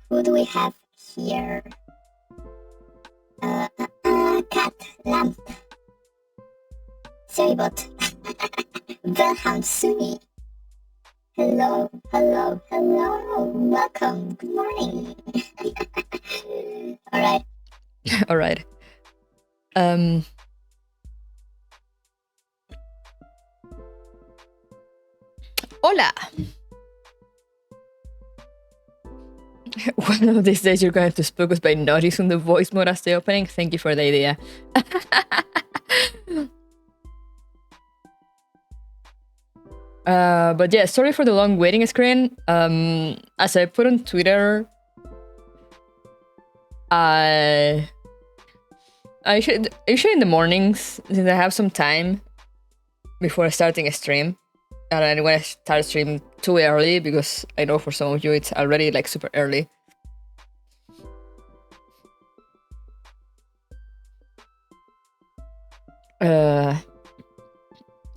Who do we have here? Cat, lamp, Saybot, Wilhelm Sui. Hello, hello, hello. Welcome. Good morning. All right. All right. Hola. One of these days you're going to spook us by not using the voice mode as the opening. Thank you for the idea. But yeah, sorry for the long waiting screen. As I put on Twitter, I should usually in the mornings, since I have some time before starting a stream, and I don't want to start stream too early because I know for some of you it's already like super early.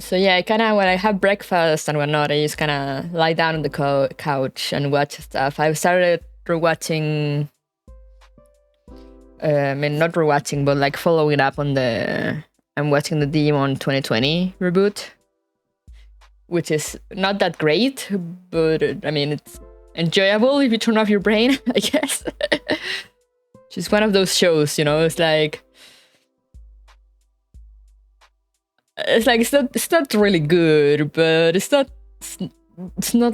So yeah, I kind of, when I have breakfast and whatnot, I just kind of lie down on the couch and watch stuff. I've started rewatching, I mean, not rewatching, but like following up on I'm watching the Digimon 2020 reboot, which is not that great, but I mean, it's enjoyable if you turn off your brain, I guess. Just one of those shows, you know, it's like it's not really good, but it's not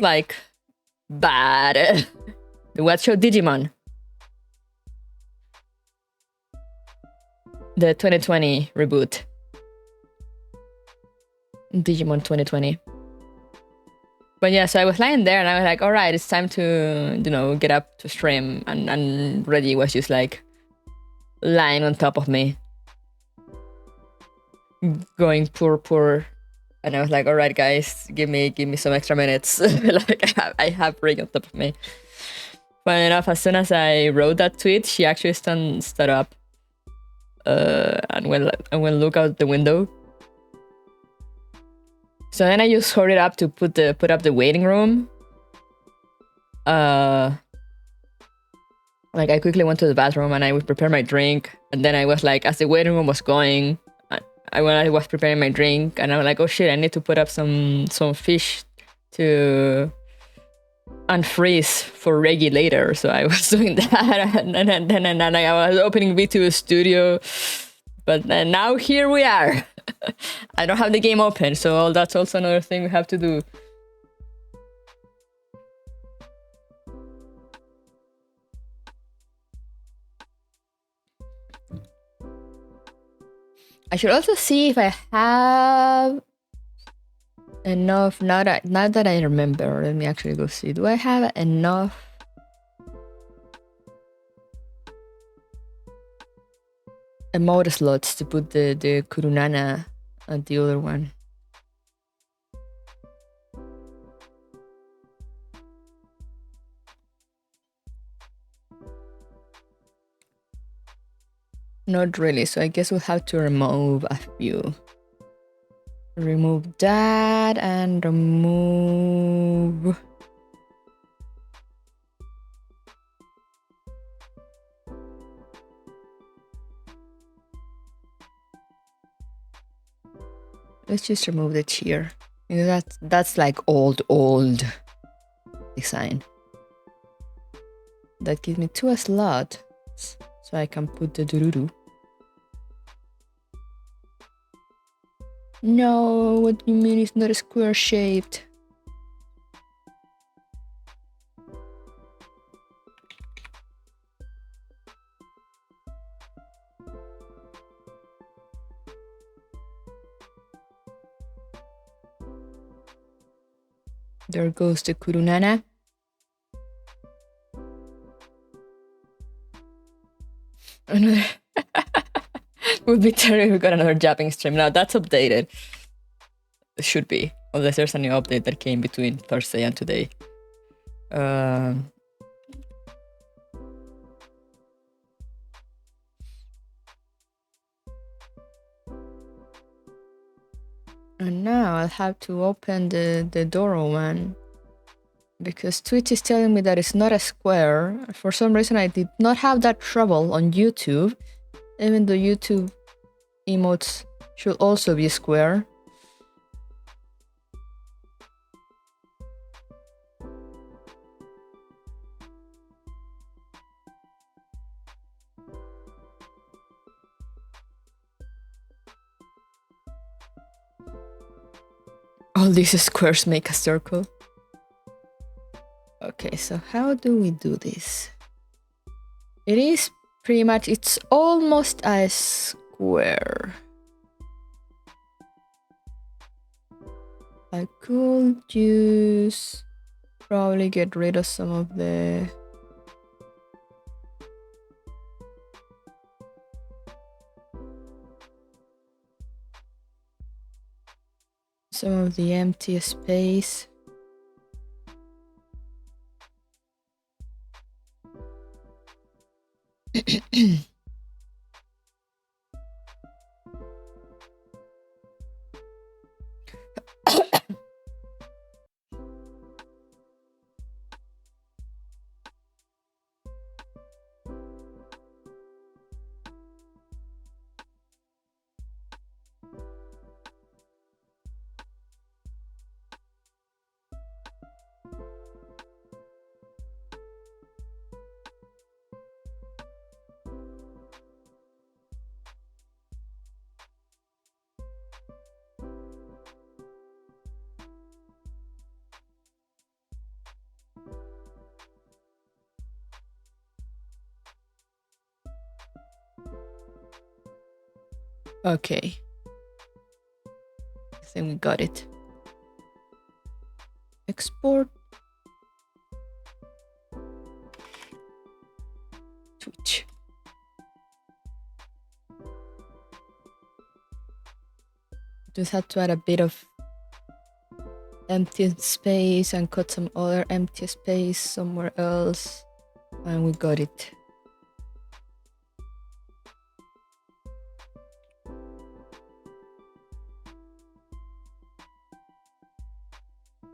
like bad. What show? Digimon. The 2020 reboot. Digimon 2020. But yeah, so I was lying there and I was like, all right, it's time to, you know, get up to stream. And Reggie was just like lying on top of me, going poor. And I was like, all right, guys, give me some extra minutes. Like I have Reggie on top of me. Funny enough, as soon as I wrote that tweet, she actually stood up and went look out the window. So then I just hurried up to put up the waiting room. Like I quickly went to the bathroom and I would prepare my drink. And then I was like, as the waiting room was going, I was preparing my drink and I was like, oh shit, I need to put up some fish to unfreeze for Reggie later. So I was doing that and then I was opening V2 Studio. But now here we are. I don't have the game open, so that's also another thing we have to do. I should also see if I have enough. Now that I remember, let me actually go see. Do I have enough? Emote slots to put the Kurunana and the other one. Not really, so I guess we'll have to remove a few. Remove that and remove... Let's just remove the cheer. That's like old design. That gives me 2 slots, so I can put the Dururu. No, what do you mean it's not a square shaped? There goes the Kurunana. Would be terrible if we got another japping stream. Now that's updated. It should be, unless there's a new update that came between Thursday and today. And now I'll have to open the Doro one because Twitch is telling me that it's not a square. For some reason, I did not have that trouble on YouTube, even though YouTube emotes should also be square. All these squares make a circle. Okay, so how do we do this? It is pretty much, it's almost a square. I could use, probably get rid of some of the empty space. Okay. I think we got it. Export. Twitch. Just had to add a bit of empty space and cut some other empty space somewhere else. And we got it.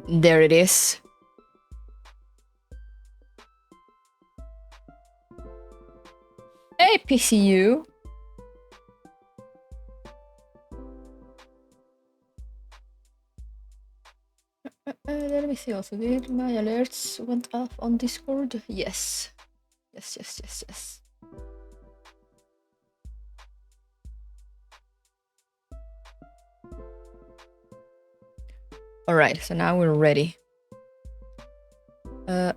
There it is. Hey, PCU. Let me see also. Did my alerts went off on Discord? Yes. Yes. All right, so now we're ready. Let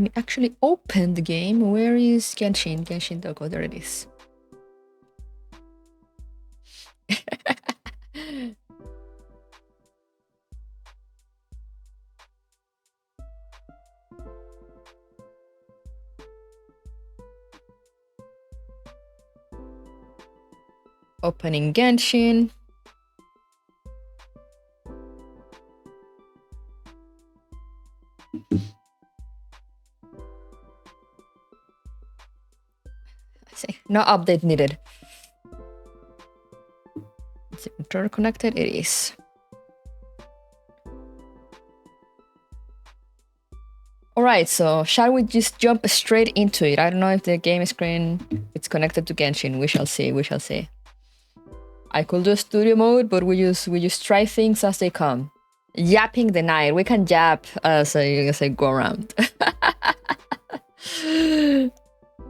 me actually open the game. Where is Genshin? Genshin Doko, there it is. Opening Genshin. No update needed. Is it interconnected? It is. All right, so shall we just jump straight into it? I don't know if the game screen is connected to Genshin. We shall see. I could do studio mode, but we just try things as they come. Yapping denied. We can yap as I go around.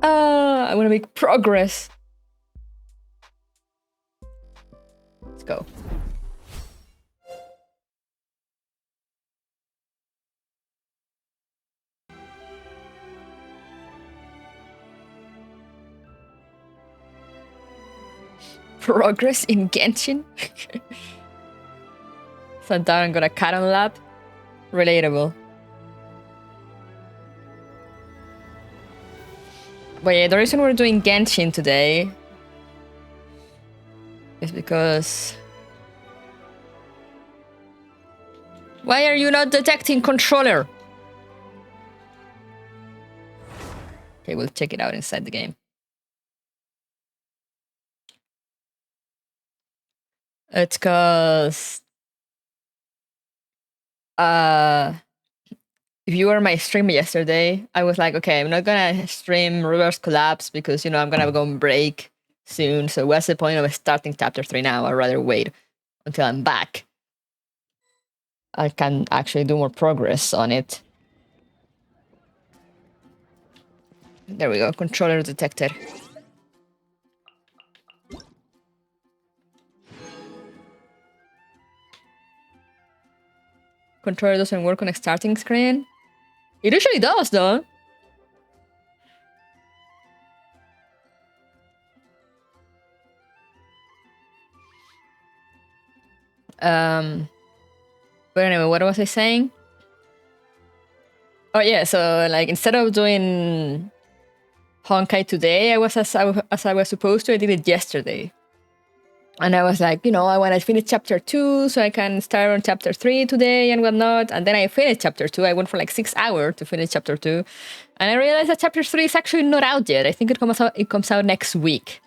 I want to make progress. Let's go. Progress in Genshin? Santaran got a cat on lap? Relatable. But yeah, the reason we're doing Genshin today is because... Why are you not detecting controller? Okay, we'll check it out inside the game. It's cause... if you were my stream yesterday, I was like, okay, I'm not gonna stream Reverse Collapse because, you know, I'm gonna go on break soon. So what's the point of starting chapter 3 now? I'd rather wait until I'm back. I can actually do more progress on it. There we go, controller detected. Controller doesn't work on a starting screen. It usually does, though. But anyway, what was I saying? Oh yeah, so like instead of doing Honkai today, as I was supposed to, I did it yesterday. And I was like, you know, I want to finish chapter 2 so I can start on chapter 3 today and whatnot. And then I finished chapter 2. I went for like 6 hours to finish chapter 2. And I realized that chapter 3 is actually not out yet. I think it comes out next week.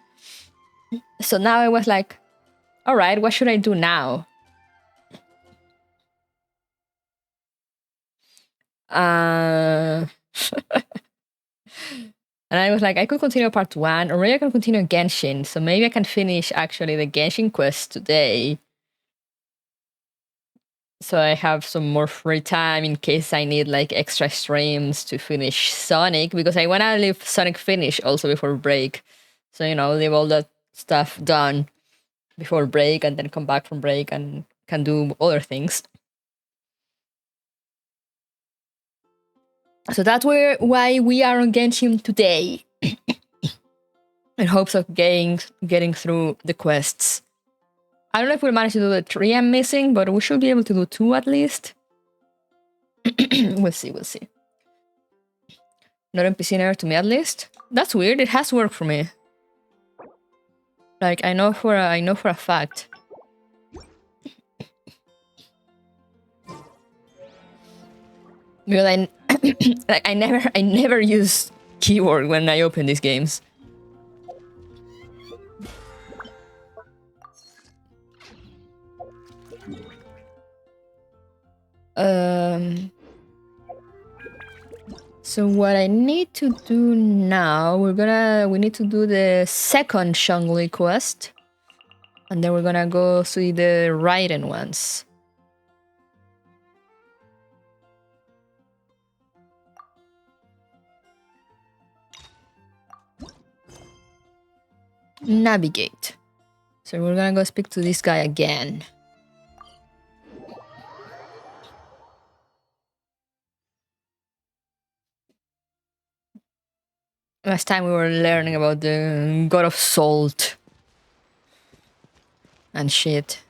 So now I was like, all right, what should I do now? And I was like, I could continue part 1, or maybe I can continue Genshin. So maybe I can finish actually the Genshin quest today. So I have some more free time in case I need like extra streams to finish Sonic, because I want to leave Sonic finish also before break. So, you know, leave all that stuff done before break and then come back from break and can do other things. So that's why we are on Genshin today. In hopes of getting through the quests. I don't know if we'll manage to do the 3 I'm missing, but we should be able to do 2 at least. We'll see. Not NPC error to me at least. That's weird. It has worked for me. Like I know for a fact. Because I never use keyboard when I open these games. So what I need to do now, we need to do the second Zhongli quest. And then we're gonna go see the Raiden ones. Navigate. So we're gonna go speak to this guy again. Last time we were learning about the god of salt and shit.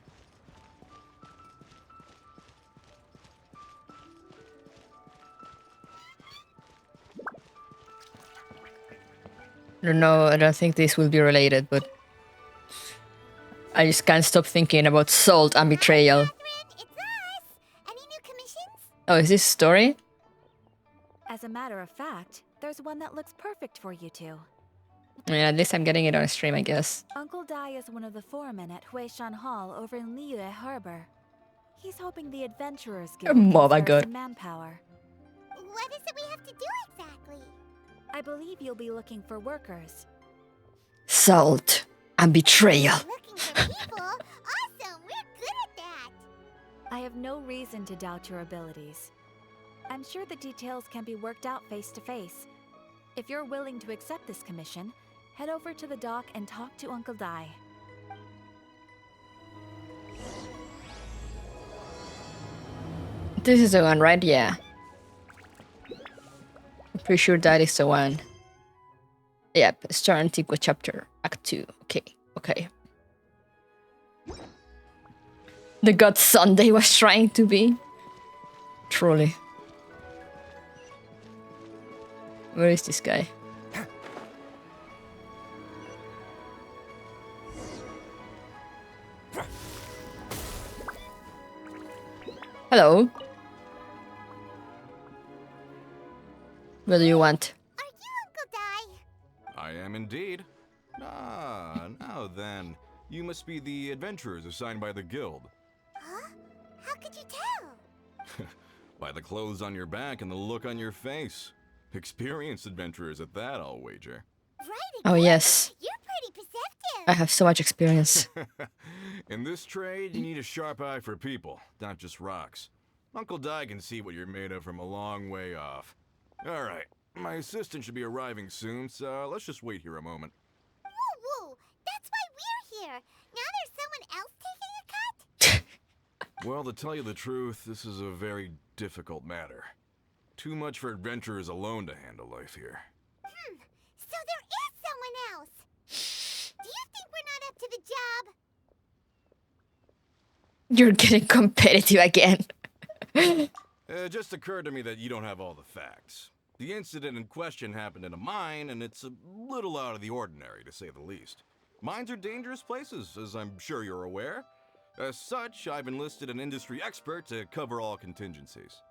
I don't think this will be related, but I just can't stop thinking about salt and betrayal. It's us! Any new commissions? Oh, is this story? As a matter of fact, there's one that looks perfect for you two. I mean, at least I'm getting it on stream, I guess. Uncle Dai is one of the foremen at Huishan Hall over in Liyue Harbor. He's hoping the Adventurers Guild can Oh my spare god. some manpower. What is it we have to do exactly? I believe you'll be looking for workers. Salt and betrayal. Looking for people? Awesome! We're good at that! I have no reason to doubt your abilities. I'm sure the details can be worked out face to face. If you're willing to accept this commission, head over to the dock and talk to Uncle Dai. This is the one, right? Yeah. I'm pretty sure that is the one. Yep, Star Antigua chapter, Act 2. Okay. The god Sunday was trying to be. Truly. Where is this guy? Hello. What do you want? Are you Uncle Dai? I am indeed. Ah, now then. You must be the adventurers assigned by the guild. Huh? How could you tell? By the clothes on your back and the look on your face. Experienced adventurers at that, I'll wager. Right Oh again. yes, You're pretty perceptive. I have so much experience. In this trade, you need a sharp eye for people, not just rocks. Uncle Di can see what you're made of from a long way off. Alright, my assistant should be arriving soon, so let's just wait here a moment. Woo woo. That's why we're here. Now there's someone else taking a cut? Well, to tell you the truth, this is a very difficult matter. Too much for adventurers alone to handle life here. So there is someone else. Do you think we're not up to the job? You're getting competitive again. It just occurred to me that you don't have all the facts. The incident in question happened in a mine, and it's a little out of the ordinary, to say the least. Mines are dangerous places, as I'm sure you're aware. As such, I've enlisted an industry expert to cover all contingencies.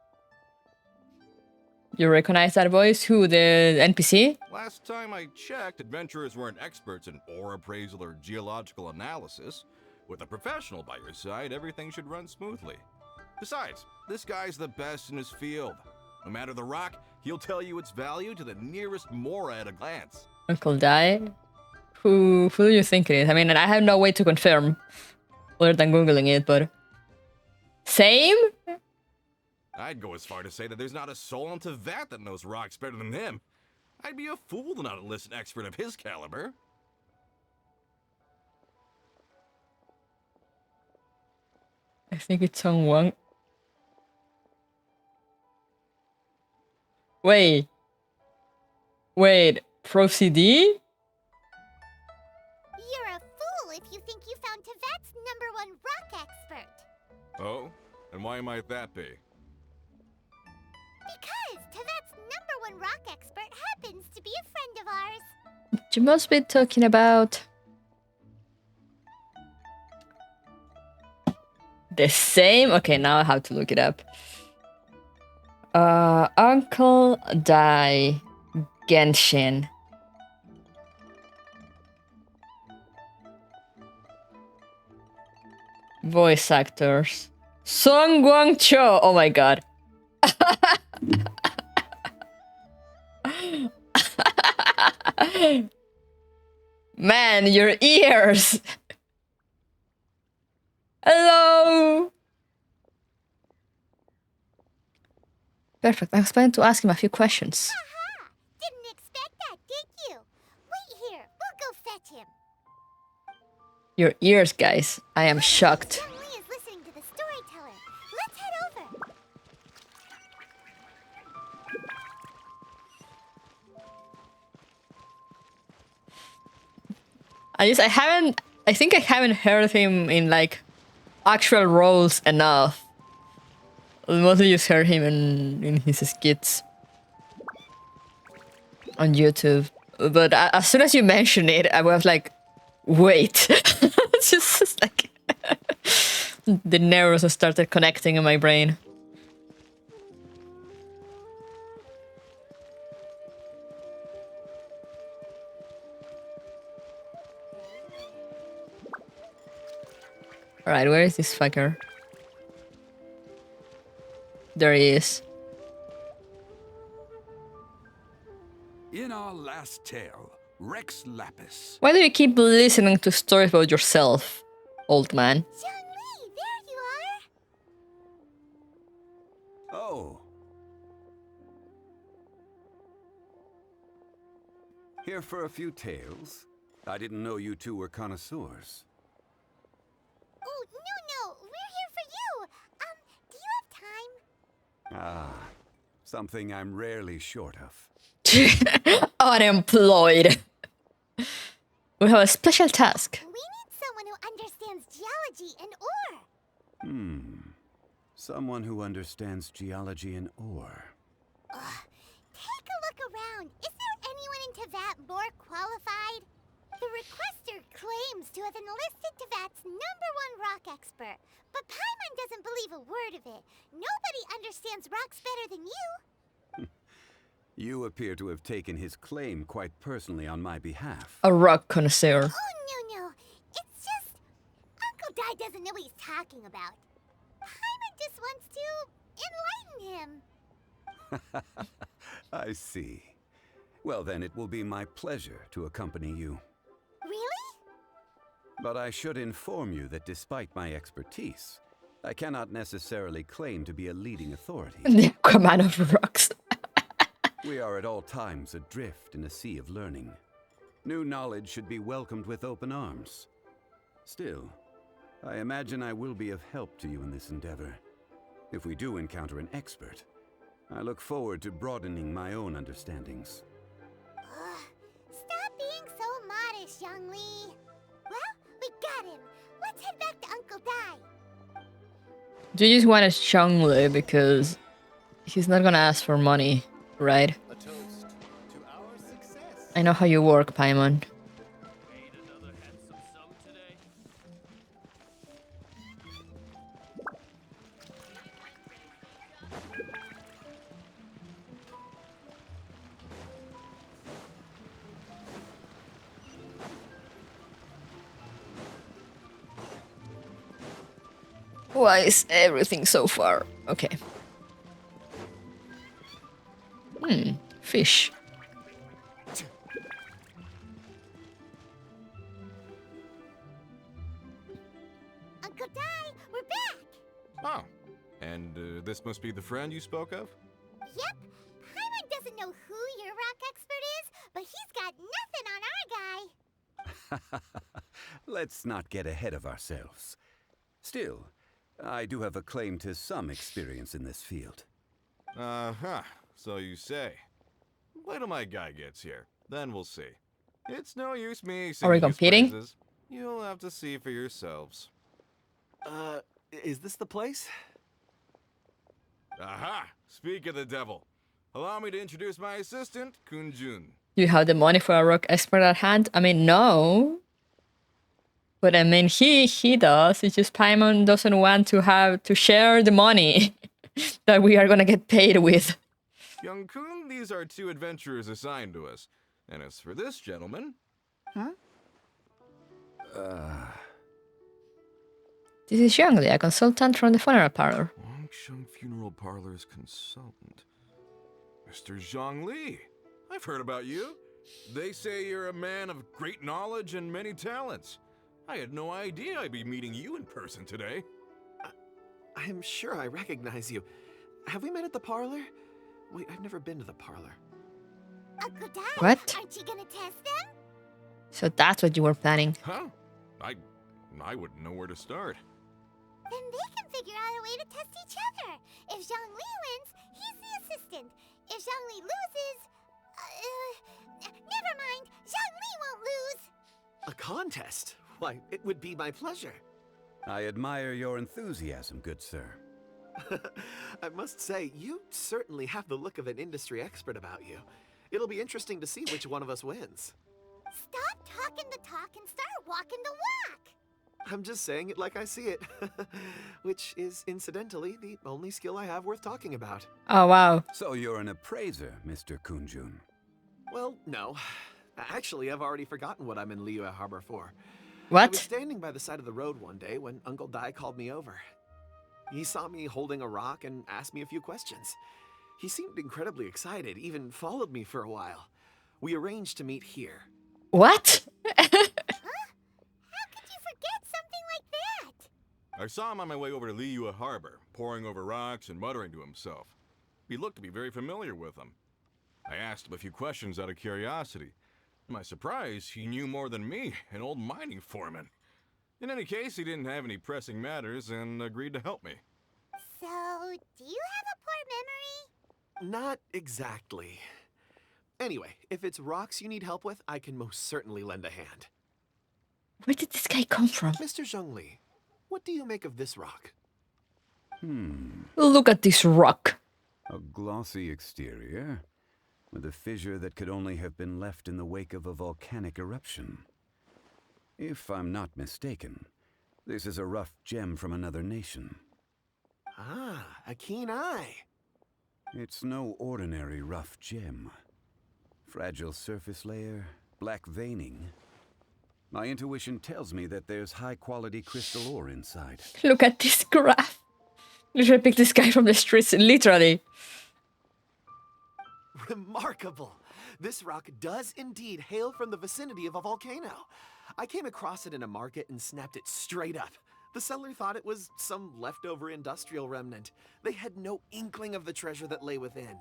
You recognize that voice? Who, the NPC? Last time I checked, adventurers weren't experts in ore appraisal or geological analysis. With a professional by your side, everything should run smoothly. Besides, this guy's the best in his field. No matter the rock, he'll tell you its value to the nearest mora at a glance. Uncle Di? Who do you think it is? I mean, I have no way to confirm other than Googling it, but... Same? I'd go as far to say that there's not a soul on Tevat that knows rocks better than him. I'd be a fool to not enlist an expert of his caliber. I think it's someone. Wait, Pro CD? You're a fool if you think you found Tevat's #1 rock expert. Oh? And why might that be? Because Tevat's #1 rock expert happens to be a friend of ours. You must be talking about... The same? Okay, now I have to look it up. Uncle Di Genshin. Voice actors. Song Guangcho. Oh my god. Man, your ears. Hello. Perfect. I was planning to ask him a few questions. Aha! Didn't expect that, did you? Wait here. We'll go fetch him. Your ears, guys. I am shocked. Zhongli is listening to the storyteller. Let's head over. I think I haven't heard him in like actual roles enough. Mostly just heard him in his skits on YouTube. But as soon as you mentioned it, I was like, wait. It's just like the neurons started connecting in my brain. Alright, where is this fucker? There he is. In our last tale, Rex Lapis. Why do you keep listening to stories about yourself, old man? Zhongli, there you are. Oh. Here for a few tales? I didn't know you two were connoisseurs. Oh, no. We're here for you. Do you have time? Ah, something I'm rarely short of. Unemployed. We have a special task. We need someone who understands geology and ore. Someone who understands geology and ore. Take a look around. Is there anyone in Tevat more qualified? The requester claims to have enlisted Tevat's #1 rock expert, but Paimon doesn't believe a word of it. Nobody understands rocks better than you. You appear to have taken his claim quite personally on my behalf. A rock connoisseur. Oh, no. It's just... Uncle Di doesn't know what he's talking about. Paimon just wants to enlighten him. I see. Well, then it will be my pleasure to accompany you. Really? But I should inform you that despite my expertise, I cannot necessarily claim to be a leading authority. The command of rocks. We are at all times adrift in a sea of learning. New knowledge should be welcomed with open arms. Still, I imagine I will be of help to you in this endeavor. If we do encounter an expert, I look forward to broadening my own understandings. Stop being so modest, Zhongli. Well, we got him. Let's head back to Uncle Dai. Do you just want to Zhongli because he's not gonna ask for money, right? A toast to our success. I know how you work, Paimon. Made another handsome sum today. Why is everything so far? Okay. Fish. Uncle Dai, we're back. Oh, and this must be the friend you spoke of? Yep. Paimon doesn't know who your rock expert is, but he's got nothing on our guy. Let's not get ahead of ourselves. Still, I do have a claim to some experience in this field. Uh-huh, so you say. Wait till my guy gets here, then we'll see. It's no use me Are we singing his competing? praises. You'll have to see for yourselves. Is this the place? Aha! Speak of the devil. Allow me to introduce my assistant, Kunjun. Do you have the money for a rock expert at hand? I mean, no. But I mean, he does. It's just Paimon doesn't want to have to share the money that we are gonna get paid with. Young Kun, these are 2 adventurers assigned to us. And as for this gentleman, This is Zhongli, a consultant from the funeral parlor. Wangsheng Funeral Parlor's consultant. Mr. Zhongli, I've heard about you. They say you're a man of great knowledge and many talents. I had no idea I'd be meeting you in person today. I'm sure I recognize you. Have we met at the parlor? Wait, I've never been to the parlor. Uncle Dai, What? aren't you gonna test them? So that's what you were planning. Huh? I wouldn't know where to start. Then they can figure out a way to test each other. If Zhongli wins, he's the assistant. If Zhongli loses, never mind. Zhongli won't lose. A contest? Why, it would be my pleasure. I admire your enthusiasm, good sir. I must say, you certainly have the look of an industry expert about you. It'll be interesting to see which one of us wins. Stop talking the talk and start walking the walk. I'm just saying it like I see it. Which is, incidentally, the only skill I have worth talking about. Oh, wow. So you're an appraiser, Mr. Kunjun. Well, no. Actually, I've already forgotten what I'm in Liyue Harbor for. I What? was standing by the side of the road one day when Uncle Dai called me over. He saw me holding a rock and asked me a few questions. He seemed incredibly excited, even followed me for a while. We arranged to meet here. What? How could you forget something like that? I saw him on my way over to Liyue Harbor, poring over rocks and muttering to himself. He looked to be very familiar with them. I asked him a few questions out of curiosity. To my surprise, he knew more than me, an old mining foreman. In any case, he didn't have any pressing matters and agreed to help me. So, do you have a poor memory? Not exactly. Anyway, if it's rocks you need help with, I can most certainly lend a hand. Where did this guy come from? Mr. Zhongli, what do you make of this rock? Look at this rock. A glossy exterior, with a fissure that could only have been left in the wake of a volcanic eruption. If I'm not mistaken, this is a rough gem from another nation. Ah, a keen eye. It's no ordinary rough gem. Fragile surface layer, black veining. My intuition tells me that there's high-quality crystal ore inside. Look at this graph. Literally picked this guy from the streets, literally. Remarkable! This rock does indeed hail from the vicinity of a volcano. I came across it in a market and snapped it straight up. The seller thought it was some leftover industrial remnant. They had no inkling of the treasure that lay within.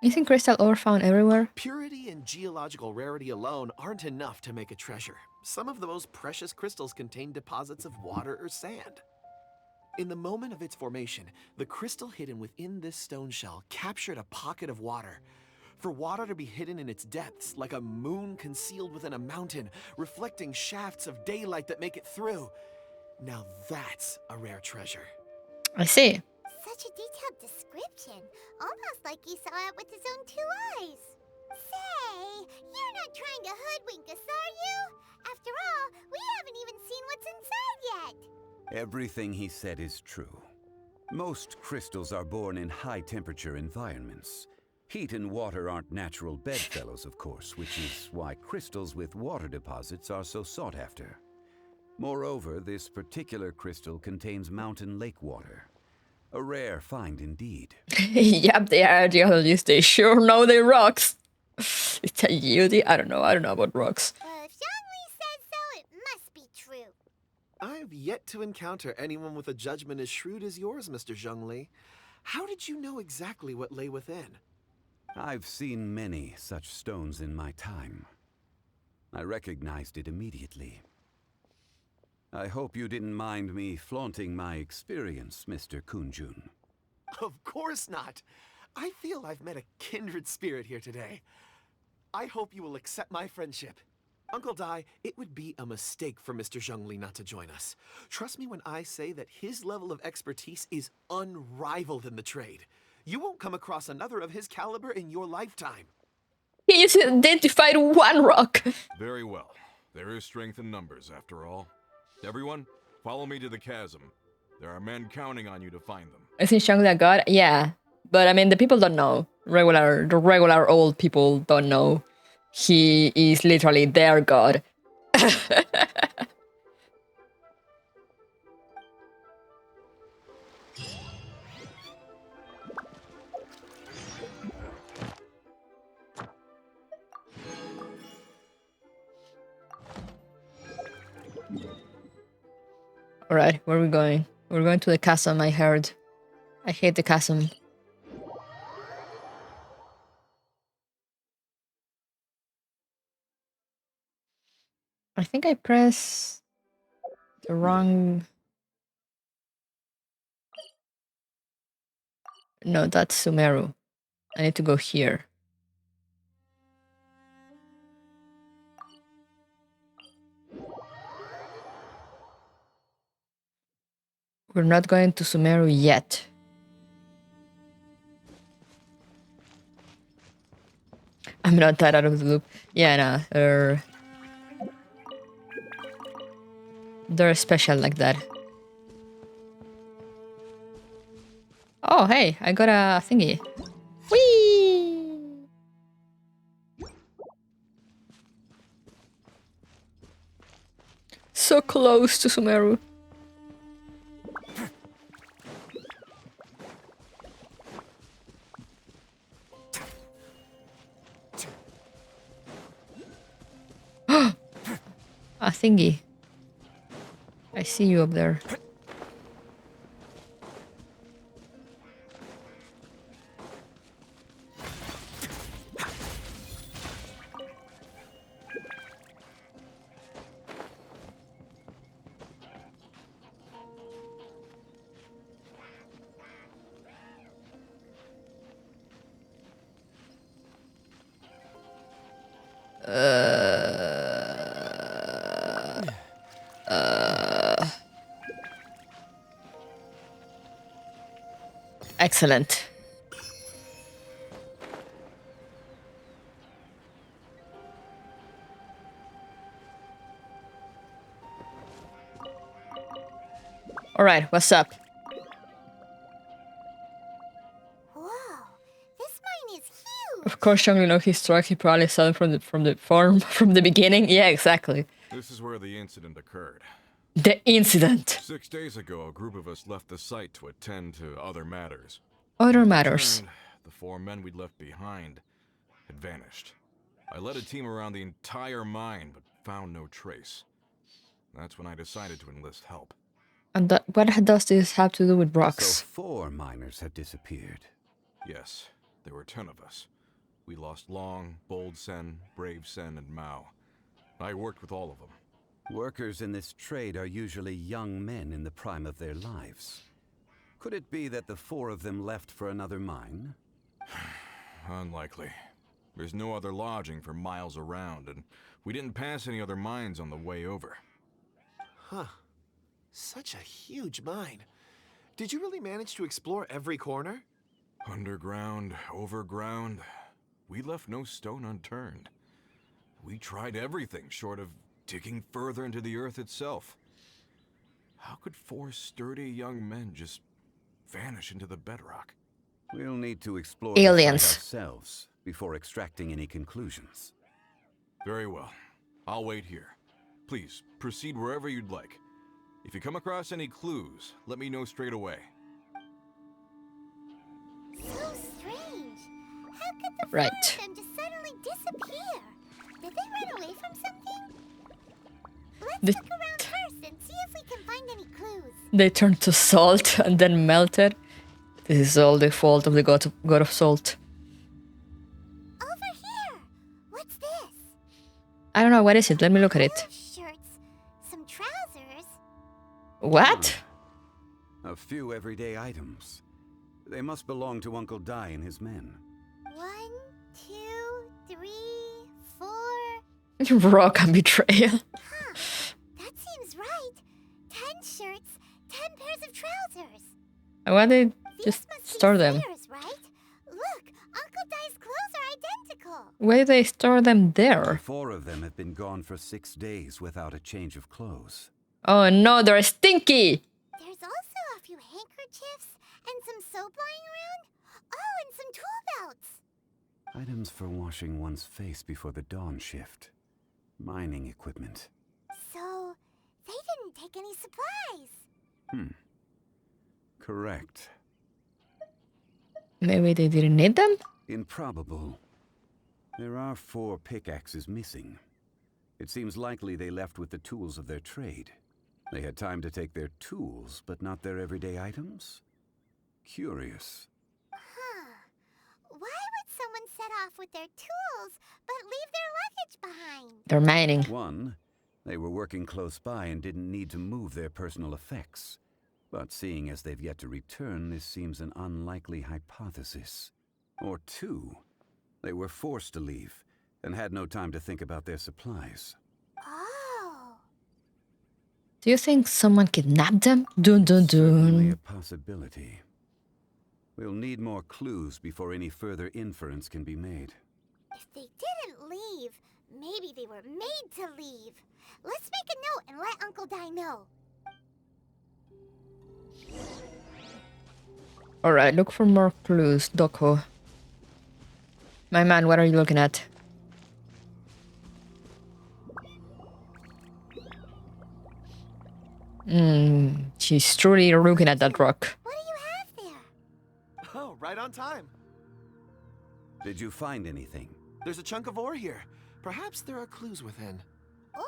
Isn't crystal ore found everywhere? Purity and geological rarity alone aren't enough to make a treasure. Some of the most precious crystals contain deposits of water or sand. In the moment of its formation, the crystal hidden within this stone shell captured a pocket of water. For water to be hidden in its depths, like a moon concealed within a mountain, reflecting shafts of daylight that make it through. Now that's a rare treasure. I see. Such a detailed description. Almost like he saw it with his own 2 eyes. Say, you're not trying to hoodwink us, are you? After all, we haven't even seen what's inside yet. Everything he said is true. Most crystals are born in high-temperature environments. Heat and water aren't natural bedfellows, of course, which is why crystals with water deposits are so sought after. Moreover, this particular crystal contains mountain lake water. A rare find indeed. Yep, they are geologists. They sure know their rocks. It's a beauty. I don't know about rocks. If Zhongli says so, it must be true. I've yet to encounter anyone with a judgment as shrewd as yours, Mr. Zhongli. How did you know exactly what lay within? I've seen many such stones in my time. I recognized it immediately. I hope you didn't mind me flaunting my experience, Mr. Kunjun. Of course not. I feel I've met a kindred spirit here today. I hope you will accept my friendship. Uncle Dai, it would be a mistake for Mr. Zhongli not to join us. Trust me when I say that his level of expertise is unrivaled in the trade. You won't come across another of his caliber in your lifetime. He just identified one rock. Very well. There is strength in numbers, after all. Everyone, follow me to the chasm. There are men counting on you to find them. Isn't Zhongli a god? Yeah. But I mean, the people don't know. The regular old people don't know. He is literally their god. Alright, where are we going? We're going to the chasm, I heard. I hate the chasm. I think I pressed the wrong... No, that's Sumeru. I need to go here. We're not going to Sumeru yet. I'm not that out of the loop. Yeah, no, they're special like that. Oh, hey, I got a thingy. Whee! So close to Sumeru. A thingy. I see you up there. Excellent. All right, what's up? Whoa, this mine is huge. Of course, Zhongli knows his truck. He probably saw it from the farm from the beginning. Yeah, exactly. This is where the incident occurred. The incident. 6 days ago, a group of us left the site to attend to other matters. Other matters. Returned, the 4 men we'd left behind had vanished. I led a team around the entire mine, but found no trace. That's when I decided to enlist help. And what does this have to do with So rocks? 4 miners have disappeared. Yes, there were 10 of us. We lost Long, Bold Sen, Brave Sen, and Mao. I worked with all of them. Workers in this trade are usually young men in the prime of their lives. Could it be that the 4 of them left for another mine? Unlikely. There's no other lodging for miles around, and we didn't pass any other mines on the way over. Huh. Such a huge mine. Did you really manage to explore every corner? Underground, overground, we left no stone unturned. We tried everything short of digging further into the earth itself. How could 4 sturdy young men just vanish into the bedrock? We'll need to explore Aliens. the site ourselves before extracting any conclusions. Very well. I'll wait here. Please, proceed wherever you'd like. If you come across any clues, let me know straight away. So strange. How could the 4 Right. of them just suddenly disappear? Did they run away from something? Let's The- look around first and see if we can find any clues. They turned to salt and then melted. This is all the fault of the god of salt. Over here. What's this? I don't know, what is it? Let me look at it. Shirts, some trousers. What? A few everyday items. They must belong to Uncle Dai and his men. 1, 2, 3, 4. Rock and betrayal. Huh. That seems right. 10 shirts, 10 pairs of trousers. Why they These just must store be them? theirs, right? Look, Uncle Dai's clothes are identical. Why do they store them The there? 4 of them have been gone for 6 days without a change of clothes. Oh no, they're stinky! There's also a few handkerchiefs and some soap lying around. Oh, and some tool belts. Items for washing one's face before the dawn shift. Mining equipment. So, they didn't take any supplies. Correct. Maybe they didn't need them? Improbable. There are 4 pickaxes missing. It seems likely they left with the tools of their trade. They had time to take their tools, but not their everyday items? Curious. Huh. Why would someone set off with their tools but leave their luggage behind? They're mining. 1, they were working close by and didn't need to move their personal effects. But seeing as they've yet to return, this seems an unlikely hypothesis. Or 2, they were forced to leave and had no time to think about their supplies. Oh. Do you think someone kidnapped them? Dun dun Certainly a dun. possibility. We'll need more clues before any further inference can be made. If they didn't leave, maybe they were made to leave. Let's make a note and let Uncle Dai know. Alright, look for more clues, Doko. My man, what are you looking at? She's truly looking at that rock. What do you have there? Oh, right on time. Did you find anything? There's a chunk of ore here. Perhaps there are clues within. Or,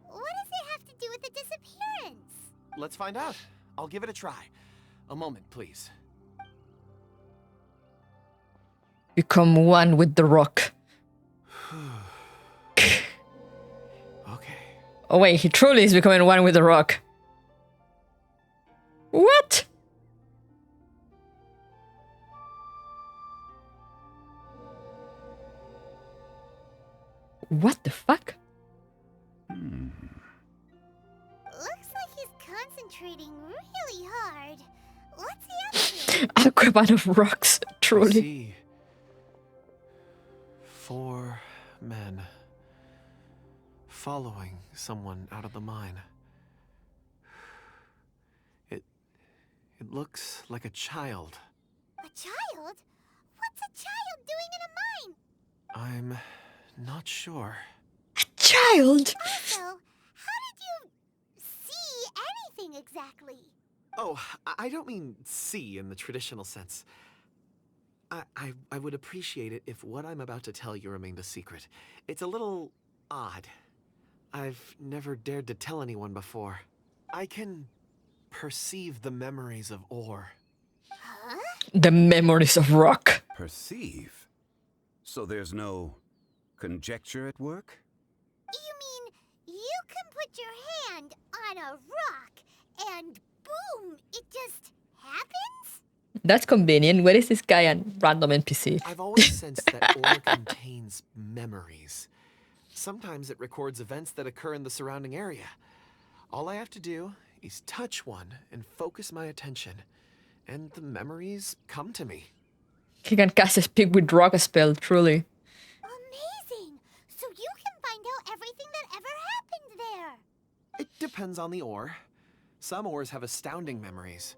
what does it have to do with the disappearance? Let's find out. I'll give it a try. A moment, please. Become one with the rock. Okay. Oh wait, he truly is becoming one with the rock. What? What the fuck? Looks like he's concentrating really hard. What's he up to? Aquaman of rocks, I truly. see. 4 men following someone out of the mine. It looks like a child. A child? What's a child doing in a mine? I'm not sure. Child? Also, how did you see doing exactly? Oh, I don't mean see in the traditional sense. I would appreciate it if what I'm about to tell you remained a secret. It's a little odd. I've never dared to tell anyone before. I can perceive the memories of ore. Huh? The memories of rock. Perceive? So there's no conjecture at work? You mean you can put your hand on a rock and boom, it just happens? That's convenient. Where is this guy and random NPC? I've always sensed that ore contains memories. Sometimes it records events that occur in the surrounding area. All I have to do is touch one and focus my attention, and the memories come to me. He can cast a speak with rock spell, truly. Amazing! So you can find out everything that ever happened there. It depends on the ore. Some ores have astounding memories.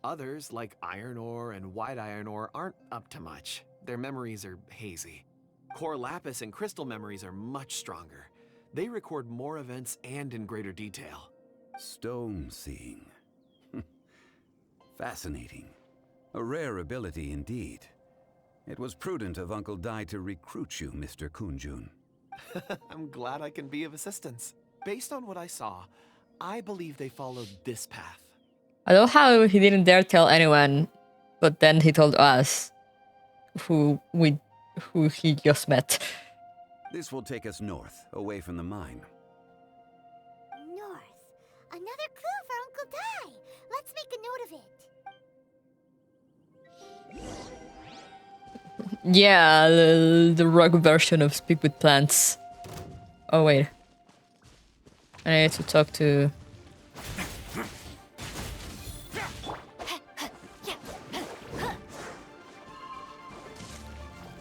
Others, like iron ore and white iron ore, aren't up to much. Their memories are hazy. Core lapis and crystal memories are much stronger. They record more events and in greater detail. Stone seeing. Fascinating. A rare ability indeed. It was prudent of Uncle Dai to recruit you, Mr. Kunjun. I'm glad I can be of assistance. Based on what I saw, I believe they followed this path. I love how he didn't dare tell anyone, but then he told us who he just met. This will take us north, away from the mine. North. Another clue for Uncle Dai. Let's make a note of it. Yeah, the rock version of Speak with Plants. Oh wait. I need to talk to...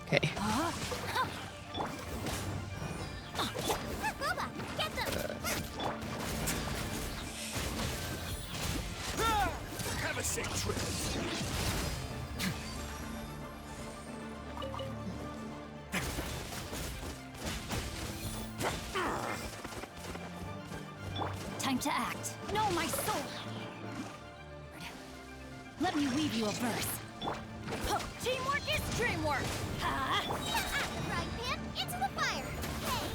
Okay. Boba, get them! Have a safe trip. Time to act. Know my soul. Let me weave you a verse. Huh, teamwork is dreamwork. Ha! Right, man, into the fire! Hey,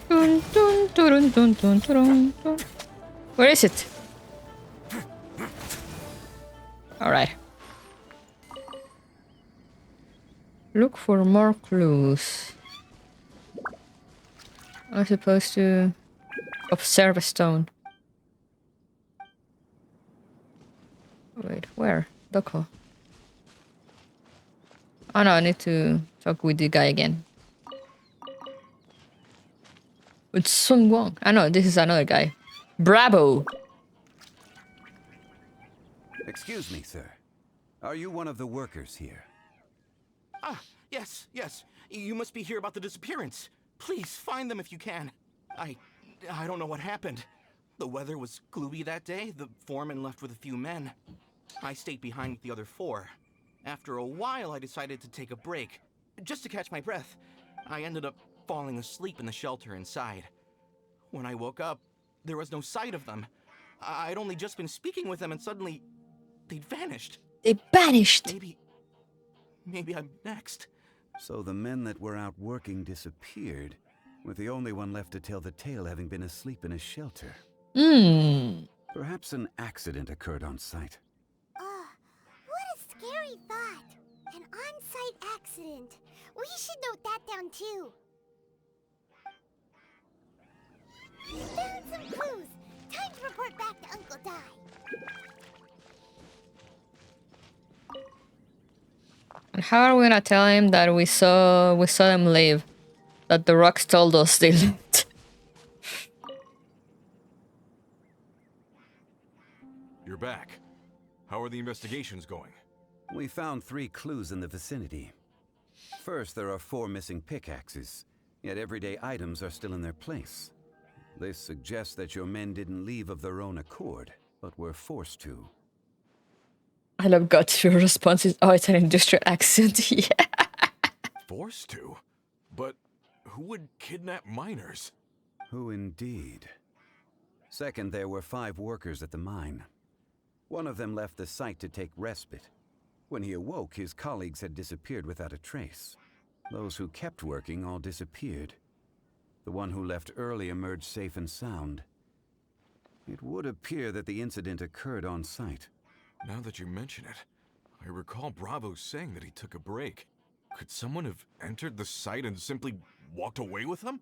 Dun, dun, dun, dun, dun, dun, dun. Where is it? Alright. Look for more clues. I'm supposed to observe a stone. Wait, where? Doko. Oh no, I need to talk with the guy again. It's Sun Wong. I know, this is another guy. Bravo! Excuse me, sir. Are you one of the workers here? Ah, yes. You must be here about the disappearance. Please find them if you can. I don't know what happened. The weather was gloomy that day. The foreman left with a few men. I stayed behind with the other 4. After a while, I decided to take a break, just to catch my breath. I ended up falling asleep in the shelter inside. When I woke up, there was no sight of them. I'd only just been speaking with them and suddenly they'd vanished. They vanished! Maybe I'm next. So the men that were out working disappeared, with the only one left to tell the tale having been asleep in a shelter. Perhaps an accident occurred on site. what a scary thought. An on-site accident. We should note that down too. Found some clues. Time to report back to Uncle Dai. And how are we gonna tell him that we saw them leave? That the rocks told us they left? You're back. How are the investigations going? We found 3 clues in the vicinity. First, there are 4 missing pickaxes, yet everyday items are still in their place. This suggests that your men didn't leave of their own accord, but were forced to. I love God's your response is, oh, it's an industrial accident. Yeah. Forced to? But who would kidnap miners? Who indeed? Second, there were 5 workers at the mine. One of them left the site to take respite. When he awoke, his colleagues had disappeared without a trace. Those who kept working all disappeared. The one who left early emerged safe and sound. It would appear that the incident occurred on site. Now that you mention it, I recall Bravo saying that he took a break. Could someone have entered the site and simply walked away with them?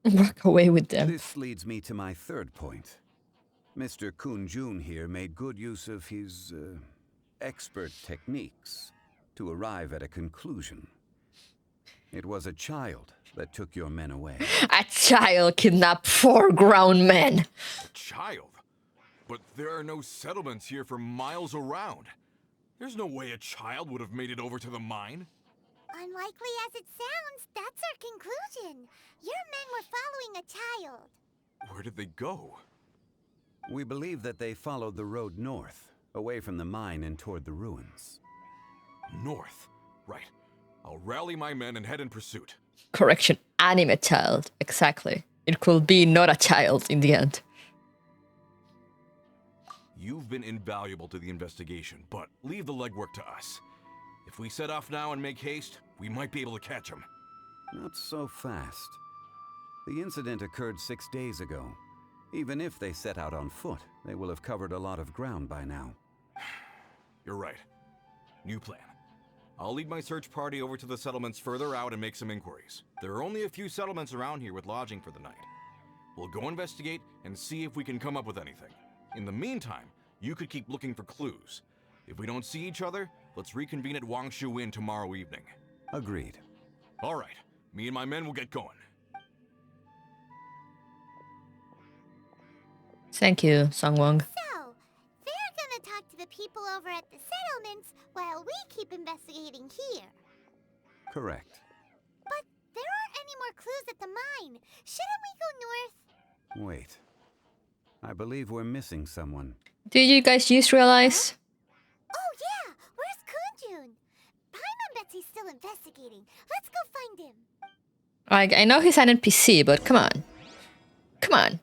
Walk away with them. This leads me to my third point. Mr. Kun-jun here made good use of his expert techniques to arrive at a conclusion. It was a child that took your men away. A child kidnapped 4 grown men. A child? But there are no settlements here for miles around. There's no way a child would have made it over to the mine. Unlikely as it sounds, that's our conclusion. Your men were following a child. Where did they go? We believe that they followed the road north, away from the mine and toward the ruins. North. Right. I'll rally my men and head in pursuit. Correction, anime child. Exactly. It could be not a child in the end. You've been invaluable to the investigation, but leave the legwork to us. If we set off now and make haste, we might be able to catch him. Not so fast. The incident occurred 6 days ago. Even if they set out on foot, they will have covered a lot of ground by now. You're right. New plan. I'll lead my search party over to the settlements further out and make some inquiries. There are only a few settlements around here with lodging for the night. We'll go investigate and see if we can come up with anything. In the meantime, you could keep looking for clues. If we don't see each other, let's reconvene at Wangshu Inn tomorrow evening. Agreed. All right. Me and my men will get going. Thank you, Sangwon. So, they're gonna talk to the people over at the settlements while we keep investigating here. Correct. But there aren't any more clues at the mine. Shouldn't we go north? Wait. I believe we're missing someone. Do you guys just realize? Oh yeah, where's Kunjun? Paimon bets he's still investigating. Let's go find him. Like, I know he's an NPC, but come on. Come on.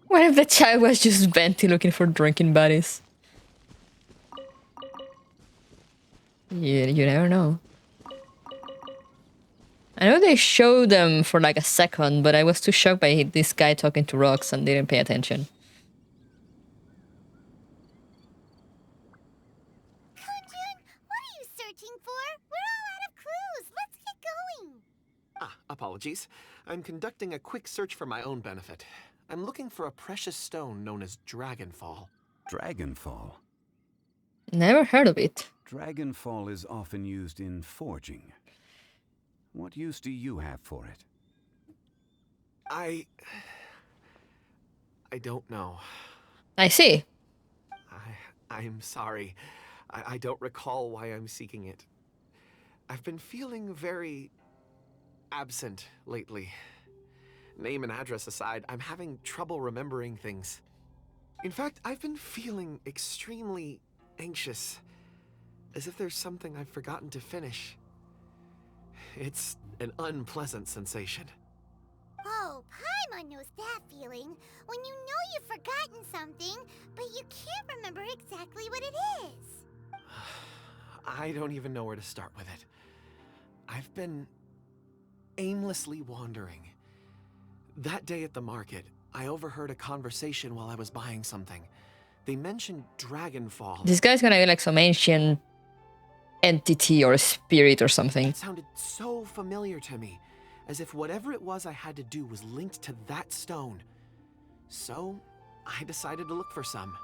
What if the child was just venting looking for drinking buddies? You never know. I know they showed them for like a second, but I was too shocked by this guy talking to rocks and didn't pay attention. Kunjun, what are you searching for? We're all out of clues. Let's get going. Apologies. I'm conducting a quick search for my own benefit. I'm looking for a precious stone known as Dragonfall. Dragonfall. Never heard of it. Dragonfall is often used in forging. What use do you have for it? I don't know. I see. I'm sorry. I don't recall why I'm seeking it. I've been feeling very absent lately. Name and address aside, I'm having trouble remembering things. In fact, I've been feeling extremely anxious, as if there's something I've forgotten to finish. It's an unpleasant sensation. Oh, Paimon knows that feeling. When you know you've forgotten something, but you can't remember exactly what it is. I don't even know where to start with it. I've been aimlessly wandering. That day at the market, I overheard a conversation while I was buying something. They mentioned Dragonfall. This guy's gonna be like some ancient entity or spirit or something. It sounded so familiar to me, as if whatever it was I had to do was linked to that stone. So, I decided to look for some.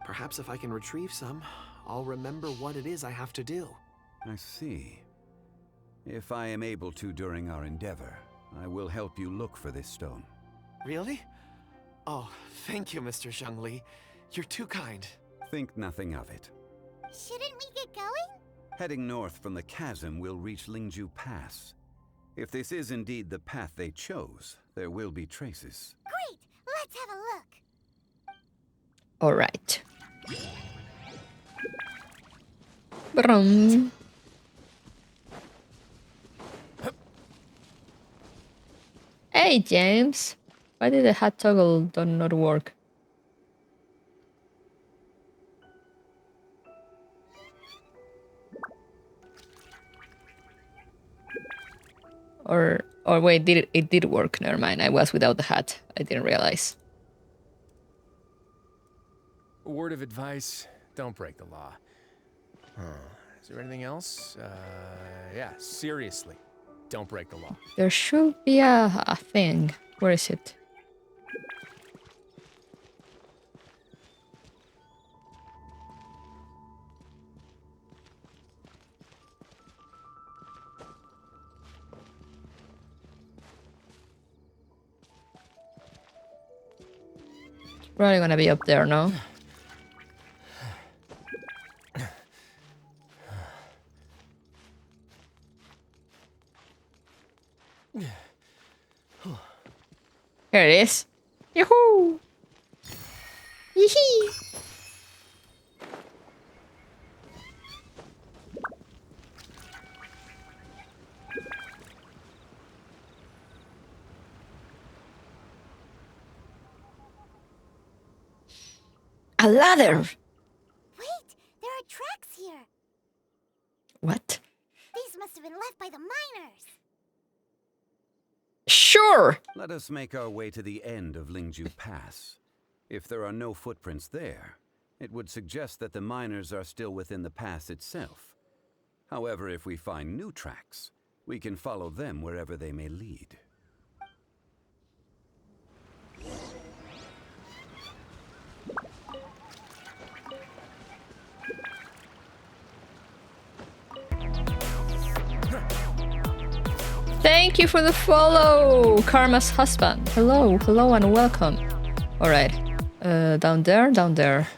Perhaps if I can retrieve some, I'll remember what it is I have to do. I see. If I am able to during our endeavor, I will help you look for this stone. Really? Oh, thank you, Mr. Zhongli. You're too kind. Think nothing of it. Shouldn't we get going? Heading north from the chasm, we'll reach Lingju Pass. If this is indeed the path they chose, there will be traces. Great, let's have a look. All right. Brum. Hey, James. Why did the hat toggle do not work? Or wait, it did work? Never mind. I was without the hat. I didn't realize. A word of advice: don't break the law. Is there anything else? Yeah, seriously, don't break the law. There should be a thing. Where is it? Probably gonna be up there, no? Here it is. Yahoo! Yee-hee! A ladder! Wait, there are tracks here. What? These must have been left by the miners. Sure! Let us make our way to the end of Lingju Pass. If there are no footprints there, it would suggest that the miners are still within the pass itself. However, if we find new tracks, we can follow them wherever they may lead. Thank you for the follow, Karma's husband. Hello, hello and welcome. All right, down there, down there.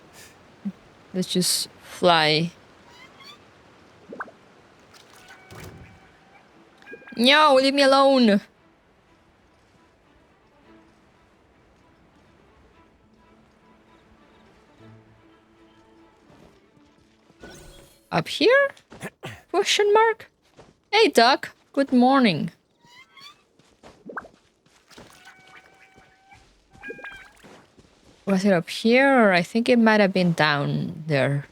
Let's just fly. No, leave me alone. Up here? Question mark? Hey, Doc. Good morning. Was it up here? Or I think it might have been down there.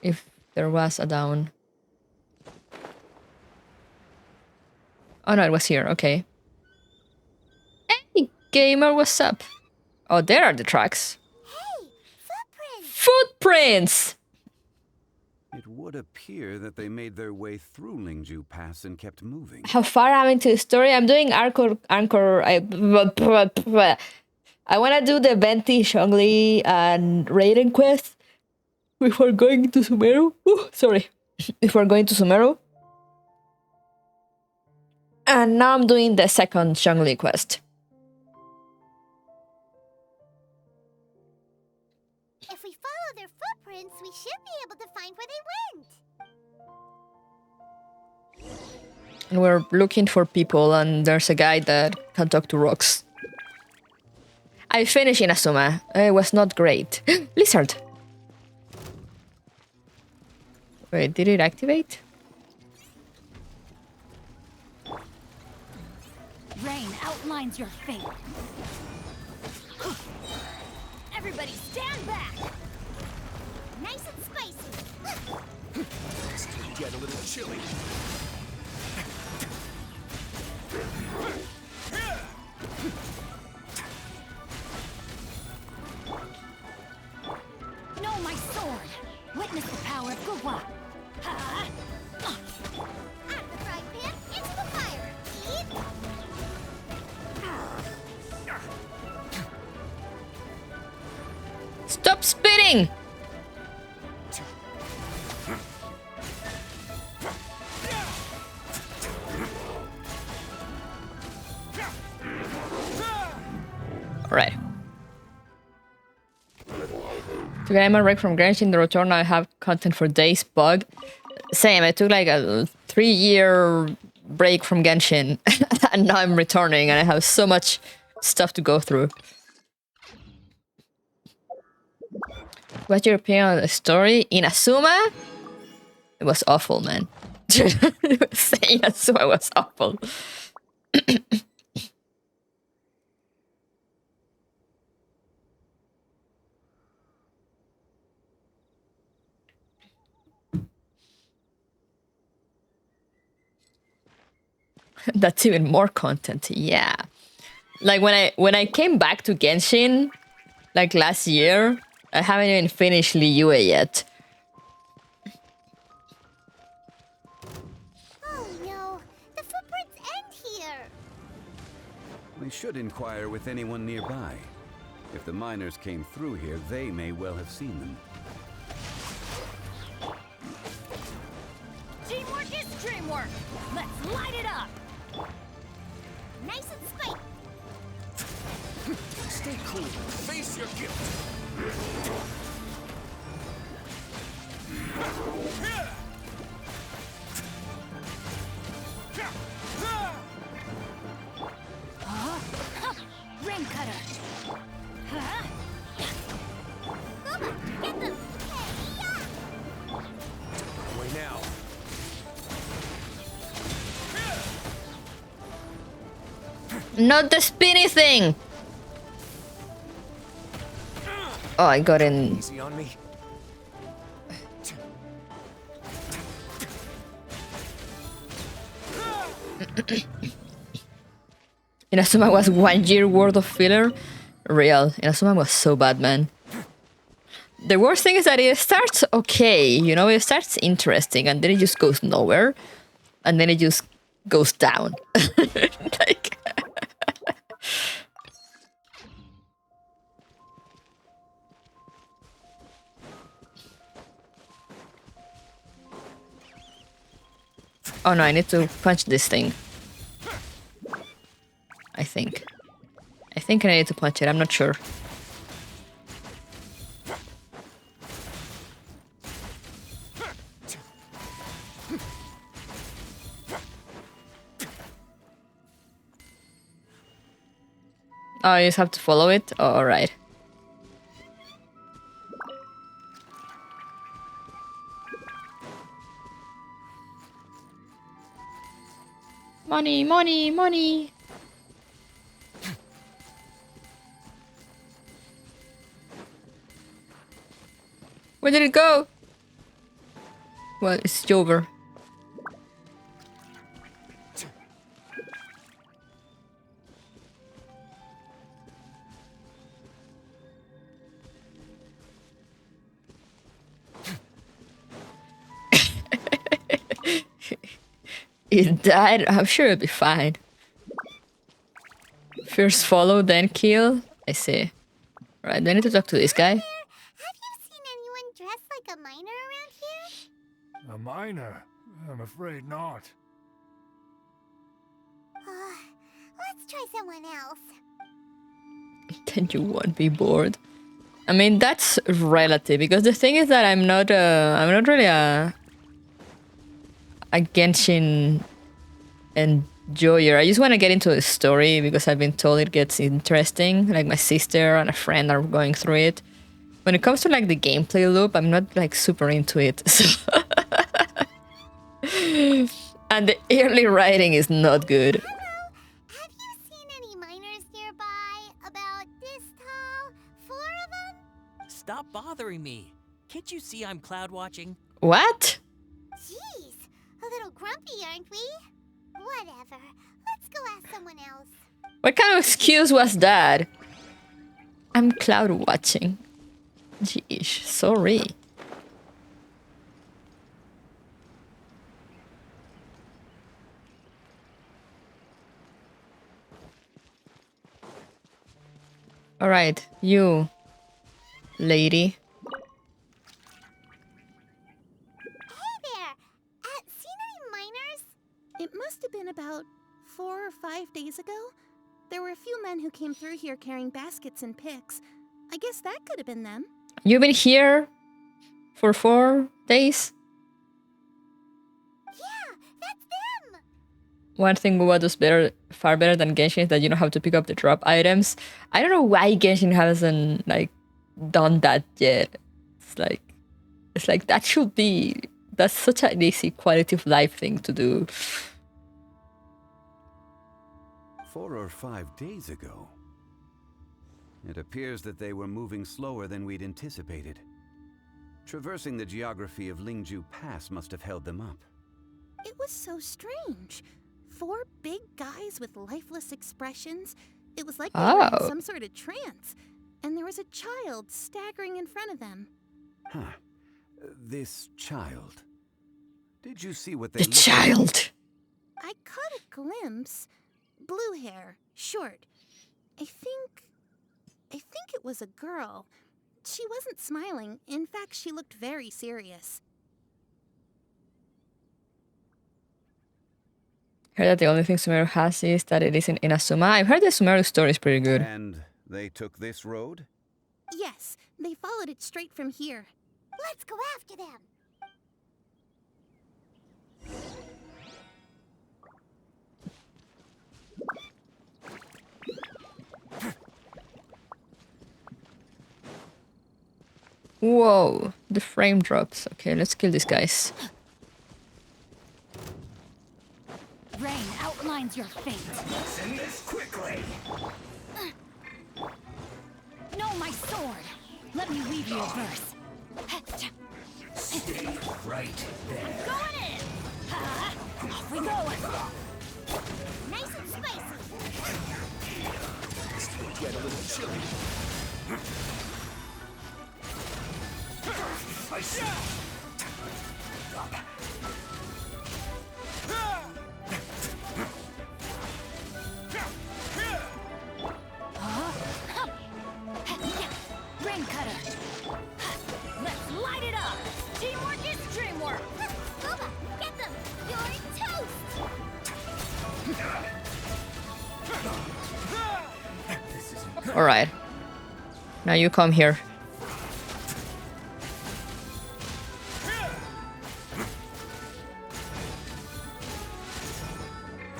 If there was a down. Oh no, it was here. Okay. Hey, gamer, what's up? Oh, there are the tracks. Hey, footprints! Footprints! It would appear that they made their way through Lingju Pass and kept moving. How far am I into the story? I'm doing Anchor. I want to do the Venti, Zhongli, and Raiden quest before going to Sumeru. Sorry. Before going to Sumeru. And now I'm doing the second Zhongli quest. If we follow their footprints, we should be able to find where they went. And we're looking for people, and there's a guy that can talk to rocks. I finished Inazuma. It was not great. Lizard! Wait, did it activate? Rain outlines your fate. Everybody stand back! Nice and spicy. This could get a little chilly. Know my sword! Witness the power of Gugwa! Ha! Out of the frying pan, into the fire. Eat. Stop spitting! Alright. To get my break from Genshin, the return I have content for days bug. Same, I took like a 3-year break from Genshin and now I'm returning and I have so much stuff to go through. What's your opinion on the story? Inazuma? It was awful, man. Saying Inazuma was awful. That's even more content. Yeah. Like when I came back to Genshin, like last year, I haven't even finished Liyue yet. Oh no, the footprints end here. We should inquire with anyone nearby. If the miners came through here, they may well have seen them. Teamwork is dreamwork. Let's light it up. Nice and straight. Stay cool. Face your guilt. Ring cutter. Huh? Mama, get them. Hey-ya! Away now. Not the spinny thing! Oh, I got in. Easy on me. Inazuma was 1 year worth of filler. Real. Inazuma was so bad, man. The worst thing is that it starts okay, you know, it starts interesting and then it just goes nowhere. And then it just goes down. Like... Oh no, I need to punch this thing. I think. I think I need to punch it, I'm not sure. Oh, I just have to follow it? Oh, alright. Money, money, money! Where did it go? Well, it's over. It died? I'm sure it'll be fine. First follow, then kill? I see. Right, do I need to talk to this guy? Have you seen anyone dressed like a miner around here? A miner? I'm afraid not. Let's try someone else. Then you won't be bored. I mean, that's relative, because the thing is that I'm not really a Genshin enjoyer. I just want to get into the story because I've been told it gets interesting. Like my sister and a friend are going through it. When it comes to like the gameplay loop, I'm not like super into it. So and the early writing is not good. Hello, have you seen any miners nearby? About this tall? 4 of them? Stop bothering me. Can't you see I'm cloud watching? What? Jeez, a little grumpy, aren't we? Whatever. Let's go ask someone else. What kind of excuse was that? I'm cloud watching. Jeez, sorry. All right, you, lady. Hey there! Seen any miners? It must have been about 4 or 5 days ago. There were a few men who came through here carrying baskets and picks. I guess that could have been them. You've been here for 4 days? Yeah, that's them! One thing what was better, far better than Genshin is that you don't have to pick up the drop items. I don't know why Genshin hasn't like done that yet. It's like that should be, that's such an easy quality of life thing to do. 4 or 5 days ago. It appears that they were moving slower than we'd anticipated. Traversing the geography of Lingju Pass must have held them up. It was so strange. 4 big guys with lifeless expressions. It was like they were in some sort of trance. And there was a child staggering in front of them. Huh. This child. Did you see what they The child! I caught a glimpse. Blue hair, short. I think it was a girl. She wasn't smiling. In fact, she looked very serious. Heard that the only thing Sumeru has is that it isn't in Asuma. I've heard the Sumeru story is pretty good. And they took this road? Yes, they followed it straight from here. Let's go after them. Whoa, the frame drops. Okay, let's kill these guys. Rain outlines your fate. Send this quickly. No, my sword. Let me weave you a verse. Stay right there. Going in. Off we go. Nice and spicy. This will get a little chilly. I see. Rain cutter. Let's light it up. Teamwork is dreamwork. Boba, get them. You're toast. Alright. Now you come here.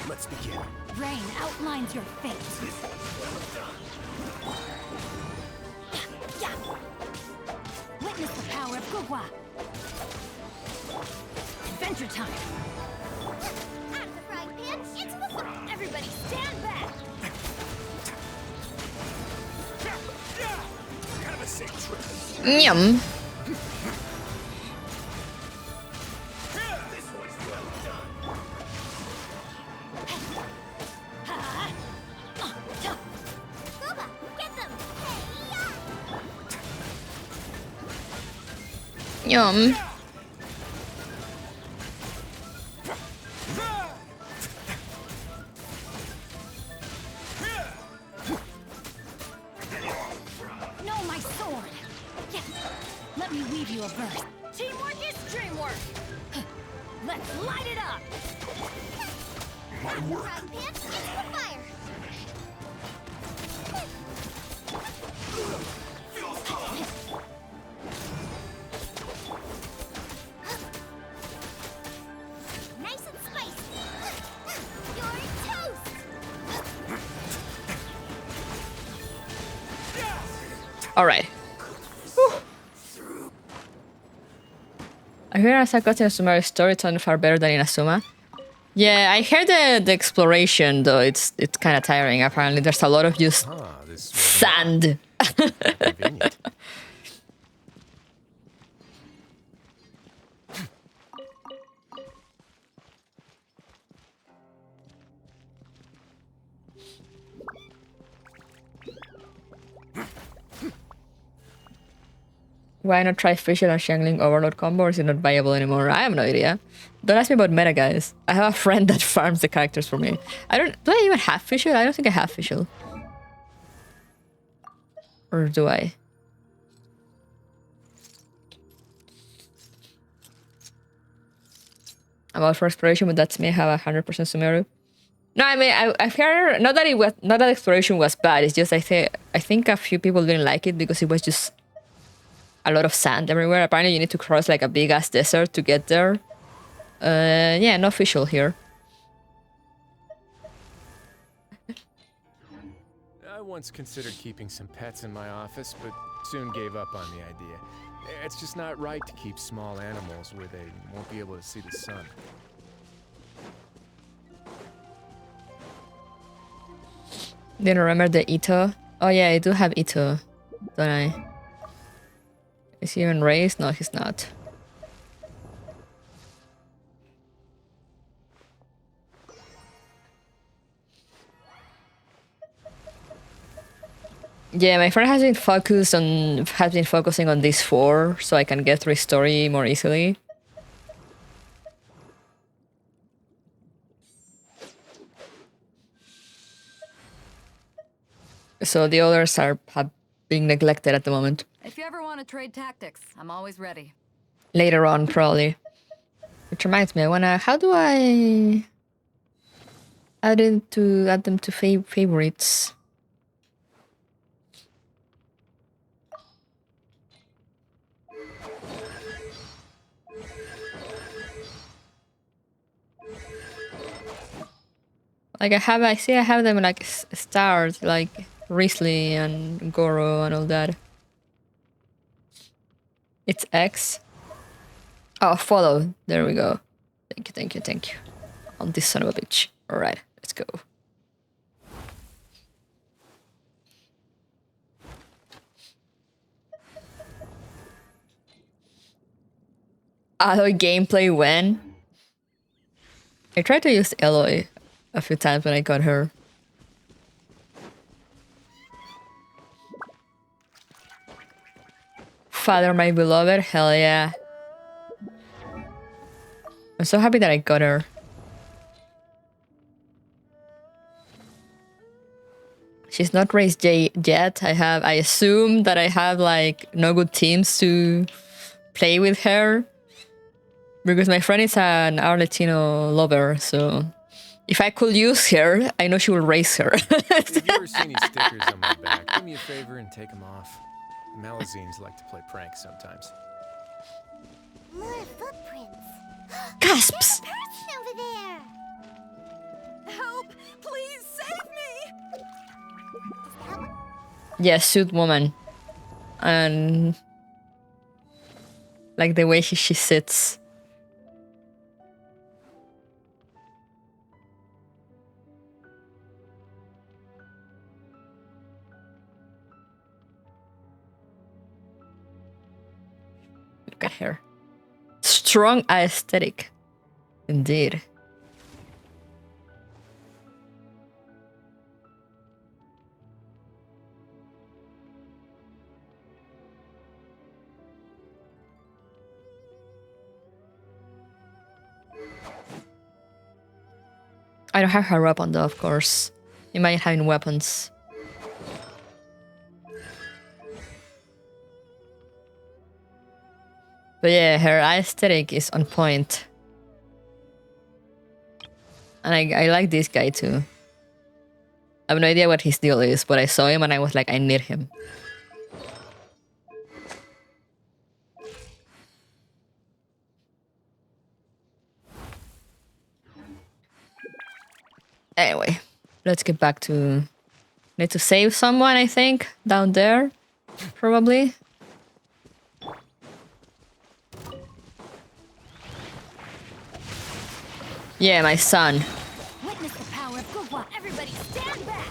Let's begin. Rain outlines your fate. Witness the power of Gugwa. Adventure time. Out of the frying pan, into the fire. Everybody stand back. Kind of a sick trip. Yum. This was well done. Boba, get them. Hey, Yum. No, my sword. Let me weave you a verse. Teamwork is dreamwork. Let's light it up. My work. frying pan, into the fire. Nice and spicy. You're toast. Alright. I hear Asaka's in Sumeru's story sounded far better than in Asuma. Yeah, I heard the exploration though, it's kind of tiring apparently. There's a lot of just sand. Convenient. Why not try Fisher and Xiangling Overload combo, or is it not viable anymore? I have no idea. Don't ask me about meta, guys. I have a friend that farms the characters for me. Do I even have Fisher? I don't think I have Fisher. Or do I? I'm out for exploration, but that's me. I have 100% Sumeru. No, I mean, I've heard, not that exploration was bad, it's just I think a few people didn't like it because it was just a lot of sand everywhere. Apparently you need to cross like a big ass desert to get there. Yeah, no official here. I once considered keeping some pets in my office, but soon gave up on the idea. It's just not right to keep small animals where they won't be able to see the sun. Didn't remember the Ito. Oh yeah, I do have Ito, don't I? Is he even raised? No, he's not. Yeah, my friend has been focusing on these 4 so I can get through story more easily. So the others have been neglected at the moment. If you ever want to trade tactics, I'm always ready. Later on, probably. Which reminds me, how do I add them to favorites? Like I see I have them like stars, like Risley and Goro and all that. It's X. Oh, follow. There we go. Thank you. On this son of a bitch. Alright, let's go. Aloy gameplay when? I tried to use Aloy a few times when I got her. Father, my beloved, hell yeah. I'm so happy that I got her. She's not raised yet. I assume that I have like no good teams to play with her. Because my friend is an Arlecchino lover, so if I could use her, I know she will raise her. If you ever see any stickers on my back, do me a favor and take them off. Malazines like to play pranks sometimes. More footprints. Gasps! There's a person over there. Help! Please save me! Is that one? Yeah, suit woman. And like the way she sits. Look at her. Strong aesthetic. Indeed. I don't have her weapon though, of course. You might have weapons. But yeah, her aesthetic is on point. And I like this guy too. I have no idea what his deal is, but I saw him and I was like, I need him. Anyway, let's get back to... Need to save someone, I think, down there, probably. Yeah, my son. Witness the power of Gugwa. Everybody stand back.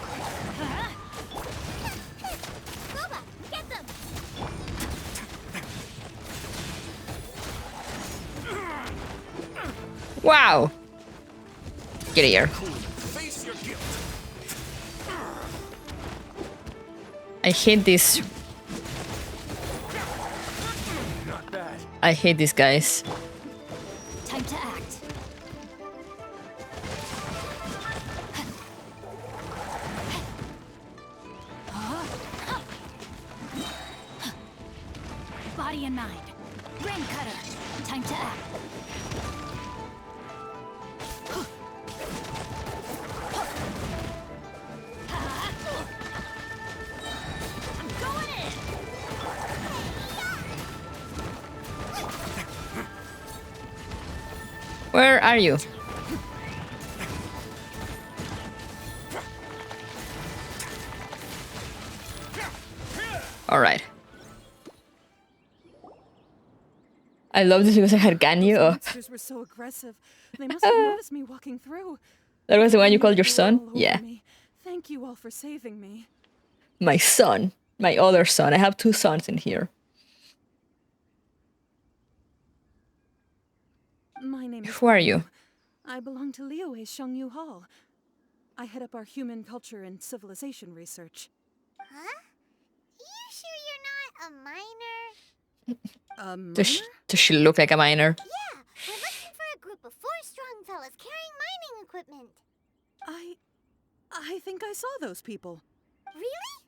Boba, get them. Wow. Get here. Face your guilt. I hate this. Not bad. I hate these guys. Time to act. Body and mind. Rain cutter. Time to act. I'm going in. Where are you? All right. I love this because I had Ganyu. Oh. Monsters were so aggressive. They must have noticed me walking through. That was the one you called your son? All over Yeah. me. Thank you all for saving me. My son. My other son. I have 2 sons in here. My name is Who are you? I belong to Liyue's Shengyu Hall. I head up our human culture and civilization research. Huh? You sure you're not a minor? A minor? Does she look like a minor? Yeah, we're looking for a group of 4 strong fellas carrying mining equipment. I think I saw those people. Really?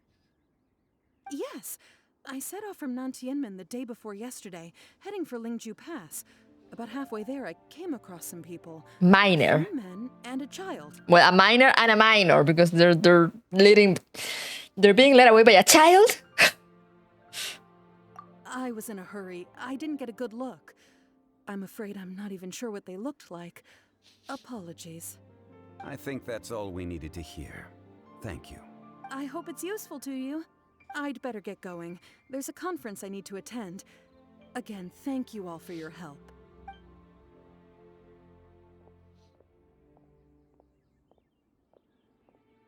Yes. I set off from Nantianmen the day before yesterday, heading for Lingju Pass. About halfway there, I came across some people. Minor. 3 men and a child. Well, a minor and a minor, because they're being led away by a child? I was in a hurry. I didn't get a good look. I'm afraid I'm not even sure what they looked like. Apologies. I think that's all we needed to hear. Thank you. I hope it's useful to you. I'd better get going. There's a conference I need to attend. Again, thank you all for your help.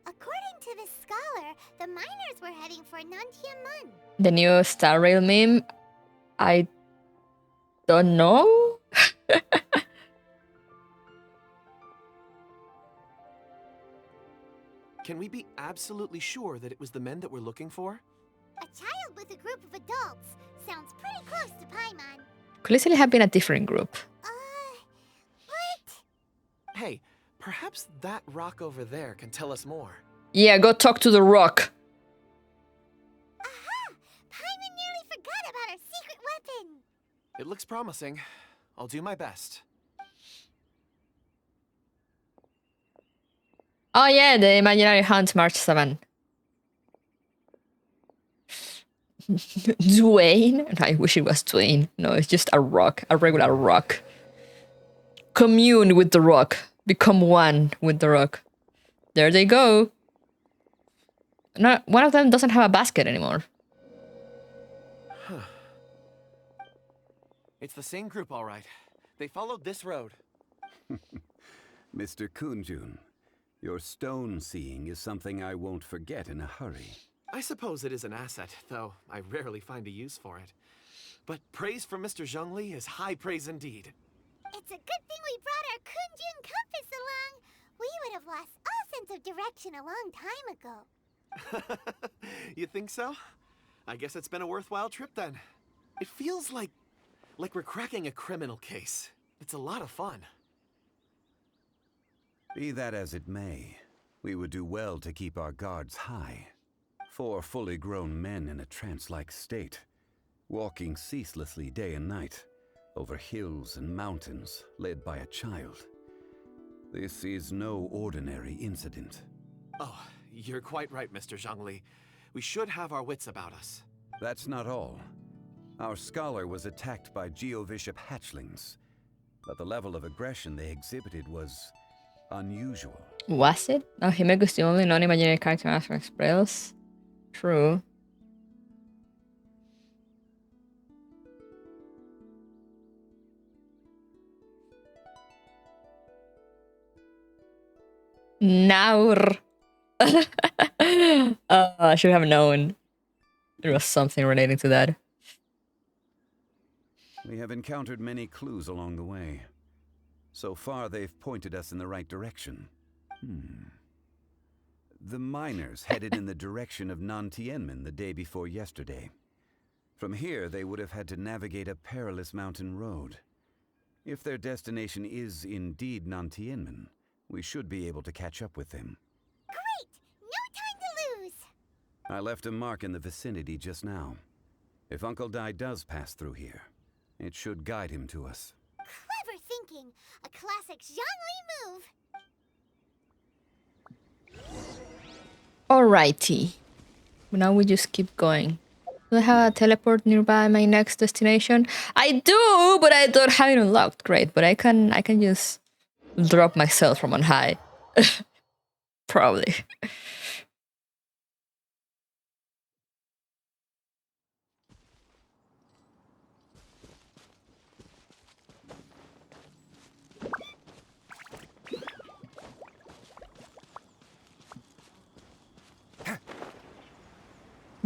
According to this scholar, the miners were heading for Nantianmen. The new Star Rail meme? I don't know. Can we be absolutely sure that it was the men that we're looking for? A child with a group of adults. Sounds pretty close to Paimon. Could easily have been a different group. What? Hey, perhaps that rock over there can tell us more. Yeah, go talk to the rock. Aha! Paimon nearly forgot about our secret weapon. It looks promising. I'll do my best. Oh yeah, the Imaginary Hunt March 7. Dwayne? I wish it was Dwayne. No, it's just a rock. A regular rock. Commune with the rock. Become one with the rock. There they go. No, one of them doesn't have a basket anymore. Huh. It's the same group, all right. They followed this road. Mr. Kunjun, your stone seeing is something I won't forget in a hurry. I suppose it is an asset, though I rarely find a use for it. But praise from Mr. Zhongli is high praise indeed. It's a good thing we brought our Kunjun compass along. We would have lost all sense of direction a long time ago. You think so? I guess it's been a worthwhile trip then. It feels like we're cracking a criminal case. It's a lot of fun. Be that as it may, we would do well to keep our guards high. 4 fully grown men in a trance-like state, walking ceaselessly day and night, over hills and mountains, led by a child. This is no ordinary incident. Oh, you're quite right, Mr. Zhongli. We should have our wits about us. That's not all. Our scholar was attacked by Geovishap hatchlings, but the level of aggression they exhibited was unusual. Was it? Oh, Himeko's the only non-imaginary character after Express. True. Naur. I should have known. There was something relating to that. We have encountered many clues along the way. So far, they've pointed us in the right direction. The miners headed in the direction of Nantianmen the day before yesterday. From here, they would have had to navigate a perilous mountain road. If their destination is indeed Nantianmen, we should be able to catch up with them. Great! No time to lose! I left a mark in the vicinity just now. If Uncle Dai does pass through here, it should guide him to us. Clever thinking! A classic Zhongli move! Alrighty. Now we just keep going. Do I have a teleport nearby my next destination? I do, but I don't have it unlocked. Great, but I can just drop myself from on high. Probably.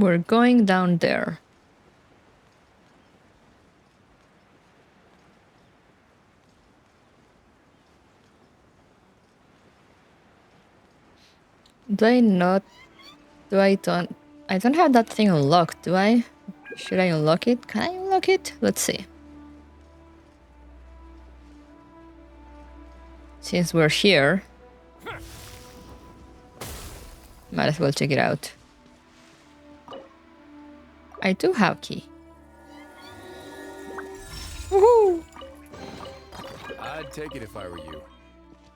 We're going down there. Do I not? Do I don't? I don't have that thing unlocked, do I? Should I unlock it? Can I unlock it? Let's see. Since we're here, might as well check it out. I do have key. Woohoo! I'd take it if I were you.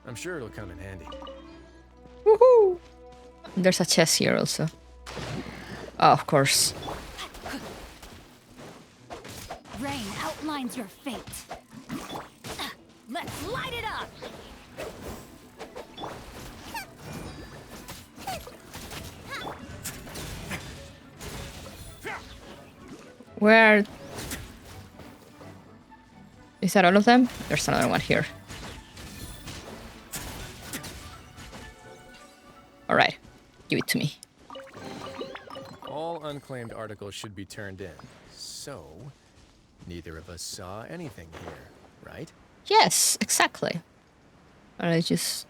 I'm sure it'll come in handy. Woohoo! There's a chest here also. Oh, of course. Rain outlines your fate. Let's light it up! Where? Is that all of them? There's another one here. Alright, give it to me. All unclaimed articles should be turned in. So, neither of us saw anything here, right? Yes, exactly. Alright, just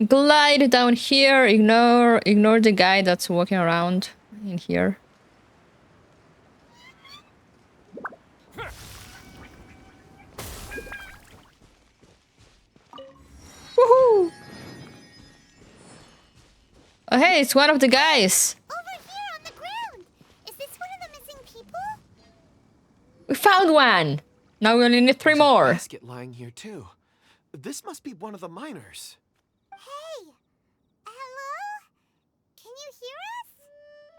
glide down here, ignore the guy that's walking around in here. Woohoo! Oh hey, it's one of the guys! Over here on the ground! Is this one of the missing people? We found one! Now we only need 3 more. There's a basket lying here too. This must be one of the miners. Hey! Hello? Can you hear us?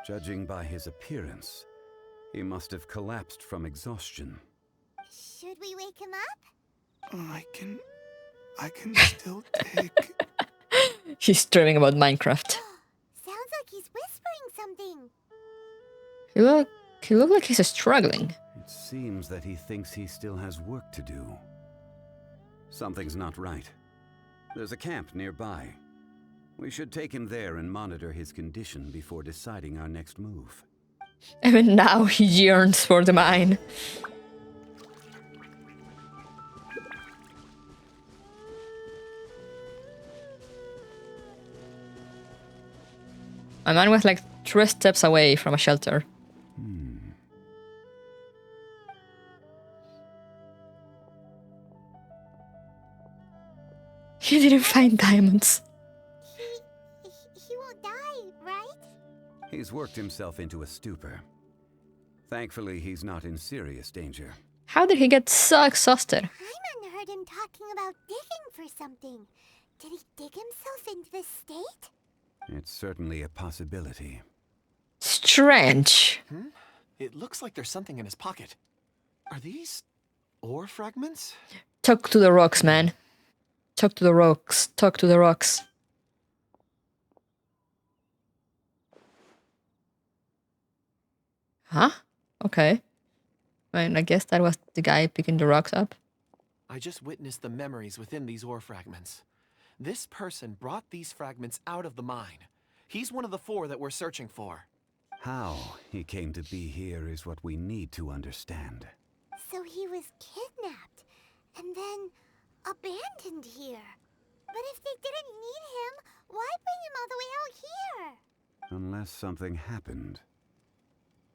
Judging by his appearance, he must have collapsed from exhaustion. Should we wake him up? I can still take... He's dreaming about Minecraft. Sounds like he's whispering something. He look like he's struggling. It seems that he thinks he still has work to do. Something's not right. There's a camp nearby. We should take him there and monitor his condition before deciding our next move. Even now he yearns for the mine. My man was like 3 steps away from a shelter. He didn't find diamonds. He won't die, right? He's worked himself into a stupor. Thankfully, he's not in serious danger. How did he get so exhausted? Hyman heard him talking about digging for something. Did he dig himself into this state? It's certainly a possibility. Strange. It looks like there's something in his pocket. Are these ore fragments? Talk to the rocks, man. Talk to the rocks. Talk to the rocks. Huh? Okay. I mean, I guess that was the guy picking the rocks up. I just witnessed the memories within these ore fragments. This person brought these fragments out of the mine. He's one of the 4 that we're searching for. How he came to be here is what we need to understand. So he was kidnapped and then abandoned here. But if they didn't need him, why bring him all the way out here? Unless something happened.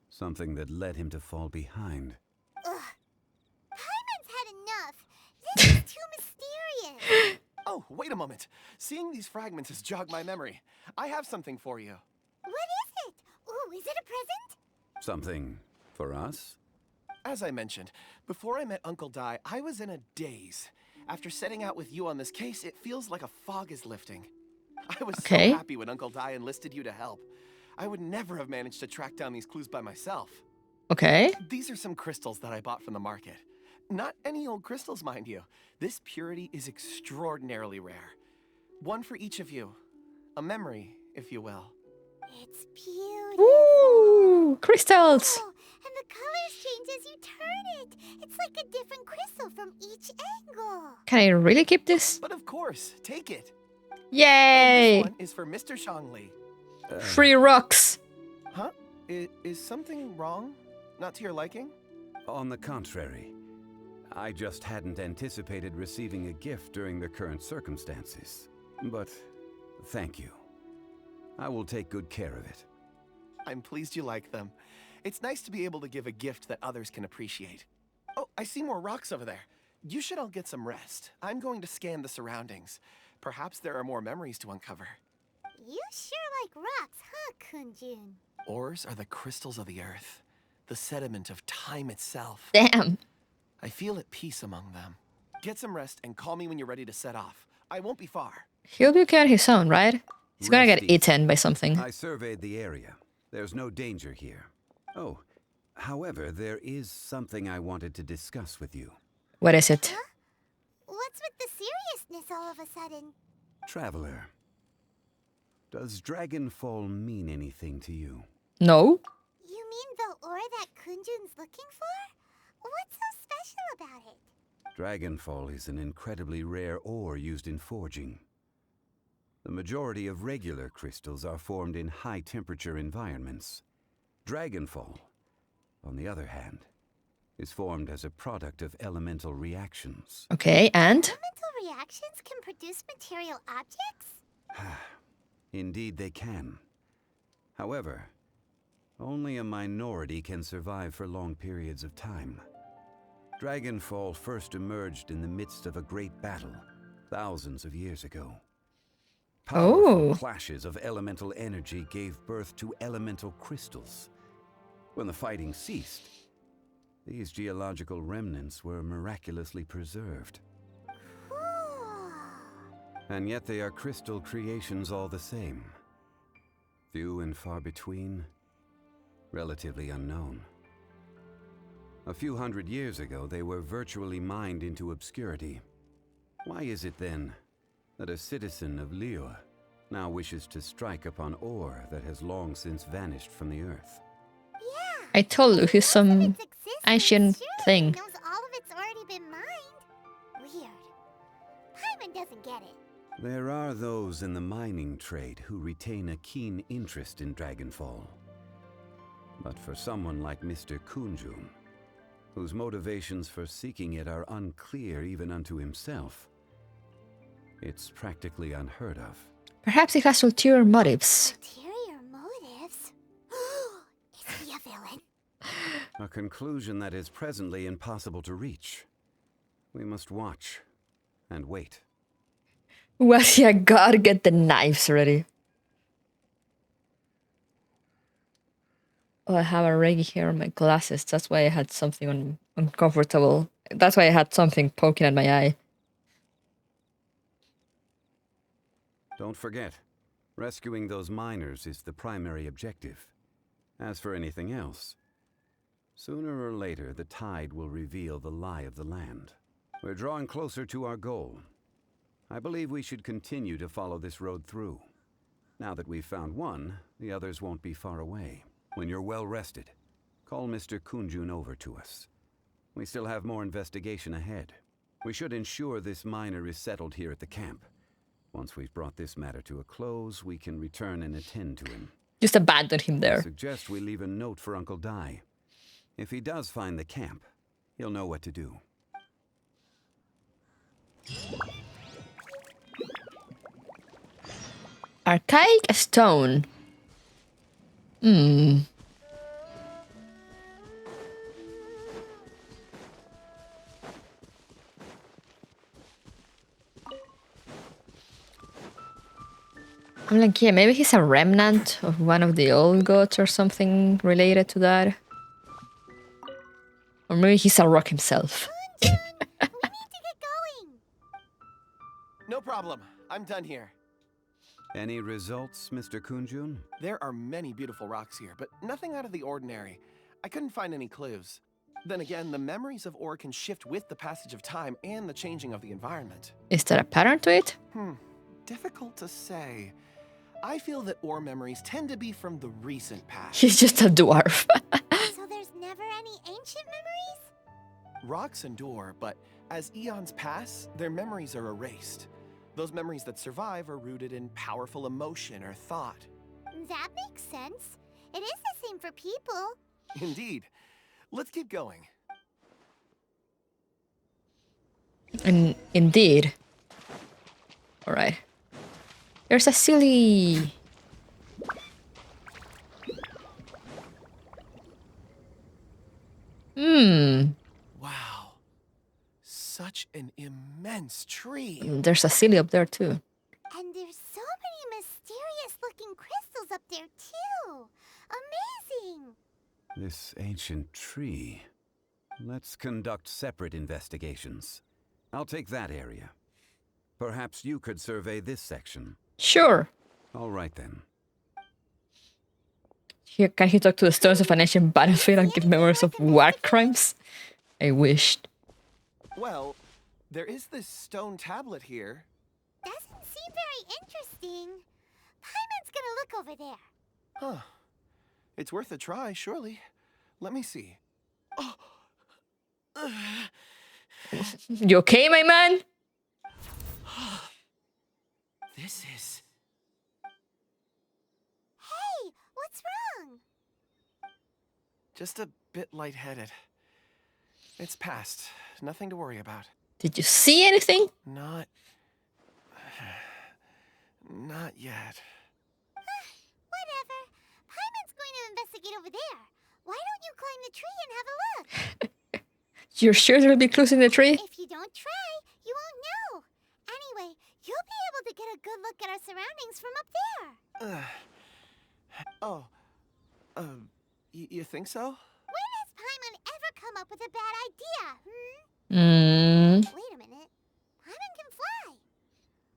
Something that led him to fall behind. Ugh. Hyman's had enough. This is too mysterious. Oh, wait a moment. Seeing these fragments has jogged my memory. I have something for you. What is it? Ooh, is it a present? Something for us? As I mentioned, before I met Uncle Dai, I was in a daze. After setting out with you on this case, it feels like a fog is lifting. I was so happy when Uncle Dai enlisted you to help. I would never have managed to track down these clues by myself. Okay. These are some crystals that I bought from the market. Not any old crystals, mind you. This purity is extraordinarily rare. One for each of you. A memory, if you will. It's beautiful. Ooh, crystals. Oh, and the colors change as you turn it. It's like a different crystal from each angle. Can I really keep this? But of course, take it. Yay! And this one is for Mr. Zhongli. 3 rocks. Is something wrong? Not to your liking? On the contrary, I just hadn't anticipated receiving a gift during the current circumstances. But thank you. I will take good care of it. I'm pleased you like them. It's nice to be able to give a gift that others can appreciate. Oh, I see more rocks over there. You should all get some rest. I'm going to scan the surroundings. Perhaps there are more memories to uncover. You sure like rocks, huh, Kunjun? Ores are the crystals of the earth, the sediment of time itself. Damn. I feel at peace among them. Get some rest and call me when you're ready to set off. I won't be far. He'll be okay on his own, right? He's gonna get Rest easy. eaten by something. I surveyed the area. There's no danger here. Oh, however, there is something I wanted to discuss with you. What is it? Huh? What's with the seriousness all of a sudden? Traveler, does Dragonfall mean anything to you? No. You mean the ore that Kunjun's looking for? What's so special about it? Dragonfall is an incredibly rare ore used in forging. The majority of regular crystals are formed in high-temperature environments. Dragonfall, on the other hand, is formed as a product of elemental reactions. Okay, and? Elemental reactions can produce material objects? Indeed they can. However, only a minority can survive for long periods of time. Dragonfall first emerged in the midst of a great battle, thousands of years ago. Powerful clashes of elemental energy gave birth to elemental crystals. When the fighting ceased, these geological remnants were miraculously preserved. Cool. And yet they are crystal creations all the same. Few and far between, relatively unknown. A few hundred years ago, they were virtually mined into obscurity. Why is it then that a citizen of Liyue now wishes to strike upon ore that has long since vanished from the earth? Yeah. I told you he's some ancient thing. He knows all of it's already been mined. Weird. Paimon doesn't get it. There are those in the mining trade who retain a keen interest in Dragonfall. But for someone like Mr. Kunjun, whose motivations for seeking it are unclear even unto himself, it's practically unheard of. Perhaps he has ulterior motives. Ulterior motives? Is he a villain? A conclusion that is presently impossible to reach. We must watch and wait. Well, yeah, gotta get the knives ready. Oh, I have a reggie hair on my glasses. That's why I had something uncomfortable. That's why I had something poking at my eye. Don't forget, rescuing those miners is the primary objective. As for anything else, sooner or later the tide will reveal the lie of the land. We're drawing closer to our goal. I believe we should continue to follow this road through. Now that we've found one, the others won't be far away. When you're well rested, call Mr. Kunjun over to us. We still have more investigation ahead. We should ensure this miner is settled here at the camp. Once we've brought this matter to a close, we can return and attend to him. Just abandon him there. I suggest we leave a note for Uncle Dai. If he does find the camp, he'll know what to do. Archaic stone. I'm like, yeah, maybe he's a remnant of one of the old gods or something related to that. Or maybe he's a rock himself. We need to get going. No problem. I'm done here. Any results, Mr. Kunjun? There are many beautiful rocks here, but nothing out of the ordinary. I couldn't find any clues. Then again, the memories of ore can shift with the passage of time and the changing of the environment. Is there a pattern to it? Difficult to say. I feel that ore memories tend to be from the recent past. He's just a dwarf. So there's never any ancient memories? Rocks endure, but as eons pass, their memories are erased. Those memories that survive are rooted in powerful emotion or thought. That makes sense. It is the same for people. Indeed. Let's keep going. And indeed. Alright. There's a silly. Wow. Such an immense tree. There's a silly up there too. And there's so many mysterious looking crystals up there too. Amazing. This ancient tree. Let's conduct separate investigations. I'll take that area. Perhaps you could survey this section. Sure. All right then. Here, can he talk to the stones of an ancient battlefield and give memories of war crimes? I wished. Well, there is this stone tablet here. Doesn't seem very interesting. Paimon's gonna look over there. Huh. It's worth a try, surely. Let me see. Oh. You okay, my man? This is... Hey, what's wrong? just a bit lightheaded. It's past. Nothing to worry about. Did you see anything? Not yet. Whatever. Paimon's going to investigate over there. Why don't you climb the tree and have a look? You're sure there'll be clues in the tree? If you don't try, you won't know. Anyway, you'll be able to get a good look at our surroundings from up there. You think so? When has Paimon ever come up with a bad idea, Wait a minute. Paimon can fly.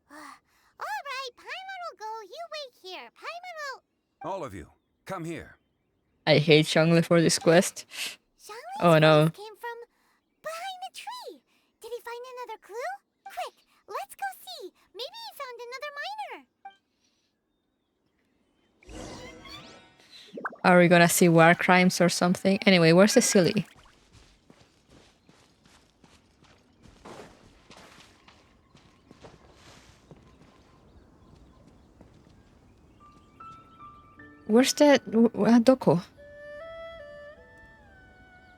All right, Paimon will go. You wait here. Paimon will... All of you, come here. I hate Zhongli for this quest. Oh no. Came from behind the tree. Did he find another clue? Quick, let's go see. Maybe he found another miner. Are we gonna see war crimes or something? Anyway, where's the silly? Where's the Doko?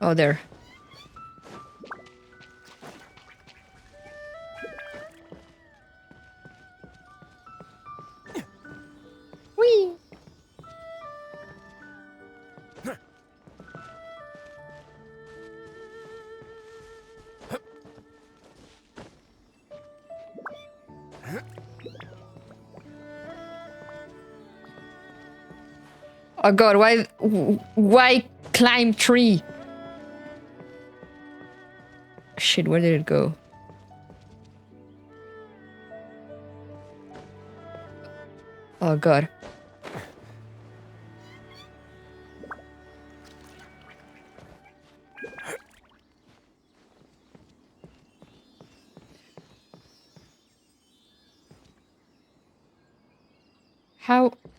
Oh, there. Whee! Oh god, why climb tree? Shit, where did it go? Oh god.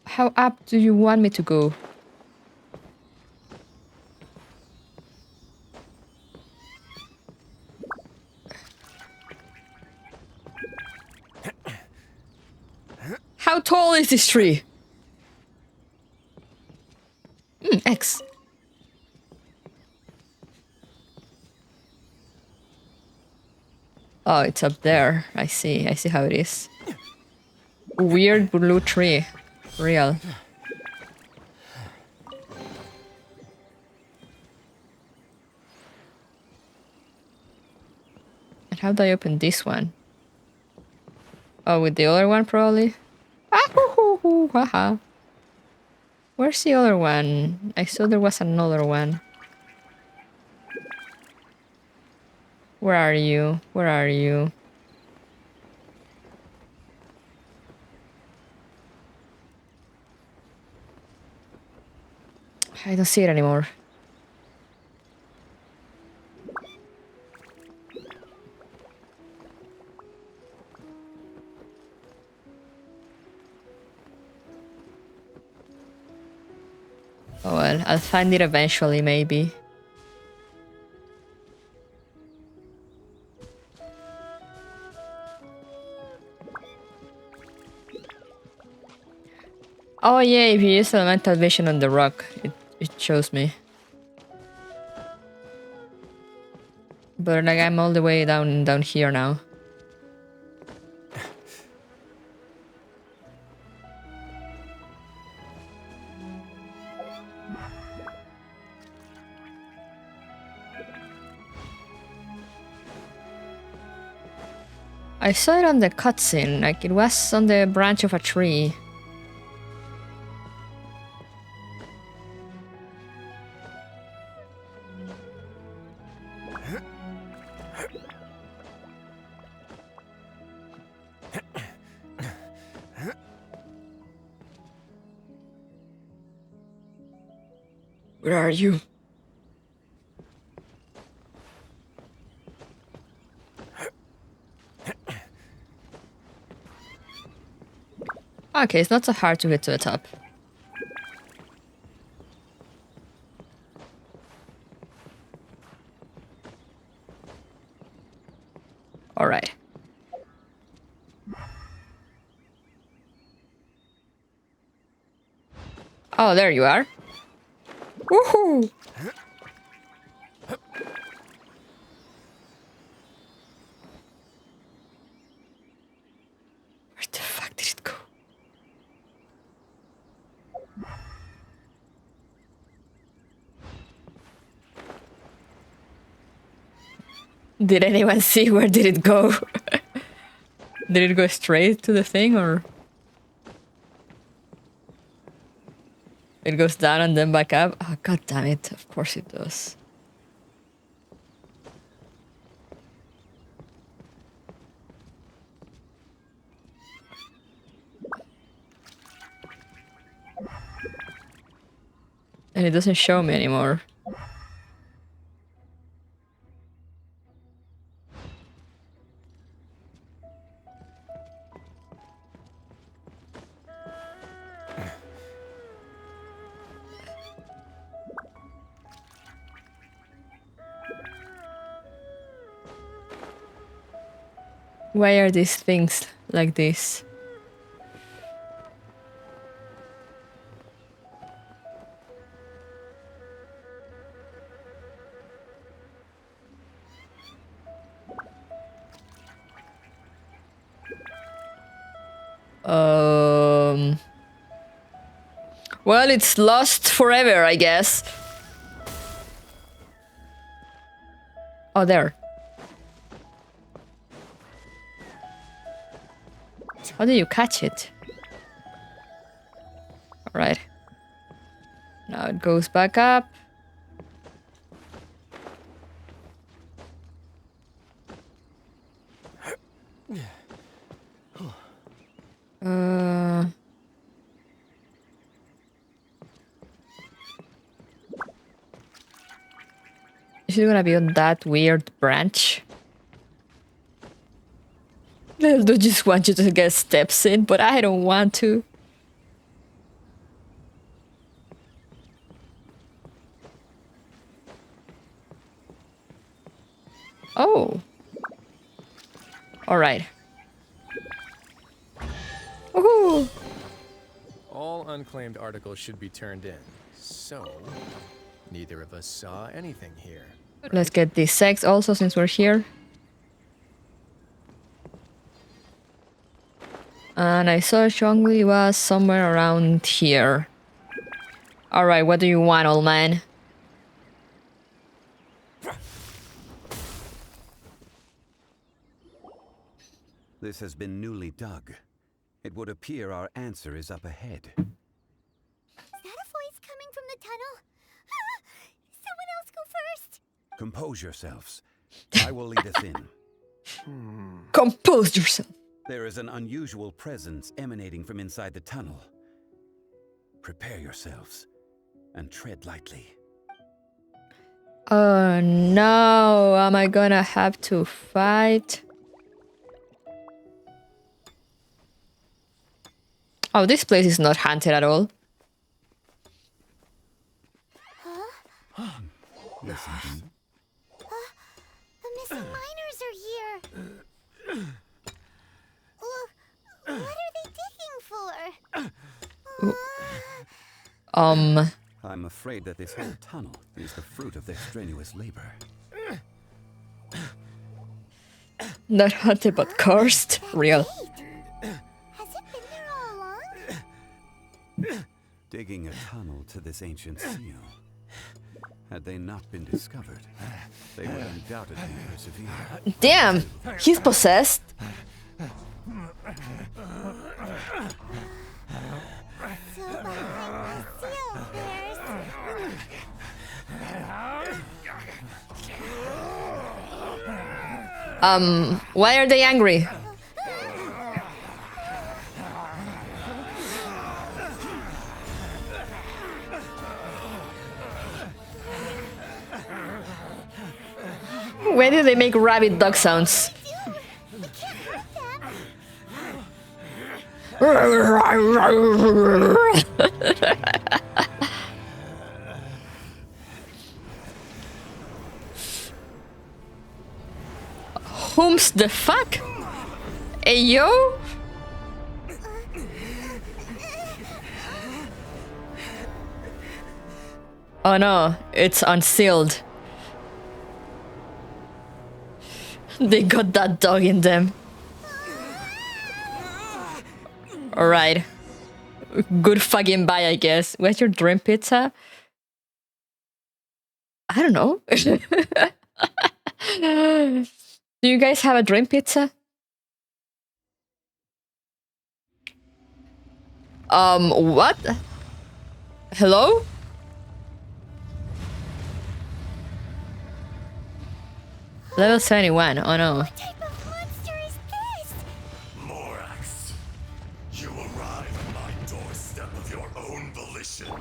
How up do you want me to go? How tall is this tree? X. Oh, it's up there. I see how it is. Weird blue tree. Real. And how do I open this one? Oh, with the other one probably? Ah, hoo, hoo, hoo, haha. Where's the other one? I saw there was another one. Where are you? Where are you? I don't see it anymore. Oh well, I'll find it eventually, maybe. Oh yeah, if you use elemental vision on the rock, it shows me. But like I'm all the way down here now. I saw it on the cutscene, like it was on the branch of a tree. Where are you? Okay, it's not so hard to get to the top. All right. Oh, there you are. Woohoo! Where the fuck did it go? Did anyone see where did it go? Did it go straight to the thing or? It goes down and then back up? Oh, god damn it. Of course it does. And it doesn't show me anymore. Why are these things like this? Well, it's lost forever, I guess. Oh, there. How do you catch it? Alright. Now it goes back up. Is it gonna be on that weird branch? They just want you to get steps in, but I don't want to. Oh. Alright. Woohoo! All unclaimed articles should be turned in. So, neither of us saw anything here. Let's get these sex also since we're here. And I saw Zhongli was somewhere around here. Alright, what do you want, old man? This has been newly dug. It would appear our answer is up ahead. Is that a voice coming from the tunnel? Someone else go first. Compose yourselves. I will lead us in. Compose yourself. There is an unusual presence emanating from inside the tunnel. Prepare yourselves and tread lightly. Oh no, am I gonna have to fight? Oh, this place is not haunted at all. Listen. The missing miners are here. What are they digging for? I'm afraid that this whole tunnel is the fruit of their strenuous labor. Not haunted but cursed. Real. Has it been there all along? Digging a tunnel to this ancient seal. Had they not been discovered, they would undoubtedly persevere. Damn! He's possessed. So behind the seal, Why are they angry? Why do they make rabid dog sounds? Whom's the fuck? Hey yo? Oh no, it's unsealed. They got that dog in them. Alright. Good fucking bye, I guess. Where's your dream pizza? I don't know. Do you guys have a dream pizza? What? Hello? Level 71, oh no. What type of monster is this? Morax, you arrive at my doorstep of your own volition.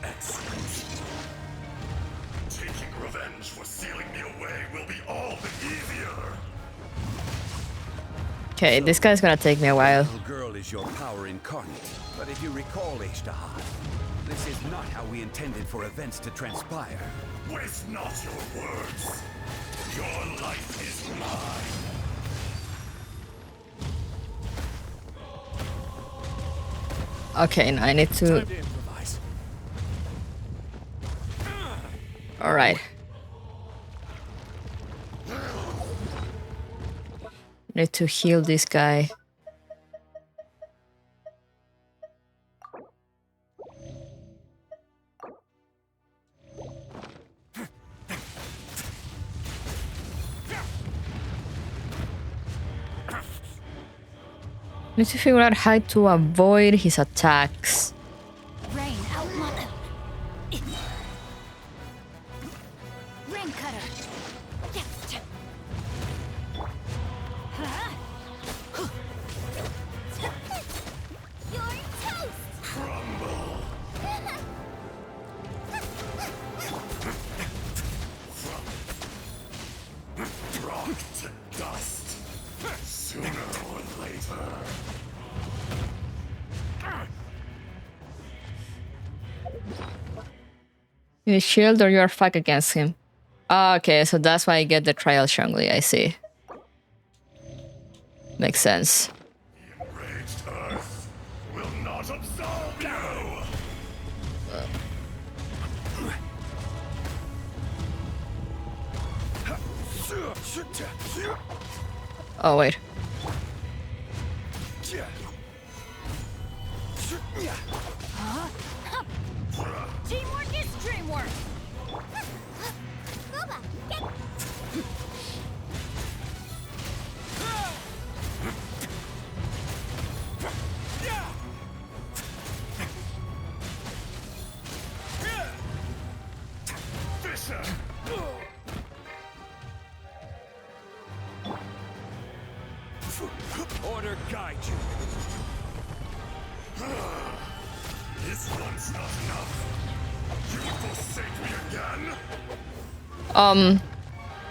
Excellent. Taking revenge for sealing me away will be all the easier. Okay, this guy's gonna take me a while. The girl is your power incarnate, but if you recall, Ishtaha, this is not how we intended for events to transpire. Waste not your words. Your life is mine. Okay, now I need to... Alright. Need to heal this guy. Need to figure out how to avoid his attacks. Rain outlaw. Rain cutter. Yes. You're toast! Crumble. From rock to dust. Sooner or later. You need shield or you are fucked against him. Ah, okay, so that's why I get the trial Zhongli, I see. Makes sense. Enraged Earth will not absolve you! Oh, wait. Teamwork is dreamwork. Boba, get... Fisher! Order guide you. This one's not enough. You forsake me again?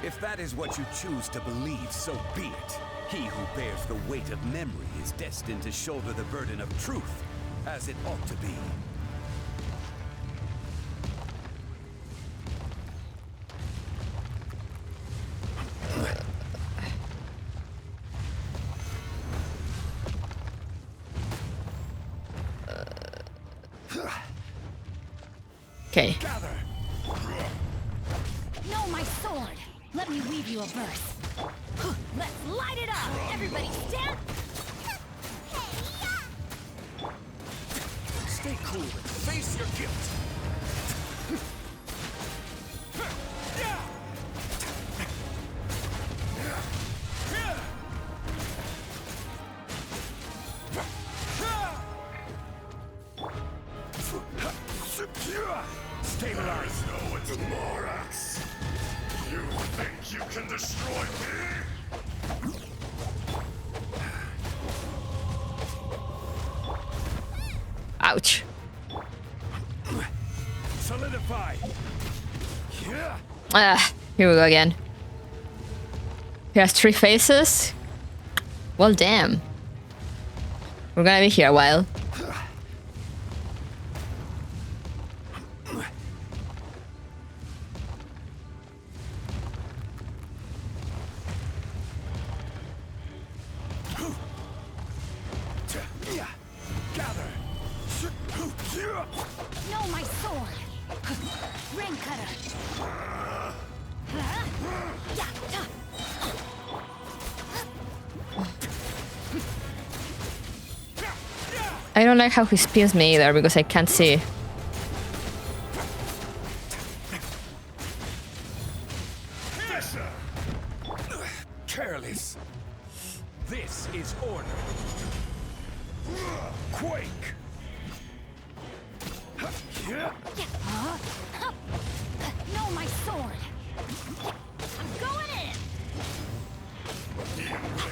If that is what you choose to believe, so be it. He who bears the weight of memory is destined to shoulder the burden of truth, as it ought to be. Okay. No, my sword. Let me weave you a verse. Let's light it up. Everybody stand. Stay cool and face your guilt. Stabilize. Know it's Morax. You think you can destroy me? Ouch. Solidify. Ah, here we go again. He has 3 faces? Well, damn. We're gonna be here a while. No, my sword. Rain cutter. I don't like how he spins me either because I can't see. Careless. This is order. Quake. No, my sword. I'm going in.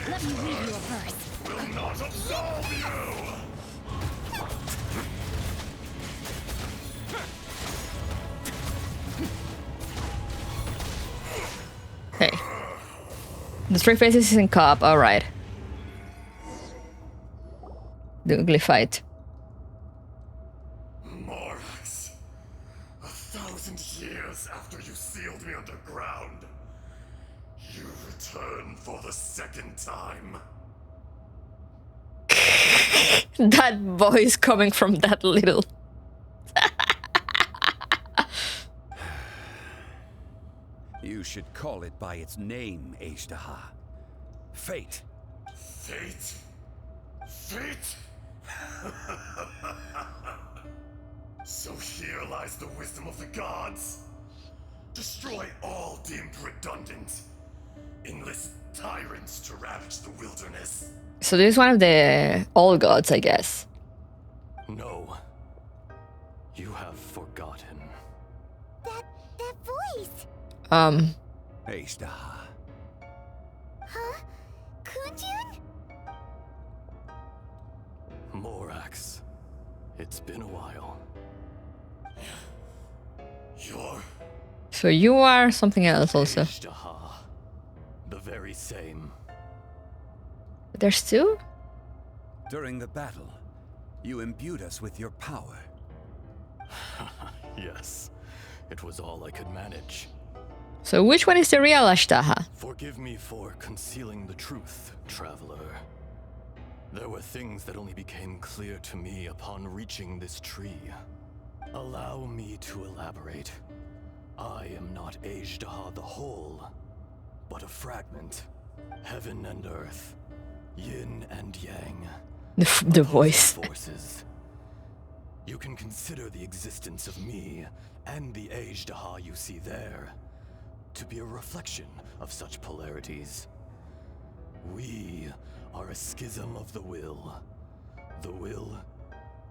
Let me read you a verse. Will not absolve you. Okay. The 3 faces is in co-op, alright. The ugly fight. Morax, 1,000 years after you sealed me underground, you return for the 2nd time. That voice coming from that little. You should call it by its name, Ashtaha. Fate. Fate? Fate? So here lies the wisdom of the gods. Destroy all deemed redundant. Enlist tyrants to ravage the wilderness. So this is one of the old gods, I guess. No. You have forgotten. That voice. Ashtaha. Huh? Kunjun? Morax. It's been a while. You're... So you are something else also. Ashtaha. The very same. There's 2? During the battle, you imbued us with your power. Yes. It was all I could manage. So which one is the real Ashtaha? Forgive me for concealing the truth, traveler. There were things that only became clear to me upon reaching this tree. Allow me to elaborate. I am not Ashtaha the whole, but a fragment. Heaven and earth, yin and yang. The voice. Forces. You can consider the existence of me and the Ashtaha you see there to be a reflection of such polarities. We are a schism of the will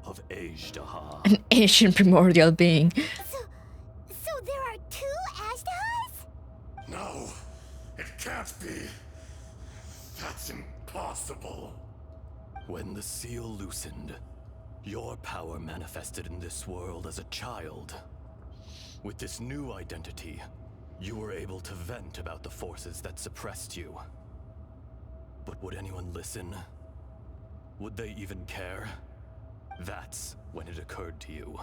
of Ashtaha. An ancient primordial being. So there are 2 Ashtahas? No, it can't be. That's impossible. When the seal loosened, your power manifested in this world as a child. With this new identity, you were able to vent about the forces that suppressed you. But would anyone listen? Would they even care? That's when it occurred to you.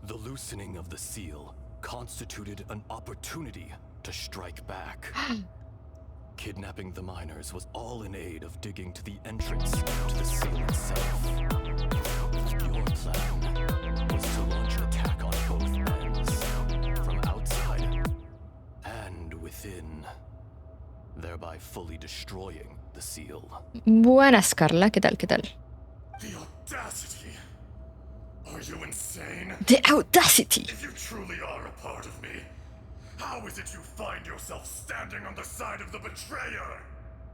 The loosening of the seal constituted an opportunity to strike back. Kidnapping the miners was all in aid of digging to the entrance to the seal itself. Your plan was to launch an attack on both within, thereby fully destroying the seal. Buenas, Carla. ¿Qué tal? ¿Qué tal? The audacity! Are you insane? The audacity! If you truly are a part of me, how is it you find yourself standing on the side of the betrayer?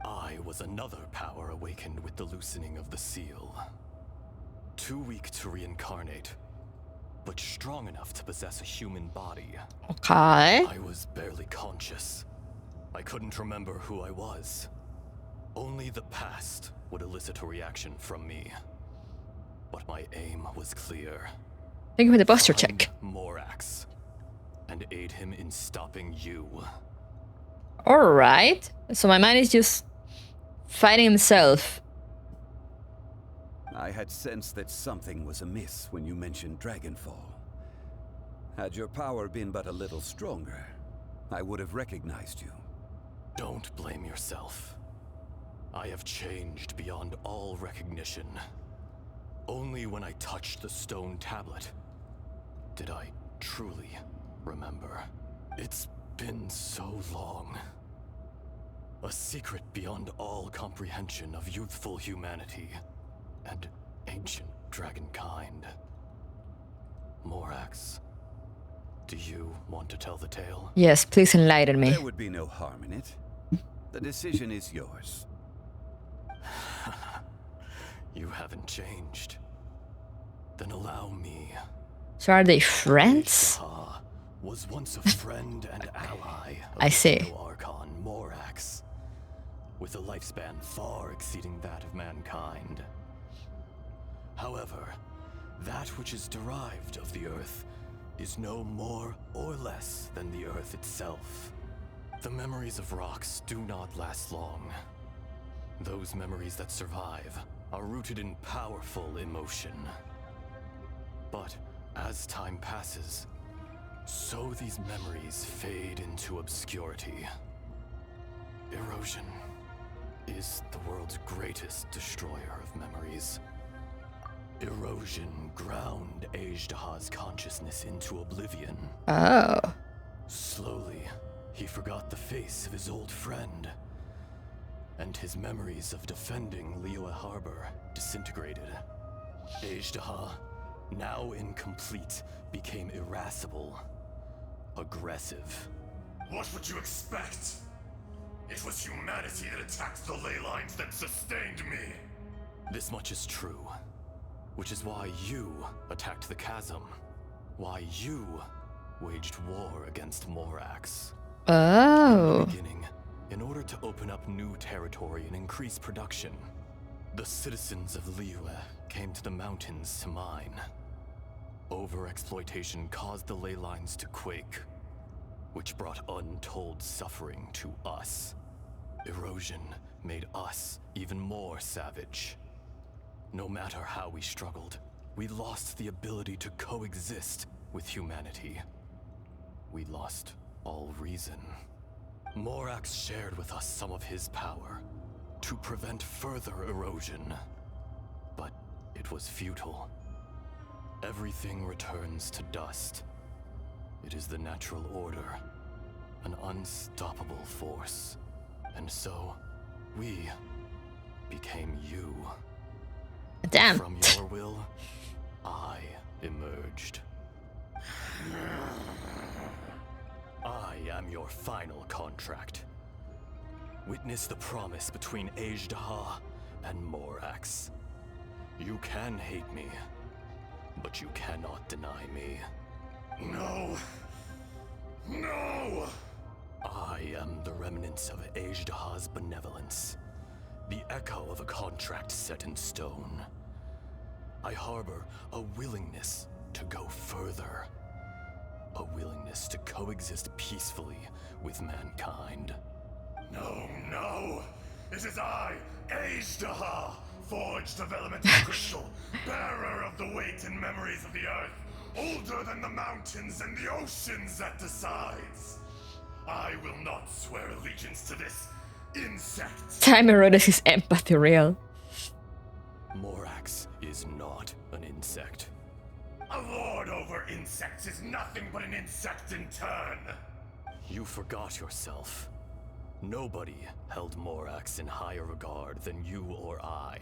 I was another power awakened with the loosening of the seal. Too weak to reincarnate, but strong enough to possess a human body. Okay. I was barely conscious. I couldn't remember who I was. Only the past would elicit a reaction from me. But my aim was clear. Thank you for the posture check. Morax, and aid him in stopping you. Alright. So my man is just fighting himself. I had sensed that something was amiss when you mentioned Dragonfall. Had your power been but a little stronger, I would have recognized you. Don't blame yourself. I have changed beyond all recognition. Only when I touched the stone tablet did I truly remember. It's been so long. A secret beyond all comprehension of youthful humanity and ancient dragonkind. Morax, do you want to tell the tale? Yes, please enlighten me. There would be no harm in it. The decision is yours. You haven't changed. Then allow me. So are they friends? Gachas was once a friend and ally of I see. the Archon Morax, with a lifespan far exceeding that of mankind. However, that which is derived of the Earth is no more or less than the Earth itself. The memories of rocks do not last long. Those memories that survive are rooted in powerful emotion. But as time passes, so these memories fade into obscurity. Erosion is the world's greatest destroyer of memories. Erosion ground Ajdaha's consciousness into oblivion. Oh. Slowly, he forgot the face of his old friend, and his memories of defending Liyue Harbor disintegrated. Ajdaha, now incomplete, became irascible, aggressive. What would you expect? It was humanity that attacked the ley lines that sustained me. This much is true, which is why you attacked the chasm, why you waged war against Morax. Oh. In the beginning, in order to open up new territory and increase production, the citizens of Liyue came to the mountains to mine. Overexploitation caused the ley lines to quake, which brought untold suffering to us. Erosion made us even more savage. No matter how we struggled, we lost the ability to coexist with humanity. We lost all reason. Morax shared with us some of his power to prevent further erosion, but it was futile. Everything returns to dust. It is the natural order, an unstoppable force. And so, we became you. Damn. From your will, I emerged. I am your final contract. Witness the promise between Ajdaha and Morax. You can hate me, but you cannot deny me. No. No! I am the remnants of Ajdaha's benevolence, the echo of a contract set in stone. I harbor a willingness to go further, a willingness to coexist peacefully with mankind. No, no! It is I, Ajdaha, forged of elemental crystal, bearer of the weight and memories of the earth, older than the mountains and the oceans that decides. I will not swear allegiance to this insect. Time eroded his empathy real. Morax is not an insect. A lord over insects is nothing but an insect in turn. You forgot yourself. Nobody held Morax in higher regard than you or I.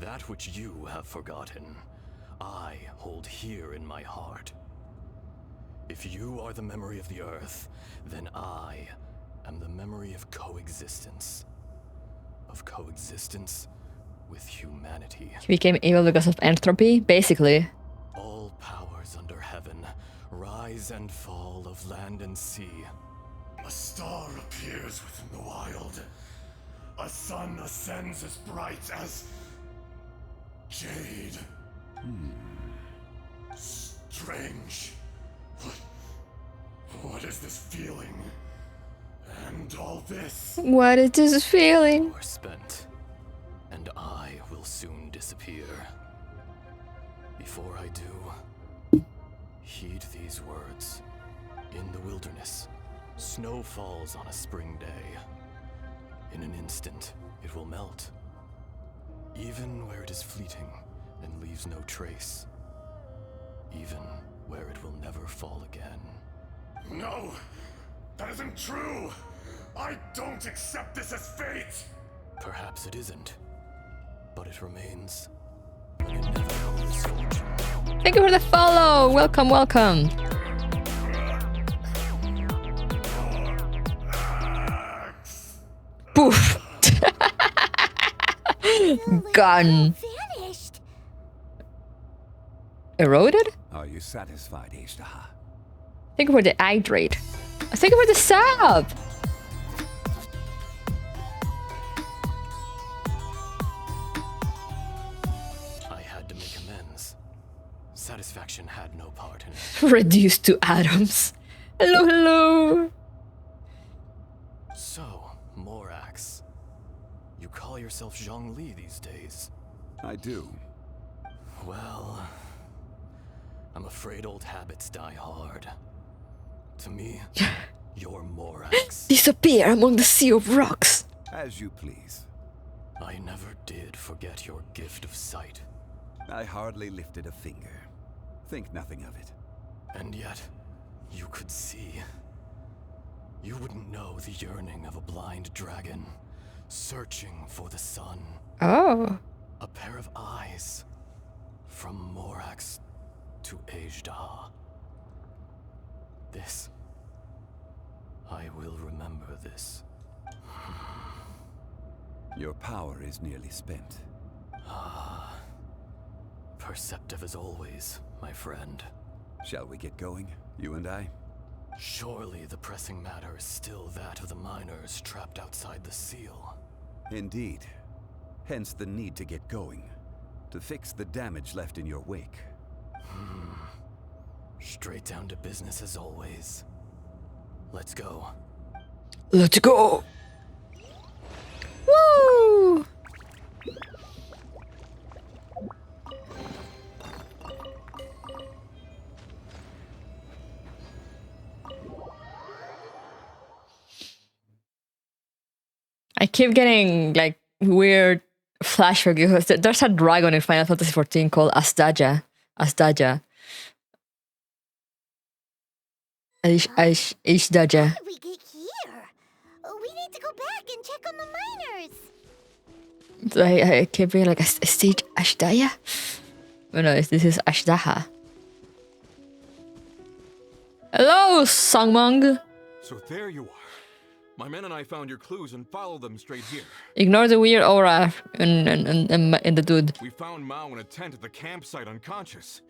That which you have forgotten, I hold here in my heart. If you are the memory of the Earth, then I am the memory of coexistence. Of coexistence with humanity. He became evil because of entropy, basically. All powers under heaven, rise and fall of land and sea. A star appears within the wild. A sun ascends as bright as jade. Strange. What is this feeling? And all this? What is this feeling? Are spent, and I will soon disappear. Before I do, heed these words. In the wilderness, snow falls on a spring day. In an instant, it will melt. Even where it is fleeting and leaves no trace. Even where it will never fall again. No! That isn't true! I don't accept this as fate! Perhaps it isn't, but it remains an inevitable misfortune. Thank you for the follow! Welcome, welcome! Poof! Gone. Vanished. Eroded? Are you satisfied, Ishtaha? Thank you for the hydrate. Thank you for the sub! I had to make amends. Satisfaction had no part in it. Reduced to atoms. Hello, hello! So, Morax. You call yourself Zhongli these days. I do. Well, I'm afraid old habits die hard. To me, you're Morax. Disappear among the sea of rocks. As you please. I never did forget your gift of sight. I hardly lifted a finger. Think nothing of it. And yet, you could see. You wouldn't know the yearning of a blind dragon, searching for the sun. Oh. A pair of eyes. From Morax to Ajda. This. I will remember this. Your power is nearly spent. Ah. Perceptive as always, my friend. Shall we get going, you and I? Surely the pressing matter is still that of the miners trapped outside the seal. Indeed. Hence the need to get going. To fix the damage left in your wake. Straight down to business as always. Let's go. Let's go! Woo! I keep getting like weird flashbacks because there's a dragon in Final Fantasy XIV called Astdaja. Astdaja. Ishdaja. How did we get here? We need to go back and check on the miners. So I keep being like, stage Ashdaya? Oh no, this is Ashdaha. Hello, Songmong. So there you are. My men and I found your clues and followed them straight here. Ignore the weird aura in the dude. We found Mao in a tent at the campsite unconscious.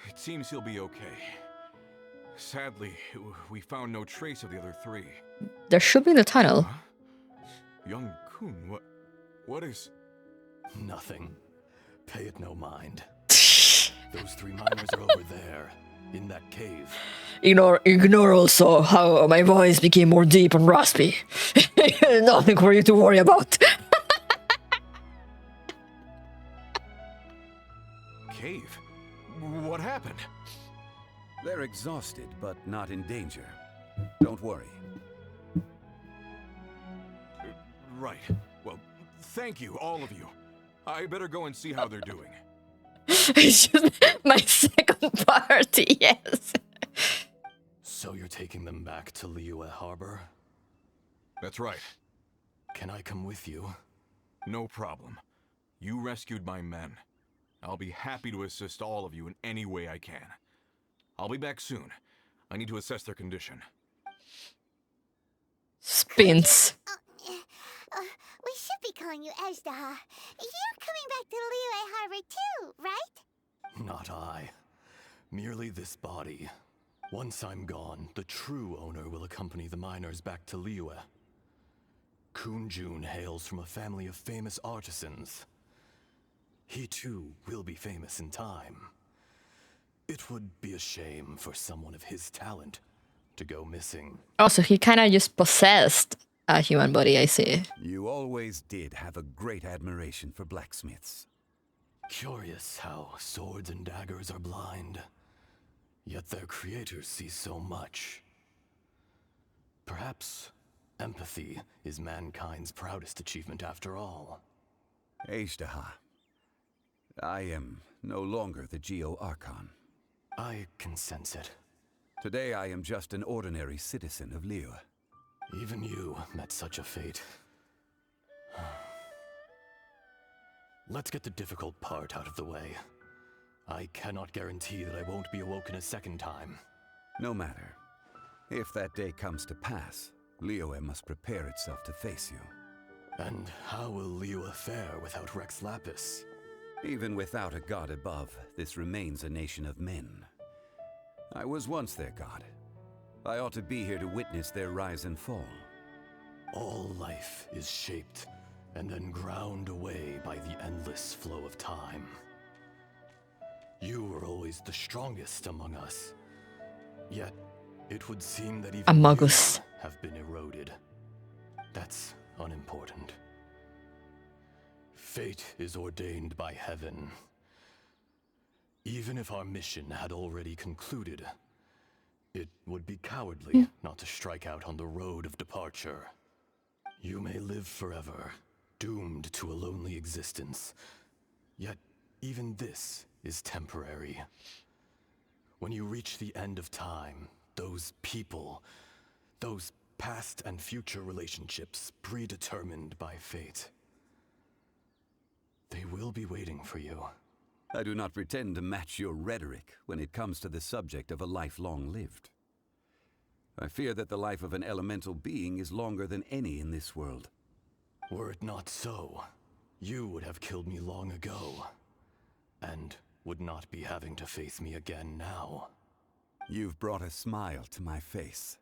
It seems he'll be okay. Sadly, we found no trace of the other three. There should be in the tunnel. Huh? Young Kun, what is... Nothing. Pay it no mind. Those three miners are over there, in that cave. Ignore also how my voice became more deep and raspy. Nothing for you to worry about. Cave? What happened? They're exhausted, but not in danger. Don't worry. Right. Well, thank you, all of you. I better go and see how they're doing. It's just my second party, yes. So you're taking them back to Liyue Harbor? That's right. Can I come with you? No problem. You rescued my men. I'll be happy to assist all of you in any way I can. I'll be back soon. I need to assess their condition. Spins. We should be calling you Ezdaha. You're coming back to Liyue Harbor too, right? Not I. Merely this body. Once I'm gone, the true owner will accompany the miners back to Liyue. Kunjun hails from a family of famous artisans. He too will be famous in time. It would be a shame for someone of his talent to go missing. Also, he kind of just possessed a human body, I see. You always did have a great admiration for blacksmiths. Curious how swords and daggers are blind, yet their creators see so much. Perhaps empathy is mankind's proudest achievement after all. Ezdaha, I am no longer the Geo-Archon. I can sense it. Today I am just an ordinary citizen of Liyue. Even you met such a fate. Let's get the difficult part out of the way. I cannot guarantee that I won't be awoken a second time. No matter. If that day comes to pass, Liyue must prepare itself to face you. And how will Liyue fare without Rex Lapis? Even without a god above, this remains a nation of men. I was once their god. I ought to be here to witness their rise and fall. All life is shaped and then ground away by the endless flow of time. You were always the strongest among us. Yet, it would seem that even Among you us. have been eroded. That's unimportant. Fate is ordained by heaven. Even if our mission had already concluded, it would be cowardly not to strike out on the road of departure. You may live forever, doomed to a lonely existence. Yet, even this is temporary. When you reach the end of time, those people, those past and future relationships predetermined by fate, they will be waiting for you. I do not pretend to match your rhetoric when it comes to the subject of a life long lived. I fear that the life of an elemental being is longer than any in this world. Were it not so, you would have killed me long ago, and would not be having to face me again now. You've brought a smile to my face.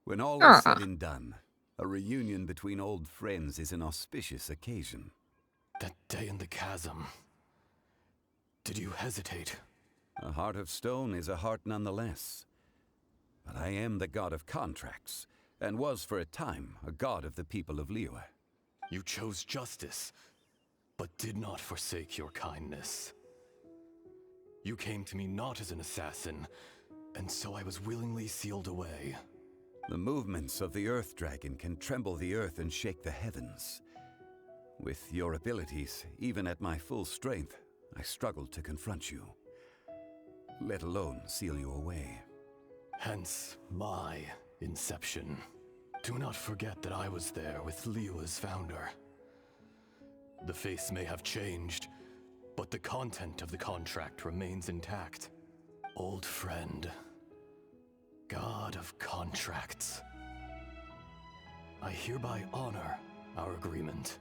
When all is said and done, a reunion between old friends is an auspicious occasion. That day in the chasm, did you hesitate? A heart of stone is a heart nonetheless. But I am the god of contracts, and was for a time a god of the people of Liyue. You chose justice, but did not forsake your kindness. You came to me not as an assassin, and so I was willingly sealed away. The movements of the Earth Dragon can tremble the earth and shake the heavens. With your abilities, even at my full strength, I struggled to confront you, let alone seal you away. Hence my inception. Do not forget that I was there with Liyue's founder. The face may have changed, but the content of the contract remains intact. Old friend, god of contracts, I hereby honor our agreement.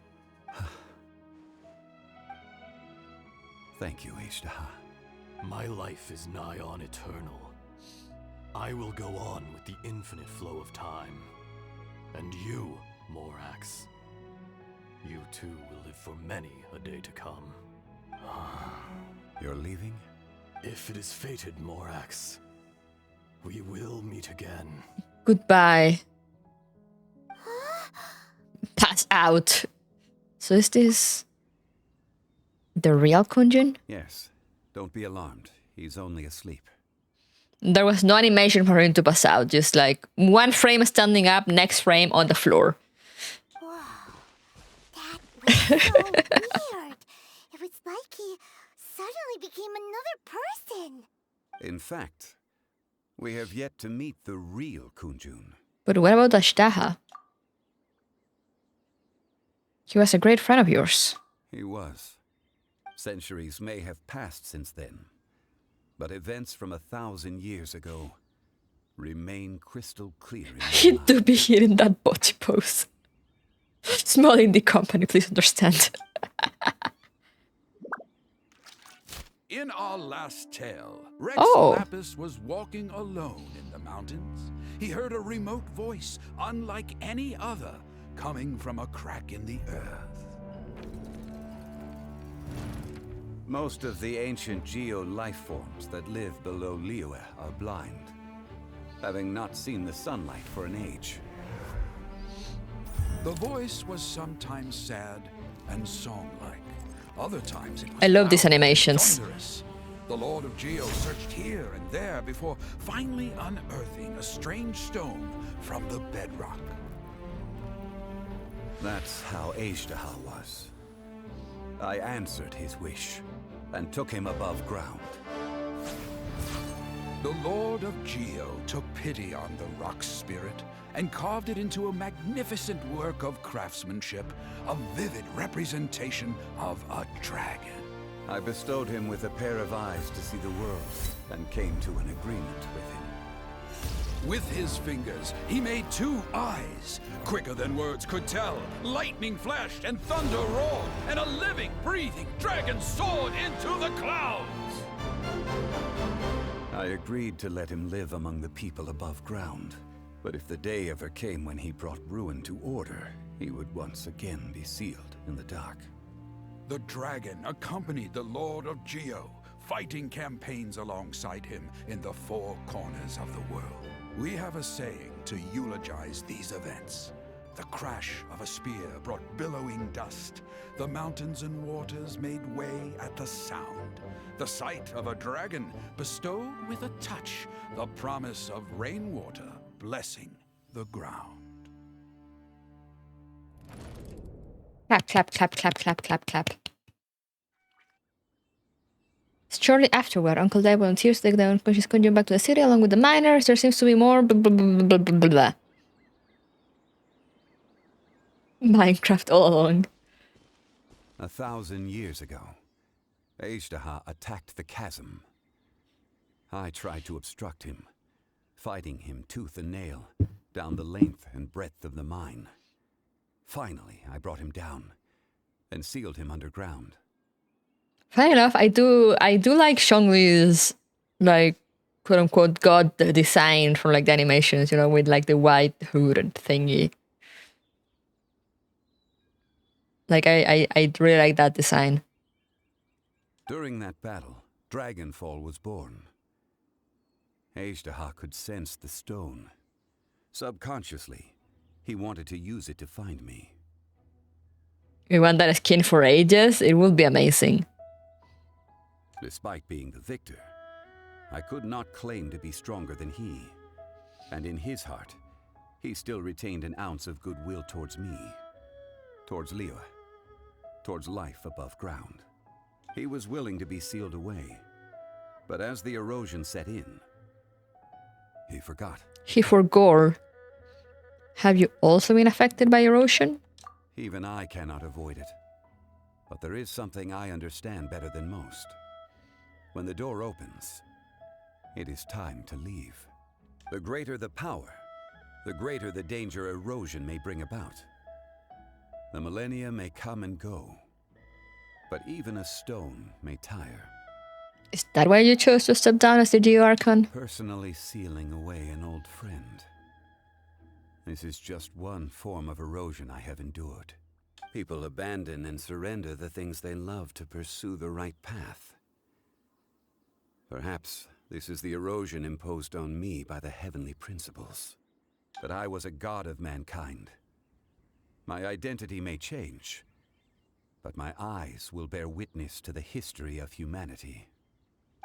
Thank you, Ezdaha. My life is nigh on eternal. I will go on with the infinite flow of time. And you, Morax, you too will live for many a day to come. You're leaving? If it is fated, Morax, we will meet again. Goodbye. Pass out. So is this the real Kunjun? Yes. Don't be alarmed. He's only asleep. There was no animation for him to pass out, just like one frame standing up, next frame on the floor. Whoa. That was so weird. It was like he suddenly became another person. In fact, We have yet to meet the real Kunjun. But what about Ashtaha? He was a great friend of yours. He was. Centuries may have passed since then, but events from 1,000 years ago remain crystal clear in my He'd do be here in that body pose. Small indie company, please understand. In our last tale, Rex Oh. Lapis was walking alone in the mountains. He heard a remote voice, unlike any other, coming from a crack in the earth. Most of the ancient geo life forms that live below Liyue are blind, having not seen the sunlight for an age. The voice was sometimes sad and song-like. Other times it was I love these loud and animations. thunderous. The Lord of Geo searched here and there before finally unearthing a strange stone from the bedrock. That's how Ashtaha was. I answered his wish and took him above ground. The Lord of Geo took pity on the rock spirit and carved it into a magnificent work of craftsmanship, a vivid representation of a dragon. I bestowed him with a pair of eyes to see the world and came to an agreement with him. With his fingers, he made 2 eyes, quicker than words could tell. Lightning flashed and thunder roared, and a living, breathing dragon soared into the clouds. I agreed to let him live among the people above ground. But if the day ever came when he brought ruin to order, he would once again be sealed in the dark. The dragon accompanied the Lord of Geo, fighting campaigns alongside him in the 4 corners of the world. We have a saying to eulogize these events. The crash of a spear brought billowing dust. The mountains and waters made way at the sound. The sight of a dragon bestowed with a touch the promise of rainwater blessing the ground. Clap, clap, clap, clap, clap, clap, clap. Shortly afterward, Uncle Dai volunteers to take the unconscious Kunjun back to the city along with the miners. There seems to be more blah, blah, blah, blah, blah, blah. Minecraft all along. 1,000 years ago, Ashtaha attacked the chasm. I tried to obstruct him, fighting him tooth and nail down the length and breadth of the mine. Finally, I brought him down and sealed him underground. Fair enough. I do like Zhongli's, like, quote unquote god design from like the animations, you know, with like the white hood and thingy. Like I really like that design. During that battle, Dragonfall was born. Ashtaha could sense the stone. Subconsciously, he wanted to use it to find me. We want that skin for ages. It will be amazing. Despite being the victor, I could not claim to be stronger than he. And in his heart, he still retained an ounce of goodwill towards me, towards Liyue, towards life above ground. He was willing to be sealed away, but as the erosion set in, he forgot. He forgot. Have you also been affected by erosion? Even I cannot avoid it. But there is something I understand better than most. When the door opens, it is time to leave. The greater the power, the greater the danger erosion may bring about. The millennia may come and go, but even a stone may tire. Is that why you chose to step down as the Geo Archon? Personally sealing away an old friend. This is just one form of erosion I have endured. People abandon and surrender the things they love to pursue the right path. Perhaps this is the erosion imposed on me by the heavenly principles. That I was a god of mankind. My identity may change, but my eyes will bear witness to the history of humanity.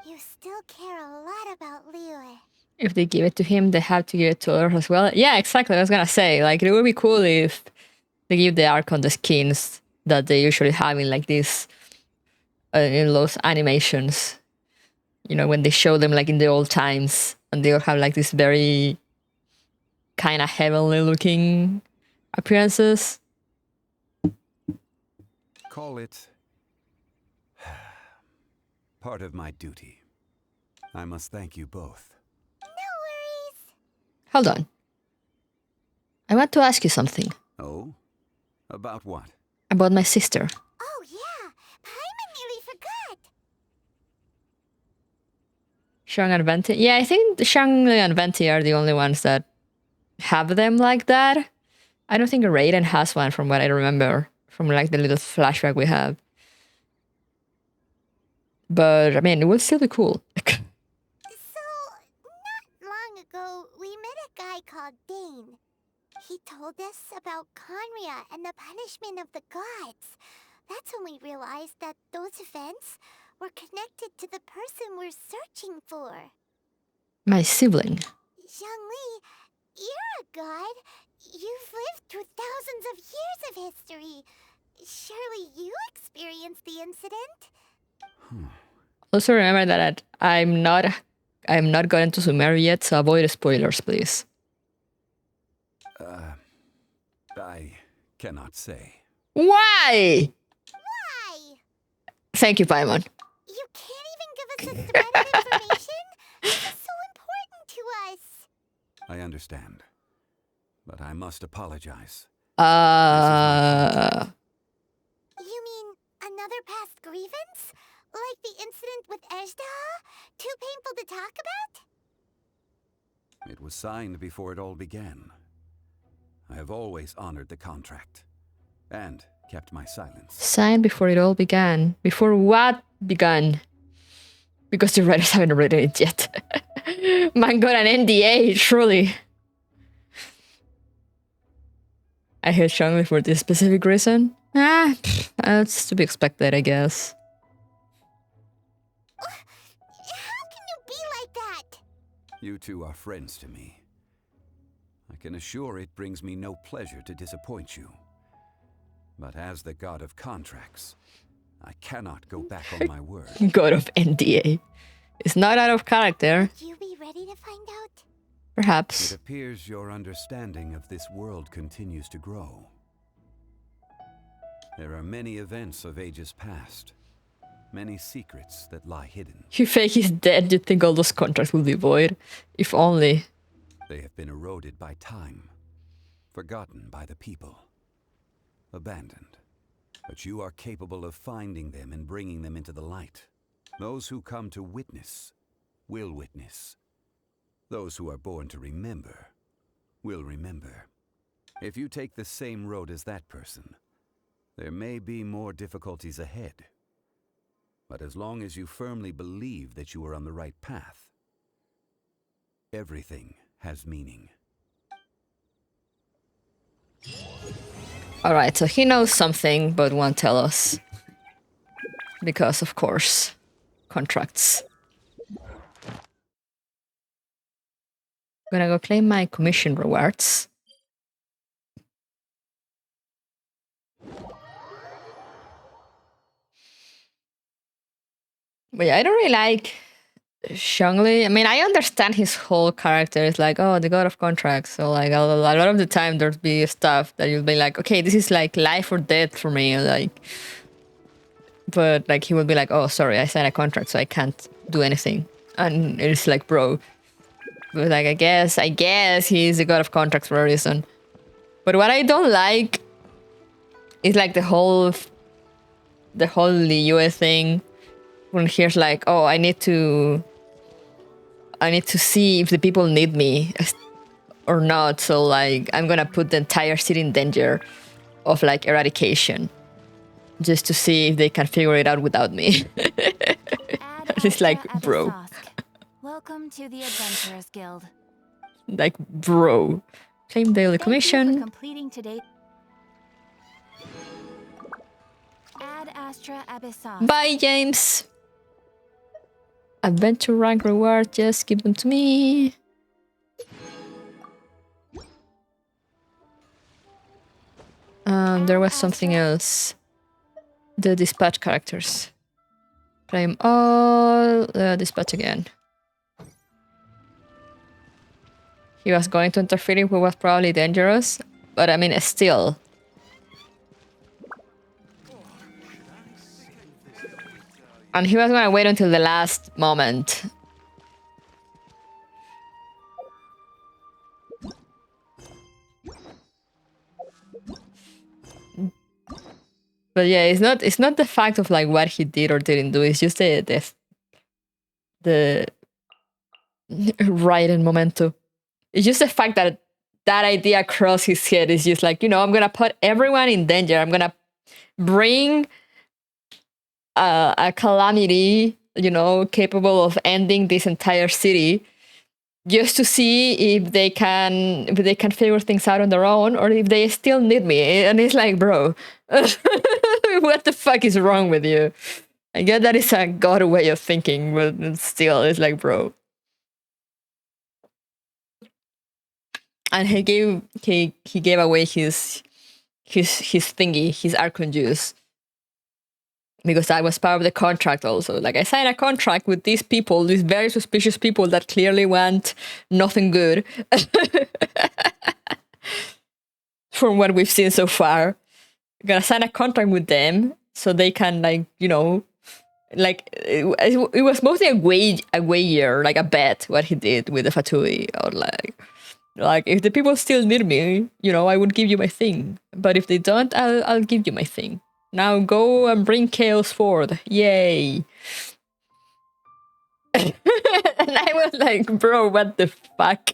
You still care a lot about Liyue. If they give it to him, they have to give it to others as well. Yeah, exactly. I was gonna say, like, it would be cool if they give the Archon the skins that they usually have in like this, in those animations. You know, when they show them like in the old times, and they all have like this very kind of heavenly looking appearances. Call it part of my duty. I must thank you both. Hold on. I want to ask you something. Oh? About what? About my sister. Oh yeah, Paimon nearly forgot. Shang and Venti. Yeah, I think Zhongli and Venti are the only ones that have them like that. I don't think Raiden has one from what I remember, from like the little flashback we have. But I mean, it would still be cool. So, not long ago, we met a guy called Dane. He told us about Conria and the punishment of the gods. That's when we realized that those events were connected to the person we're searching for. My sibling. Zhongli, you're a god. You've lived through thousands of years of history. Surely you experienced the incident? Also remember that I'm not gotten to Sumeru yet, so avoid spoilers, please. I cannot say. Why? Why? Thank you, Paimon. You can't even give us a thread of information? This is so important to us. I understand. But I must apologize. You mean another past grievance? Like the incident with Ejda? Too painful to talk about? It was signed before it all began. I have always honored the contract. And kept my silence. Signed before it all began. Before what began? Because the writers haven't written it yet. Man got an NDA, truly. I hate Zhongli for this specific reason. That's to be expected, I guess. How can you be like that? You two are friends to me. I can assure it brings me no pleasure to disappoint you. But as the god of contracts, I cannot go back on my word. God of NDA. It's not out of character. Would you be ready to find out? Perhaps. It appears your understanding of this world continues to grow. There are many events of ages past. Many secrets that lie hidden. You fake he's dead, you'd think all those contracts will be void. If only. They have been eroded by time. Forgotten by the people. Abandoned. But you are capable of finding them and bringing them into the light. Those who come to witness will witness. Those who are born to remember will remember. If you take the same road as that person, there may be more difficulties ahead. But as long as you firmly believe that you are on the right path, everything has meaning. Alright, so he knows something, but won't tell us. Because, of course, contracts. I'm gonna go claim my commission rewards. But yeah, I don't really like Zhongli. I mean, I understand his whole character is like, oh, the god of contracts. So like a lot of the time there'll be stuff that you'll be like, okay, this is like life or death for me. Like, but like he would be like, oh, sorry, I signed a contract, so I can't do anything. And it's like, bro. But like, I guess he's the god of contracts for a reason. But what I don't like is like the whole US thing. When here's like, oh, I need to see if the people need me or not. So like, I'm gonna put the entire city in danger of like eradication, just to see if they can figure it out without me. It's like, bro. Welcome to the Adventurers Guild. Like, bro. Claim daily commission. Completing today. Ad Astra Abyssos. Bye, James. Adventure rank reward, just give them to me. There was something else. The dispatch characters. Claim all, dispatch again. he was going to interfere in what was probably dangerous. But I mean, still. And he was gonna wait until the last moment. But yeah, it's not the fact of like what he did or didn't do. It's just the Raiden momento. It's just the fact that that idea crossed his head. Is just like, you know, I'm gonna put everyone in danger. I'm gonna bring a calamity, you know, capable of ending this entire city, just to see if they can figure things out on their own or if they still need me. And it's like, bro, what the fuck is wrong with you? I get that it's a god way of thinking, but still, it's like, bro. And he gave away his thingy, his Archon juice. Because that was part of the contract also. Like, I signed a contract with these people, these very suspicious people that clearly want nothing good. From what we've seen so far. I'm gonna sign a contract with them so they can, like, you know, like, it was mostly a wager, like a bet, what he did with the Fatui. Or like, if the people still need me, you know, I would give you my thing. But if they don't, I'll give you my thing. Now go and bring Chaos forward. Yay. And I was like, bro, what the fuck?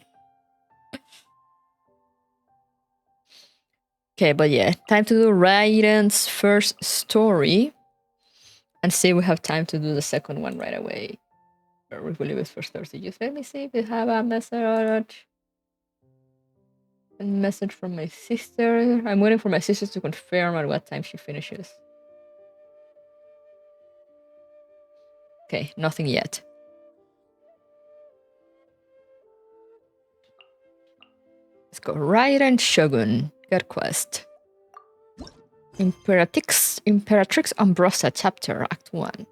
Okay, but yeah, time to do Raiden's first story. And see if we have time to do the second one right away. Or we will leave it for Thursday. Just let me see if we have a message. A message from my sister. I'm waiting for my sister to confirm at what time she finishes. Okay, nothing yet. Let's go. Raiden Shogun. Good quest. Imperatrix Ambrosia, Chapter, Act 1.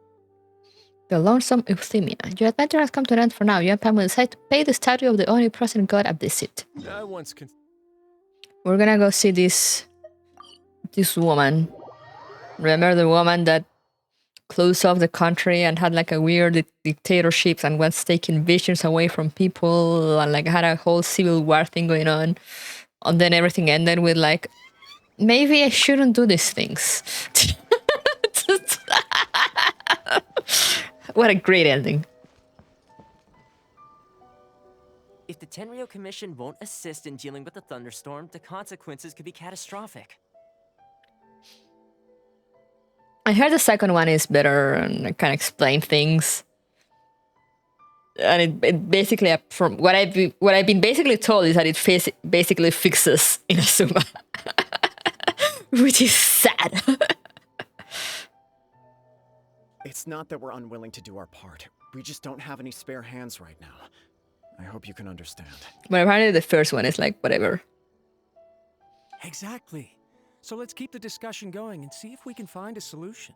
The Lonesome Euthymia. Your adventure has come to an end for now. You and Pam will decide to pay the statue of the omnipresent god a visit. We're gonna go see this woman. Remember the woman that closed off the country and had like a weird dictatorship and was taking visions away from people and like had a whole civil war thing going on. And then everything ended with like, maybe I shouldn't do these things. What a great ending. If the Tenryo Commission won't assist in dealing with the thunderstorm, the consequences could be catastrophic. I heard the second one is better and it can explain things. And it basically, from what I've been basically told, is that it basically fixes Inazuma. Which is sad. It's not that we're unwilling to do our part. We just don't have any spare hands right now. I hope you can understand. But apparently the first one is like, whatever. Exactly. So let's keep the discussion going and see if we can find a solution.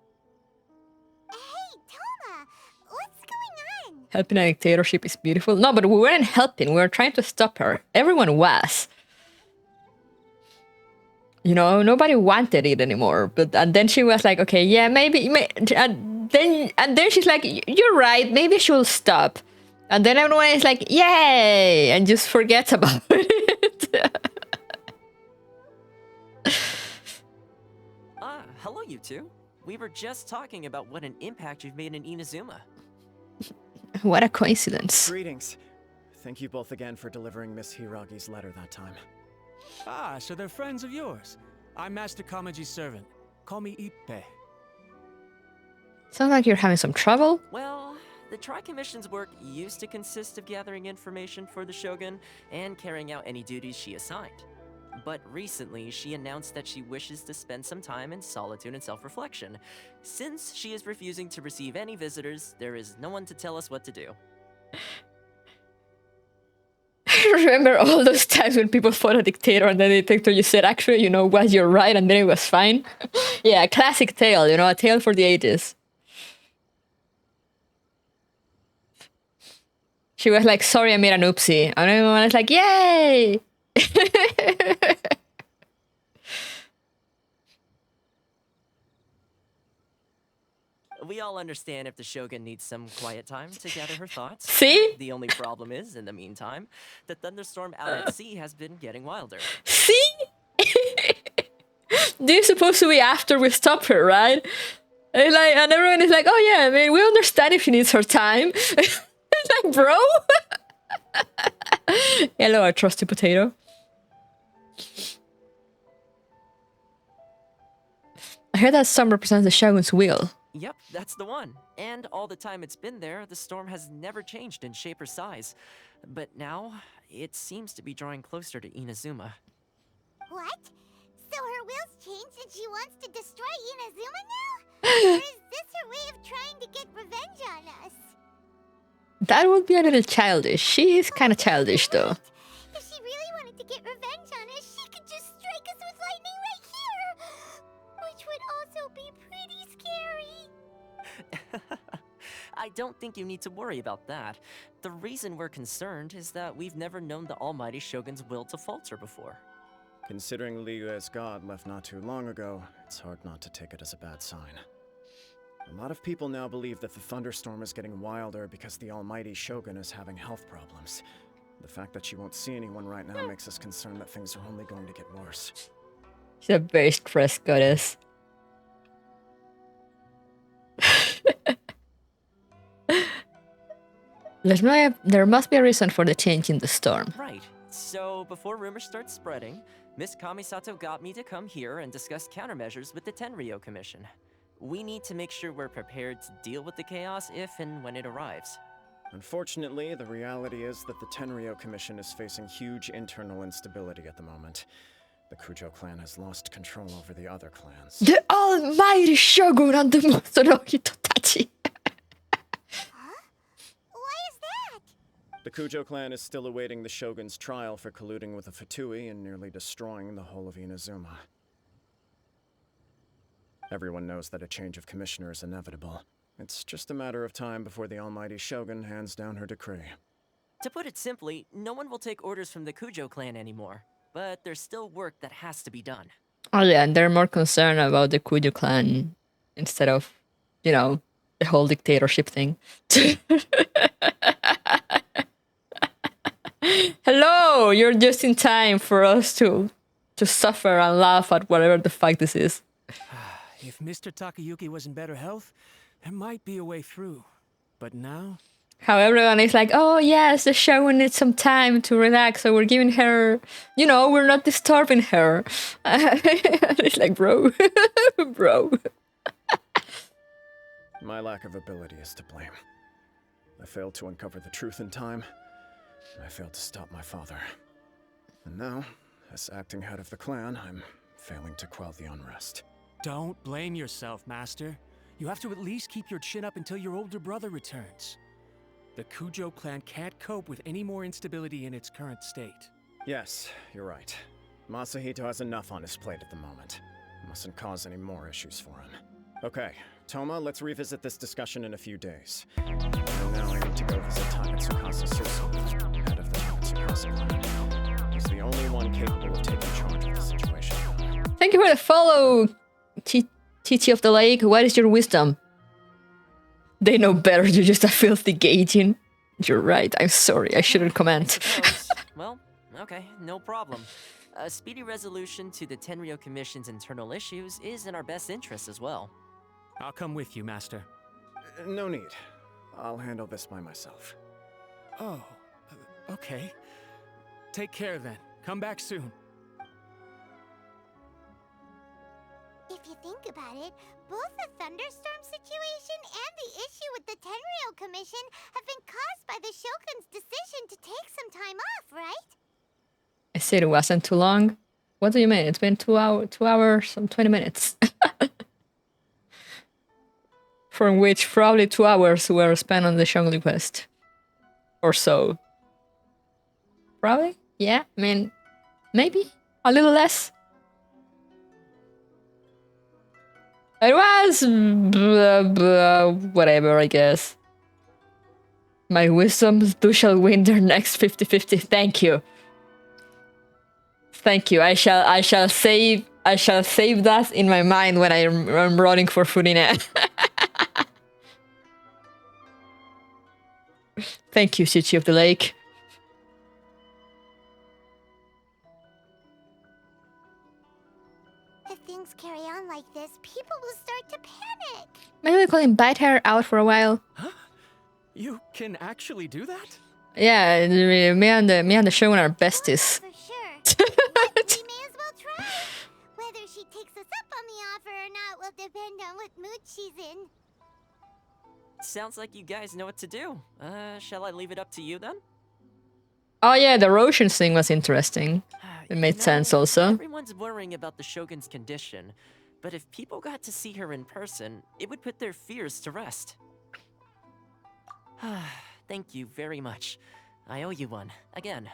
Hey, Toma! What's going on? Helping a dictatorship is beautiful. No, but we weren't helping. We were trying to stop her. Everyone was. You know, nobody wanted it anymore. And then she was like, okay, yeah, maybe. And then she's like, you're right. Maybe she'll stop. And then everyone is like, yay! And just forgets about it. Hello, you two. We were just talking about what an impact you've made in Inazuma. What a coincidence. Greetings. Thank you both again for delivering Miss Hiragi's letter that time. Ah, so they're friends of yours. I'm Master Kamaji's servant. Call me Ippe. Sounds like you're having some trouble. Well, the Tri-Commission's work used to consist of gathering information for the Shogun and carrying out any duties she assigned. But recently, she announced that she wishes to spend some time in solitude and self-reflection. Since she is refusing to receive any visitors, there is no one to tell us what to do. I remember all those times when people fought a dictator and then the dictator just said, actually, you know what, you're right, and then it was fine. Yeah, a classic tale, you know, a tale for the ages. She was like, sorry, I made an oopsie. And everyone was like, yay! We all understand if the Shogun needs some quiet time to gather her thoughts. See? The only problem is, in the meantime, the thunderstorm out at sea has been getting wilder. See? This is supposed to be after we stop her, right? And everyone is like, oh yeah, I mean, we understand if she needs her time. It's like, bro? Hello, our trusty potato. I heard that storm represents the Shogun's will. Yep, that's the one. And all the time it's been there, the storm has never changed in shape or size. But now, it seems to be drawing closer to Inazuma. What? So her will's changed and she wants to destroy Inazuma now? Or is this her way of trying to get revenge on us? That would be a little childish. She is kind of childish, though. If she really wanted to get revenge on us, she could just strike us with lightning right here! Which would also be pretty scary. I don't think you need to worry about that. The reason we're concerned is that we've never known the almighty Shogun's will to falter before. Considering Liu as god left not too long ago, it's hard not to take it as a bad sign. A lot of people now believe that the thunderstorm is getting wilder because the almighty Shogun is having health problems. The fact that she won't see anyone right now makes us concerned that things are only going to get worse. She's a very stressed goddess. There must be a reason for the change in the storm. Right. So, before rumors start spreading, Miss Kamisato got me to come here and discuss countermeasures with the Tenryou Commission. We need to make sure we're prepared to deal with the chaos if and when it arrives. Unfortunately, the reality is that the Tenryou Commission is facing huge internal instability at the moment. The Kujo clan has lost control over the other clans. The almighty Shogun and the Motonogi Totachi. The Kujo clan is still awaiting the Shogun's trial for colluding with the Fatui and nearly destroying the whole of Inazuma. Everyone knows that a change of commissioner is inevitable. It's just a matter of time before the almighty Shogun hands down her decree. To put it simply, no one will take orders from the Kujo clan anymore. But there's still work that has to be done. Oh yeah, and they're more concerned about the Kujo clan instead of, you know, the whole dictatorship thing. Hello, you're just in time for us to suffer and laugh at whatever the fuck this is. If Mr. Takayuki was in better health, there might be a way through. But now? How everyone is like, oh yes, the Shogun needs some time to relax, so we're giving her, you know, we're not disturbing her. It's like, bro, bro. My lack of ability is to blame. I failed to uncover the truth in time. I failed to stop my father. And now, as acting head of the clan, I'm failing to quell the unrest. Don't blame yourself, Master. You have to at least keep your chin up until your older brother returns. The Kujo clan can't cope with any more instability in its current state. Yes, you're right. Masahito has enough on his plate at the moment. Mustn't cause any more issues for him. Okay, Toma, let's revisit this discussion in a few days. And now I need to go visit Taketsukasa Susu, head of the Taketsukasa clan. He's the only one capable of taking charge of the situation. Thank you for the follow, TT of the Lake. What is your wisdom? They know better, you're just a filthy gaijin. You're right, I'm sorry, I shouldn't comment. Well, okay, no problem. A speedy resolution to the Tenryou Commission's internal issues is in our best interest as well. I'll come with you, Master. No need. I'll handle this by myself. Oh, okay. Take care then. Come back soon. If you think about it, both the thunderstorm situation and the issue with the Tenryou Commission have been caused by the Shogun's decision to take some time off, right? I said it wasn't too long. What do you mean? It's been 2 hours, some 20 minutes. From which probably 2 hours were spent on the Zhongli quest. Or so. Probably? Yeah, I mean, maybe a little less. It was whatever, I guess. My wisdoms do shall win their next 50-50. Thank you. Thank you. I shall save that in my mind when I'm running for Furine. Thank you, Chichi of the Lake. If things carry on like this, people will start to panic. Maybe we could invite her out for a while. Huh? You can actually do that? Yeah, me and the Shogun are besties. For sure. But we may as well try. Whether she takes us up on the offer or not will depend on what mood she's in. Sounds like you guys know what to do. Shall I leave it up to you then? Oh yeah, the Roshan thing was interesting. It made sense also. Everyone's worrying about the Shogun's condition, but if people got to see her in person, it would put their fears to rest. Thank you very much. I owe you one, again.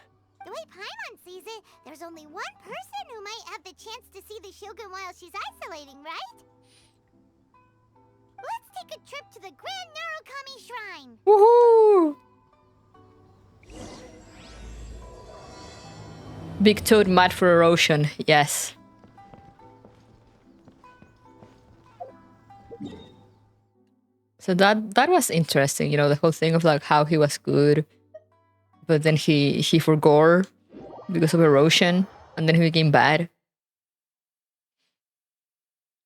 The way Paimon sees it, there's only one person who might have the chance to see the Shogun while she's isolating, right? Let's take a trip to the Grand Narukami Shrine! Woohoo! Big Toad mad for erosion, yes. So that was interesting, you know, the whole thing of like how he was good, but then he forgot because of erosion, and then he became bad.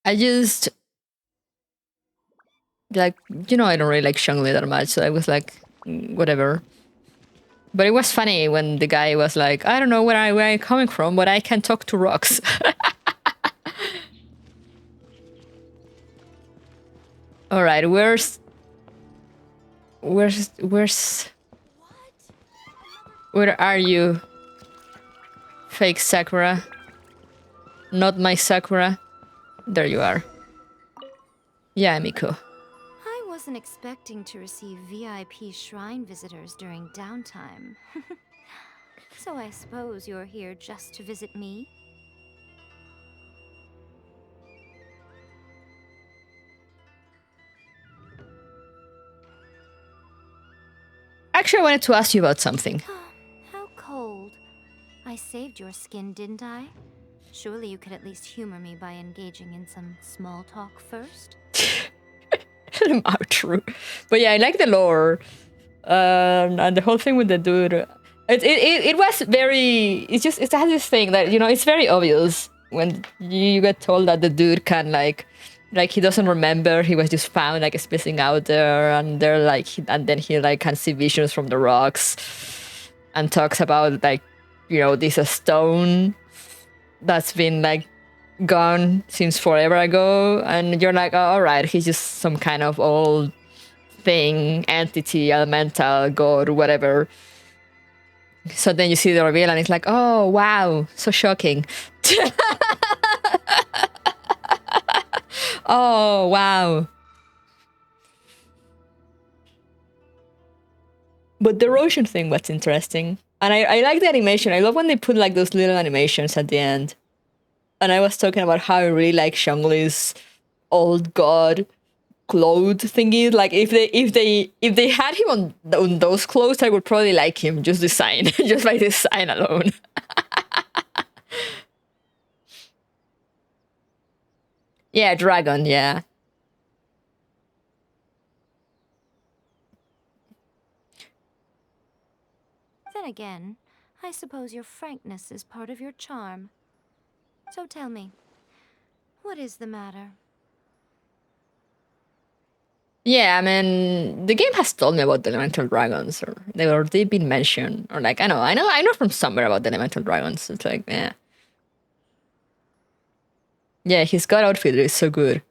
I just like, you know, I don't really like Zhongli that much, so I was like, whatever. But it was funny when the guy was like, I don't know where I'm coming from, but I can talk to rocks. All right, where's where are you, fake Sakura? Not my Sakura. There you are. Yeah, Miko. I wasn't expecting to receive VIP shrine visitors during downtime. So I suppose you're here just to visit me? Actually, I wanted to ask you about something. How cold. I saved your skin, didn't I? Surely you could at least humor me by engaging in some small talk first? True. But yeah, I like the lore. And the whole thing with the dude. It was very... It has this thing that, you know, it's very obvious when you get told that the dude can like he doesn't remember, he was just found like spacing out there, and they're like, and then he like can see visions from the rocks and talks about like, you know, this stone that's been like gone since forever ago, and you're like, oh, all right, he's just some kind of old thing, entity, elemental, god, whatever. So then you see the reveal and it's like, oh wow, so shocking. Oh, wow. But the erosion thing was interesting. And I like the animation. I love when they put like those little animations at the end. And I was talking about how I really like Zhongli's old god clothes thingy. Like if they had him on those clothes, I would probably like him. Just design, just by design alone. Yeah, dragon, yeah. Then again, I suppose your frankness is part of your charm. So tell me, what is the matter? Yeah, I mean, the game has told me about the elemental dragons, or they've been mentioned, or like I know from somewhere about the elemental dragons. It's like, yeah, yeah, his god outfit is so good.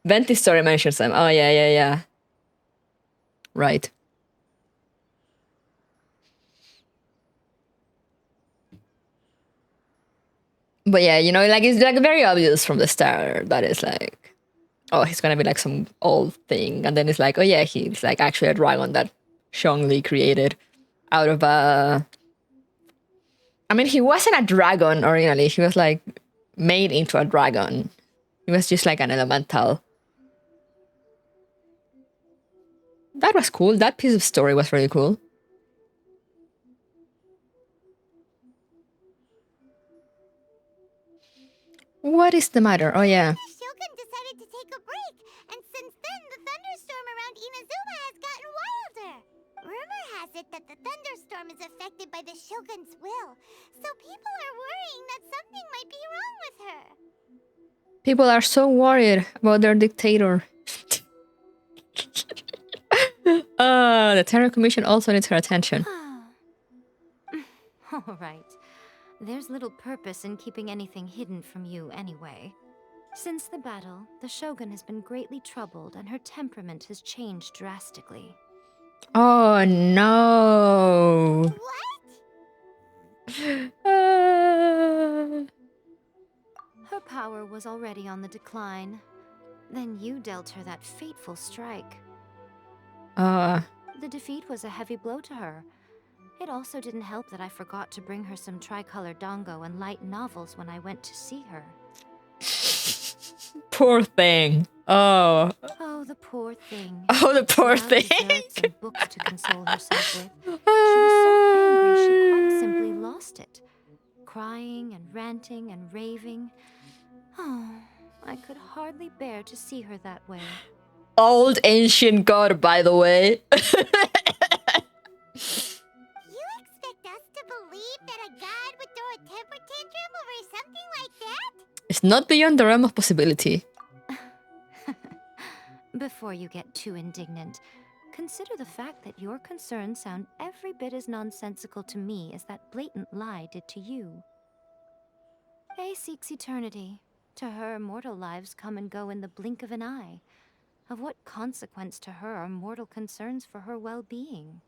Venti's story mentions them. Oh yeah. Right. But yeah, you know, like it's like very obvious from the start that it's like, oh, he's gonna be like some old thing, and then it's like, oh yeah, he's like actually a dragon that Zhongli created out of I mean, he wasn't a dragon originally. He was like made into a dragon. He was just like an elemental. That was cool. That piece of story was really cool. What is the matter? Oh, yeah. The Shogun decided to take a break, and since then the thunderstorm around Inazuma has gotten wilder. Rumor has it that the thunderstorm is affected by the Shogun's will, so people are worrying that something might be wrong with her. People are so worried about their dictator. The Terror Commission also needs her attention. All right. There's little purpose in keeping anything hidden from you anyway. Since the battle, the Shogun has been greatly troubled and her temperament has changed drastically. Oh no. Her power was already on the decline. Then you dealt her that fateful strike. The defeat was a heavy blow to her. It also didn't help that I forgot to bring her some tricolor dango and light novels when I went to see her. Poor thing. Oh. Oh, the poor thing. Oh, the poor thing. Desserts and books to console herself with. She was so angry she quite simply lost it. Crying and ranting and raving. Oh, I could hardly bear to see her that way. Old ancient god, by the way. It's not beyond the realm of possibility. Before you get too indignant, consider the fact that your concerns sound every bit as nonsensical to me as that blatant lie did to you. Faye seeks eternity. To her, mortal lives come and go in the blink of an eye. Of what consequence to her are mortal concerns for her well-being?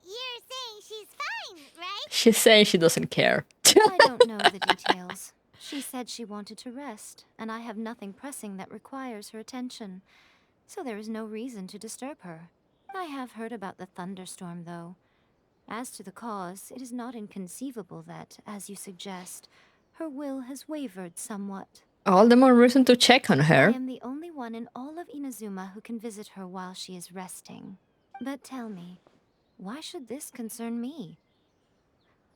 You're saying she's fine, right? She's saying she doesn't care. I don't know the details. She said she wanted to rest, and I have nothing pressing that requires her attention. So there is no reason to disturb her. I have heard about the thunderstorm, though. As to the cause, it is not inconceivable that, as you suggest, her will has wavered somewhat. All the more reason to check on her. I am the only one in all of Inazuma who can visit her while she is resting. But tell me, why should this concern me?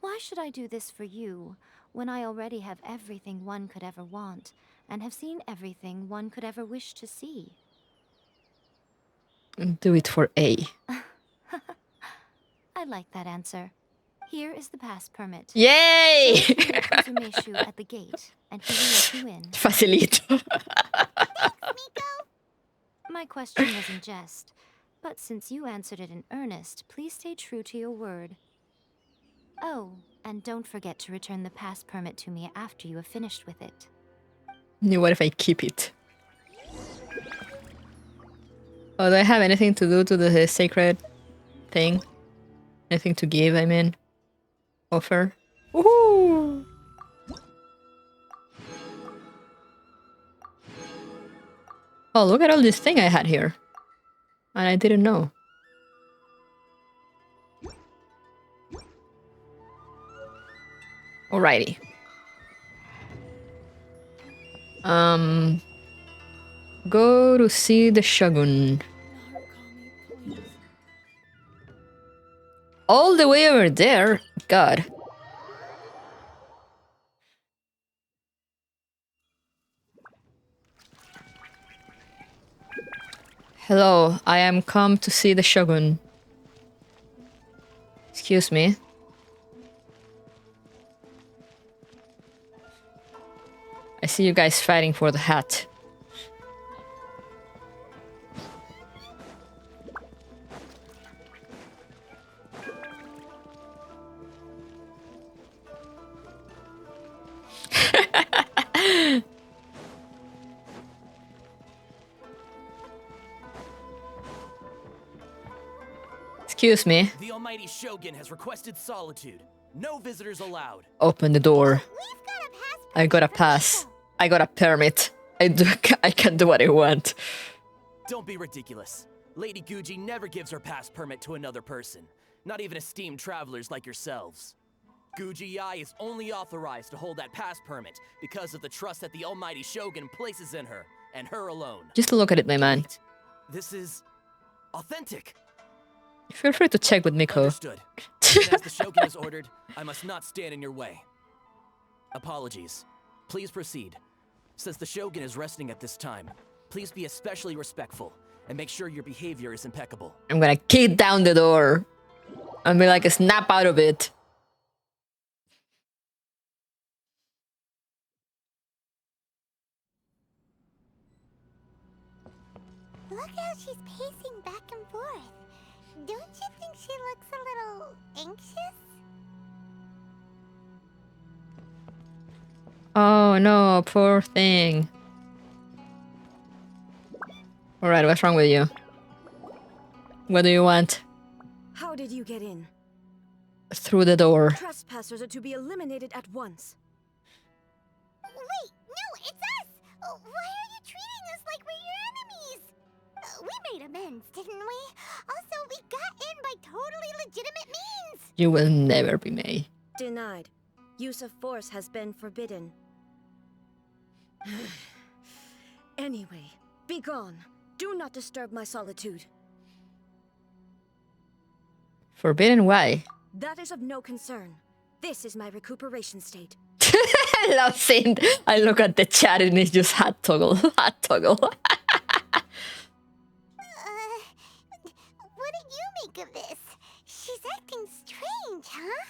Why should I do this for you, when I already have everything one could ever want, and have seen everything one could ever wish to see? Do it for A. I like that answer. Here is the pass permit. Yay! Uzumeshu at the gate, and he will let you in. Facilito. My question was in jest, but since you answered it in earnest, please stay true to your word. Oh, and don't forget to return the pass permit to me after you have finished with it. What if I keep it? Oh, do I have anything to do to the sacred thing? Anything to give, I mean? Offer? Woohoo! Oh, look at all this thing I had here. And I didn't know. Alrighty. Go to see the Shogun. All the way over there? God. Hello, I am come to see the Shogun. Excuse me. I see you guys fighting for the hat. Excuse me. The almighty Shogun has requested solitude. No visitors allowed. Open the door. I got a pass. I got a permit. I can do what I want. Don't be ridiculous. Lady Guji never gives her pass permit to another person. not even esteemed travelers like yourselves. Guji is only authorized to hold that pass permit because of the trust that the almighty Shogun places in her, and her alone. Just look at it, my man. This is authentic. Feel free to check with Miko. Understood. And as the Shogun has ordered, I must not stand in your way. Apologies. Please proceed. Since the Shogun is resting at this time, please be especially respectful and make sure your behavior is impeccable. I'm gonna kick down the door and be like, snap out of it. Look how she's pacing back and forth. Don't you think she looks a little anxious? Oh no, poor thing. Alright, what's wrong with you? What do you want? How did you get in? Through the door. Trespassers are to be eliminated at once. Wait, no, it's us! Why are you treating us like we're your enemies? We made amends, didn't we? Also, we got in by totally legitimate means! You will never be May. Denied. Use of force has been forbidden. Anyway, be gone. Do not disturb my solitude. Forbidden? Why? That is of no concern. This is my recuperation state. I love seeing. I look at the chat and it's just hat toggle, hat toggle. What do you make of this? She's acting strange, huh?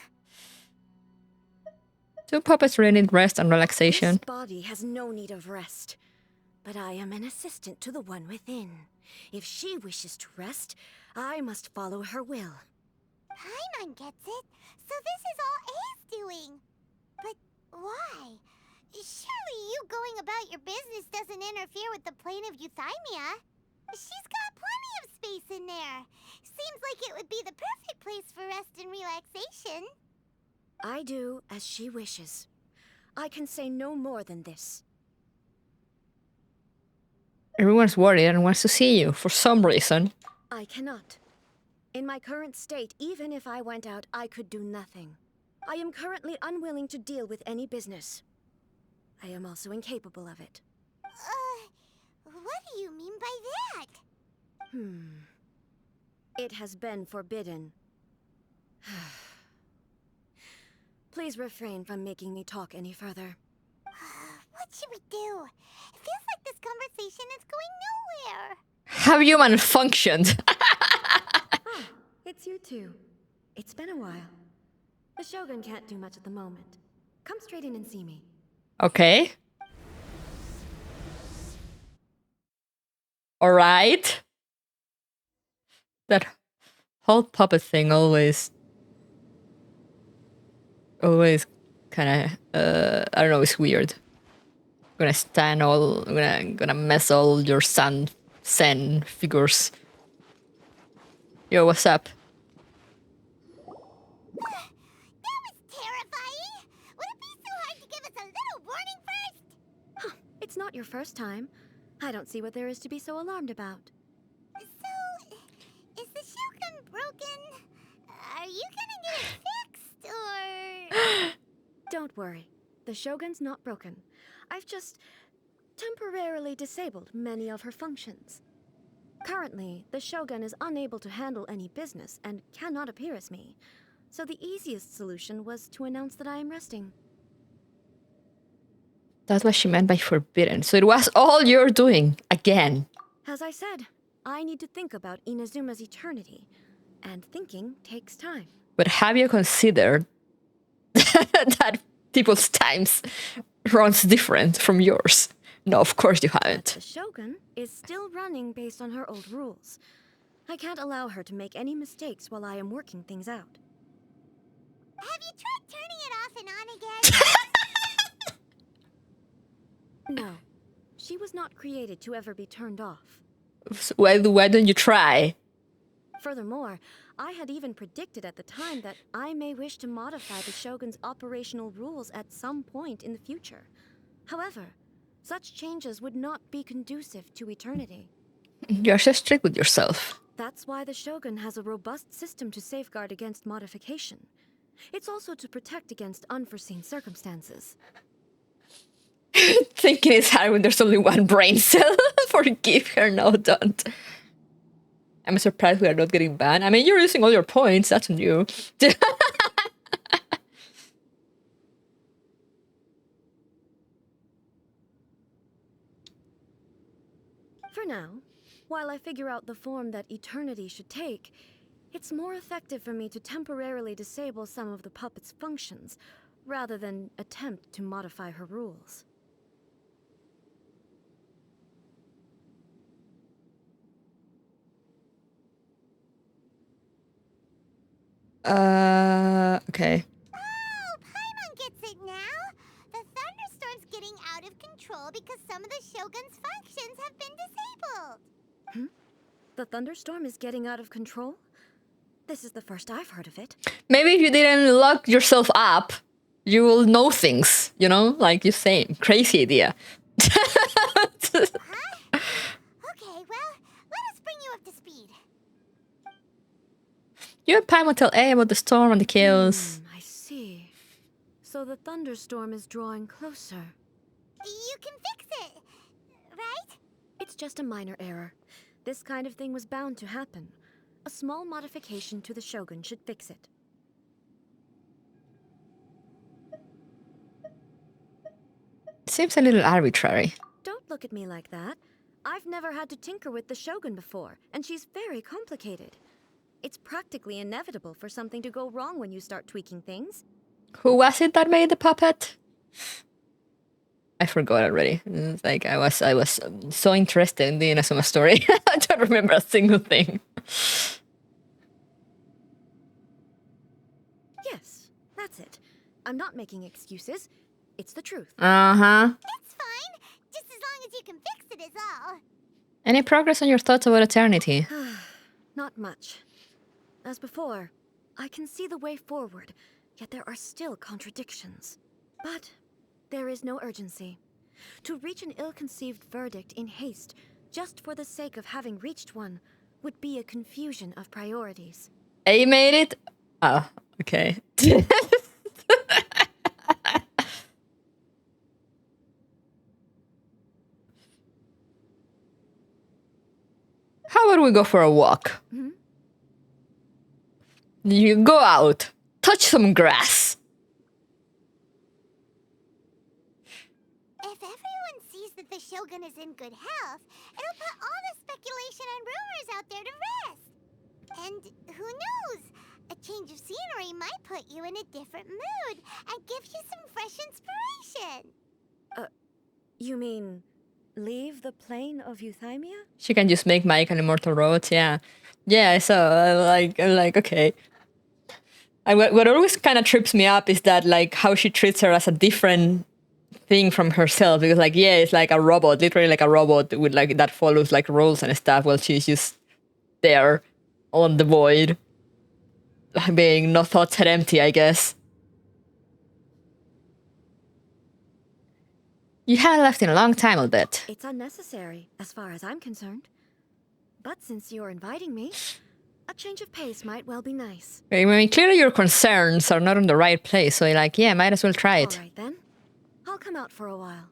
Do puppets really need rest and relaxation? This body has no need of rest. But I am an assistant to the one within. If she wishes to rest, I must follow her will. Paimon gets it. So this is all A's doing. But why? Surely you going about your business doesn't interfere with the plane of euthymia. She's got plenty of space in there. Seems like it would be the perfect place for rest and relaxation. I do as she wishes. I can say no more than this. Everyone's worried and wants to see you for some reason. I cannot. In my current state, even if I went out, I could do nothing. I am currently unwilling to deal with any business. I am also incapable of it. What do you mean by that? It has been forbidden. Please refrain from making me talk any further. What should we do? It feels like this conversation is going nowhere. Have you malfunctioned? It's you two. It's been a while. The Shogun can't do much at the moment. Come straight in and see me. Okay. Alright. That whole puppet thing always kind of, I don't know, it's weird. I'm gonna mess all your Zen figures. Yo, what's up? That was terrifying! Would it be so hard to give us a little warning first? It's not your first time. I don't see what there is to be so alarmed about. So, is the Shogun broken? Are you gonna get it fixed, or...? Don't worry. The Shogun's not broken. I've just temporarily disabled many of her functions. Currently, the Shogun is unable to handle any business and cannot appear as me. So the easiest solution was to announce that I am resting. That's what she meant by forbidden. So it was all you're doing, again. As I said, I need to think about Inazuma's eternity. And thinking takes time. But have you considered that people's times runs different from yours? No, of course you haven't. The Shogun is still running based on her old rules. I can't allow her to make any mistakes while I am working things out. Have you tried turning it off and on again? No. She was not created to ever be turned off. So why don't you try? Furthermore, I had even predicted at the time that I may wish to modify the Shogun's operational rules at some point in the future. However, such changes would not be conducive to eternity. You're so strict with yourself. That's why the Shogun has a robust system to safeguard against modification. It's also to protect against unforeseen circumstances. Thinking it's hard when there's only one brain cell. Forgive her, no, don't. I'm surprised we are not getting banned. I mean, you're using all your points, that's on you. For now, while I figure out the form that eternity should take, it's more effective for me to temporarily disable some of the puppet's functions, rather than attempt to modify her rules. Okay. Oh, Paimon gets it now. The thunderstorm's getting out of control because some of the Shogun's functions have been disabled. The thunderstorm is getting out of control? This is the first I've heard of it. Maybe if you didn't lock yourself up, you will know things, you know? Like you say, crazy idea. Okay, well, let us bring you up to speed. You and Paimon tell A about the storm and the chaos. I see. So the thunderstorm is drawing closer. You can fix it, right? It's just a minor error. This kind of thing was bound to happen. A small modification to the Shogun should fix it. Seems a little arbitrary. Don't look at me like that. I've never had to tinker with the Shogun before, and she's very complicated. It's practically inevitable for something to go wrong when you start tweaking things. Who was it that made the puppet? I forgot already. It's like I was so interested in the Inazuma story. I don't remember a single thing. Yes, that's it. I'm not making excuses. It's the truth. Uh-huh. It's fine. Just as long as you can fix it is all. Any progress on your thoughts about eternity? Not much. As before, I can see the way forward, yet there are still contradictions. But there is no urgency. To reach an ill-conceived verdict in haste, just for the sake of having reached one, would be a confusion of priorities. A made it? Oh, okay. How about we go for a walk? You go out, touch some grass. If everyone sees that the Shogun is in good health, it'll put all the speculation and rumors out there to rest. And who knows? A change of scenery might put you in a different mood and give you some fresh inspiration. You mean leave the plane of euthymia? She can just make Mike an immortal robot, yeah. Yeah, so I'm like, okay. What always kind of trips me up is that like how she treats her as a different thing from herself, because like, yeah, it's like a robot, literally like a robot with like that follows like rules and stuff, while she's just there on the void, being no thoughts and empty, I guess. You haven't left in a long time, I'll bet. It's unnecessary, as far as I'm concerned. But since you're inviting me, a change of pace might well be nice. I mean, clearly your concerns are not in the right place, so you're like, yeah, might as well try it. All right, then. I'll come out for a while.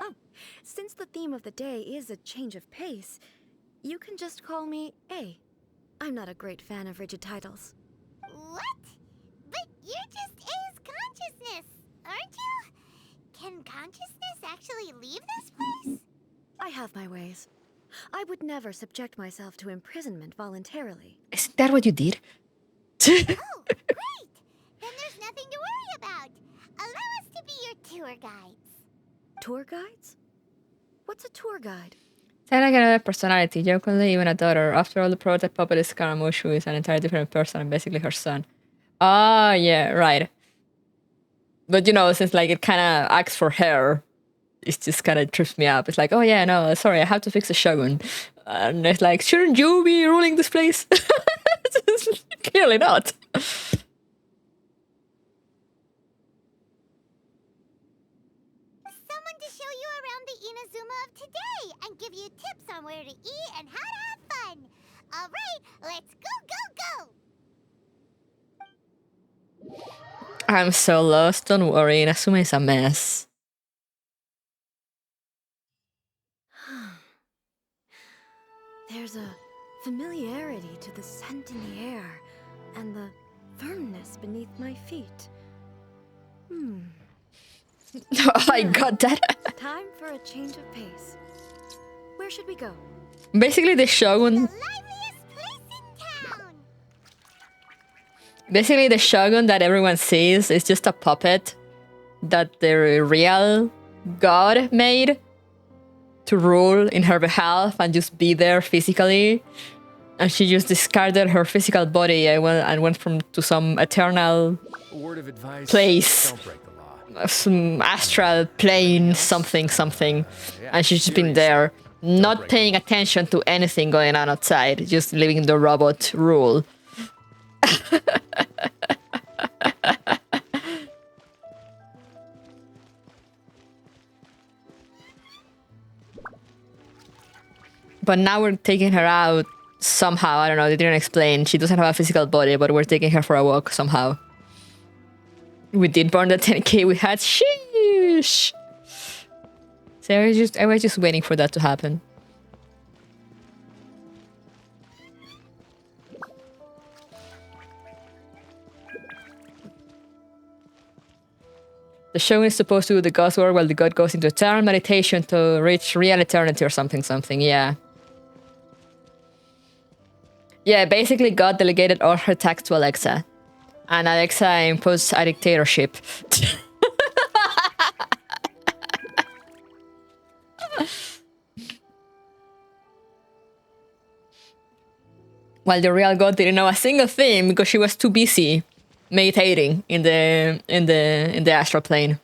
Oh, since the theme of the day is a change of pace, you can just call me A. I'm not a great fan of rigid titles. What? But you're just A's consciousness, aren't you? Can consciousness actually leave this place? I have my ways. I would never subject myself to imprisonment voluntarily. Isn't that what you did? Oh, great! Then there's nothing to worry about. Allow us to be your tour guides. Tour guides? What's a tour guide? Sound like another personality, jokingly even a daughter. After all, the prototype puppet is Scaramouche, who is an entirely different person and basically her son. Ah, yeah, right. But you know, since like it kind of acts for her, it just kind of trips me up. It's like, oh yeah, no, sorry, I have to fix the Shogun. And it's like, shouldn't you be ruling this place? Clearly not. Someone to show you around the Inazuma of today and give you tips on where to eat and how to have fun. All right, Let's go, go, go! I'm so lost, don't worry, Inazuma is a mess. There's a familiarity to the scent in the air and the firmness beneath my feet. I got that. Time for a change of pace. Where should we go? Basically, the Shogun. Basically, the Shogun that everyone sees is just a puppet that the real god made to rule in her behalf and just be there physically. And she just discarded her physical body and went to some eternal place. Don't break the law. Some astral plane, something. And she's just been there, not paying attention to anything going on outside, just living the robot rule. But now we're taking her out somehow. I don't know, they didn't explain. She doesn't have a physical body, but we're taking her for a walk somehow. We did burn the 10k we had. Sheesh! So I was just waiting for that to happen. The Shogun is supposed to do the god's work while the god goes into eternal meditation to reach real eternity or something, yeah. Yeah, basically God delegated all her tasks to Alexa. And Alexa imposed a dictatorship. While the real god didn't know a single thing because she was too busy meditating in the astral plane.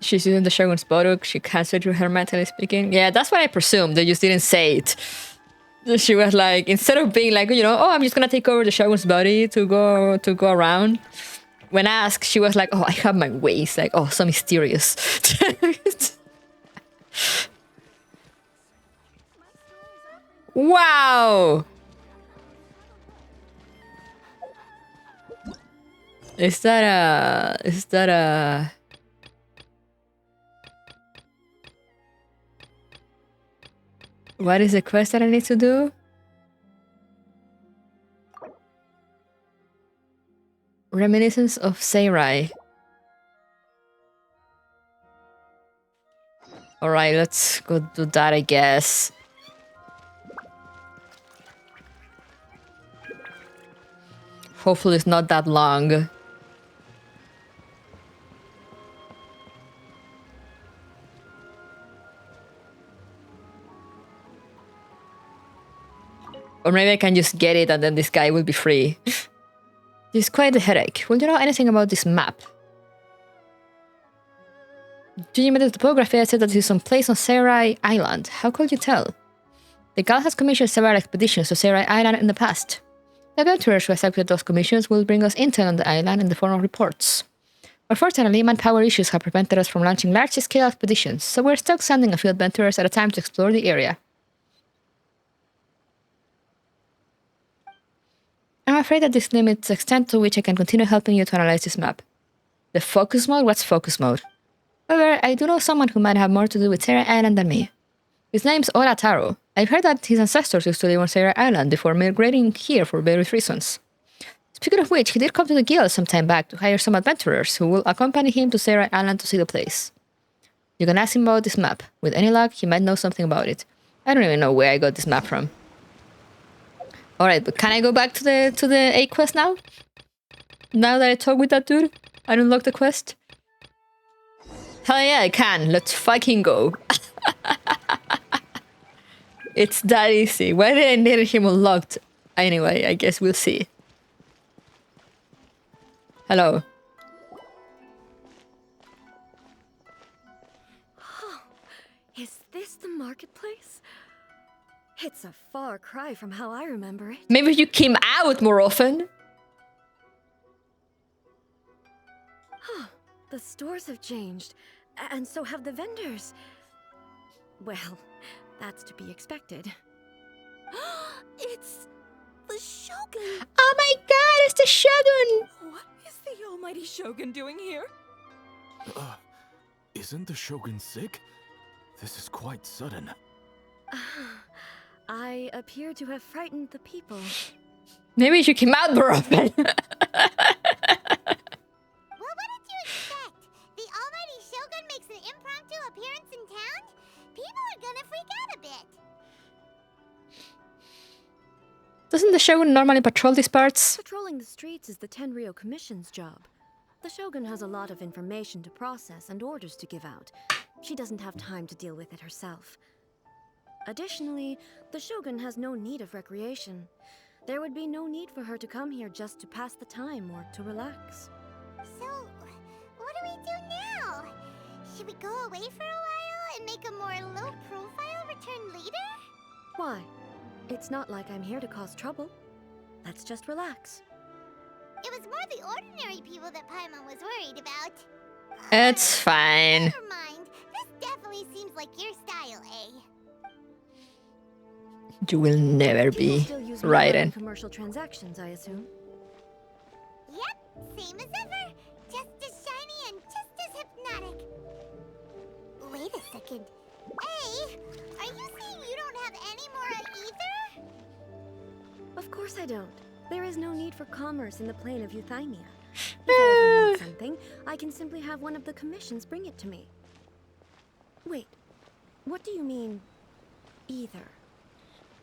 She's using the Shogun's Boduk. She can't switch with her mentally speaking. Yeah, that's what I presumed. They just didn't say it. She was like, instead of being like, you know, oh, I'm just gonna take over the Shogun's body to go around. When asked, she was like, oh, I have my ways. Like, oh, so mysterious. Wow! Is that a... What is the quest that I need to do? Reminiscence of Seirai. Alright, let's go do that, I guess. Hopefully it's not that long. Or maybe I can just get it and then this guy will be free. It's quite a headache. Will you know anything about this map? Judging by the topography, I said that this is some place on Seirai Island. How could you tell? The Gal has commissioned several expeditions to Seirai Island in the past. The adventurers who accepted those commissions will bring us intel on the island in the form of reports. Unfortunately, manpower issues have prevented us from launching large-scale expeditions, so we're stuck sending a few adventurers at a time to explore the area. I'm afraid that this limits the extent to which I can continue helping you to analyze this map. The focus mode? What's focus mode? However, I do know someone who might have more to do with Seirai Island than me. His name's Ora Taro. I've heard that his ancestors used to live on Seirai Island before migrating here for various reasons. Speaking of which, he did come to the guild some time back to hire some adventurers who will accompany him to Seirai Island to see the place. You can ask him about this map. With any luck, he might know something about it. I don't even know where I got this map from. Alright, but can I go back to the A quest now? Now that I talk with that dude? I unlocked the quest? Hell yeah, I can. Let's fucking go. It's that easy. Why did I need him unlocked? Anyway, I guess we'll see. Hello. Oh, is this the marketplace? It's a far cry from how I remember it. Maybe if you came out more often. The stores have changed, and so have the vendors. Well, that's to be expected. It's the Shogun! Oh my god, it's the Shogun! What is the almighty Shogun doing here? Isn't the Shogun sick? This is quite sudden. I appear to have frightened the people. Maybe you came out more often. Well, what did you expect? The almighty Shogun makes an impromptu appearance in town? People are gonna freak out a bit. Doesn't the Shogun normally patrol these parts? Patrolling the streets is the Tenryou Commission's job. The Shogun has a lot of information to process and orders to give out. She doesn't have time to deal with it herself. Additionally, the Shogun has no need of recreation. There would be no need for her to come here just to pass the time or to relax. So, what do we do now? Should we go away for a while and make a more low-profile return later? Why? It's not like I'm here to cause trouble. Let's just relax. It was more the ordinary people that Paimon was worried about. It's fine. Never mind. This definitely seems like your style, eh? You will never be Raiden. Commercial transactions, I assume. Yep, same as ever. Just as shiny and just as hypnotic. Wait a second. Hey, are you saying you don't have any more either? Of course I don't. There is no need for commerce in the plane of Euthymia. If I ever need something, I can simply have one of the commissions bring it to me. Wait, what do you mean, either?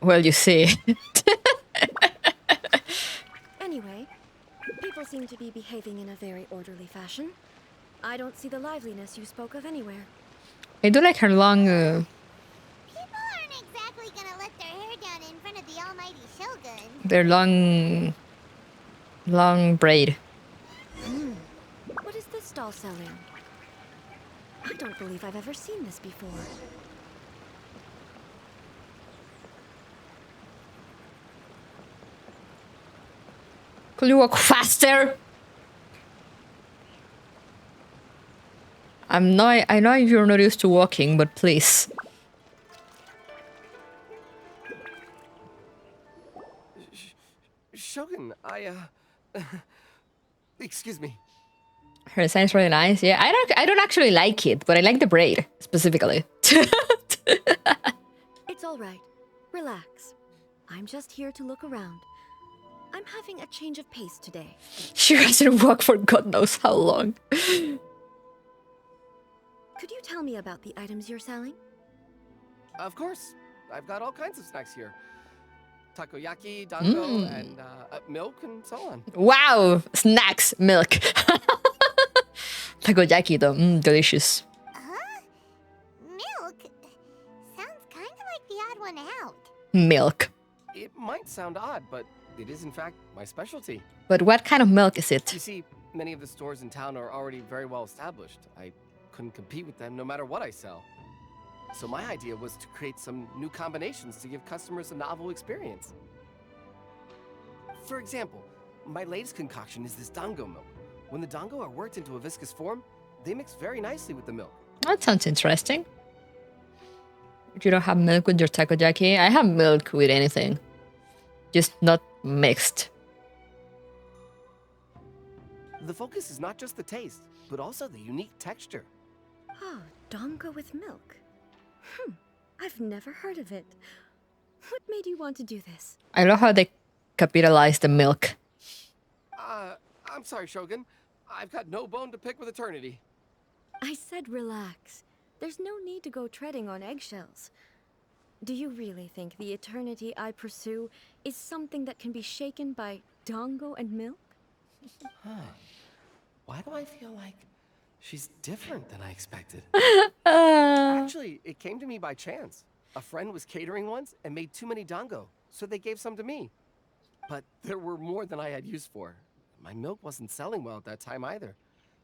Well, you see. Anyway, people seem to be behaving in a very orderly fashion. I don't see the liveliness you spoke of anywhere. I do like her long... People aren't exactly gonna let their hair down in front of the almighty Shogun. their long braid. What is this stall selling? I don't believe I've ever seen this before. Could you walk faster? I know you're not used to walking, but please. Shogun, excuse me. Her design is really nice. Yeah, I don't actually like it, but I like the braid specifically. It's all right. Relax. I'm just here to look around. I'm having a change of pace today. She hasn't walked for God knows how long. Could you tell me about the items you're selling? Of course. I've got all kinds of snacks here. Takoyaki, dango, and milk, and so on. Wow! Snacks, milk. Takoyaki though, delicious. Milk? Sounds kind of like the odd one out. Milk. It might sound odd, but it is in fact my specialty. But what kind of milk is it? You see, many of the stores in town are already very well established. I couldn't compete with them no matter what I sell. So my idea was to create some new combinations to give customers a novel experience. For example, my latest concoction is this dango milk. When the dango are worked into a viscous form, they mix very nicely with the milk. That sounds interesting. You don't have milk with your takoyaki? I have milk with anything. Just not mixed. The focus is not just the taste, but also the unique texture. Oh, dango with milk. I've never heard of it. What made you want to do this? I love how they capitalize the milk. I'm sorry, Shogun. I've got no bone to pick with eternity. I said relax. There's no need to go treading on eggshells. Do you really think the eternity I pursue is something that can be shaken by dango and milk? Why do I feel like she's different than I expected? Actually, it came to me by chance. A friend was catering once and made too many dango, so they gave some to me. But there were more than I had use for. My milk wasn't selling well at that time either.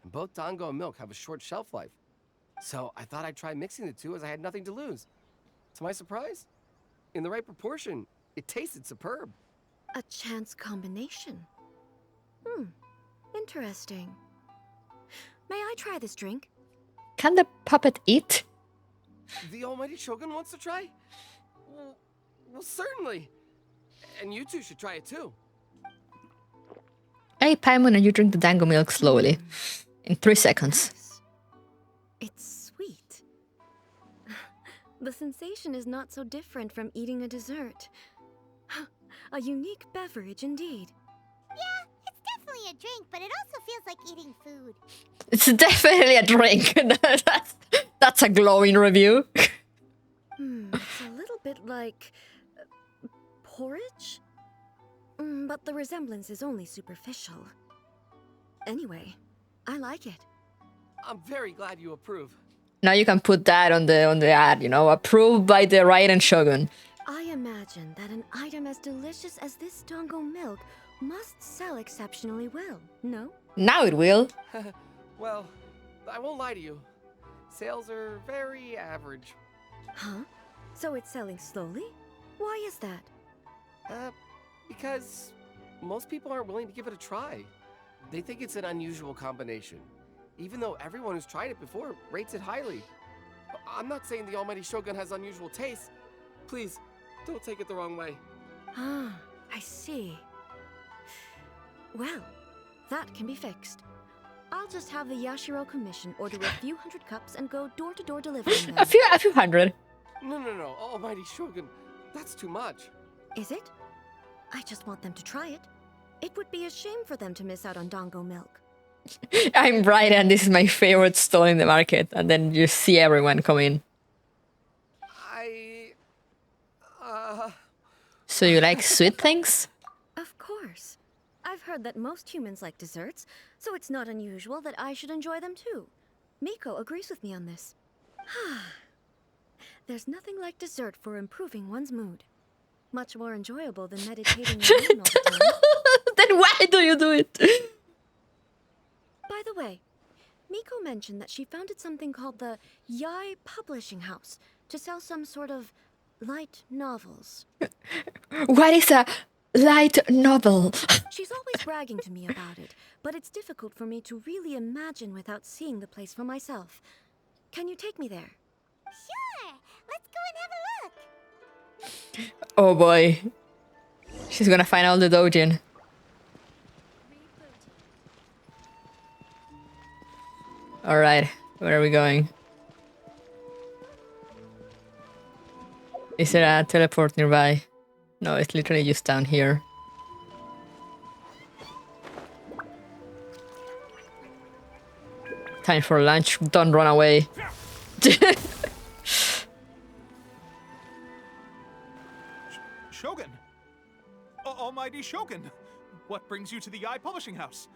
And both dango and milk have a short shelf life. So I thought I'd try mixing the two as I had nothing to lose. To my surprise, in the right proportion, it tasted superb. A chance combination. Interesting. May I try this drink? Can the puppet eat? The almighty Shogun wants to try? Well, certainly. And you two should try it too. Hey, Paimon, and you drink the dango milk slowly. In 3 seconds. It's sweet. The sensation is not so different from eating a dessert. A unique beverage indeed. Yeah, it's definitely a drink, but it also feels like eating food. It's definitely a drink. That's a glowing review. It's a little bit like porridge? But the resemblance is only superficial. Anyway, I like it. I'm very glad you approve. Now you can put that on the ad, you know, approved by the Raiden Shogun. I imagine that an item as delicious as this dango milk must sell exceptionally well, no? Now it will. Well, I won't lie to you. Sales are very average. Huh? So it's selling slowly? Why is that? Because most people aren't willing to give it a try. They think it's an unusual combination, even though everyone who's tried it before rates it highly. I'm not saying the almighty Shogun has unusual taste. Please, don't take it the wrong way. Ah, I see. Well, that can be fixed. I'll just have the Yashiro Commission order a few hundred cups and go door-to-door delivering them. A few hundred. No, almighty Shogun, that's too much. Is it? I just want them to try it. It would be a shame for them to miss out on dango milk. I'm Bright and this is my favorite stall in the market. And then you see everyone come in. So you like sweet things? Of course. I've heard that most humans like desserts, so it's not unusual that I should enjoy them too. Miko agrees with me on this. There's nothing like dessert for improving one's mood. Much more enjoyable than meditating alone all the time. Then why do you do it? By the way, Miko mentioned that she founded something called the Yai Publishing House to sell some sort of light novels. What is a light novel? She's always bragging to me about it, but it's difficult for me to really imagine without seeing the place for myself. Can you take me there? Sure! Let's go and have a look! Oh boy. She's gonna find all the doujin. Alright, where are we going? Is there a teleport nearby? No, it's literally just down here. Time for lunch, don't run away. Shogun! Almighty Shogun! What brings you to the Yai Publishing House?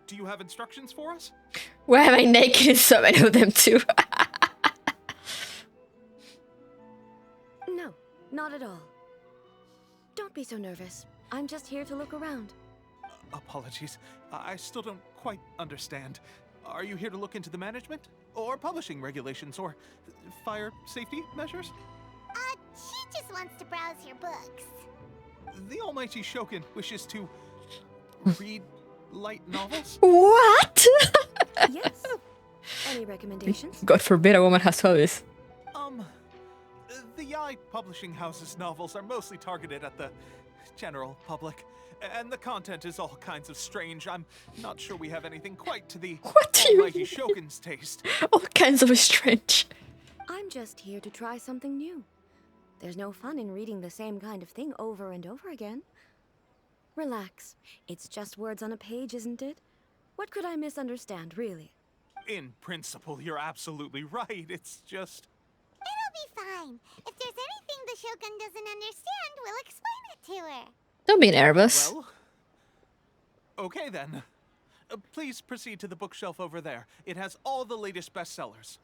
Do you have instructions for us? Why am I naked in so many of them too? No, not at all. Don't be so nervous. I'm just here to look around. Apologies. I still don't quite understand. Are you here to look into the management? Or publishing regulations? Or fire safety measures? She just wants to browse your books. The almighty Shogun wishes to read light novels? What? Yes. Any recommendations? God forbid a woman has hobbies. The Yai Publishing House's novels are mostly targeted at the general public, and the content is all kinds of strange. I'm not sure we have anything quite to the almighty Shogun's taste. All kinds of strange. I'm just here to try something new. There's no fun in reading the same kind of thing over and over again. Relax. It's just words on a page, isn't it? What could I misunderstand, really? In principle, you're absolutely right. It's just... It'll be fine. If there's anything the Shogun doesn't understand, we'll explain it to her. Don't be nervous. Well, okay then. Please proceed to the bookshelf over there. It has all the latest bestsellers.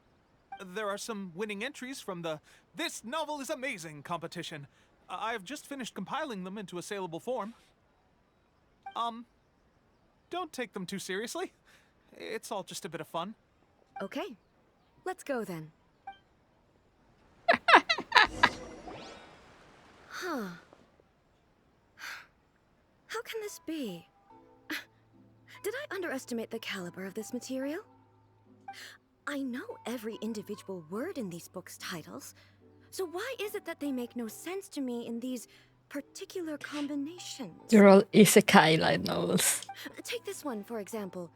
There are some winning entries from the This Novel is Amazing competition. I've just finished compiling them into a saleable form. Don't take them too seriously. It's all just a bit of fun. Okay. Let's go then. Huh. How can this be? Did I underestimate the caliber of this material? I know every individual word in these books' titles, so why is it that they make no sense to me in these particular combinations? They're all isekai light novels. Take this one, for example.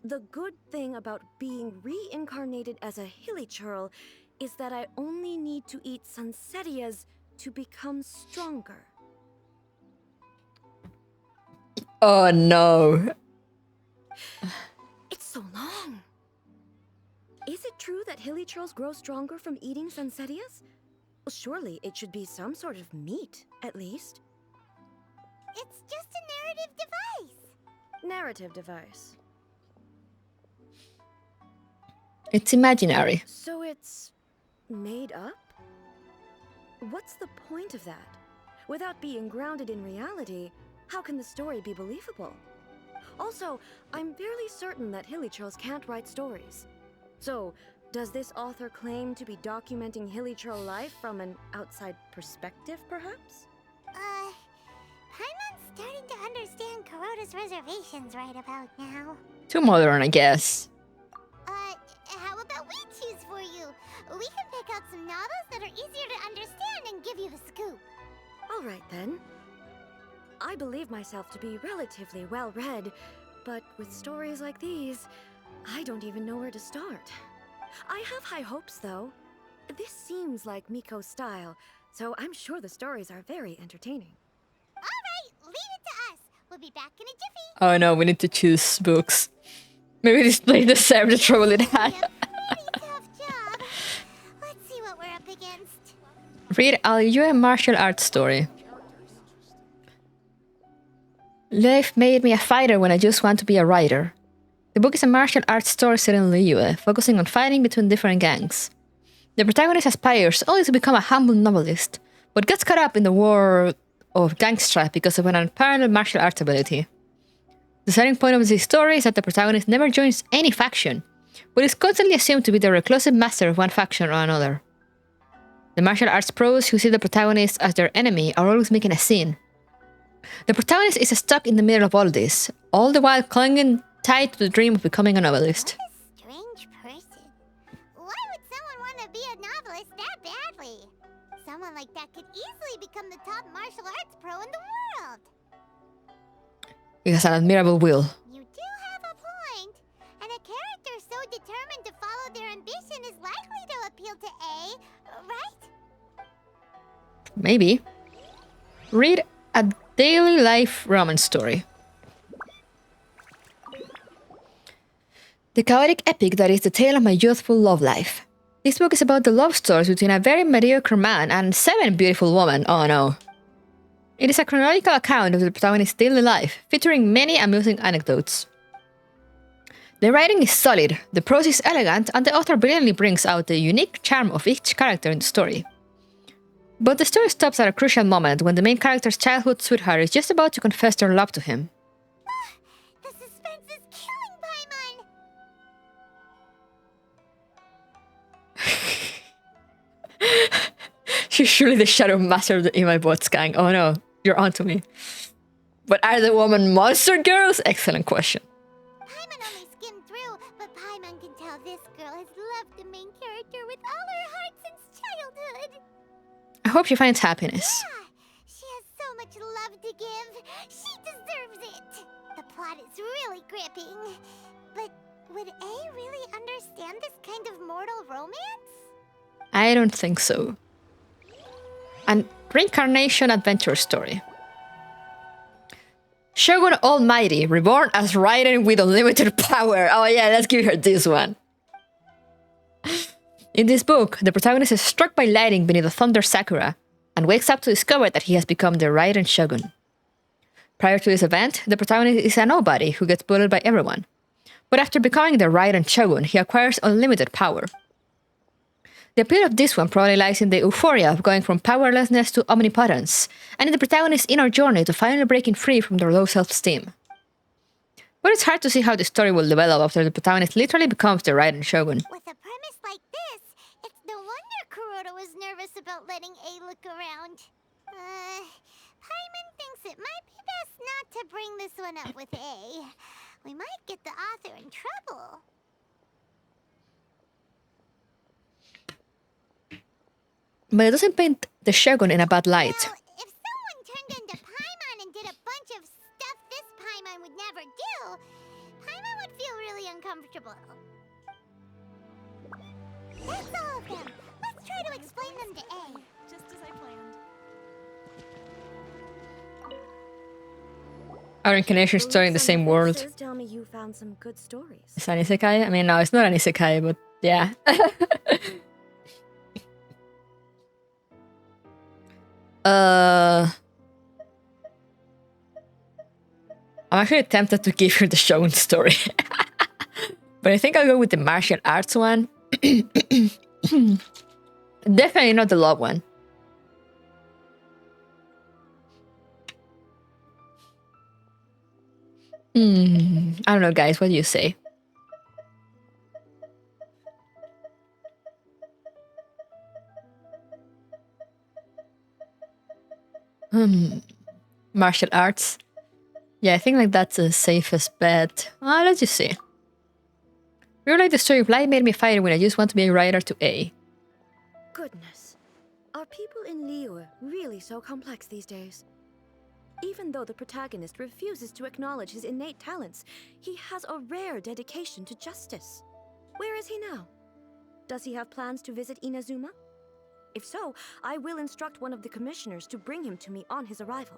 The good thing about being reincarnated as a hilly churl is that I only need to eat sunsetias to become stronger. Oh no. It's so long. Is it true that hilly churls grow stronger from eating sunsetias? Well, surely it should be some sort of meat, at least. It's just a narrative device. Narrative device. It's imaginary. So it's made up? What's the point of that? Without being grounded in reality, how can the story be believable? Also, I'm fairly certain that hilly churls can't write stories. So, does this author claim to be documenting hilly churl life from an outside perspective, perhaps? Paimon's starting to understand Kuroda's reservations right about now. Too modern, I guess. How about we choose for you? We can pick out some novels that are easier to understand and give you the scoop. All right, then. I believe myself to be relatively well-read, but with stories like these, I don't even know where to start. I have high hopes, though. This seems like Miko's style, so I'm sure the stories are very entertaining. All right, leave it to us. We'll be back in a jiffy. Oh no, we need to choose books. Maybe this place deserves the trouble it had. Tough job. Let's see what we're up against. Read I'll You a martial arts story. Life made me a fighter when I just want to be a writer. The book is a martial arts story set in Liyue, focusing on fighting between different gangs. The protagonist aspires only to become a humble novelist, but gets caught up in the war of gang strife because of an unparalleled martial arts ability. The starting point of this story is that the protagonist never joins any faction, but is constantly assumed to be the reclusive master of one faction or another. The martial arts pros who see the protagonist as their enemy are always making a scene. The protagonist is stuck in the middle of all this, all the while clinging tight to the dream of becoming a novelist. Strange person. Why would someone want to be a novelist that badly? Someone like that could easily become the top martial arts pro in the world. He has an admirable will. You do have a point. And a character so determined to follow their ambition is likely to appeal to A, right? Maybe. Read a daily life romance story. The chaotic epic that is the tale of my youthful love life. This book is about the love stories between a very mediocre man and 7 beautiful women. Oh no. It is a chronological account of the protagonist's daily life, featuring many amusing anecdotes. The writing is solid, the prose is elegant, and the author brilliantly brings out the unique charm of each character in the story. But the story stops at a crucial moment when the main character's childhood sweetheart is just about to confess their love to him. The suspense is killing Paimon! She's surely the shadow master of the Email Bots gang. Oh no, you're onto me. But are the women monster girls? Excellent question. Paimon only skimmed through, but Paimon can tell this girl has loved the main character with all her heart since childhood. I hope she finds happiness. Yeah, she has so much love to give. She deserves it. The plot is really gripping. But would A really understand this kind of mortal romance? I don't think so. An reincarnation adventure story. Shogun Almighty, reborn as Raiden with unlimited power. Oh yeah, let's give her this one. In this book, the protagonist is struck by lightning beneath a thunder sakura and wakes up to discover that he has become the Raiden Shogun. Prior to this event, the protagonist is a nobody who gets bullied by everyone. But after becoming the Raiden Shogun, he acquires unlimited power. The appeal of this one probably lies in the euphoria of going from powerlessness to omnipotence, and in the protagonist's inner journey to finally breaking free from their low self-esteem. But it's hard to see how the story will develop after the protagonist literally becomes the Raiden Shogun. With a premise like this, it's no wonder Kuroda was nervous about letting A look around. Paimon thinks it might be best not to bring this one up with A. We might get the author in trouble. But it doesn't paint the Shogun in a bad light. Well, if someone turned into Paimon and did a bunch of stuff this Paimon would never do, Paimon would feel really uncomfortable. That's all of them. Let's try to explain them to A. Just as I planned. Our incarnation story in the same world. Tell me you found some good stories. It's an isekai? I mean, no, it's not an isekai, but yeah. I'm actually tempted to give you the Shogun story. But I think I'll go with the martial arts one. Definitely not the love one. I don't know, guys. What do you say? Martial arts. Yeah, I think like that's the safest bet. Let's just see. Really like the story of Light made me fighter when I just want to be a writer to A. Goodness. Are people in Liyue really so complex these days? Even though the protagonist refuses to acknowledge his innate talents, he has a rare dedication to justice. Where is he now? Does he have plans to visit Inazuma? If so, I will instruct one of the commissioners to bring him to me on his arrival.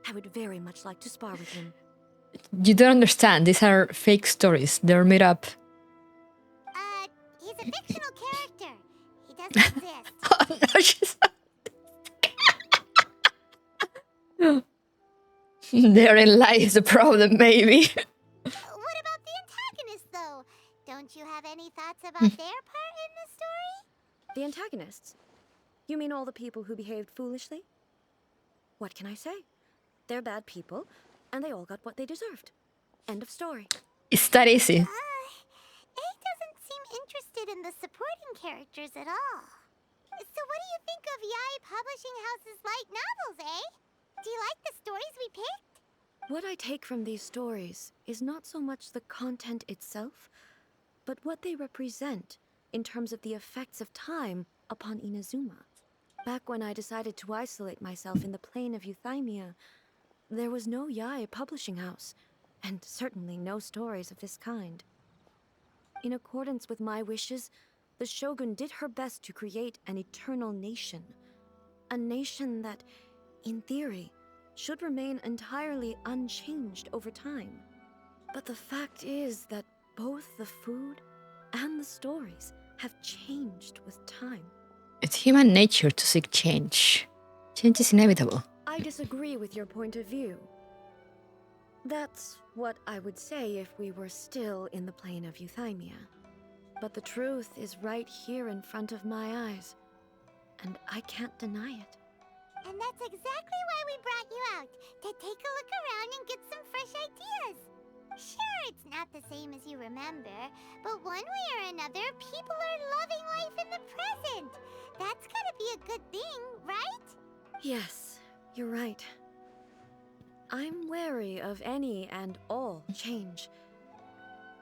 I would very much like to spar with him. You don't understand. These are fake stories. They're made up. He's a fictional character. He doesn't exist. Oh, no, she's... Therein lies the problem, maybe. What about the antagonists, though? Don't you have any thoughts about their part in the story? The antagonists? You mean all the people who behaved foolishly? What can I say? They're bad people, and they all got what they deserved. End of story. It's that easy. A doesn't seem interested in the supporting characters at all. So what do you think of Yae Publishing House's light novels, eh? Do you like the stories we picked? What I take from these stories is not so much the content itself, but what they represent in terms of the effects of time upon Inazuma. Back when I decided to isolate myself in the plane of Euthymia, there was no Yae Publishing House, and certainly no stories of this kind. In accordance with my wishes, the Shogun did her best to create an eternal nation. A nation that, in theory, should remain entirely unchanged over time. But the fact is that both the food and the stories have changed with time. It's human nature to seek change. Change is inevitable. I disagree with your point of view. That's what I would say if we were still in the plane of Euthymia. But the truth is right here in front of my eyes, and I can't deny it. And that's exactly why we brought you out, to take a look around and get some fresh ideas. Sure, it's not the same as you remember, but one way or another, people are loving life in the present. That's gotta be a good thing, right? Yes, you're right. I'm wary of any and all change.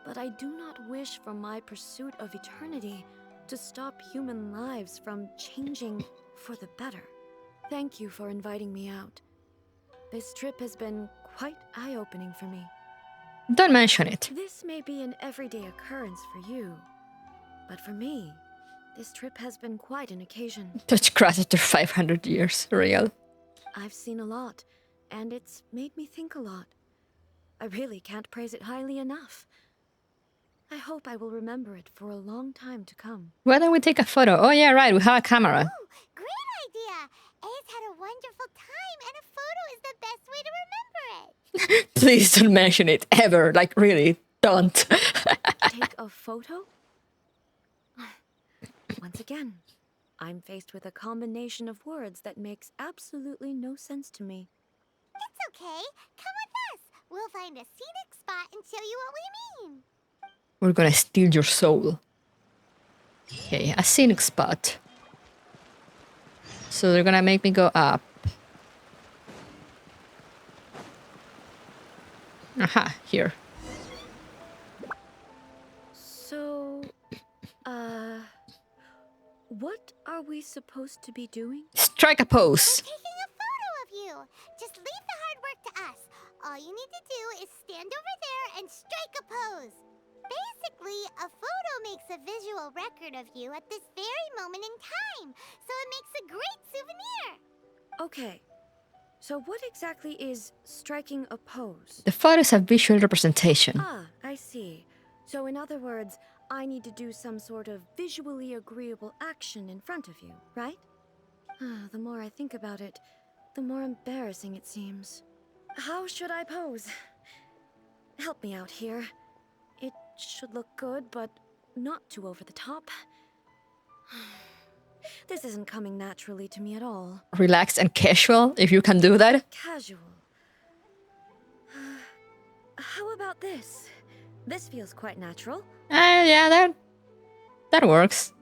But I do not wish for my pursuit of eternity to stop human lives from changing for the better. Thank you for inviting me out. This trip has been quite eye-opening for me. Don't mention it. This may be an everyday occurrence for you, but for me, this trip has been quite an occasion. Touch grass after 500 years. Real. I've seen a lot, and it's made me think a lot. I really can't praise it highly enough. I hope I will remember it for a long time to come. Why don't we take a photo? Oh yeah, right, we have a camera. Ooh, great idea! A's had a wonderful time, and a photo is the best way to remember it. Please don't mention it ever. Like, really, don't. Take a photo? Once again, I'm faced with a combination of words that makes absolutely no sense to me. It's okay. Come with us. We'll find a scenic spot and show you what we mean. We're gonna steal your soul. Okay, a scenic spot. So they're gonna make me go up. Aha, here. So, what What are we supposed to be doing? Strike a pose. Taking a photo of you. Just leave the hard work to us. All you need to do is stand over there and strike a pose. Basically, a photo makes a visual record of you at this very moment in time, so it makes a great souvenir. Okay, so what exactly is striking a pose? The photo is a visual representation. Ah, I see. So in other words, I need to do some sort of visually agreeable action in front of you, right? The more I think about it, the more embarrassing it seems. How should I pose? Help me out here. It should look good, but not too over the top. This isn't coming naturally to me at all. Relaxed and casual, if you can do that. Casual. How about this? This feels quite natural. Yeah, that works.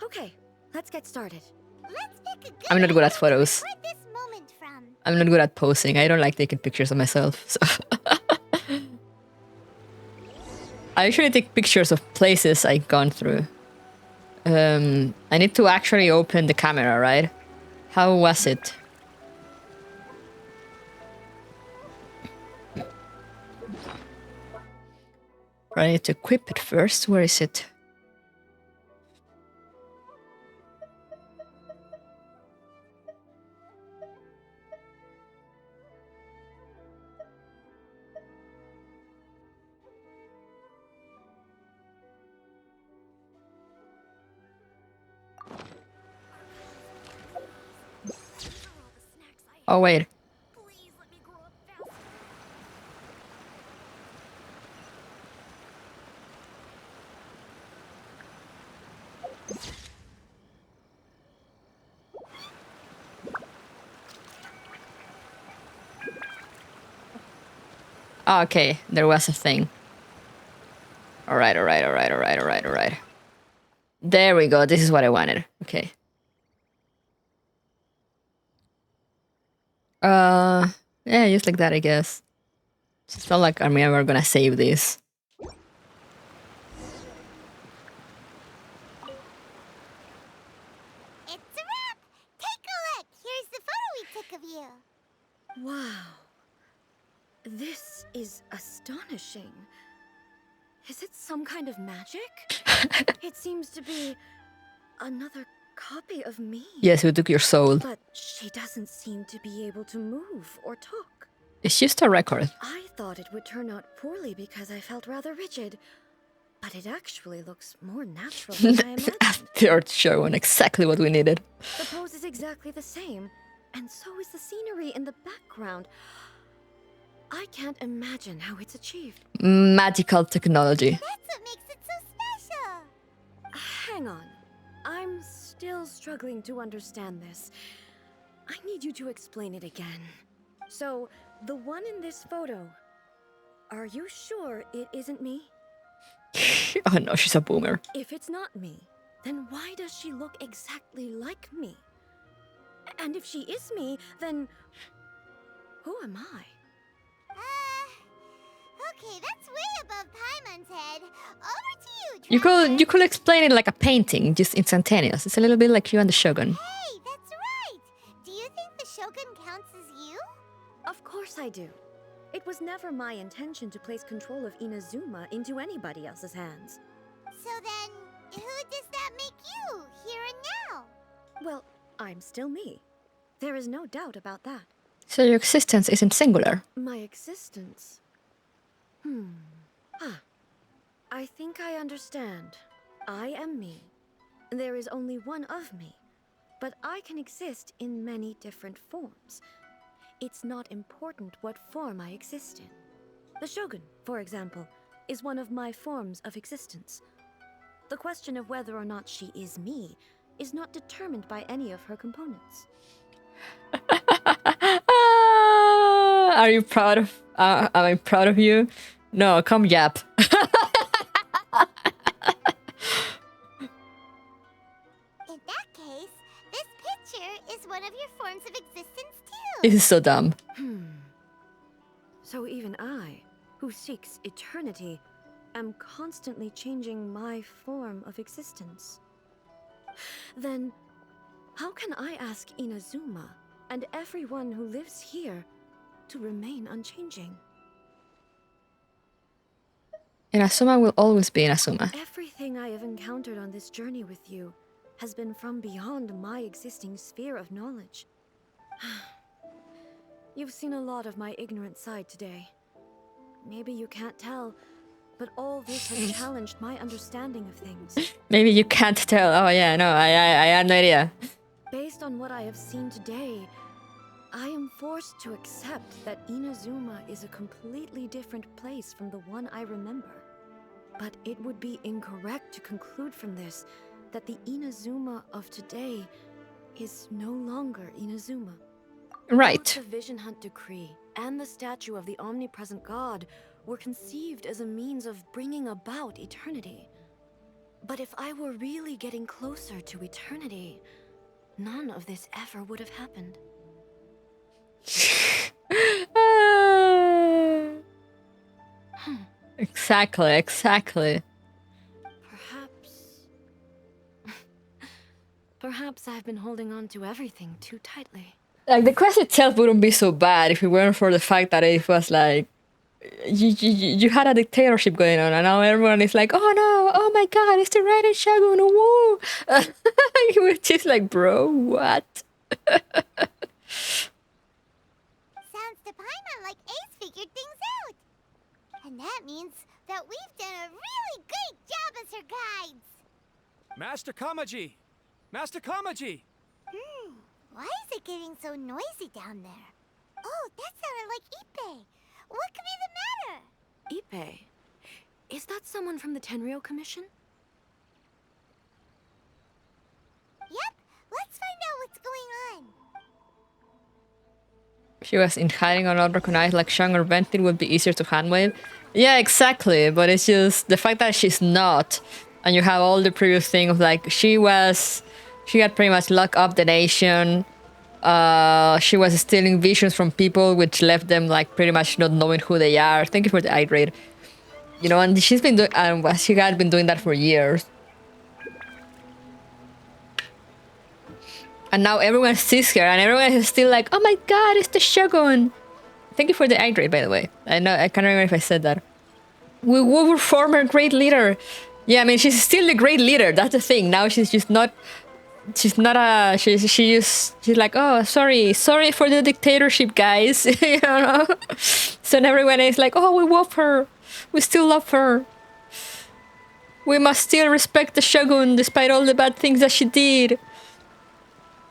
Okay, let's get started. Let's pick a good I'm not good at photos. record this moment from. I'm not good at posing. I don't like taking pictures of myself. So I usually take pictures of places I've gone through. I need to actually open the camera, right? How was it? I need to equip it first. Where is it? Oh, wait. Oh, okay, there was a thing. Alright. There we go, this is what I wanted. Okay. Yeah, just like that, I guess. It's not like I'm ever gonna save this. It's a wrap! Take a look! Here's the photo we took of you. Wow. This is astonishing. Is it some kind of magic? It seems to be another copy of me. Yes, we took your soul. But she doesn't seem to be able to move or talk. It's just a record. I thought it would turn out poorly because I felt rather rigid. But it actually looks more natural than I imagined. The art showing exactly what we needed. The pose is exactly the same, and so is the scenery in the background. I can't imagine how it's achieved. Magical technology. That's what makes it so special. Hang on. I'm still struggling to understand this. I need you to explain it again. So, the one in this photo, are you sure it isn't me? Oh no, she's a boomer. If it's not me, then why does she look exactly like me? And if she is me, then who am I? Okay, that's way above Paimon's head. Over to you, You could explain it like a painting, just instantaneous. It's a little bit like you and the Shogun. Hey, that's right! Do you think the Shogun counts as you? Of course I do. It was never my intention to place control of Inazuma into anybody else's hands. So then, who does that make you, here and now? Well, I'm still me. There is no doubt about that. So your existence isn't singular. My existence? I think I understand. I am me. There is only one of me, but I can exist in many different forms. It's not important what form I exist in. The Shogun, for example, is one of my forms of existence. The question of whether or not she is me is not determined by any of her components. Are you proud of... am I proud of you? No, come yap. In that case, this picture is one of your forms of existence too. This is so dumb. So even I, who seeks eternity, am constantly changing my form of existence. then how can I ask Inazuma and everyone who lives here to remain unchanging? Inazuma will always be Inazuma. Everything I have encountered on this journey with you has been from beyond my existing sphere of knowledge. You've seen a lot of my ignorant side today. Maybe you can't tell, but all this has challenged my understanding of things. Maybe you can't tell. Oh yeah, no, I had no idea. Based on what I have seen today, I am forced to accept that Inazuma is a completely different place from the one I remember. But it would be incorrect to conclude from this that the Inazuma of today is no longer Inazuma. Right. Both the Vision Hunt Decree and the statue of the omnipresent god were conceived as a means of bringing about eternity. But if I were really getting closer to eternity, none of this ever would have happened. Exactly. Perhaps I've been holding on to everything too tightly. Like, the quest itself wouldn't be so bad if it weren't for the fact that it was like you had a dictatorship going on, and now everyone is like, oh no, oh my god, it's the Raiden Shogun, woo! You were just like, bro, what? Sounds to Paimon like Ace figured things out. And that means that we've done a really great job as her guides. Master Kamaji! Master Kamaji! Why is it getting so noisy down there? Oh, that sounded like Ippei. What could be the matter? Ippei? Is that someone from the Tenryou Commission? Yep, let's find out what's going on. If she was in hiding or not recognized like Shang or Ventin would be easier to handwave. Yeah, exactly, but it's just the fact that she's not, and you have all the previous thing of like she had pretty much locked up the nation. She was stealing visions from people, which left them like pretty much not knowing who they are. Thank you for the irate. You know, and she's been doing, she had been doing that for years. And now everyone sees her, and everyone is still like, "Oh my God, it's the Shogun!" Thank you for the irate, by the way. I know I can't remember if I said that. We were former great leader. Yeah, I mean she's still the great leader. That's the thing. Now she's just not. She's not a. She's like, oh, sorry for the dictatorship, guys. You know. So everyone is like, oh, we love her. We still love her. We must still respect the Shogun despite all the bad things that she did.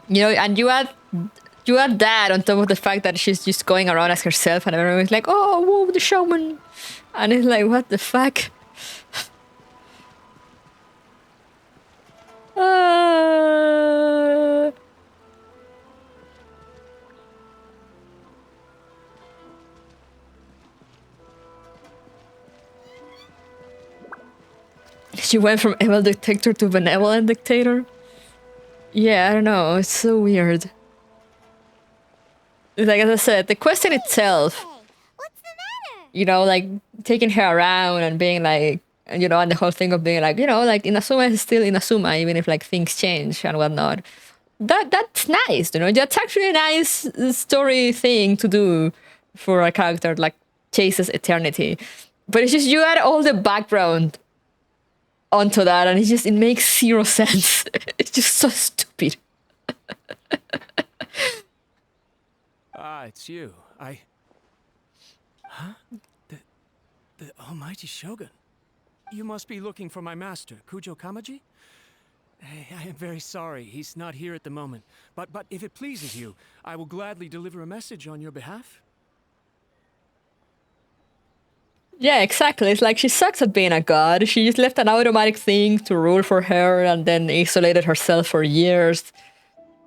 You know, and you add that on top of the fact that she's just going around as herself, and everyone's like, oh, whoa, the Shogun. And it's like, what the fuck? She went from evil dictator to benevolent dictator? Yeah, I don't know. It's so weird. Like, as I said, the question itself, you know, like, taking her around and being like, you know, and the whole thing of being like, you know, like, Inazuma is still Inazuma, even if, like, things change and whatnot. That's nice, you know? That's actually a nice story thing to do for a character, like, chases eternity. But it's just, you add all the background onto that, and it makes zero sense. It's just so stupid. It's you. Huh? The almighty Shogun. You must be looking for my master, Kujo Kamaji? I am very sorry, he's not here at the moment. But if it pleases you, I will gladly deliver a message on your behalf. Yeah, exactly. It's like she sucks at being a god. She just left an automatic thing to rule for her and then isolated herself for years.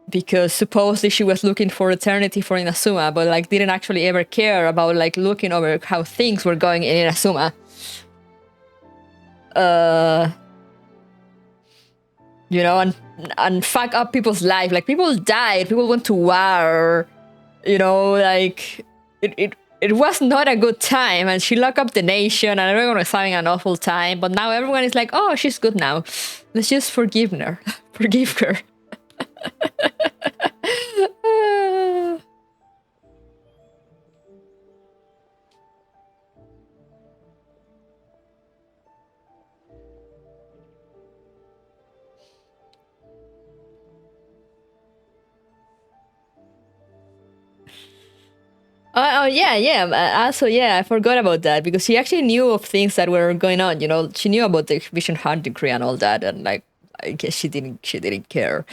Because supposedly she was looking for eternity for Inazuma, but like didn't actually ever care about like looking over how things were going in Inazuma. You know, and fuck up people's life. Like people died, people went to war. You know, like it was not a good time, and she locked up the nation, and everyone was having an awful time. But now everyone is like, oh, she's good now. Let's just forgive her. Forgive her. Oh yeah. Also, yeah, I forgot about that because she actually knew of things that were going on. You know, she knew about the Vision Heart decree and all that, and like, I guess she didn't care.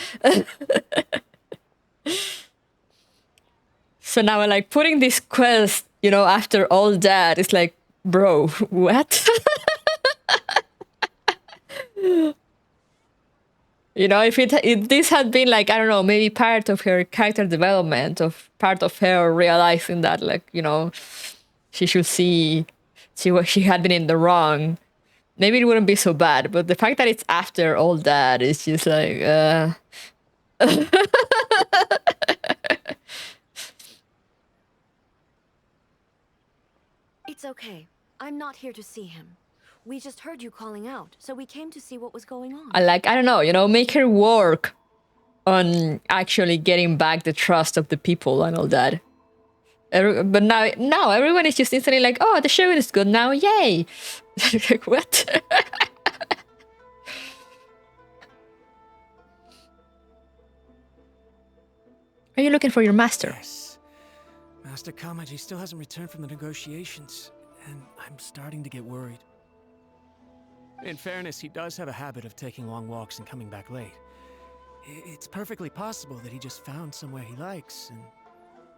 So now, like, putting this quest, you know, after all that, it's like, bro, what? You know, if this had been like, I don't know, maybe part of her character development, of part of her realizing that, like, you know, she should see she had been in the wrong, maybe it wouldn't be so bad. But the fact that it's after all that is just like, It's okay. I'm not here to see him. We just heard you calling out, so we came to see what was going on. I don't know, you know, make her work on actually getting back the trust of the people and all that. But now everyone is just instantly like, oh, the show is good now, yay! Like, what? Are you looking for your master? Yes. Master Kamaji still hasn't returned from the negotiations, and I'm starting to get worried. In fairness, he does have a habit of taking long walks and coming back late. It's perfectly possible that he just found somewhere he likes and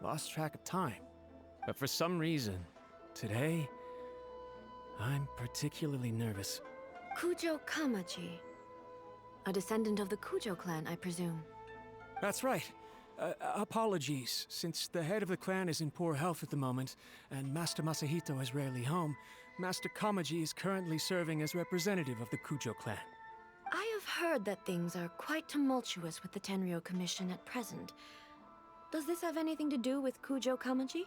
lost track of time. But for some reason, today, I'm particularly nervous. Kujo Kamaji. A descendant of the Kujo clan, I presume. That's right. Apologies, since the head of the clan is in poor health at the moment, and Master Masahito is rarely home, Master Kamaji is currently serving as representative of the Kujo clan. I have heard that things are quite tumultuous with the Tenryo Commission at present. Does this have anything to do with Kujo Kamaji?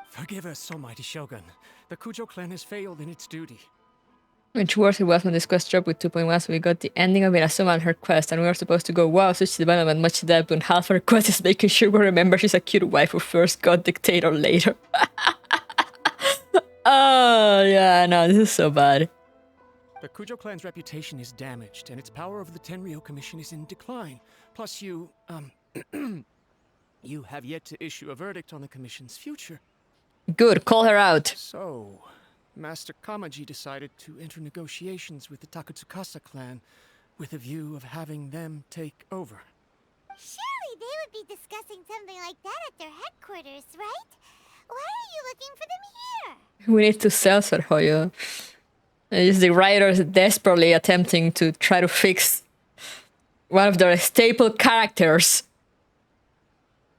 Forgive us, Almighty Shogun. The Kujo clan has failed in its duty. Which worse it was when this quest dropped with 2.1, so we got the ending of Inazuma and her quest, and we were supposed to go, wow, such development, much depth, when half her quest is making sure we remember she's a cute wife who first got dictator later. Oh, yeah, no, this is so bad. The Kujo clan's reputation is damaged, and its power over the Tenryo Commission is in decline. Plus you, you have yet to issue a verdict on the Commission's future. Good, call her out. So, Master Kamaji decided to enter negotiations with the Takatsukasa clan with a view of having them take over. Surely they would be discussing something like that at their headquarters, right? Why are you looking for them here? We need to sell Serhoyo. It's the writers desperately attempting to try to fix one of their staple characters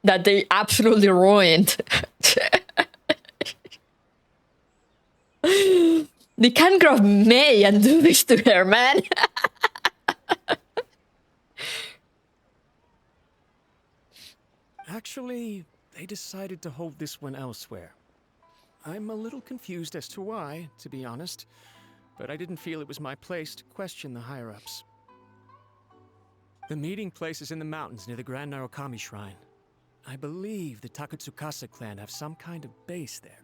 that they absolutely ruined. They can't grab May and do this to her, man. Actually, they decided to hold this one elsewhere. I'm a little confused as to why, to be honest, but I didn't feel it was my place to question the higher-ups. The meeting place is in the mountains near the Grand Narukami Shrine. I believe the Takatsukasa clan have some kind of base there.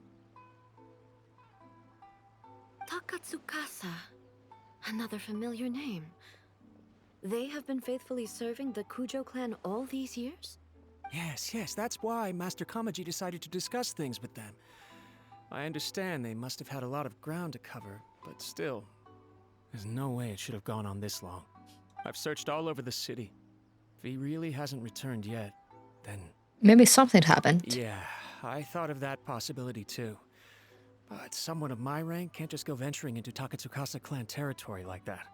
Takatsukasa. Another familiar name. They have been faithfully serving the Kujo clan all these years? Yes, that's why Master Kamaji decided to discuss things with them. I understand they must have had a lot of ground to cover, but still, there's no way it should have gone on this long. I've searched all over the city. If he really hasn't returned yet, then... Maybe something happened. Yeah, I thought of that possibility too. But someone of my rank can't just go venturing into Takatsukasa clan territory like that.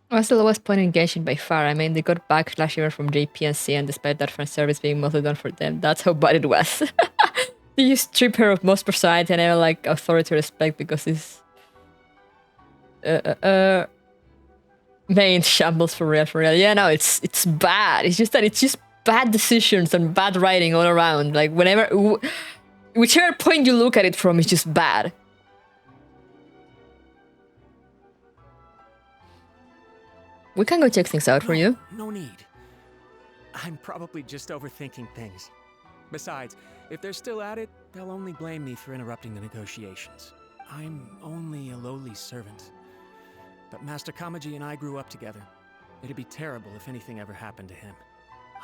What's the lowest point in Genshin by far? I mean, they got backlash even from JPNC, and despite that fan service being mostly done for them, that's how bad it was. They just strip her of most personality and like authority respect because it's main shambles for real. Yeah, no, it's bad. It's just that it's just bad decisions and bad writing all around. Like whenever whichever point you look at it from is just bad. We can go check things out for you. No need. I'm probably just overthinking things. Besides, if they're still at it, they'll only blame me for interrupting the negotiations. I'm only a lowly servant. But Master Kamaji and I grew up together. It'd be terrible if anything ever happened to him.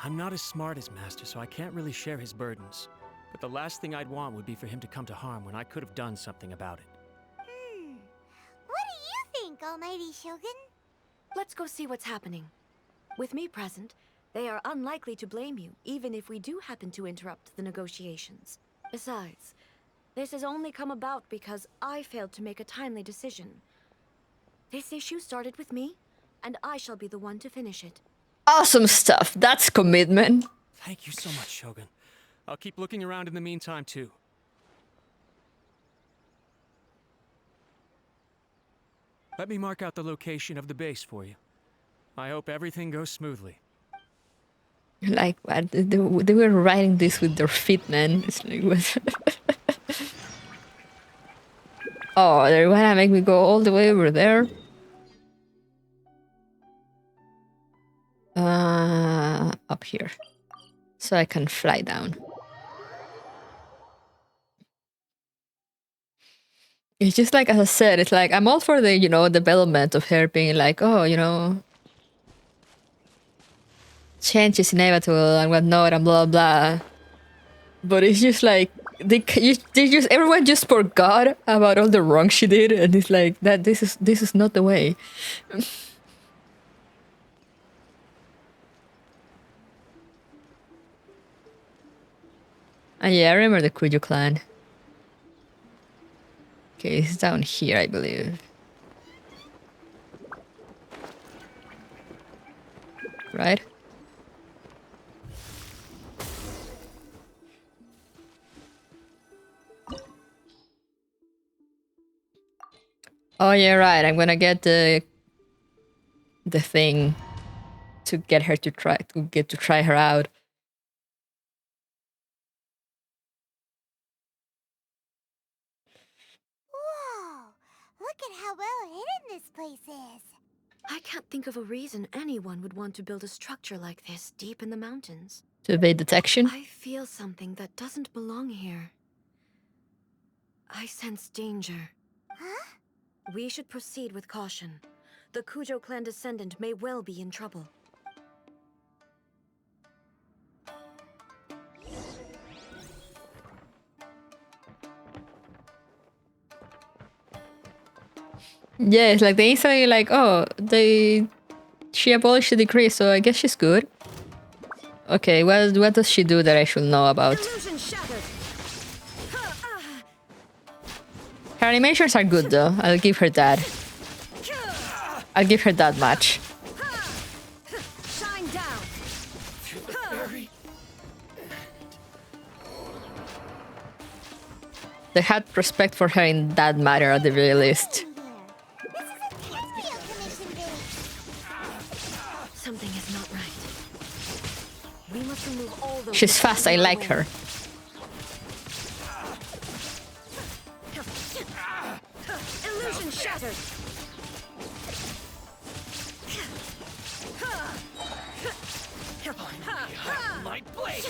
I'm not as smart as Master, so I can't really share his burdens. But the last thing I'd want would be for him to come to harm when I could have done something about it. What do you think, Almighty Shogun? Let's go see what's happening. With me present, they are unlikely to blame you, even if we do happen to interrupt the negotiations. Besides, this has only come about because I failed to make a timely decision. This issue started with me, and I shall be the one to finish it. Awesome stuff. That's commitment. Thank you so much, Shogun. I'll keep looking around in the meantime, too. Let me mark out the location of the base for you. I hope everything goes smoothly. Like, what? They were writing this with their feet, man. It's like, what? Oh, they wanna make me go all the way over there? Up here. So I can fly down. It's just like, as I said, it's like, I'm all for the, you know, development of her being like, oh, you know, change is inevitable and whatnot and blah, blah. But it's just like, everyone just forgot about all the wrong she did, and it's like, that this is not the way. And yeah, I remember the Kujo clan. Okay, it's down here, I believe. Right? Oh yeah, right. I'm gonna get the thing to get her to try her out. Look at how well hidden this place is. I can't think of a reason anyone would want to build a structure like this deep in the mountains. To evade detection? I feel something that doesn't belong here. I sense danger. Huh? We should proceed with caution. The Kujo clan descendant may well be in trouble. Yeah, it's like they instantly like, oh, she abolished the decree, so I guess she's good. Okay, what does she do that I should know about? Her animations are good though, I'll give her that. I'll give her that much. Shine down. They had respect for her in that matter at the very least. Something is not right. We must remove all those. She's fast, I like her. Illusion shattered. My blade!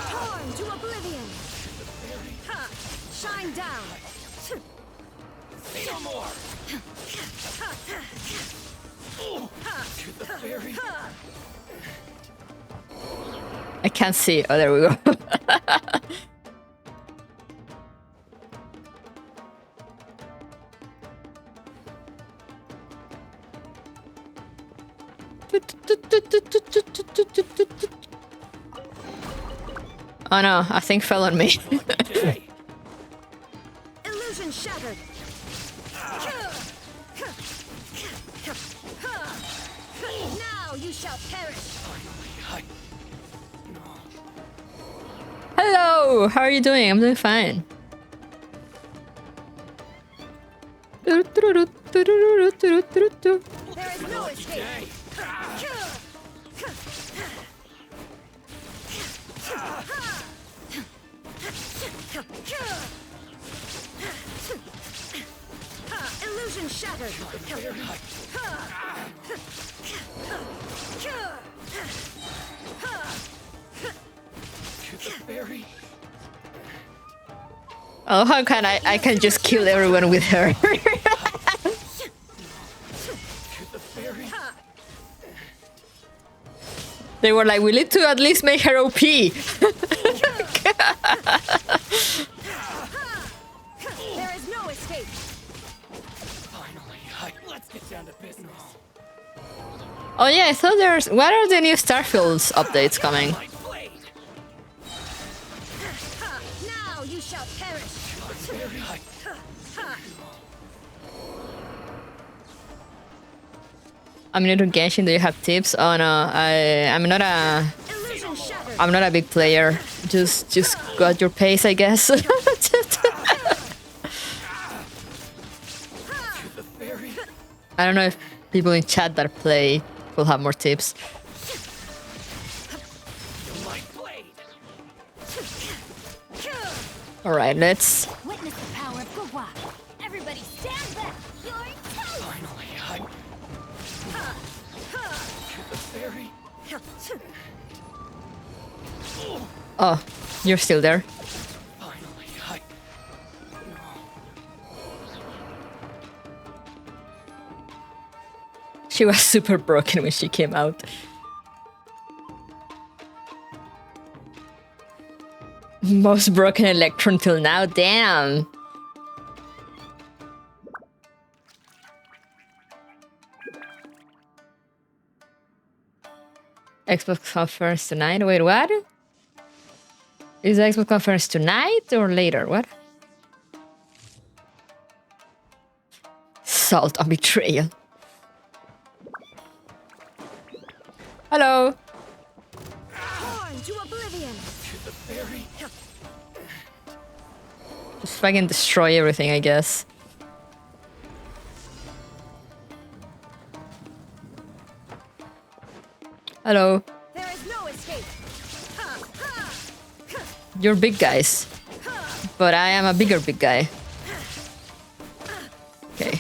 Torn to oblivion. Shine down. Say no more! To the very... I can't see. Oh, there we go. Oh no, I think fell on me. Illusion shattered. Now you shall perish. Hello, how are you doing? I'm doing fine. There is no escape. Illusion shattered. Oh, how can I can just kill everyone with her. They were like, we need to at least make her OP. There is no escape. Finally, let's get down to business. Oh yeah, I thought there's... What are the new Starfields updates coming? Now you shall perish. I'm new to Genshin. Do you have tips? Oh no, I'm not a big player. Just got your pace, I guess. I don't know if people in chat that play will have more tips. All right, let's. Witness the power of Gugwa. Everybody stand back. You're toast. Finally, the fairy. Oh, you're still there. She was super broken when she came out. Most broken Electron till now, damn. Xbox conference tonight? Wait, what? Is the Xbox conference tonight or later? What? Salt on betrayal. Hello. Born to oblivion. Just fucking destroy everything, I guess. Hello. There is no escape. You're big guys. But I am a bigger big guy. Okay.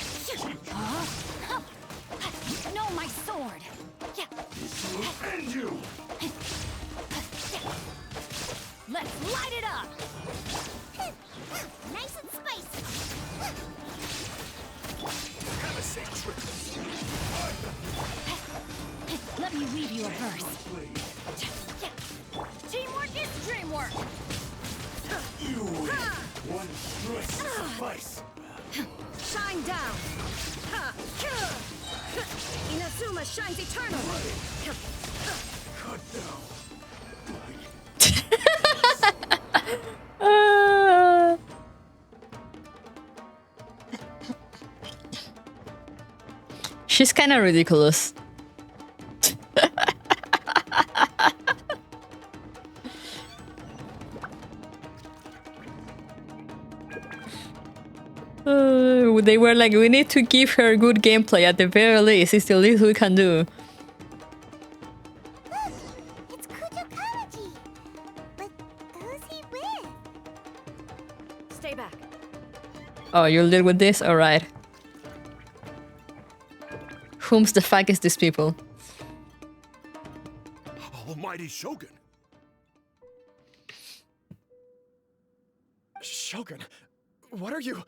No, my sword. This will end you. Let's light it up. Nice and spicy. Have a safe trip. Let me weave you a verse. Teamwork is dreamwork. You win. One choice will suffice. Shine down. Inazuma shines eternal. Cut down. She's kind of ridiculous. They were like, we need to give her good gameplay at the very least. It's the least we can do. It's Kujokawaji. But who's he with? Stay back. Oh, you'll deal with this? Alright. Whom's the fuck is these people? Almighty Shogun. Shogun, what are you?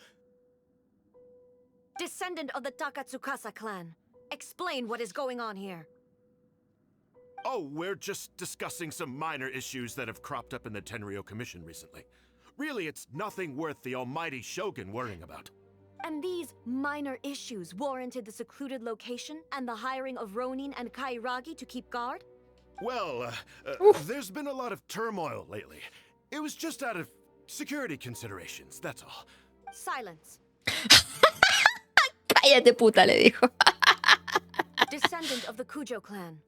Descendant of the Takatsukasa clan. Explain what is going on here. Oh, we're just discussing some minor issues that have cropped up in the Tenryo Commission recently. Really, it's nothing worth the almighty Shogun worrying about. And these minor issues warranted the secluded location and the hiring of Ronin and Kairagi to keep guard? Well, there's been a lot of turmoil lately. It was just out of security considerations, that's all. Silence. Cállate, puta, le dijo. Descendant of the Kujo clan.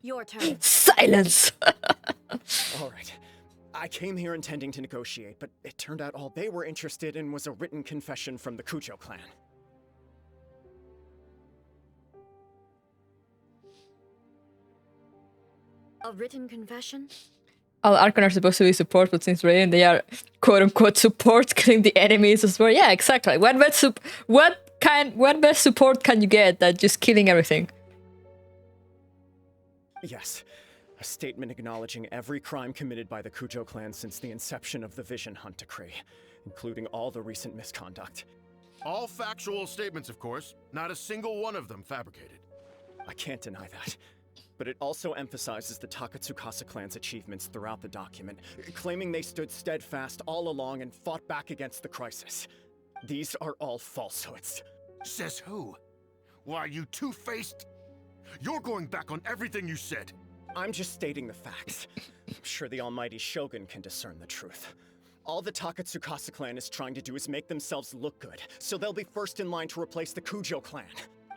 Your turn. Silence. All right. I came here intending to negotiate, but it turned out all they were interested in was a written confession from the Kujo clan. A written confession? all Archon are supposed to be support, but since Raiden, they are quote-unquote support, killing the enemies as well. Yeah, exactly. What best support can you get than just killing everything? Yes. A statement acknowledging every crime committed by the Kujo clan since the inception of the Vision Hunt Decree, including all the recent misconduct. All factual statements, of course. Not a single one of them fabricated. I can't deny that. But it also emphasizes the Takatsukasa clan's achievements throughout the document, claiming they stood steadfast all along and fought back against the crisis. These are all falsehoods. Says who? Why, you two-faced? You're going back on everything you said. I'm just stating the facts. I'm sure the almighty Shogun can discern the truth. All the Takatsukasa clan is trying to do is make themselves look good, so they'll be first in line to replace the Kujo clan.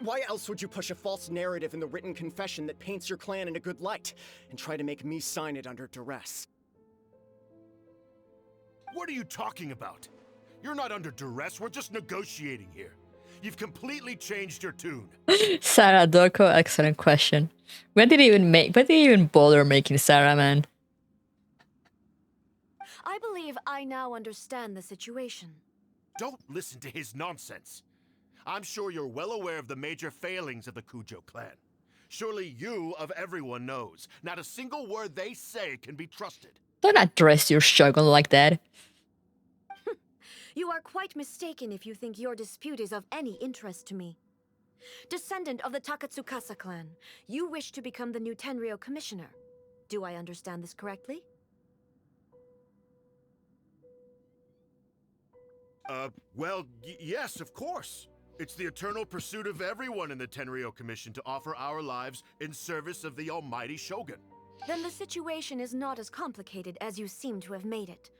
Why else would you push a false narrative in the written confession that paints your clan in a good light, and try to make me sign it under duress? What are you talking about? You're not under duress, we're just negotiating here. You've completely changed your tune. Sarah Dorko, excellent question. When did he even bother making Sarah, man? I believe I now understand the situation. Don't listen to his nonsense. I'm sure you're well aware of the major failings of the Kujo clan. Surely you, of everyone, knows. Not a single word they say can be trusted. Don't address your shogun like that. You are quite mistaken if you think your dispute is of any interest to me. Descendant of the Takatsukasa clan, you wish to become the new Tenryou commissioner. Do I understand this correctly? Well, yes, of course. It's the eternal pursuit of everyone in the Tenryou Commission to offer our lives in service of the almighty Shogun. Then the situation is not as complicated as you seem to have made it.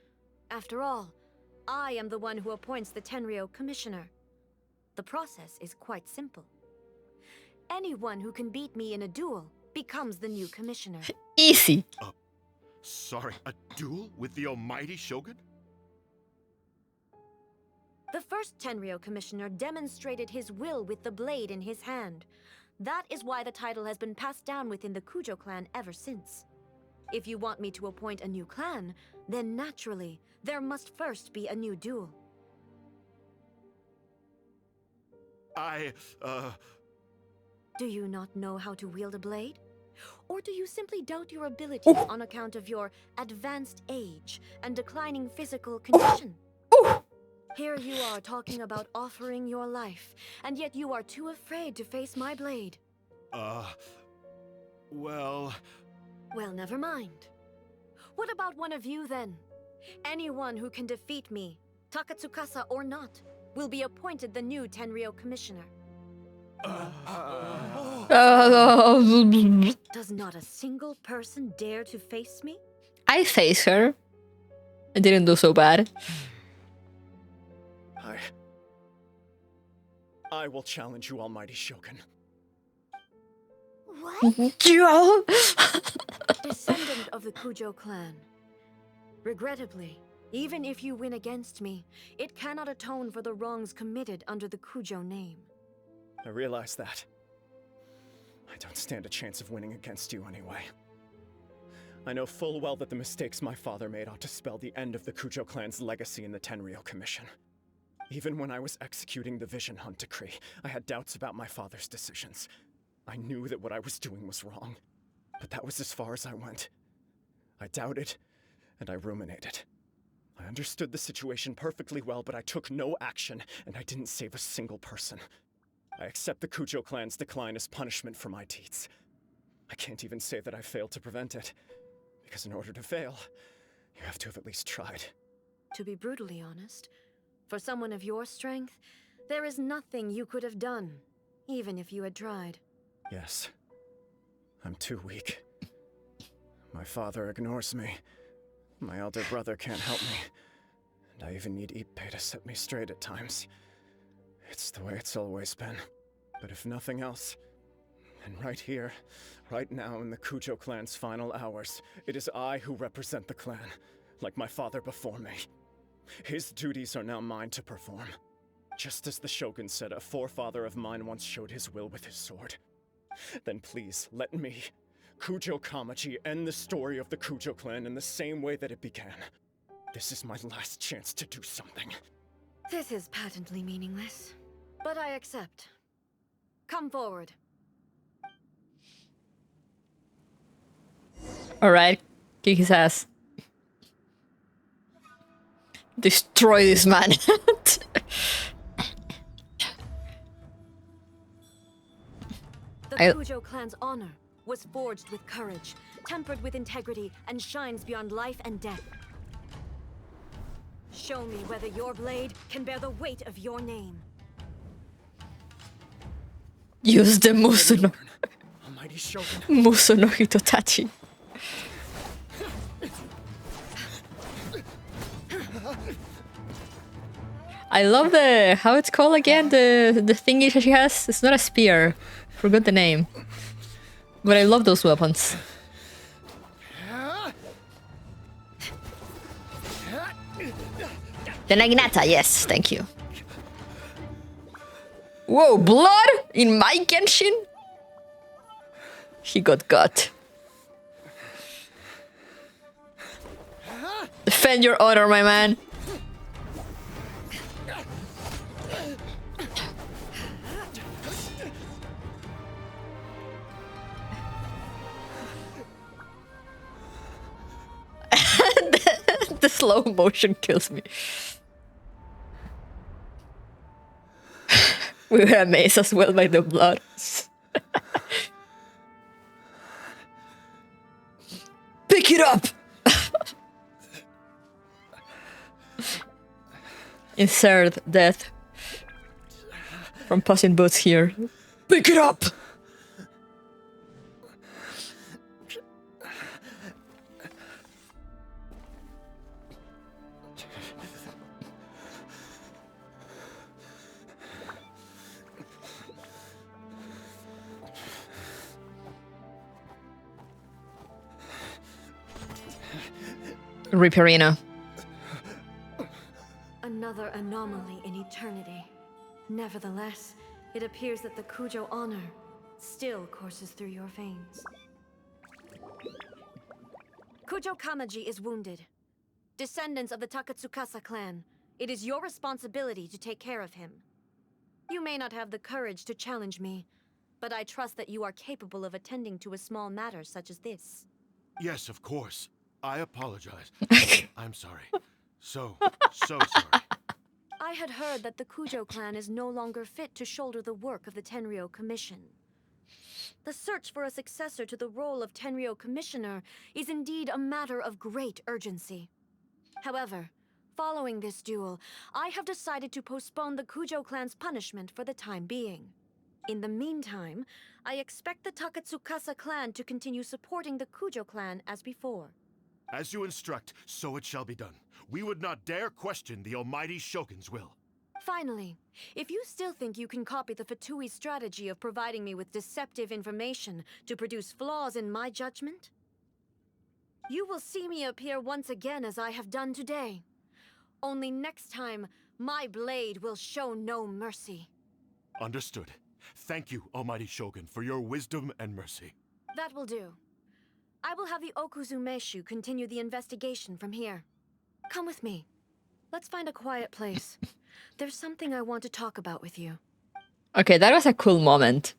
After all, I am the one who appoints the Tenryou commissioner. The process is quite simple. Anyone who can beat me in a duel becomes the new commissioner. Easy. Sorry, a duel with the almighty Shogun? The first Tenryou commissioner demonstrated his will with the blade in his hand. That is why the title has been passed down within the Kujo clan ever since. If you want me to appoint a new clan, then naturally, there must first be a new duel. Do you not know how to wield a blade? Or do you simply doubt your abilities on account of your advanced age and declining physical condition? Here you are talking about offering your life, and yet you are too afraid to face my blade. Well... Well, never mind. What about one of you, then? Anyone who can defeat me, Takatsukasa or not, will be appointed the new Tenryou commissioner. Does not a single person dare to face me? I face her. I didn't do so bad. I will challenge you, almighty Shogun. What? Descendant of the Kujo clan. Regrettably, even if you win against me, it cannot atone for the wrongs committed under the Kujo name. I realize that. I don't stand a chance of winning against you anyway. I know full well that the mistakes my father made ought to spell the end of the Kujo clan's legacy in the Tenryou Commission. Even when I was executing the Vision Hunt Decree, I had doubts about my father's decisions. I knew that what I was doing was wrong, but that was as far as I went. I doubted, and I ruminated. I understood the situation perfectly well, but I took no action, and I didn't save a single person. I accept the Kujo clan's decline as punishment for my deeds. I can't even say that I failed to prevent it, because in order to fail, you have to have at least tried. To be brutally honest, for someone of your strength, there is nothing you could have done, even if you had tried. Yes. I'm too weak. My father ignores me. My elder brother can't help me. And I even need Ippei to set me straight at times. It's the way it's always been. But if nothing else, then right here, right now in the Kujo clan's final hours, it is I who represent the clan, like my father before me. His duties are now mine to perform. Just as the Shogun said a forefather of mine once showed his will with his sword. Then please, let me, Kujo Kamachi end the story of the Kujo clan in the same way that it began. This is my last chance to do something. This is patently meaningless, but I accept. Come forward. Alright, kick his ass. Destroy this man. The Kujo clan's honor was forged with courage, tempered with integrity, and shines beyond life and death. Show me whether your blade can bear the weight of your name. Use the Muso Almighty Shogun. Muso no Hitotachi. I love the how it's called again, the thingy that she has. It's not a spear. Forgot the name. But I love those weapons. The Naginata, yes, thank you. Whoa, blood in my Genshin? He got. Defend your honor, my man. The slow motion kills me. We were amazed as well by the blood. Pick it up! Insert death from Puss in Boots here. Pick it up! Ripperina. Another anomaly in eternity. Nevertheless, it appears that the Kujo honor still courses through your veins. Kujo Kamaji is wounded. Descendants of the Takatsukasa clan, it is your responsibility to take care of him. You may not have the courage to challenge me, but I trust that you are capable of attending to a small matter such as this. Yes, of course. I apologize. I'm sorry. So sorry. I had heard that the Kujo clan is no longer fit to shoulder the work of the Tenryou Commission. The search for a successor to the role of Tenryou Commissioner is indeed a matter of great urgency. However, following this duel, I have decided to postpone the Kujo clan's punishment for the time being. In the meantime, I expect the Takatsukasa clan to continue supporting the Kujo clan as before. As you instruct, so it shall be done. We would not dare question the almighty Shogun's will. Finally, if you still think you can copy the Fatui strategy of providing me with deceptive information to produce flaws in my judgment, you will see me appear once again as I have done today. Only next time, my blade will show no mercy. Understood. Thank you, almighty Shogun, for your wisdom and mercy. That will do. I will have the Okuzumeshu continue the investigation from here. Come with me. Let's find a quiet place. There's something I want to talk about with you. Okay, that was a cool moment.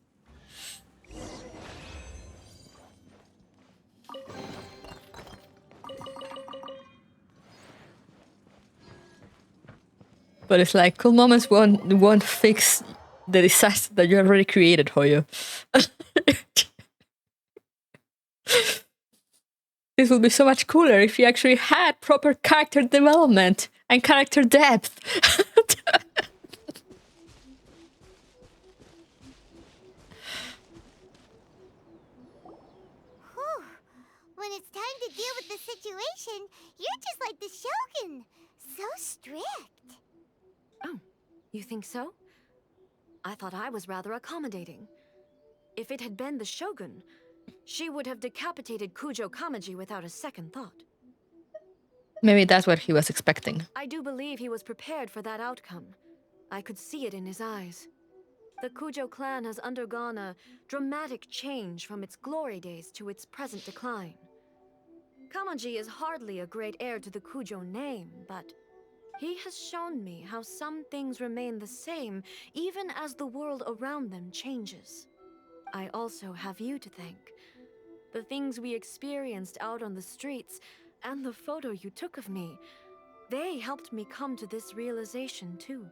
But it's like, cool moments won't fix the disaster that you already created, Hoyo. This would be so much cooler if you actually had proper character development and character depth. Whew. When it's time to deal with the situation, you're just like the Shogun. So strict. Oh, you think so? I thought I was rather accommodating. If it had been the Shogun, she would have decapitated Kujo Kamaji without a second thought. Maybe that's what he was expecting. I do believe he was prepared for that outcome. I could see it in his eyes. The Kujo clan has undergone a dramatic change from its glory days to its present decline. Kamaji is hardly a great heir to the Kujo name, but he has shown me how some things remain the same even as the world around them changes. I also have you to thank. The things we experienced out on the streets and the photo you took of me, they helped me come to this realization too.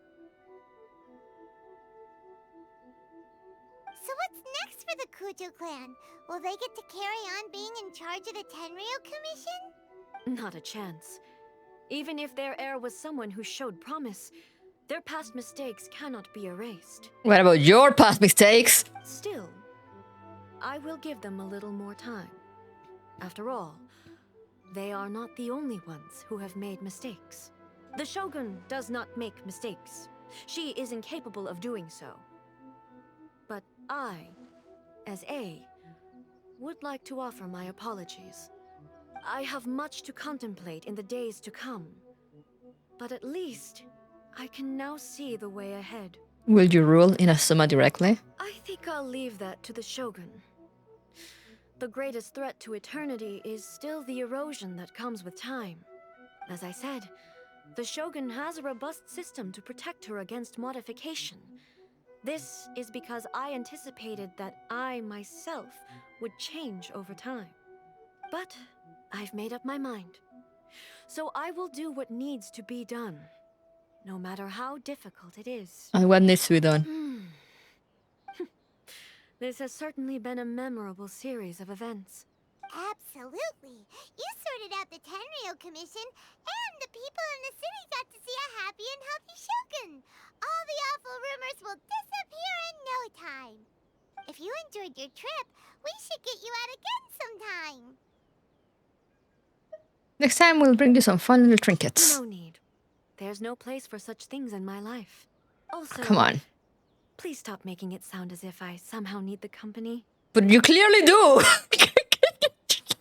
So what's next for the Kujo clan? Will they get to carry on being in charge of the Tenryu Commission? Not a chance. Even if their heir was someone who showed promise, their past mistakes cannot be erased. What about your past mistakes? Still, I will give them a little more time. After all, they are not the only ones who have made mistakes. The Shogun does not make mistakes. She is incapable of doing so. But I, as A, would like to offer my apologies. I have much to contemplate in the days to come. But at least, I can now see the way ahead. Will you rule Inazuma directly? I think I'll leave that to the Shogun. The greatest threat to eternity is still the erosion that comes with time. As I said, the Shogun has a robust system to protect her against modification. This is because I anticipated that I myself would change over time. But I've made up my mind. So I will do what needs to be done, no matter how difficult it is. And what needs to be done? This has certainly been a memorable series of events. Absolutely. You sorted out the Tenryu Commission, and the people in the city got to see a happy and healthy Shogun. All the awful rumors will disappear in no time. If you enjoyed your trip, we should get you out again sometime. Next time we'll bring you some fun little trinkets. No need. There's no place for such things in my life. Also, Come on. Please stop making it sound as if I somehow need the company. But you clearly do!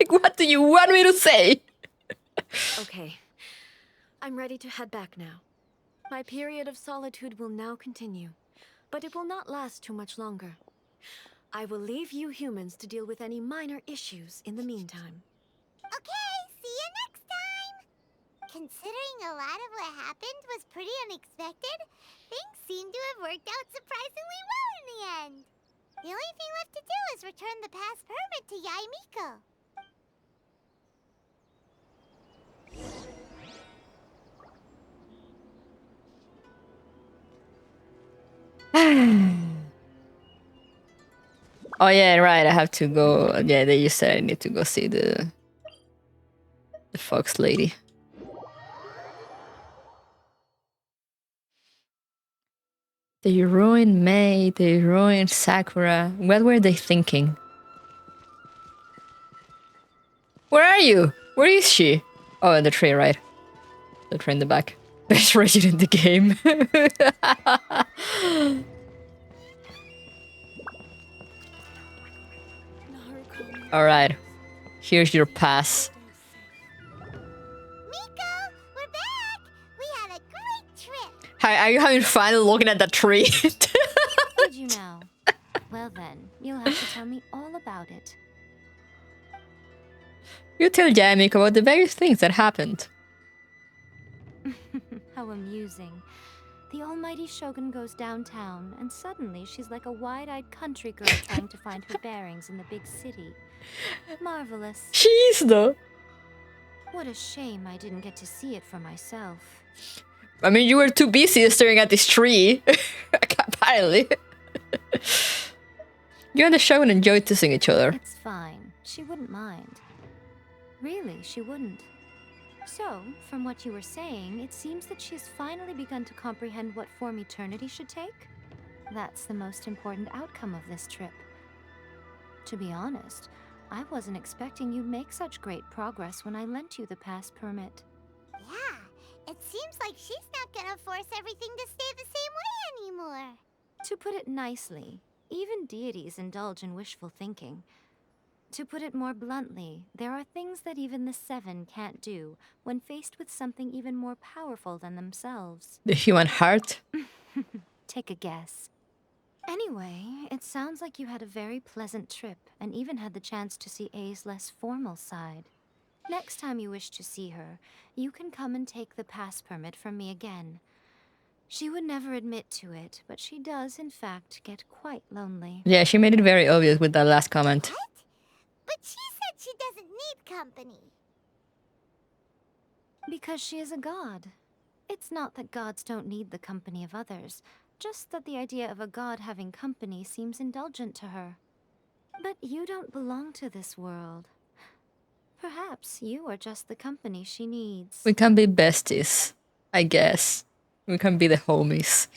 Like, what do you want me to say? Okay. I'm ready to head back now. My period of solitude will now continue, but it will not last too much longer. I will leave you humans to deal with any minor issues in the meantime. Okay, see you next time! Considering a lot of what happened was pretty unexpected, things seem to have worked out surprisingly well in the end. The only thing left to do is return the pass permit to Yaimiko. Oh yeah, right, I have to go. Yeah, they just said I need to go see the fox lady. They ruined Mei, they ruined Sakura. What were they thinking? Where are you? Where is she? Oh, in the tree, right? The tree in the back. Best Raiden in the game. Alright. Here's your pass. Miko, we're back! We had a great trip! Hi, are you having fun looking at that tree? Did you know? Well then, you'll have to tell me all about it. You tell Yaimiko about the various things that happened. How amusing. The almighty Shogun goes downtown, and suddenly she's like a wide-eyed country girl trying to find her bearings in the big city. Marvelous. She is, though. What a shame I didn't get to see it for myself. I mean, you were too busy staring at this tree. Apparently. You and the Shogun enjoyed teasing each other. It's fine. She wouldn't mind. Really, she wouldn't. So, from what you were saying, it seems that she's finally begun to comprehend what form eternity should take? That's the most important outcome of this trip. To be honest, I wasn't expecting you'd make such great progress when I lent you the pass permit. Yeah, it seems like she's not gonna force everything to stay the same way anymore. To put it nicely, even deities indulge in wishful thinking. To put it more bluntly, there are things that even the Seven can't do when faced with something even more powerful than themselves. The human heart? Take a guess. Anyway, it sounds like you had a very pleasant trip and even had the chance to see A's less formal side. Next time you wish to see her, you can come and take the pass permit from me again. She would never admit to it, but she does, in fact, get quite lonely. Yeah, she made it very obvious with that last comment. But she said she doesn't need company. Because she is a god. It's not that gods don't need the company of others, just that the idea of a god having company seems indulgent to her. But you don't belong to this world. Perhaps you are just the company she needs. We can be besties, I guess. We can be the homies.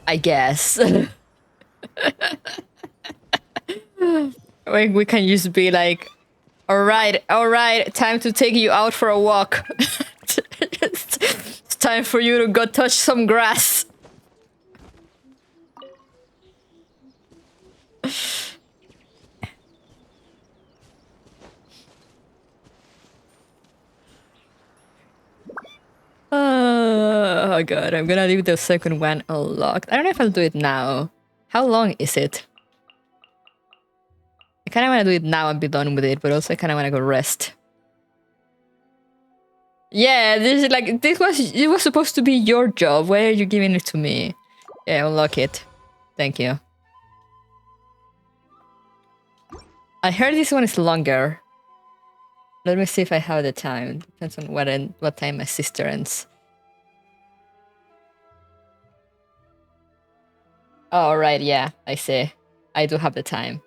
I guess. We can just be like, all right, time to take you out for a walk. It's time for you to go touch some grass. Oh god, I'm gonna leave the second one unlocked. I don't know if I'll do it now. How long is it? I kinda wanna do it now and be done with it, but also I kinda wanna go rest. Yeah, this is like, it was supposed to be your job. Why are you giving it to me? Yeah, unlock it. Thank you. I heard this one is longer. Let me see if I have the time. Depends on what time my sister ends. Oh, right, yeah, I see. I do have the time.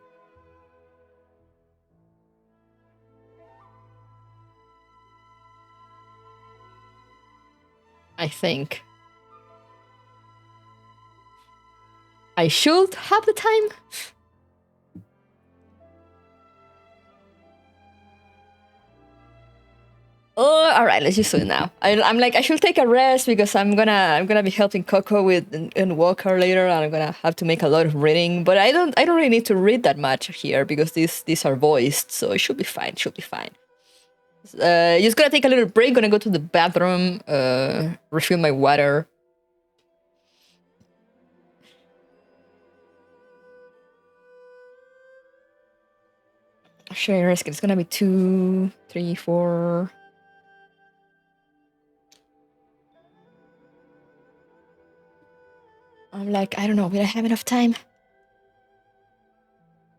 I think. I should have the time? Oh, all right, let's just do it now. I'm like, I should take a rest because I'm gonna be helping Coco with and Walker later, and I'm gonna have to make a lot of reading. But I don't really need to read that much here because these are voiced, so it should be fine. Should be fine. Just gonna take a little break. Gonna go to the bathroom, refill my water. Should I risk it? It's gonna be 2, 3, 4. I'm like, I don't know, will I have enough time?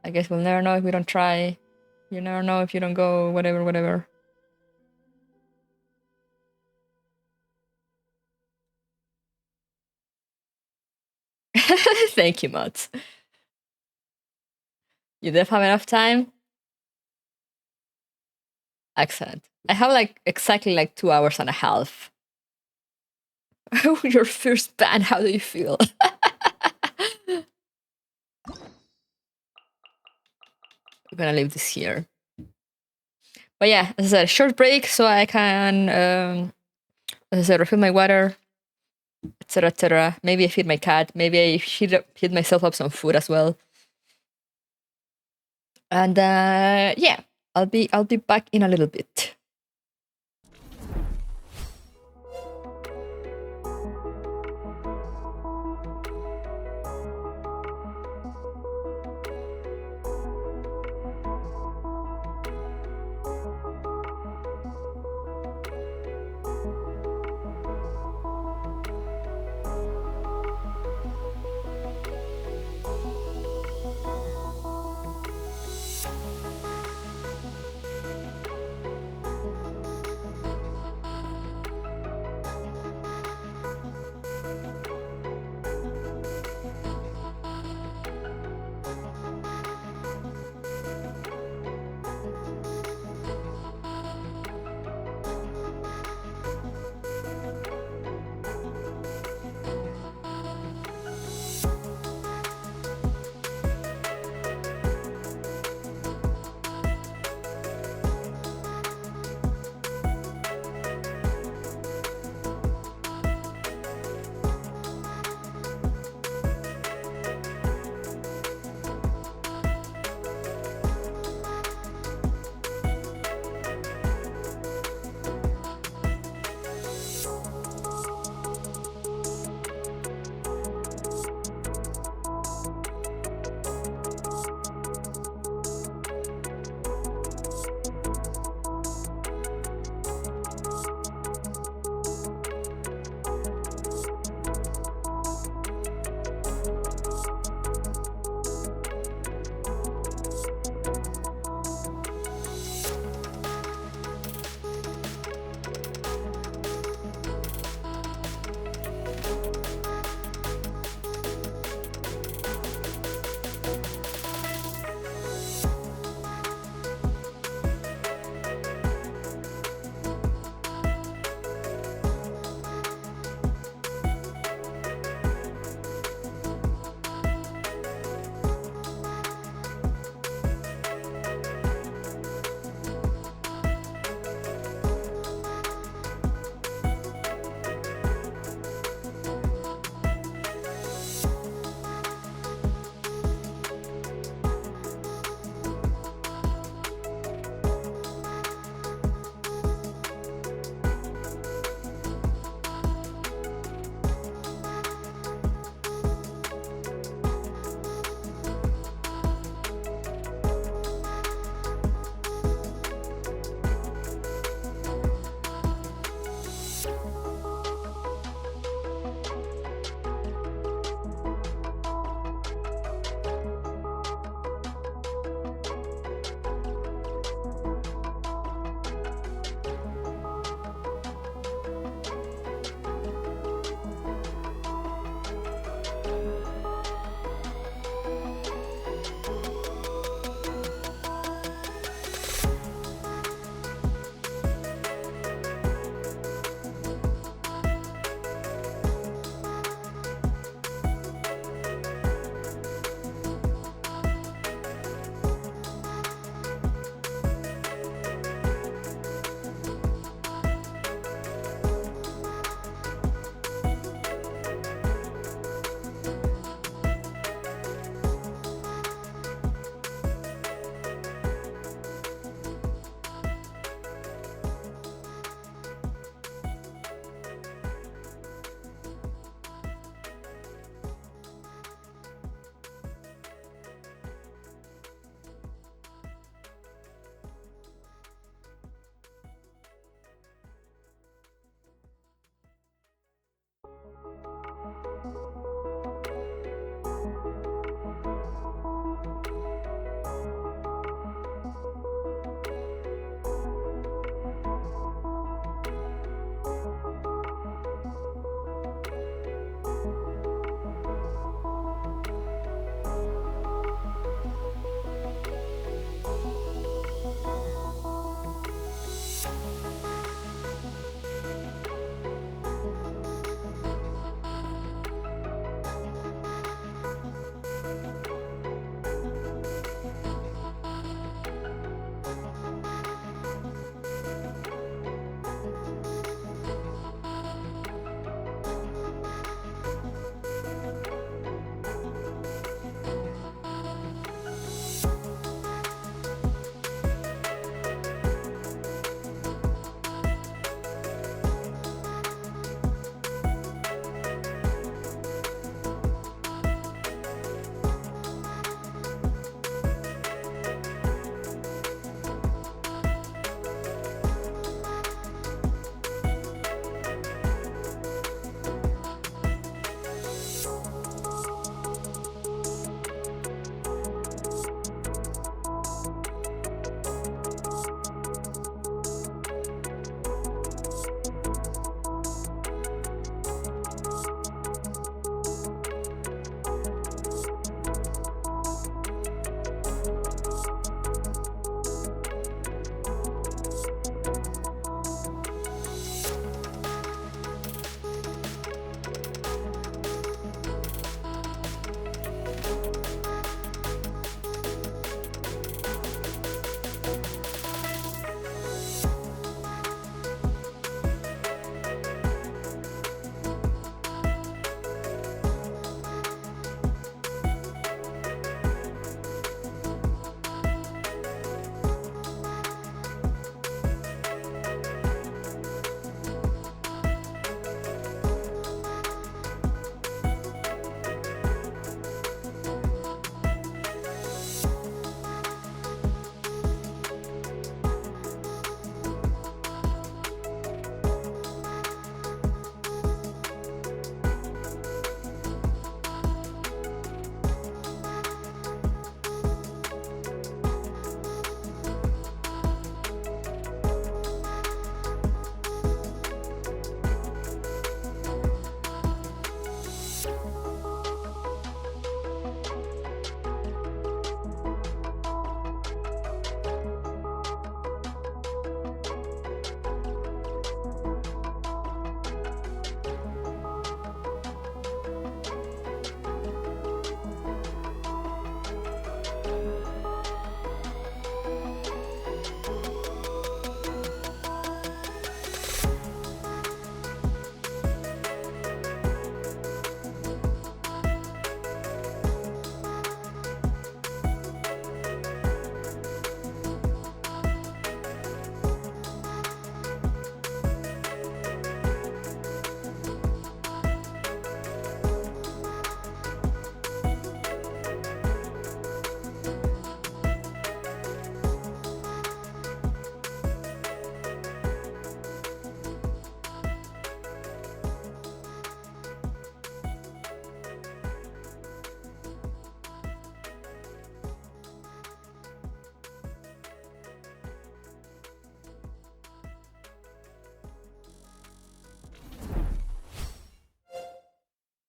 I guess we'll never know if we don't try. You never know if you don't go, whatever. Thank you, Mats. You def have enough time? Excellent. I have like exactly like 2 hours and a half. Your first ban, how do you feel? I'm gonna leave this here. But yeah, as I said, short break so I can, as I said, refill my water, etc., etc. Maybe I feed my cat. Maybe I feed myself up some food as well. And yeah, I'll be back in a little bit.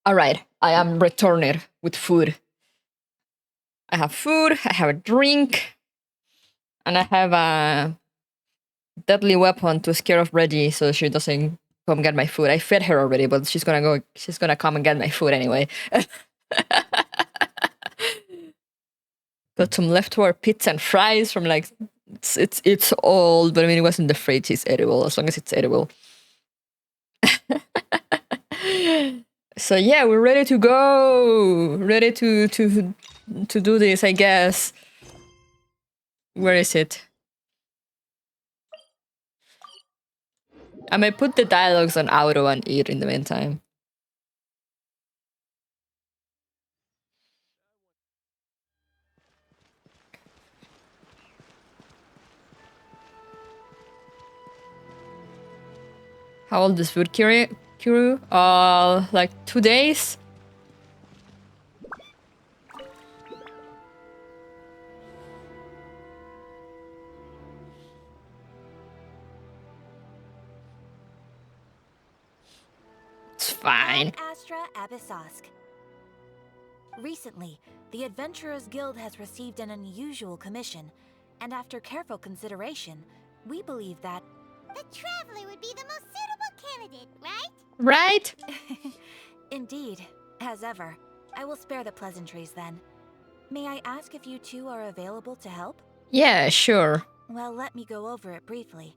Alright, I am returning with food. I have food, I have a drink, and I have a deadly weapon to scare off Reggie so she doesn't come get my food. I fed her already, but she's gonna come and get my food anyway. Got some leftover pizza and fries from like it's old, but I mean it wasn't the fridge, it's edible, as long as it's edible. So yeah, we're ready to go. Ready to do this, I guess. Where is it? I may put the dialogues on auto and eat in the meantime. How old is food Kuru? Like 2 days? It's fine. Astra Abyssosk. Recently, the Adventurers Guild has received an unusual commission, and after careful consideration, we believe that the Traveler would be the most suitable candidate, right? Right? Indeed. As ever. I will spare the pleasantries then. May I ask if you two are available to help? Yeah, sure. Well, let me go over it briefly.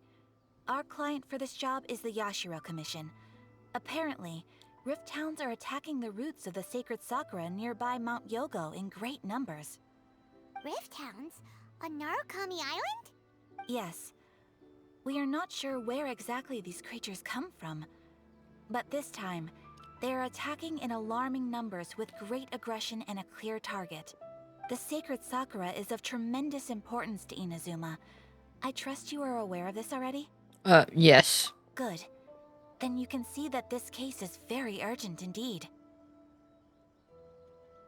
Our client for this job is the Yashiro Commission. Apparently, Rift Towns are attacking the roots of the sacred Sakura nearby Mount Yogo in great numbers. Rift Towns? On Narukami Island? Yes. We are not sure where exactly these creatures come from. But this time, they are attacking in alarming numbers with great aggression and a clear target. The sacred Sakura is of tremendous importance to Inazuma. I trust you are aware of this already? Yes. Good. Then you can see that this case is very urgent indeed.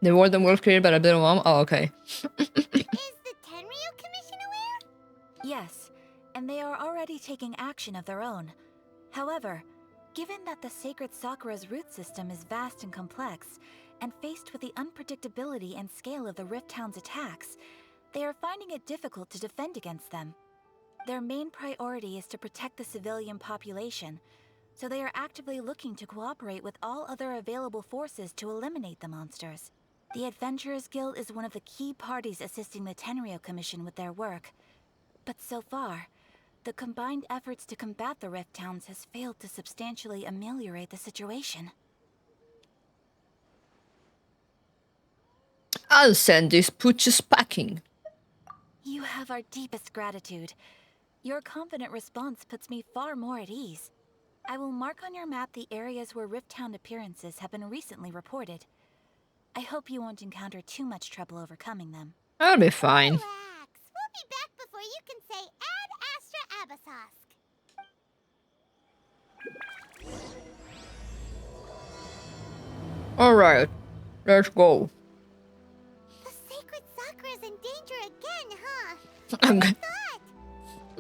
The Warden was created by a little mom? Oh, okay. Is the Tenryu Commission aware? Yes, and they are already taking action of their own. However, given that the sacred Sakura's root system is vast and complex, and faced with the unpredictability and scale of the Rift Town's attacks, they are finding it difficult to defend against them. Their main priority is to protect the civilian population, so they are actively looking to cooperate with all other available forces to eliminate the monsters. The Adventurers Guild is one of the key parties assisting the Tenryu Commission with their work. But so far, the combined efforts to combat the Rift Towns has failed to substantially ameliorate the situation. I'll send these pooches packing. You have our deepest gratitude. Your confident response puts me far more at ease. I will mark on your map the areas where Rift Town appearances have been recently reported. I hope you won't encounter too much trouble overcoming them. I'll be fine. Relax. We'll be back before you can say Ad Astra Abyssosk. Alright, let's go. The sacred Sakura's in danger again, huh? I'm good.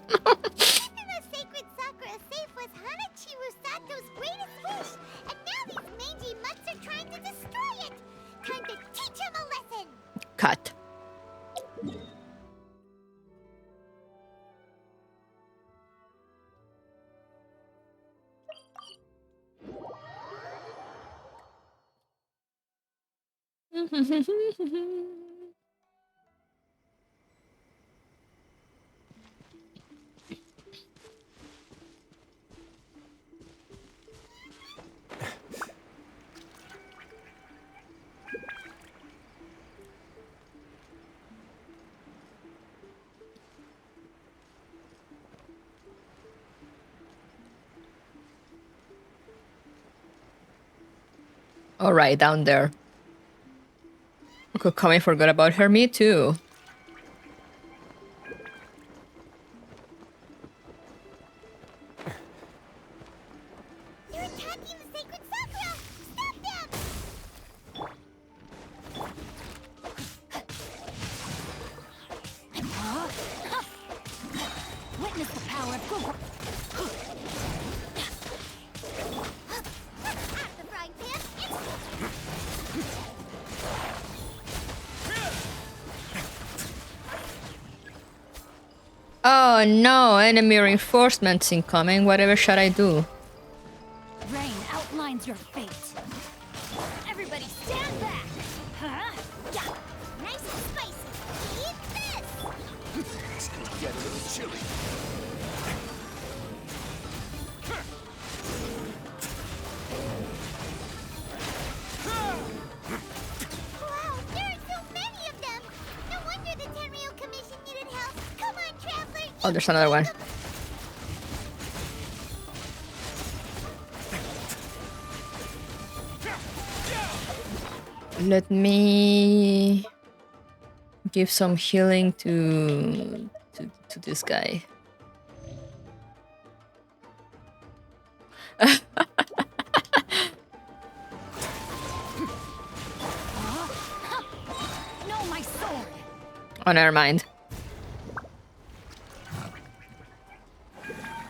Keeping the sacred Sakura safe was Hanachiru Sato's greatest wish, and now these mangy mutts are trying to destroy it. Time to teach him a lesson. Cut. Alright, down there. Kami forgot about her, me too. They're attacking the sacred Sakura! Stop them! Witness the power of Google. Out the frying pan! Oh no, enemy reinforcements incoming. Whatever should I do? Rain outlines your fate. Everybody stand back! Huh? Yeah. Nice and spicy. Eat this! It's gonna get a little chilly. Wow, there are so many of them! No wonder the Tenryou Commission needed help. Come on, Traveler! Oh, there's another one. Let me give some healing to this guy. No, my sword! Oh, never mind.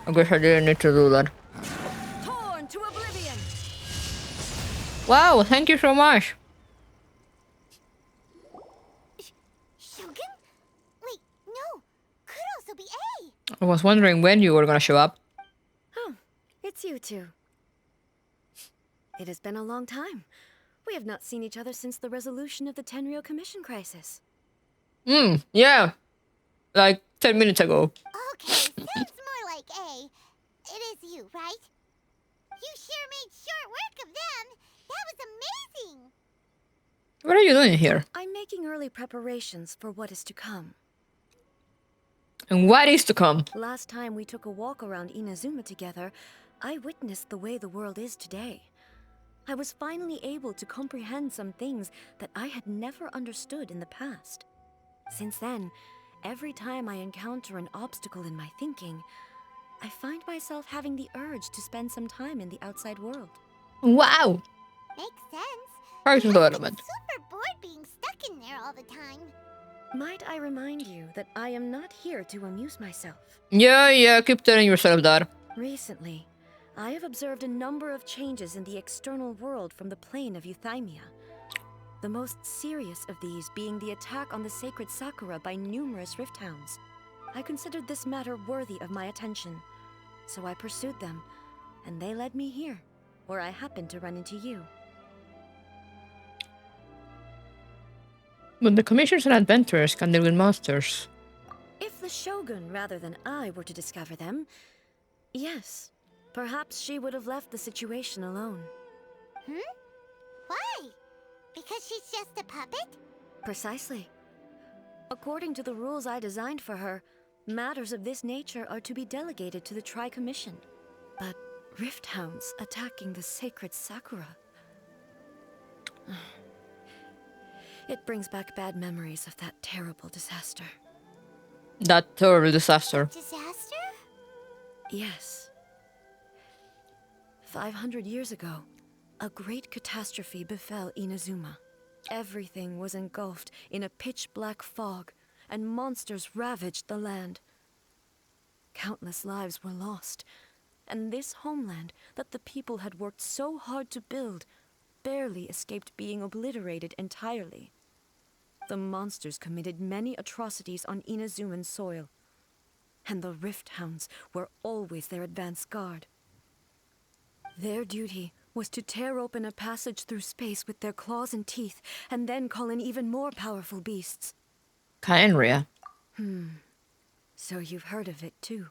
I guess I didn't need to do that. Torn to oblivion. Wow, thank you so much. Shogun? Wait, no. Could also be A. I was wondering when you were gonna show up. Oh, it's you two. It has been a long time. We have not seen each other since the resolution of the Tenryou Commission crisis. Yeah. Like 10 minutes ago. Okay, sounds more like A. It is you, right? You sure made short work of them. That was amazing. What are you doing here? I'm making early preparations for what is to come. And what is to come? Last time we took a walk around Inazuma together, I witnessed the way the world is today. I was finally able to comprehend some things that I had never understood in the past. Since then, every time I encounter an obstacle in my thinking, I find myself having the urge to spend some time in the outside world. Wow. Makes sense. Character You must development. get super bored being stuck in there all the time. Might I remind you that I am not here to amuse myself. Yeah, keep telling yourself that. Recently, I have observed a number of changes in the external world from the plane of Euthymia. The most serious of these being the attack on the sacred Sakura by numerous rift hounds. I considered this matter worthy of my attention, so I pursued them, and they led me here, where I happened to run into you. But the commissions and adventurers can deal with monsters. If the Shogun rather than I were to discover them, yes, perhaps she would have left the situation alone. Why? Because she's just a puppet? Precisely. According to the rules I designed for her, matters of this nature are to be delegated to the Tri-Commission. But rift hounds attacking the sacred Sakura... It brings back bad memories of that terrible disaster. That terrible disaster. Disaster? Yes. 500 years ago, a great catastrophe befell Inazuma. Everything was engulfed in a pitch-black fog, and monsters ravaged the land. Countless lives were lost, and this homeland that the people had worked so hard to build barely escaped being obliterated entirely. The monsters committed many atrocities on Inazuman soil, and the Rift Hounds were always their advance guard. Their duty was to tear open a passage through space with their claws and teeth, and then call in even more powerful beasts. Kaenria. So you've heard of it too.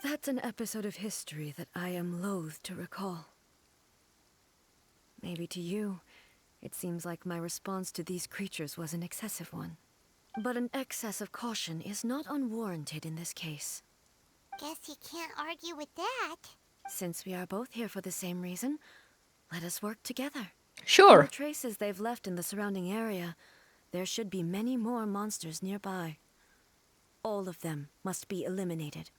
That's an episode of history that I am loath to recall. Maybe to you, it seems like my response to these creatures was an excessive one. But an excess of caution is not unwarranted in this case. Guess you can't argue with that. Since we are both here for the same reason, let us work together. Sure. From the traces they've left in the surrounding area, there should be many more monsters nearby. All of them must be eliminated.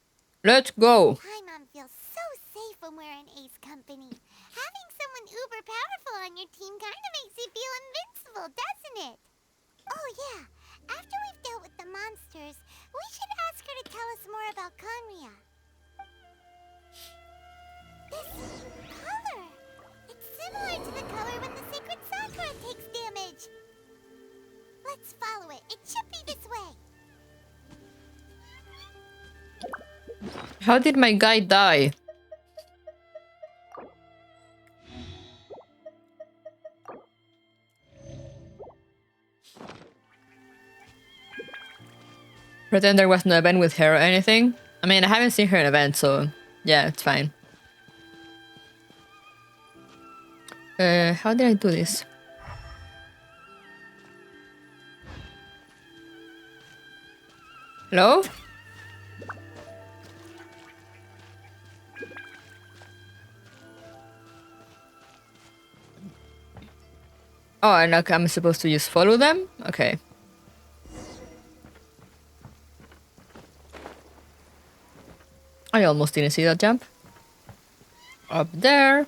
Let's go. Paimon feels so safe when we're in Ace company. Having someone uber powerful on your team kinda makes you feel invincible, doesn't it? Oh yeah, after we've dealt with the monsters, we should ask her to tell us more about Kaenria. This color! It's similar to the color when the sacred Sakura takes damage. Let's follow it. It should be this way. How did my guy die? Pretend there was no event with her or anything. I mean, I haven't seen her in event, so yeah, it's fine. How did I do this? Hello? Oh, and I'm supposed to just follow them? Okay. I almost didn't see that jump. Up there.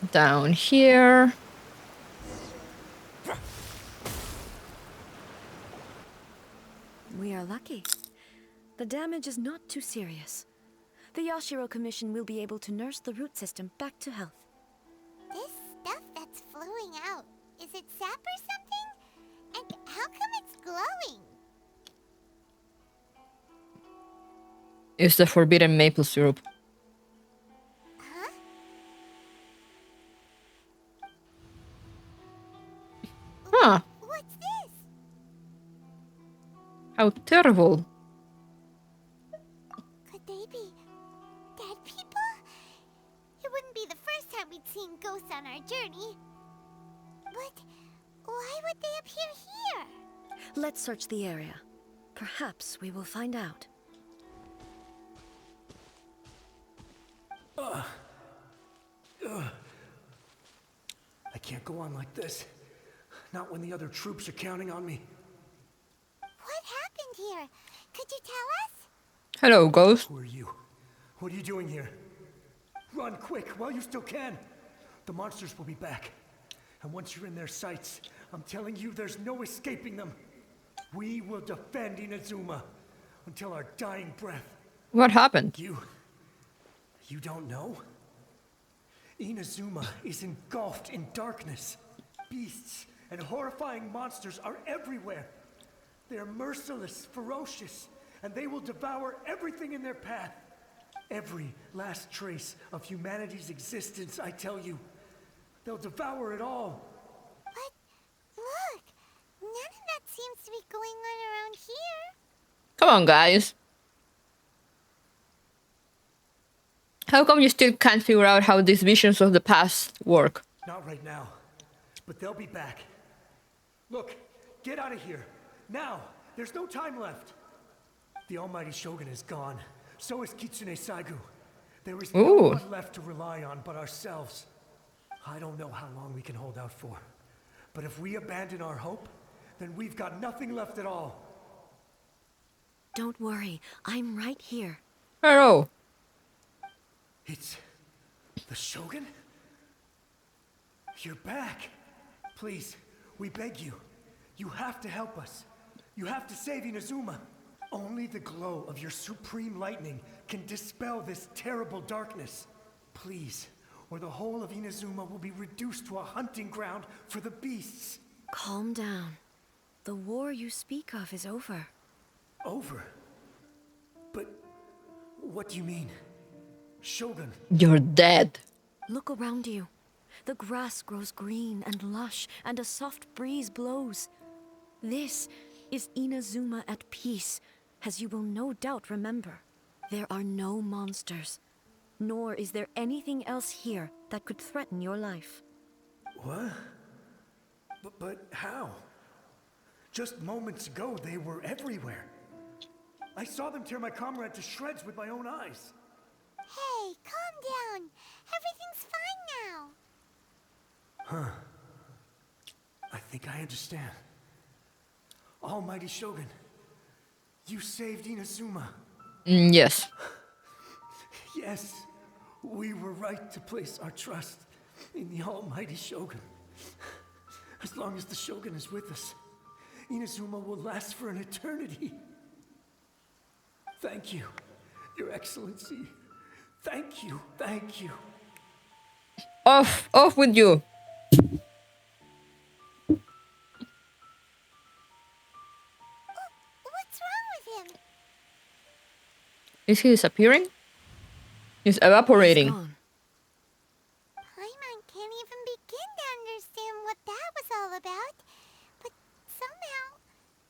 Down here. We are lucky. The damage is not too serious. The Yashiro Commission will be able to nurse the root system back to health. This stuff that's flowing out, is it sap or something? And how come it's glowing? It's the forbidden maple syrup. Huh? Huh. What's this? How terrible. Could they be dead people? It wouldn't be the first time we'd seen ghosts on our journey. But why would they appear here? Let's search the area. Perhaps we will find out. I can't go on like this. Not when the other troops are counting on me. What happened here? Could you tell us? Hello, ghost. Who are you? What are you doing here? Run quick while you still can. The monsters will be back. And once you're in their sights, I'm telling you there's no escaping them. We will defend Inazuma until our dying breath. What happened? You don't know? Inazuma is engulfed in darkness. Beasts and horrifying monsters are everywhere. They are merciless, ferocious, and they will devour everything in their path. Every last trace of humanity's existence, I tell you. They'll devour it all. But look, none of that seems to be going on around here. Come on, guys. How come you still can't figure out how these visions of the past work? Not right now, but they'll be back. Look, get out of here. Now, there's no time left. The almighty Shogun is gone. So is Kitsune Saigu. There is no one left to rely on but ourselves. I don't know how long we can hold out for. But if we abandon our hope, then we've got nothing left at all. Don't worry, I'm right here. Hello. It's the Shogun? You're back. Please, we beg you. You have to help us. You have to save Inazuma. Only the glow of your supreme lightning can dispel this terrible darkness. Please, or the whole of Inazuma will be reduced to a hunting ground for the beasts. Calm down. The war you speak of is over. Over? But what do you mean? Shogun. You're dead. Look around you. The grass grows green and lush, and a soft breeze blows. This is Inazuma at peace, as you will no doubt remember. There are no monsters, nor is there anything else here that could threaten your life. What? But how? Just moments ago, they were everywhere. I saw them tear my comrade to shreds with my own eyes. Hey, calm down. Everything's fine now. Huh. I think I understand. Almighty Shogun, you saved Inazuma. Yes. Yes, We were right to place our trust in the almighty Shogun. As long as the Shogun is with us, Inazuma will last for an eternity. Thank you, Your Excellency. Thank you, thank you. Off with you. What's wrong with him? Is he disappearing? He's evaporating. Paimon can't even begin to understand what that was all about. But somehow,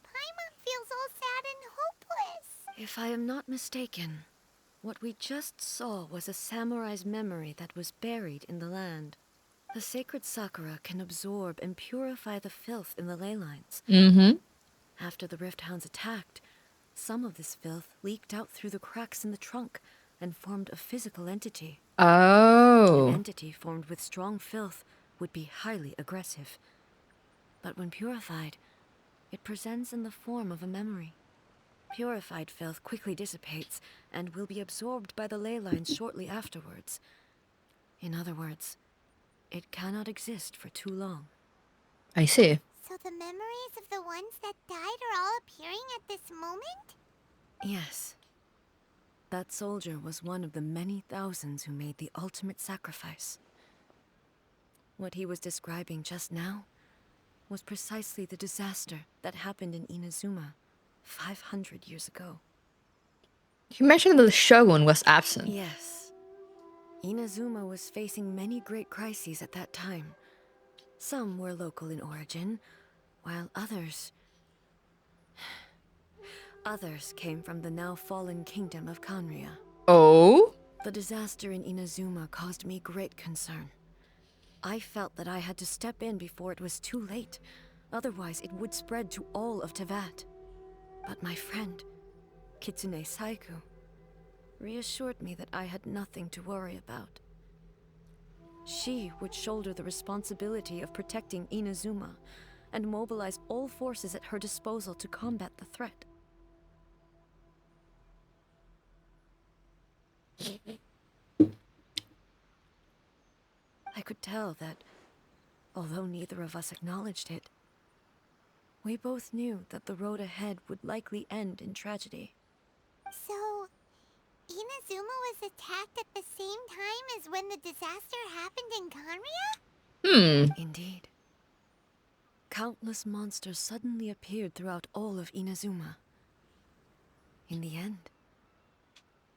Paimon feels all sad and hopeless. If I am not mistaken, what we just saw was a samurai's memory that was buried in the land. The sacred sakura can absorb and purify the filth in the ley lines. Mm-hmm. After the Rift Hounds attacked, some of this filth leaked out through the cracks in the trunk and formed a physical entity. Oh. An entity formed with strong filth would be highly aggressive. But when purified, it presents in the form of a memory. Purified filth quickly dissipates and will be absorbed by the ley lines shortly afterwards. In other words, it cannot exist for too long. I see. So the memories of the ones that died are all appearing at this moment? Yes. That soldier was one of the many thousands who made the ultimate sacrifice. What he was describing just now was precisely the disaster that happened in Inazuma 500 years ago. He mentioned that the Shogun was absent. Yes. Inazuma was facing many great crises at that time. Some were local in origin, while others came from the now fallen kingdom of Kanria. Oh? The disaster in Inazuma caused me great concern. I felt that I had to step in before it was too late, otherwise it would spread to all of Teyvat. But my friend, Kitsune Saiku, reassured me that I had nothing to worry about. She would shoulder the responsibility of protecting Inazuma and mobilize all forces at her disposal to combat the threat. I could tell that, although neither of us acknowledged it, we both knew that the road ahead would likely end in tragedy. So, Inazuma was attacked at the same time as when the disaster happened in Kanria? Indeed. Countless monsters suddenly appeared throughout all of Inazuma. In the end,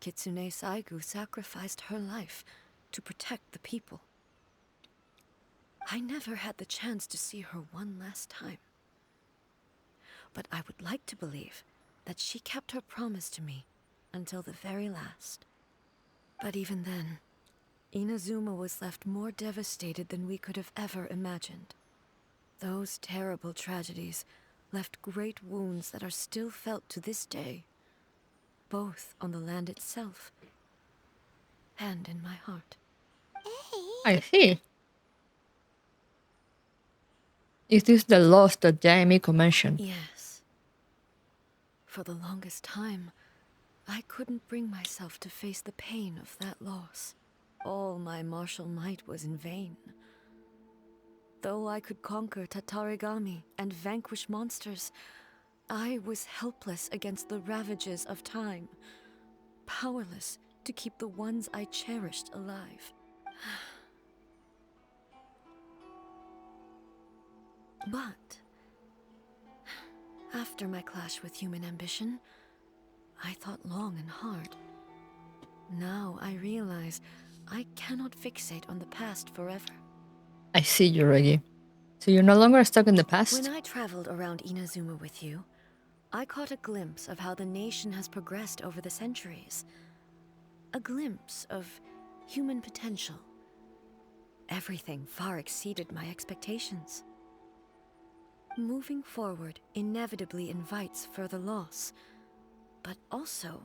Kitsune Saigu sacrificed her life to protect the people. I never had the chance to see her one last time. But I would like to believe that she kept her promise to me until the very last. But even then, Inazuma was left more devastated than we could have ever imagined. Those terrible tragedies left great wounds that are still felt to this day, both on the land itself and in my heart. I see. Is this the loss that Yaemiko mentioned? Yes. For the longest time, I couldn't bring myself to face the pain of that loss. All my martial might was in vain. Though I could conquer Tatarigami and vanquish monsters, I was helpless against the ravages of time, powerless to keep the ones I cherished alive. But after my clash with human ambition, I thought long and hard. Now I realize I cannot fixate on the past forever. I see you, Reggie. So you're no longer stuck in the past? When I traveled around Inazuma with you, I caught a glimpse of how the nation has progressed over the centuries. A glimpse of human potential. Everything far exceeded my expectations. Moving forward inevitably invites further loss, but also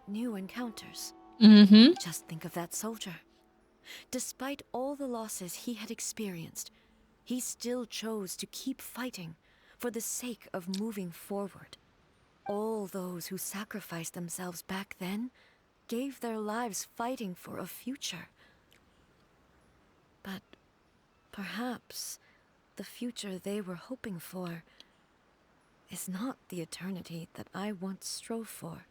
new encounters. Just think of that soldier. Despite all the losses he had experienced, he still chose to keep fighting for the sake of moving forward. All those who sacrificed themselves back then gave their lives fighting for a future. But perhaps the future they were hoping for is not the eternity that I once strove for.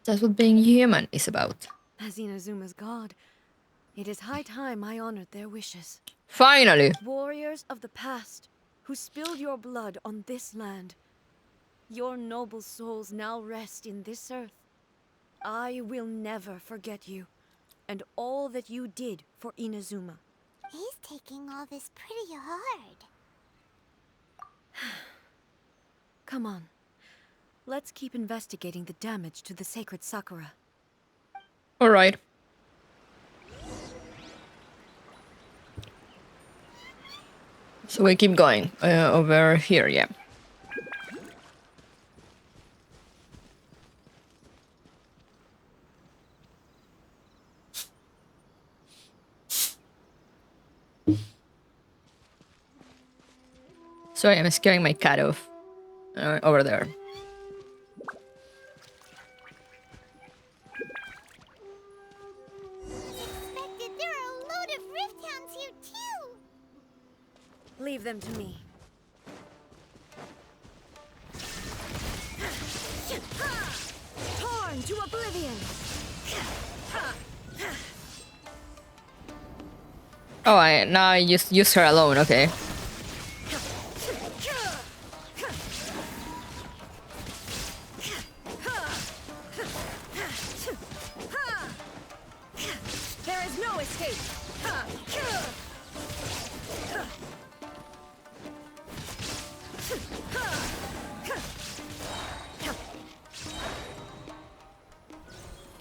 That's what being human is about. As Inazuma's god, it is high time I honored their wishes. Finally! Warriors of the past, who spilled your blood on this land. Your noble souls now rest in this earth. I will never forget you, and all that you did for Inazuma. He's taking all this pretty hard. Come on. Let's keep investigating the damage to the sacred Sakura. Alright. So we keep going over here, yeah. Sorry, I'm scaring my cat off. Over there. Unexpected, there are a load of rift hounds here too. Leave them to me. Torn to oblivion! Oh, now I just use her alone, okay. There is no escape!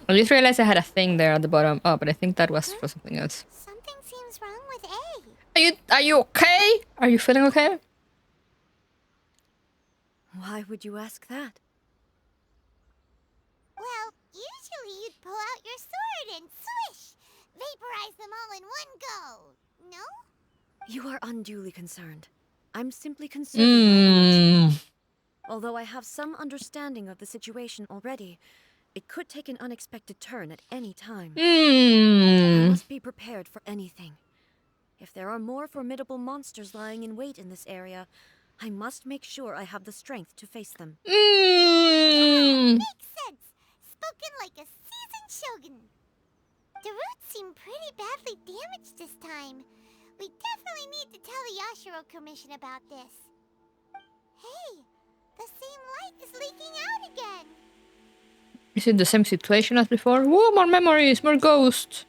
I just realized I had a thing there at the bottom. Oh, but I think that was for something else. Something seems wrong with A. Are you okay? Are you feeling okay? Why would you ask that? Well, usually you'd pull out your sword and swish! Vaporize them all in one go, no? You are unduly concerned. I'm simply considering my options. Although I have some understanding of the situation already, it could take an unexpected turn at any time. I must be prepared for anything. If there are more formidable monsters lying in wait in this area, I must make sure I have the strength to face them. Makes sense! Spoken like a seasoned shogun. The roots seem pretty badly damaged this time. We definitely need to tell the Yashiro Commission about this. Hey, the same light is leaking out again. Is it the same situation as before? Whoa, more memories, more ghosts.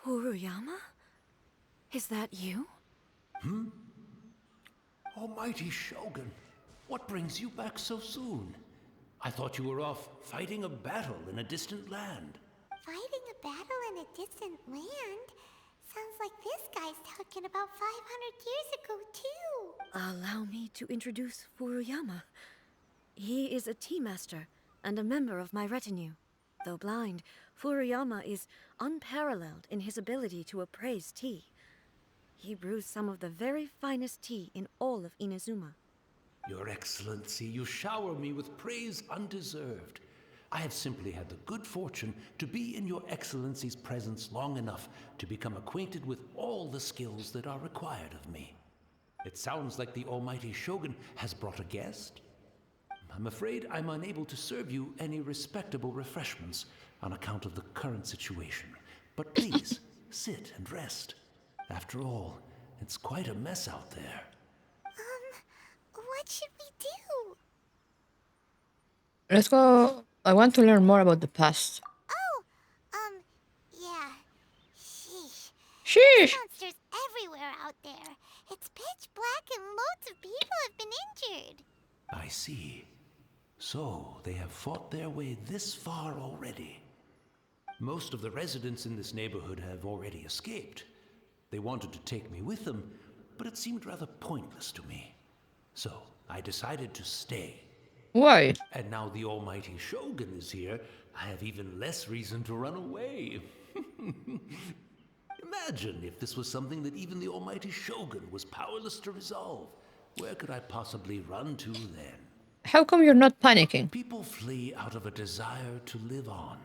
Furuyama? Is that you? Almighty Shogun, what brings you back so soon? I thought you were off fighting a battle in a distant land. Fighting a battle in a distant land? Sounds like this guy's talking about 500 years ago, too. Allow me to introduce Furuyama. He is a tea master and a member of my retinue. Though blind, Furuyama is unparalleled in his ability to appraise tea. He brews some of the very finest tea in all of Inazuma. Your Excellency, you shower me with praise undeserved. I have simply had the good fortune to be in Your Excellency's presence long enough to become acquainted with all the skills that are required of me. It sounds like the Almighty Shogun has brought a guest. I'm afraid I'm unable to serve you any respectable refreshments on account of the current situation. But please, sit and rest. After all, it's quite a mess out there. What should we do? Let's go. I want to learn more about the past. Yeah. Sheesh. Sheesh! There's monsters everywhere out there. It's pitch black and loads of people have been injured. I see. So, they have fought their way this far already. Most of the residents in this neighborhood have already escaped. They wanted to take me with them, but it seemed rather pointless to me. So, I decided to stay. Why? And now the Almighty Shogun is here, I have even less reason to run away. Imagine if this was something that even the Almighty Shogun was powerless to resolve. Where could I possibly run to then? How come you're not panicking? People flee out of a desire to live on,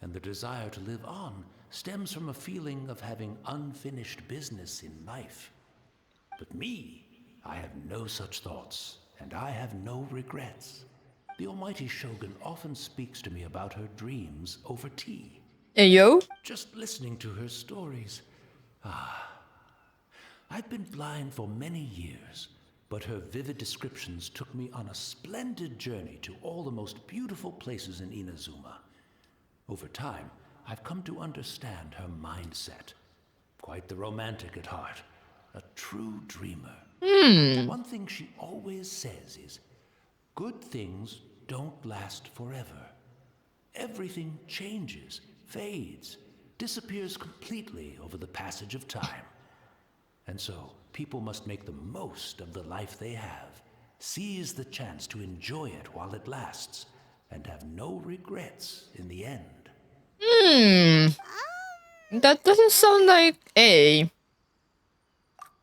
and the desire to live on stems from a feeling of having unfinished business in life. But me, I have no such thoughts, and I have no regrets. The almighty Shogun often speaks to me about her dreams over tea. Hey, yo? Just listening to her stories. I've been blind for many years, but her vivid descriptions took me on a splendid journey to all the most beautiful places in Inazuma. Over time, I've come to understand her mindset. Quite the romantic at heart, a true dreamer. One thing she always says is, good things don't last forever. Everything changes, fades, disappears completely over the passage of time. And so, people must make the most of the life they have, seize the chance to enjoy it while it lasts, and have no regrets in the end. That doesn't sound like A.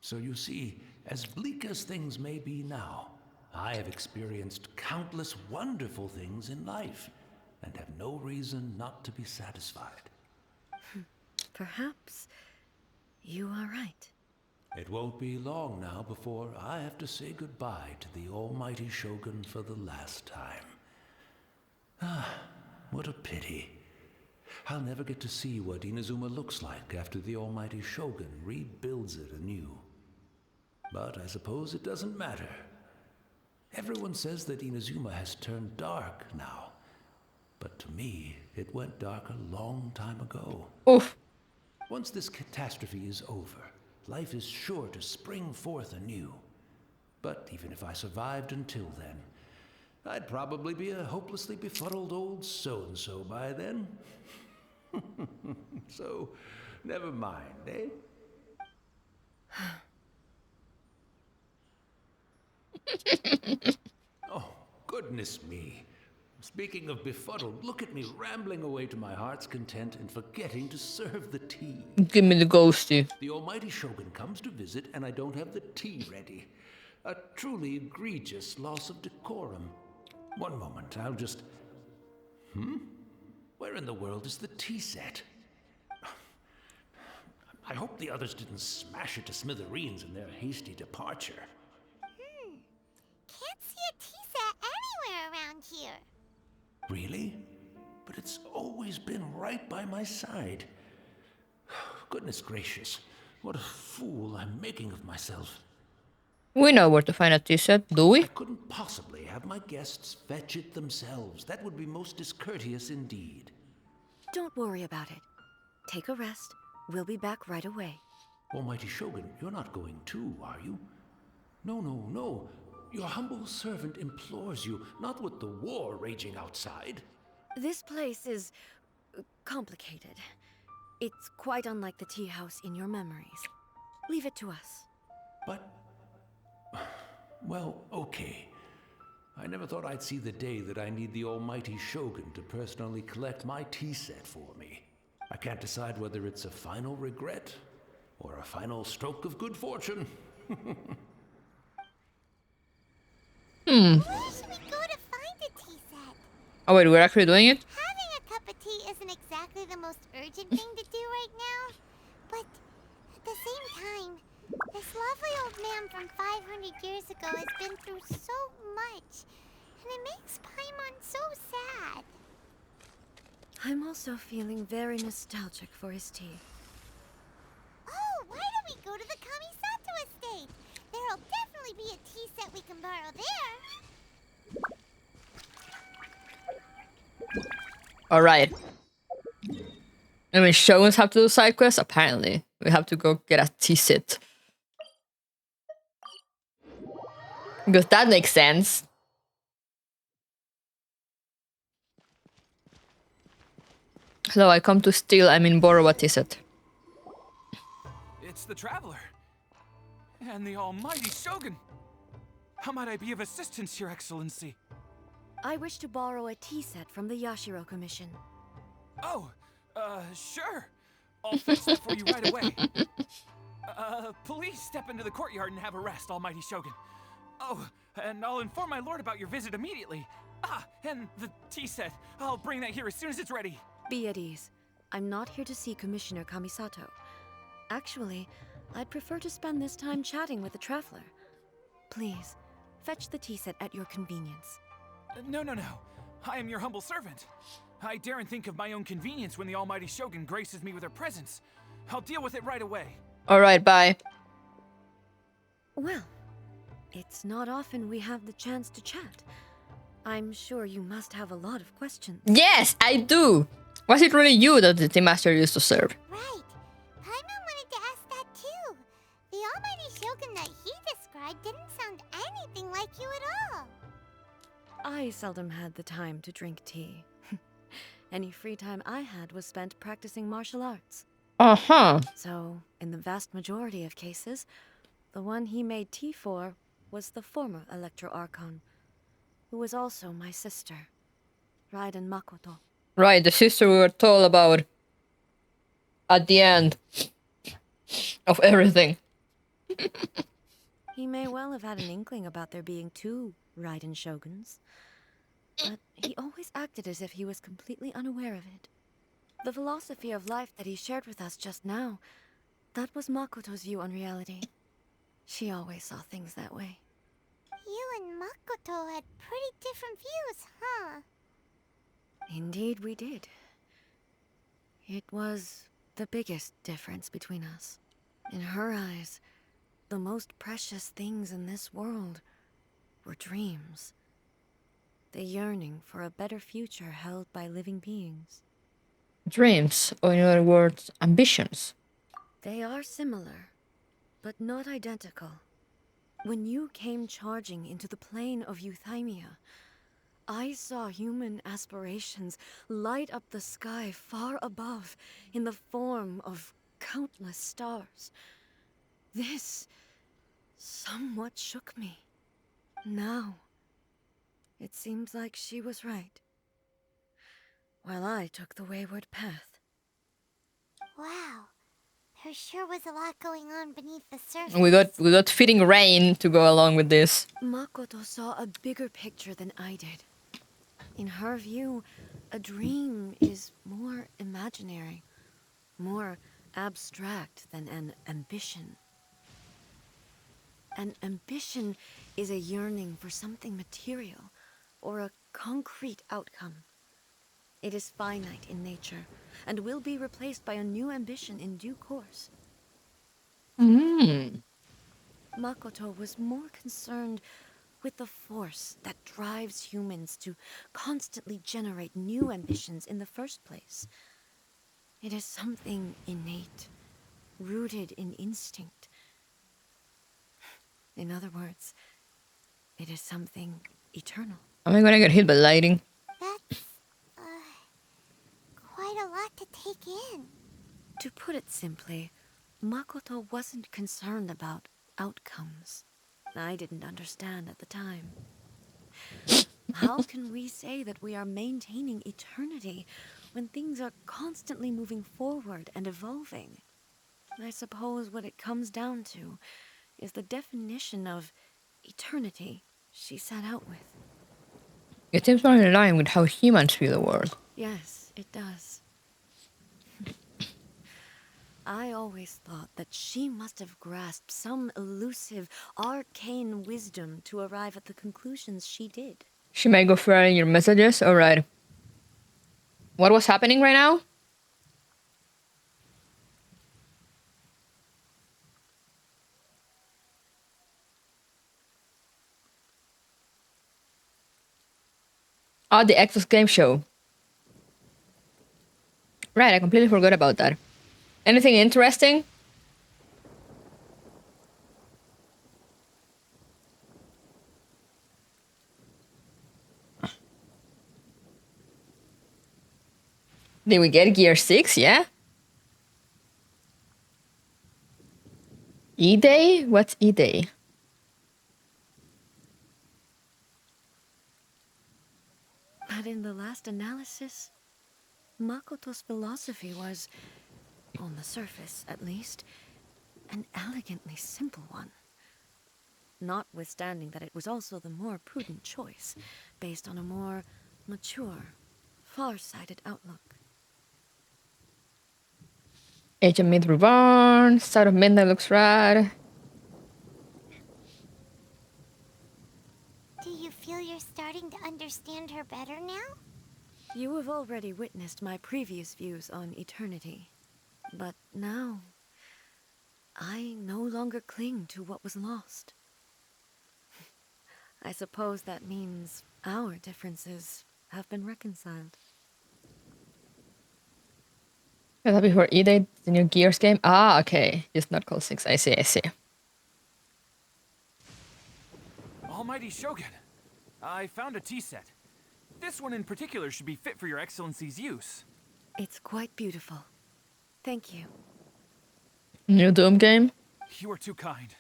So you see, as bleak as things may be now, I have experienced countless wonderful things in life, and have no reason not to be satisfied. Perhaps you are right. It won't be long now before I have to say goodbye to the almighty Shogun for the last time. What a pity. I'll never get to see what Inazuma looks like after the almighty Shogun rebuilds it anew. But I suppose it doesn't matter. Everyone says that Inazuma has turned dark now. But to me, it went dark a long time ago. Oof. Once this catastrophe is over, life is sure to spring forth anew. But even if I survived until then, I'd probably be a hopelessly befuddled old so-and-so by then. So, never mind, eh? Oh, goodness me. Speaking of befuddled, look at me rambling away to my heart's content and forgetting to serve the tea. Give me the ghosty. The almighty Shogun comes to visit and I don't have the tea ready. A truly egregious loss of decorum. One moment, I'll just... Where in the world is the tea set? I hope the others didn't smash it to smithereens in their hasty departure. Can't see a tea set anywhere around here. Really? But it's always been right by my side. Goodness gracious, what a fool I'm making of myself. We know where to find a tea set, do we? I couldn't possibly have my guests fetch it themselves. That would be most discourteous indeed. Don't worry about it. Take a rest. We'll be back right away. Almighty Shogun, you're not going too, are you? No. Your humble servant implores you, not with the war raging outside. This place is complicated. It's quite unlike the tea house in your memories. Leave it to us. But... well, okay. I never thought I'd see the day that I need the almighty Shogun to personally collect my tea set for me. I can't decide whether it's a final regret or a final stroke of good fortune. Where should we go to find a tea set? Oh wait, we're actually doing it? Having a cup of tea isn't exactly the most urgent thing to do right now. But at the same time, this lovely old man from 500 years ago has been through so much. And it makes Paimon so sad. I'm also feeling very nostalgic for his tea. Oh, why don't we go to the Kamisato estate? There'll definitely be a tea set we can borrow there. Alright. I mean, Shoguns have to do side quests? Apparently. We have to go get a tea set. Because that makes sense. Hello, I come to steal, borrow a tea set. It's the Traveler. And the almighty Shogun. How might I be of assistance, Your Excellency? I wish to borrow a tea set from the Yashiro Commission. Oh, sure. I'll fix that for you right away. Please step into the courtyard and have a rest, almighty Shogun. Oh, and I'll inform my lord about your visit immediately. Ah, and the tea set. I'll bring that here as soon as it's ready. Be at ease. I'm not here to see Commissioner Kamisato. Actually, I'd prefer to spend this time chatting with the traveler. Please, fetch the tea set at your convenience. No. I am your humble servant. I daren't think of my own convenience when the almighty Shogun graces me with her presence. I'll deal with it right away. Alright, bye. Well, it's not often we have the chance to chat. I'm sure you must have a lot of questions. Yes, I do! Was it really you that the Tea Master used to serve? Right. Paimon wanted to ask that too. The almighty Shogun that he described didn't sound anything like you at all. I seldom had the time to drink tea. Any free time I had was spent practicing martial arts. Uh-huh. So, in the vast majority of cases, the one he made tea for was the former Electro Archon, who was also my sister, Raiden Makoto. Right, the sister we were told about at the end of everything. He may well have had an inkling about there being two Raiden Shoguns, but he always acted as if he was completely unaware of it. The philosophy of life that he shared with us just now, that was Makoto's view on reality. She always saw things that way. You and Makoto had pretty different views, huh? Indeed we did. It was the biggest difference between us. In her eyes, the most precious things in this world were dreams. The yearning for a better future held by living beings. Dreams, or in other words, ambitions. They are similar, but not identical. When you came charging into the plane of Euthymia, I saw human aspirations light up the sky far above in the form of countless stars. This somewhat shook me. Now, it seems like she was right, while I took the wayward path. Wow. There sure was a lot going on beneath the surface. We got fitting rain to go along with this. Makoto saw a bigger picture than I did. In her view, a dream is more imaginary, more abstract than an ambition. An ambition is a yearning for something material, or a concrete outcome. It is finite in nature, and will be replaced by a new ambition in due course. Makoto was more concerned with the force that drives humans to constantly generate new ambitions in the first place. It is something innate, rooted in instinct. In other words, it is something eternal. Am I gonna get hit by lightning? That's, quite a lot to take in. To put it simply, Makoto wasn't concerned about outcomes. I didn't understand at the time. How can we say that we are maintaining eternity when things are constantly moving forward and evolving? I suppose what it comes down to is the definition of eternity she set out with. It seems more in line with how humans view the world. Yes, it does. I always thought that she must have grasped some elusive, arcane wisdom to arrive at the conclusions she did. She might go further in your messages. Alright. What was happening right now? Oh, the Xbox game show. Right, I completely forgot about that. Anything interesting? Did we get Gear 6? Yeah? E-Day? What's E-Day? But in the last analysis, Makoto's philosophy was, on the surface at least, an elegantly simple one. notwithstanding that it was also the more prudent choice, based on a more mature, far-sighted outlook. Age of Myth Reborn. Start of Midnight looks rad. Do you feel you're starting to understand her better now? You have already witnessed my previous views on eternity. But now, I no longer cling to what was lost. I suppose that means our differences have been reconciled. Is that before E-Day, the new Gears game? Ah, okay. Just not called 6. I see, I see. Almighty Shogun, I found a tea set. This one in particular should be fit for your Excellency's use. It's quite beautiful. Thank you. New Doom game? You are too kind.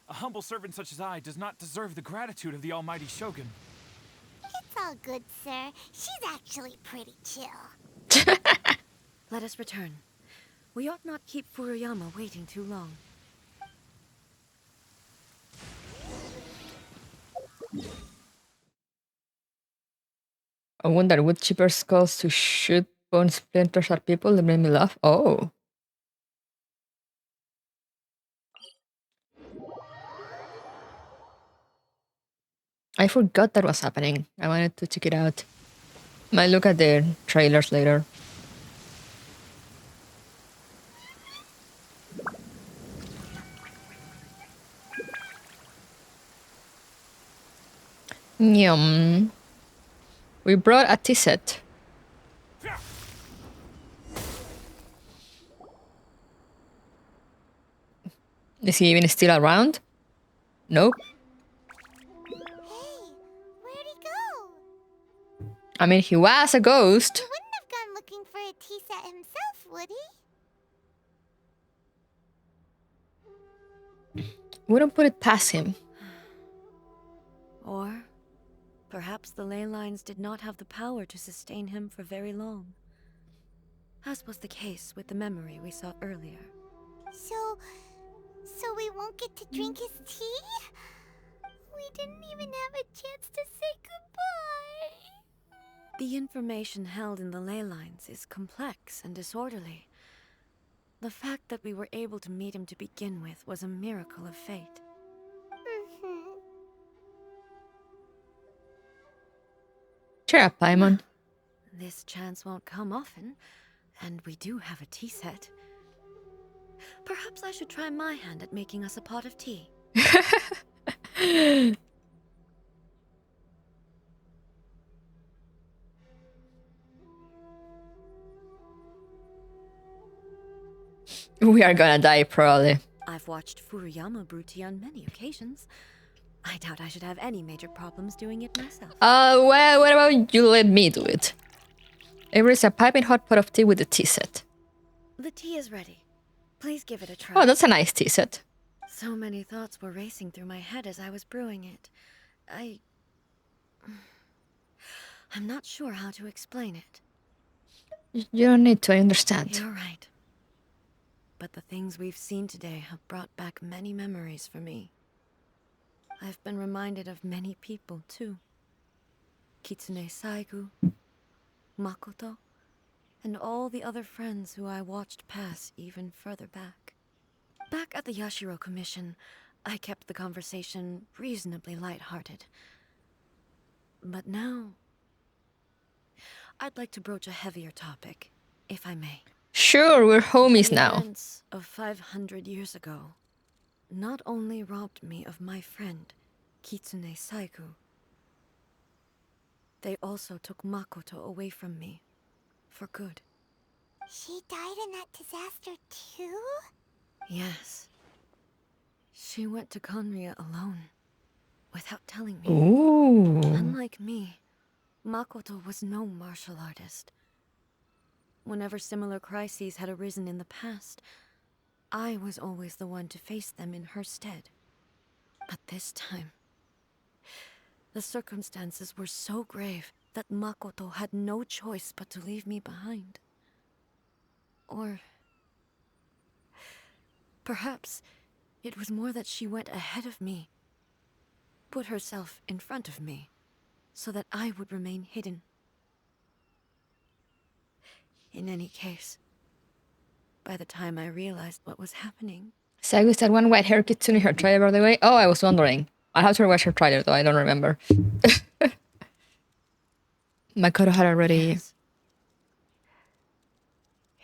A humble servant such as I does not deserve the gratitude of the Almighty Shogun. It's all good, sir. She's actually pretty chill. Let us return. We ought not keep Furuyama waiting too long. I wonder, would cheaper skulls to shoot bone splinters at people that made me laugh? Oh. I forgot that was happening. I wanted to check it out. Might look at the trailers later. Yum. We brought a tea set. Is he even still around? Nope. Hey, where'd he go? I mean, he was a ghost. He wouldn't have gone looking for a tea set himself, would he? Wouldn't put it past him. Or perhaps the ley lines did not have the power to sustain him for very long. As was the case with the memory we saw earlier. So we won't get to drink his tea? We didn't even have a chance to say goodbye. The information held in the ley lines is complex and disorderly. The fact that we were able to meet him to begin with was a miracle of fate. Cheer up, Paimon. This chance won't come often, and we do have a tea set. Perhaps I should try my hand at making us a pot of tea. We are gonna die, probably. I've watched Furuyama brew tea on many occasions. I doubt I should have any major problems doing it myself. Well, what about you let me do it? Here is a piping hot pot of tea with a tea set. The tea is ready. Please give it a try. Oh, that's a nice tea set. So many thoughts were racing through my head as I was brewing it. I'm not sure how to explain it. You don't need to, I understand. You're right. But the things we've seen today have brought back many memories for me. I've been reminded of many people, too. Kitsune Saigu, Makoto, and all the other friends who I watched pass even further back. Back at the Yashiro Commission, I kept the conversation reasonably lighthearted. But now, I'd like to broach a heavier topic, if I may. Sure, we're homies The now. events of 500 years ago not only robbed me of my friend, Kitsune Saigu, they also took Makoto away from me, for good. She died in that disaster too? Yes. She went to Conria alone, without telling me. Ooh. Unlike me, Makoto was no martial artist. Whenever similar crises had arisen in the past, I was always the one to face them in her stead. But this time, the circumstances were so grave that Makoto had no choice but to leave me behind. Or perhaps it was more that she went ahead of me put herself in front of me so that I would remain hidden. In any case, by the time I realized what was happening... Sagu said one white-haired kitsune in her trailer, by the way. Oh, I was wondering. I have to rewatch her trailer, though. I don't remember. Makoto had already... Yes.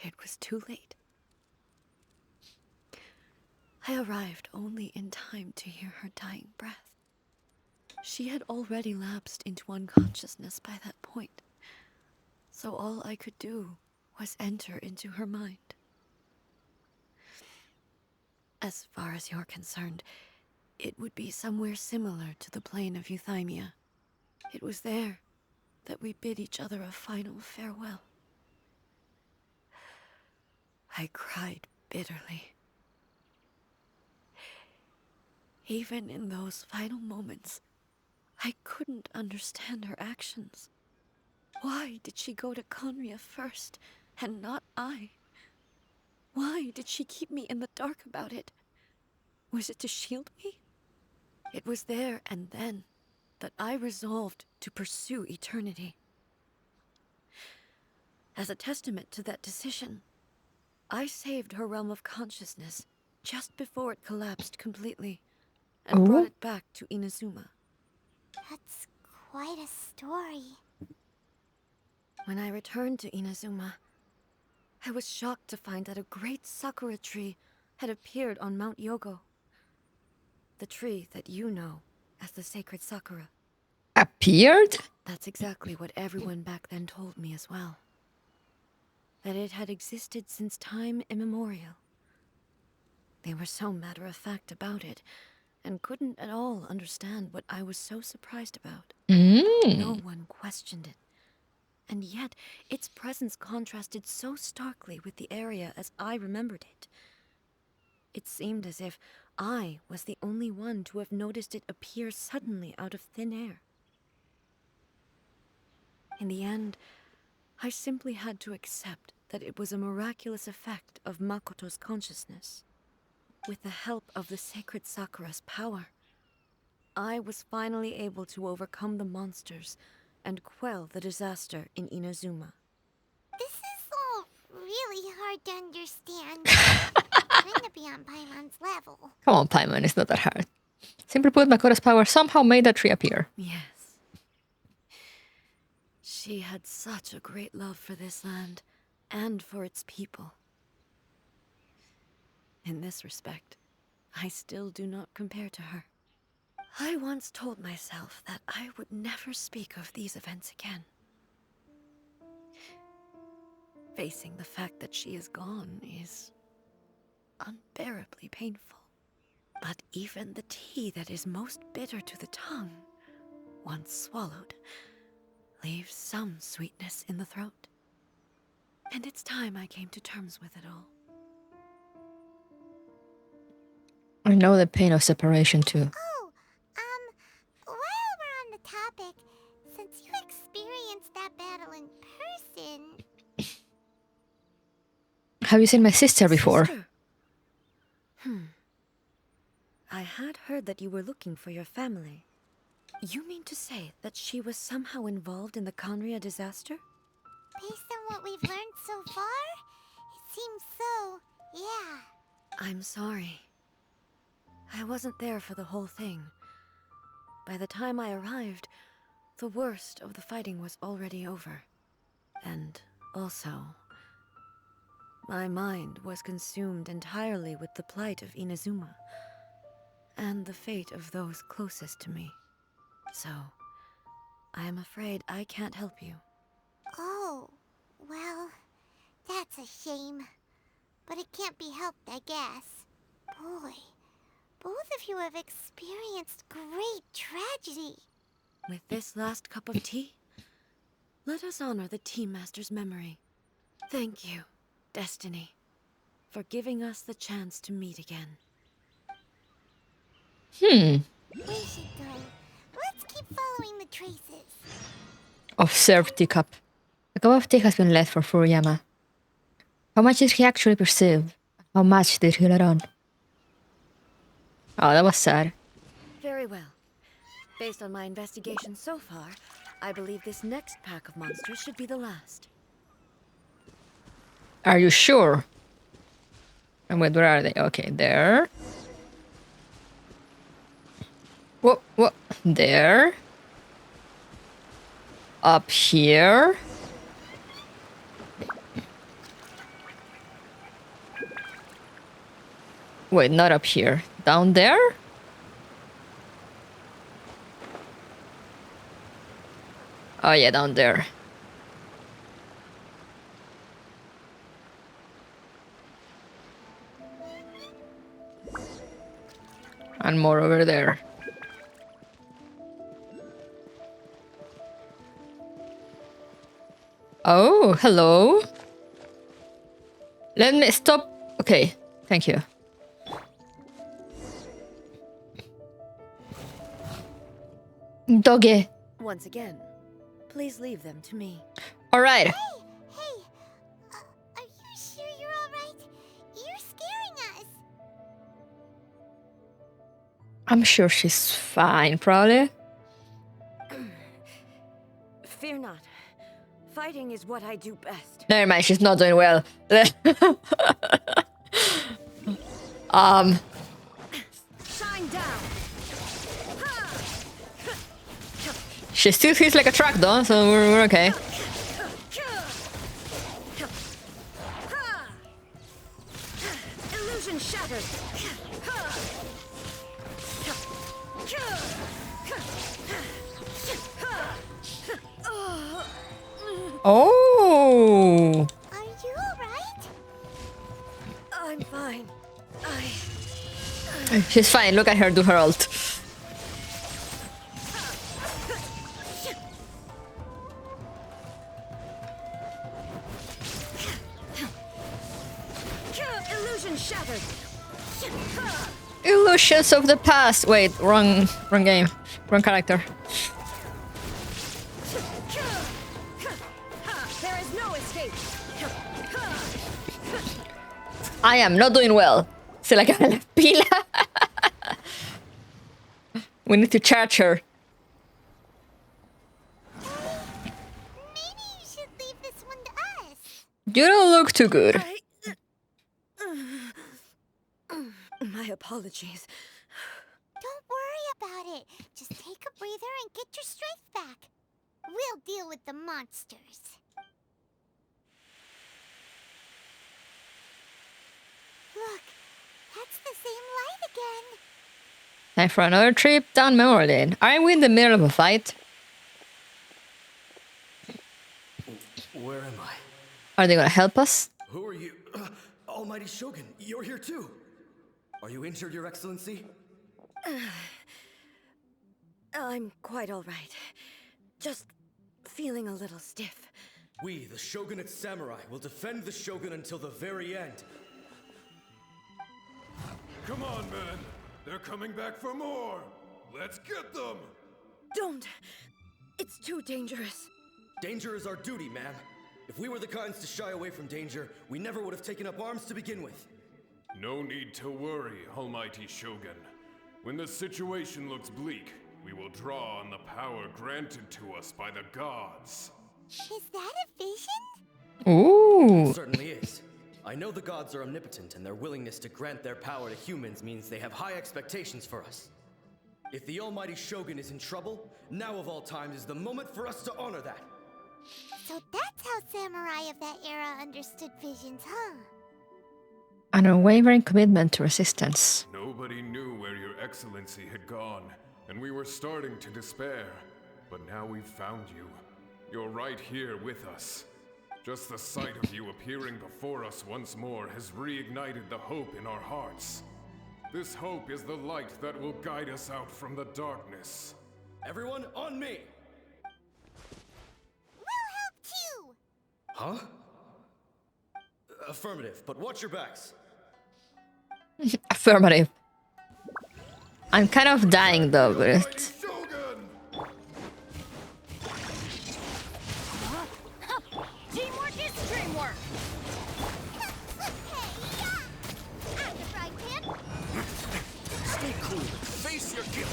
It was too late. I arrived only in time to hear her dying breath. She had already lapsed into unconsciousness by that point, so all I could do was enter into her mind. As far as you're concerned, it would be somewhere similar to the plane of Euthymia. It was there that we bid each other a final farewell. I cried bitterly. Even in those final moments, I couldn't understand her actions. Why did she go to Conria first, and not I? Why did she keep me in the dark about it? Was it to shield me? It was there and then that I resolved to pursue eternity. As a testament to that decision, I saved her realm of consciousness just before it collapsed completely, and brought it back to Inazuma. That's quite a story. When I returned to Inazuma, I was shocked to find that a great sakura tree had appeared on Mount Yogo. The tree that you know as the sacred sakura. Appeared? That's exactly what everyone back then told me as well. That it had existed since time immemorial. They were so matter-of-fact about it, and couldn't at all understand what I was so surprised about. No one questioned it. And yet, its presence contrasted so starkly with the area as I remembered it. It seemed as if I was the only one to have noticed it appear suddenly out of thin air. In the end, I simply had to accept that it was a miraculous effect of Makoto's consciousness. With the help of the sacred Sakura's power, I was finally able to overcome the monsters and quell the disaster in Inazuma. This is all really hard to understand. Trying to be on Paimon's level. Come on, Paimon, it's not that hard. Simply put, Makoto's power somehow made that tree appear. Yes. She had such a great love for this land, and for its people. In this respect, I still do not compare to her. I once told myself that I would never speak of these events again. Facing the fact that she is gone is unbearably painful. But even the tea that is most bitter to the tongue, once swallowed, leaves some sweetness in the throat. And it's time I came to terms with it all. I know the pain of separation too. Oh, while we're on the topic, since you experienced that battle in person... Have you seen my sister before? Sister? I had heard that you were looking for your family. You mean to say that she was somehow involved in the Conria disaster? Based on what we've learned so far, it seems so, yeah. I'm sorry. I wasn't there for the whole thing. By the time I arrived, the worst of the fighting was already over. And also, my mind was consumed entirely with the plight of Inazuma, and the fate of those closest to me. So, I am afraid I can't help you. Oh, well, that's a shame. But it can't be helped, I guess. Boy, both of you have experienced great tragedy. With this last cup of tea, let us honor the Tea Master's memory. Thank you, Destiny, for giving us the chance to meet again. We should go. Let's keep following the traces. Of served teacup. A cup of tea has been left for Furuyama. How much did he actually perceive? How much did he let on? Oh, that was sad. Very well. Based on my investigation so far, I believe this next pack of monsters should be the last. Are you sure? And wait, where are they? Okay, there. Whoop, whoop. There. Up here. Wait, not up here. Down there? Oh yeah, down there. And more over there. Oh, hello. Let me stop. Okay, thank you. Doggy. Once again, please leave them to me. All right. Hey, are you sure you're all right? You're scaring us. I'm sure she's fine, probably. Fear not. Fighting is what I do best. Never mind, she's not doing well. Shine down. She still feels like a truck though, so we're okay. Illusion shattered. Oh. Are you alright? I'm fine. She's fine. Look at her do her ult. Illusion shattered. Illusions of the past. Wait, wrong game. Wrong character. There is no escape. I am not doing well. Se la cae la pila. We need to charge her. Maybe you should leave this one to us. You don't look too good. My apologies. Don't worry about it. Just take a breather and get your strength back. We'll deal with the monsters. Look, that's the same light again. Time for another trip down memory lane. Aren't we in the middle of a fight? Where am I? Are they gonna help us? Who are you? Almighty Shogun, you're here too. Are you injured, Your Excellency? I'm quite all right. Just feeling a little stiff. We, the Shogunate Samurai, will defend the Shogun until the very end. Come on, men. They're coming back for more. Let's get them. Don't. It's too dangerous. Danger is our duty, ma'am. If we were the kinds to shy away from danger, we never would have taken up arms to begin with. No need to worry, Almighty Shogun. When the situation looks bleak, we will draw on the power granted to us by the gods. Is that a vision? Ooh. It certainly is. I know the gods are omnipotent, and their willingness to grant their power to humans means they have high expectations for us. If the Almighty Shogun is in trouble, now of all times is the moment for us to honor that. So that's how samurai of that era understood visions, huh? An unwavering commitment to resistance. Nobody knew where Your Excellency had gone, and we were starting to despair. But now we've found you. You're right here with us. Just the sight of you appearing before us once more has reignited the hope in our hearts. This hope is the light that will guide us out from the darkness. Everyone, on me! We'll help too! Huh? Affirmative, but watch your backs. Affirmative. I'm kind of dying though, but Teamwork is dreamwork. Stay cool. Face your guilt.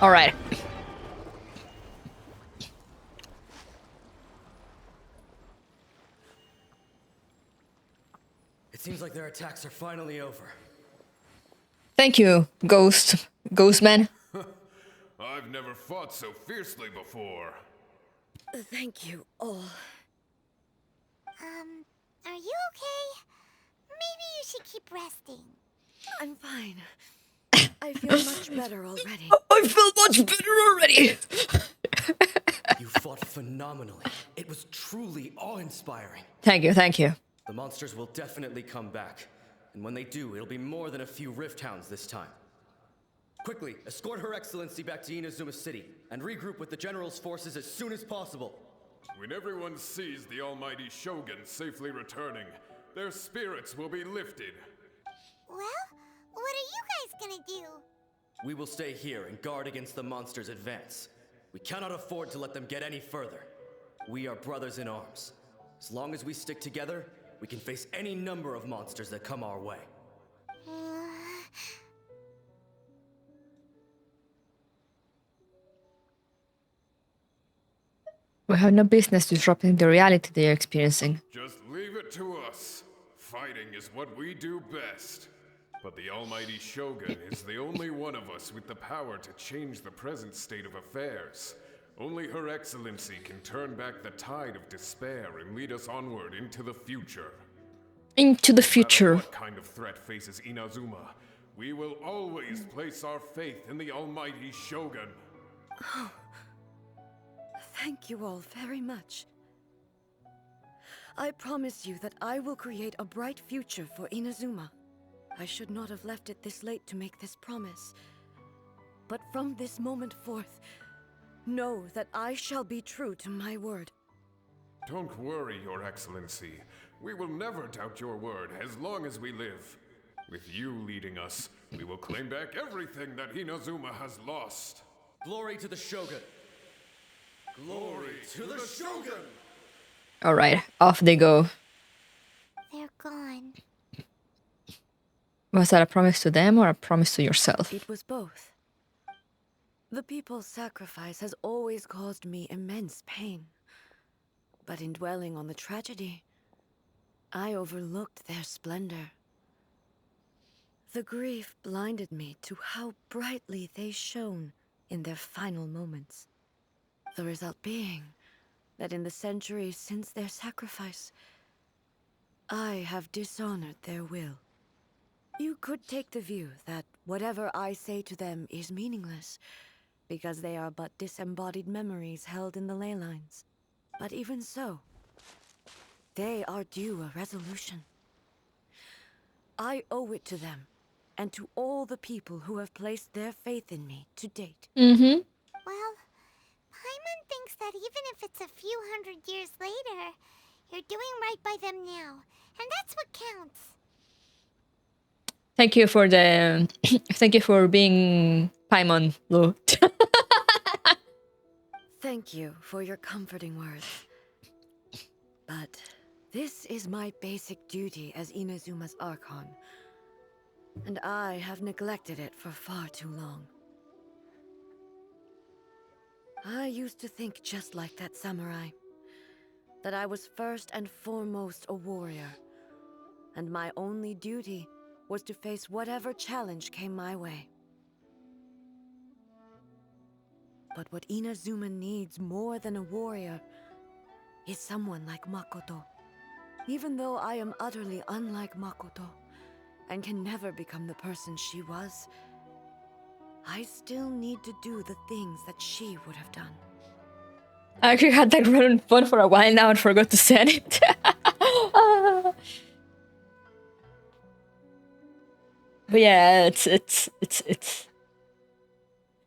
All right. It seems like their attacks are finally over. Thank you, Ghostman. I've never fought so fiercely before. Thank you all. Are you okay? Maybe you should keep resting. I'm fine. I feel much better already. I feel much better already. You fought phenomenally. It was truly awe-inspiring. Thank you, thank you. The monsters will definitely come back. And when they do, it'll be more than a few Rift Hounds this time. Quickly, escort Her Excellency back to Inazuma City, and regroup with the General's forces as soon as possible. When everyone sees the almighty Shogun safely returning, their spirits will be lifted. Well, what are you guys gonna do? We will stay here and guard against the monsters' advance. We cannot afford to let them get any further. We are brothers in arms. As long as we stick together, we can face any number of monsters that come our way. We have no business disrupting the reality they are experiencing. Just leave it to us. Fighting is what we do best. But the almighty Shogun is the only one of us with the power to change the present state of affairs. Only Her Excellency can turn back the tide of despair and lead us onward into the future. Into the future. No matter what kind of threat faces Inazuma, we will always place our faith in the almighty Shogun. Oh. Thank you all very much. I promise you that I will create a bright future for Inazuma. I should not have left it this late to make this promise. But from this moment forth, know that I shall be true to my word. Don't worry, Your Excellency. We will never doubt your word as long as we live. With you leading us, we will claim back everything that Inazuma has lost. Glory to the Shogun! Glory to the Shogun! All right, off they go. They're gone. Was that a promise to them or a promise to yourself? It was both. The people's sacrifice has always caused me immense pain. But in dwelling on the tragedy, I overlooked their splendor. The grief blinded me to how brightly they shone in their final moments. The result being that in the centuries since their sacrifice, I have dishonored their will. You could take the view that whatever I say to them is meaningless, because they are but disembodied memories held in the ley lines. But even so, they are due a resolution. I owe it to them, and to all the people who have placed their faith in me to date. Mm-hmm. Well, Paimon thinks that even if it's a few hundred years later, you're doing right by them now, and that's what counts. Thank you for the thank you for being Paimon, Lou. Thank you for your comforting words. But this is my basic duty as Inazuma's Archon, and I have neglected it for far too long. I used to think just like that samurai, that I was first and foremost a warrior, and my only duty was to face whatever challenge came my way. But what Inazuma needs more than a warrior is someone like Makoto. Even though I am utterly unlike Makoto, and can never become the person she was, I still need to do the things that she would have done. I actually had that run fun for a while now and forgot to send it. But yeah, it's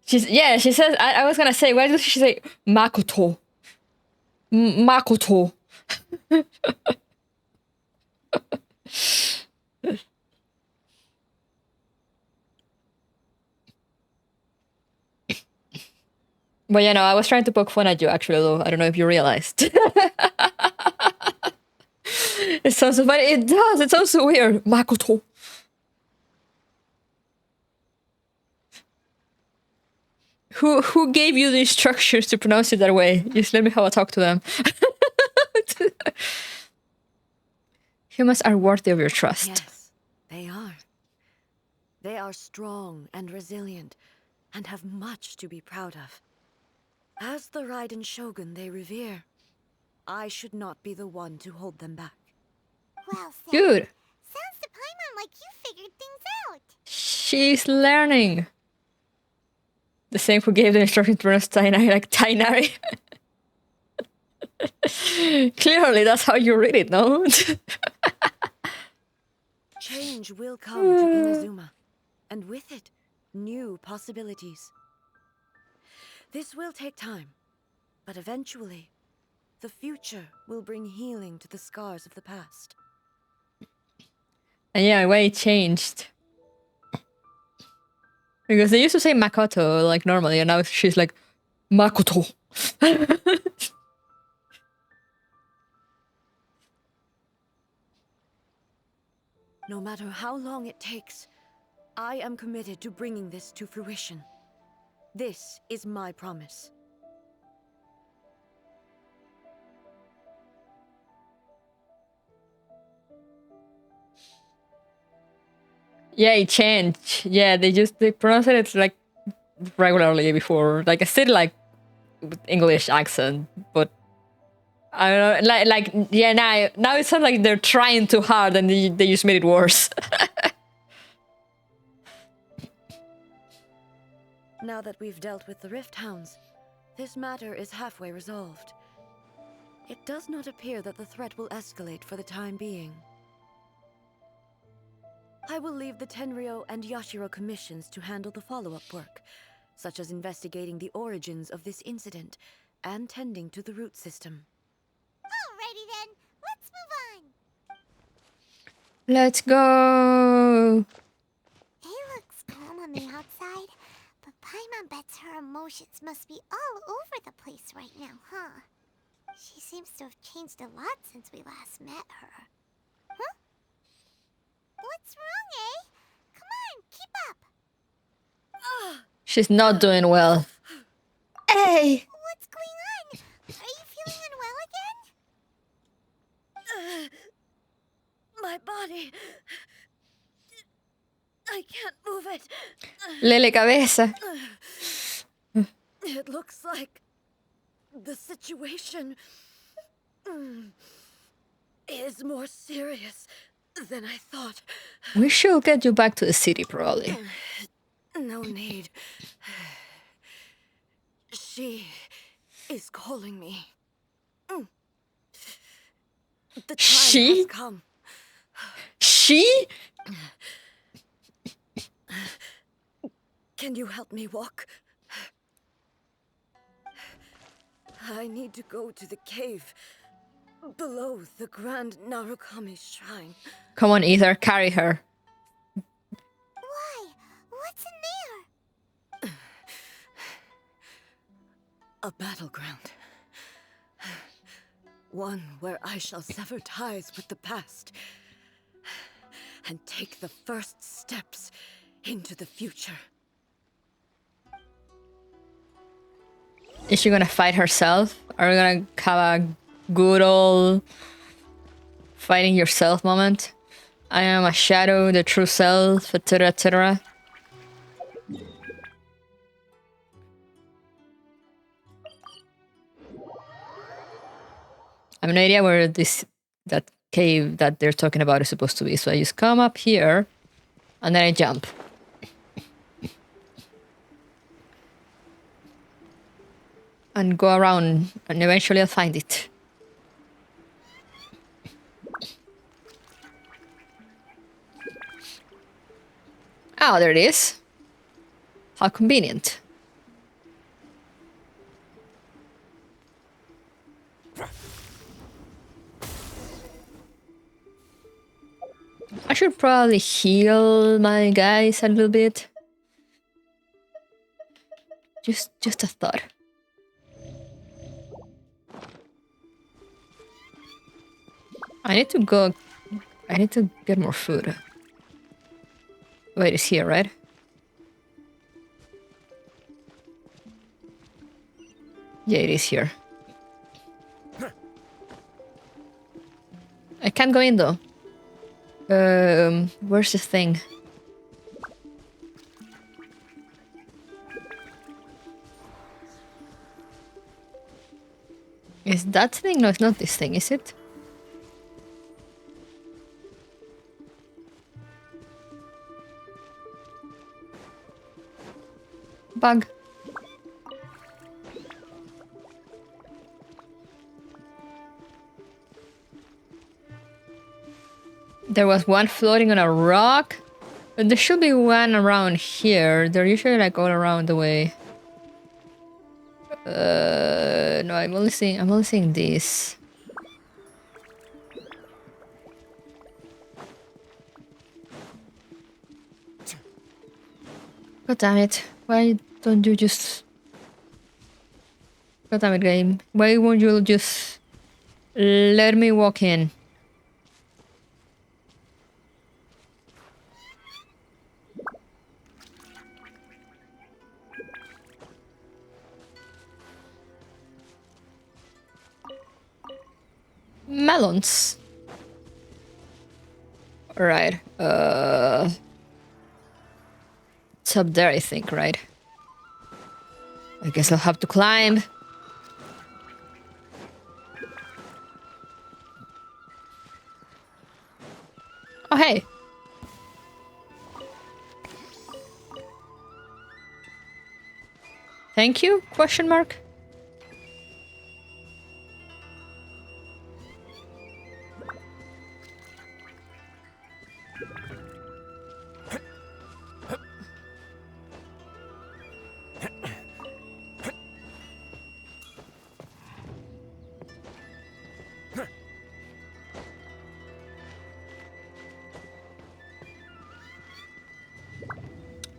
she says I was gonna say, why does she say Makoto? Makoto. But you know, I was trying to poke fun at you actually, though. I don't know if you realized. It sounds so funny. It does. It sounds so weird. Makoto. Who gave you the instructions to pronounce it that way? Just let me have a talk to them. Humans are worthy of your trust. Yes, they are. They are strong and resilient, and have much to be proud of. As the Raiden Shogun they revere, I should not be the one to hold them back. Well said. Good. Sounds to Paimon like you figured things out. She's learning. The same who gave the instruction to pronounce Tainari like Tainari. Clearly, that's how you read it, no? Change will come to Inazuma, and with it, new possibilities. This will take time, but eventually, the future will bring healing to the scars of the past. And yeah, way it changed. Because they used to say Makoto like normally, and now she's like Makoto. No matter how long it takes, I am committed to bringing this to fruition. This is my promise. Yeah, it changed. Yeah, they pronounced it like regularly before. Like I said, like with English accent, but I don't know. Yeah, now it sounds like they're trying too hard, and they just made it worse. Now that we've dealt with the Rift Hounds, this matter is halfway resolved. It does not appear that the threat will escalate for the time being. I will leave the Tenryo and Yashiro commissions to handle the follow-up work, such as investigating the origins of this incident and tending to the root system. Alrighty then, let's move on. Let's go. It looks calm on the outside, but Paimon bets her emotions must be all over the place right now, huh? She seems to have changed a lot since we last met her. Huh? What's wrong, eh? Come on, keep up. She's not doing well. Hey! What's going on? Are you feeling unwell again? My body... I can't move it. Lele cabeza. It looks like the situation is more serious than I thought. We should get you back to the city, probably. No need. She is calling me. The time has come. She? Can you help me walk? I need to go to the cave below the Grand Narukami Shrine. Come on, Ether, carry her. Why? What's in there? A battleground. One where I shall sever ties with the past and take the first steps into the future. Is she gonna fight herself? Are we gonna have a good old fighting yourself moment? I am a shadow, the true self, etc, etc. I have no idea where that cave that they're talking about is supposed to be, so I just come up here and then I jump. And go around, and eventually I'll find it. Oh, there it is. How convenient. I should probably heal my guys a little bit. Just a thought. I need to get more food. Wait, it's here, right? Yeah, it is here. I can't go in though. Where's the thing? Is that thing? No, it's not this thing, is it? Bug. There was one floating on a rock. But there should be one around here. They're usually like all around the way. No, I'm only seeing this. God damn it. Why don't you just... God damn it, game. Why won't you just let me walk in? Melons. Alright. It's up there, I think, right? I guess I'll have to climb. Oh, hey. Thank you? Question mark?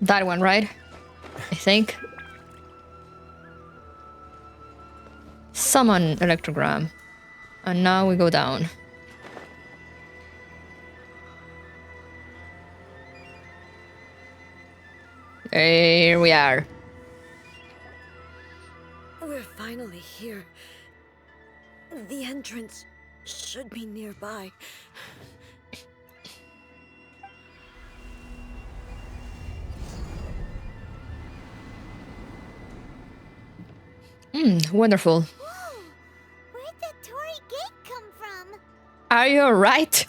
That one, right? I think. Summon electrogram. And now we go down. Here we are. We're finally here. The entrance should be nearby. Wonderful. Whoa! Where'd that Torii gate come from? Are you alright?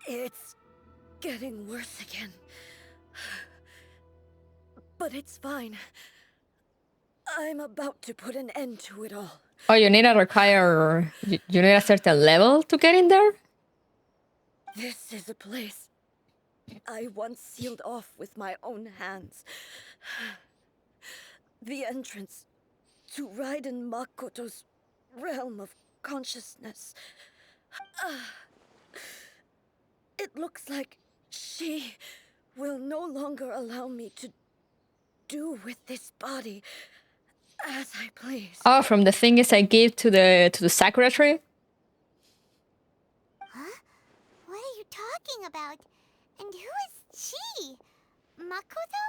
It's getting worse again. But it's fine. I'm about to put an end to it all. Oh, you need you need a certain level to get in there? This is a place I once sealed off with my own hands. The entrance to Raiden Makoto's realm of consciousness. It looks like she will no longer allow me to do with this body as I please. Oh, from the thingies I gave to the Sakura tree? Huh? What are you talking about? And who is she? Makoto?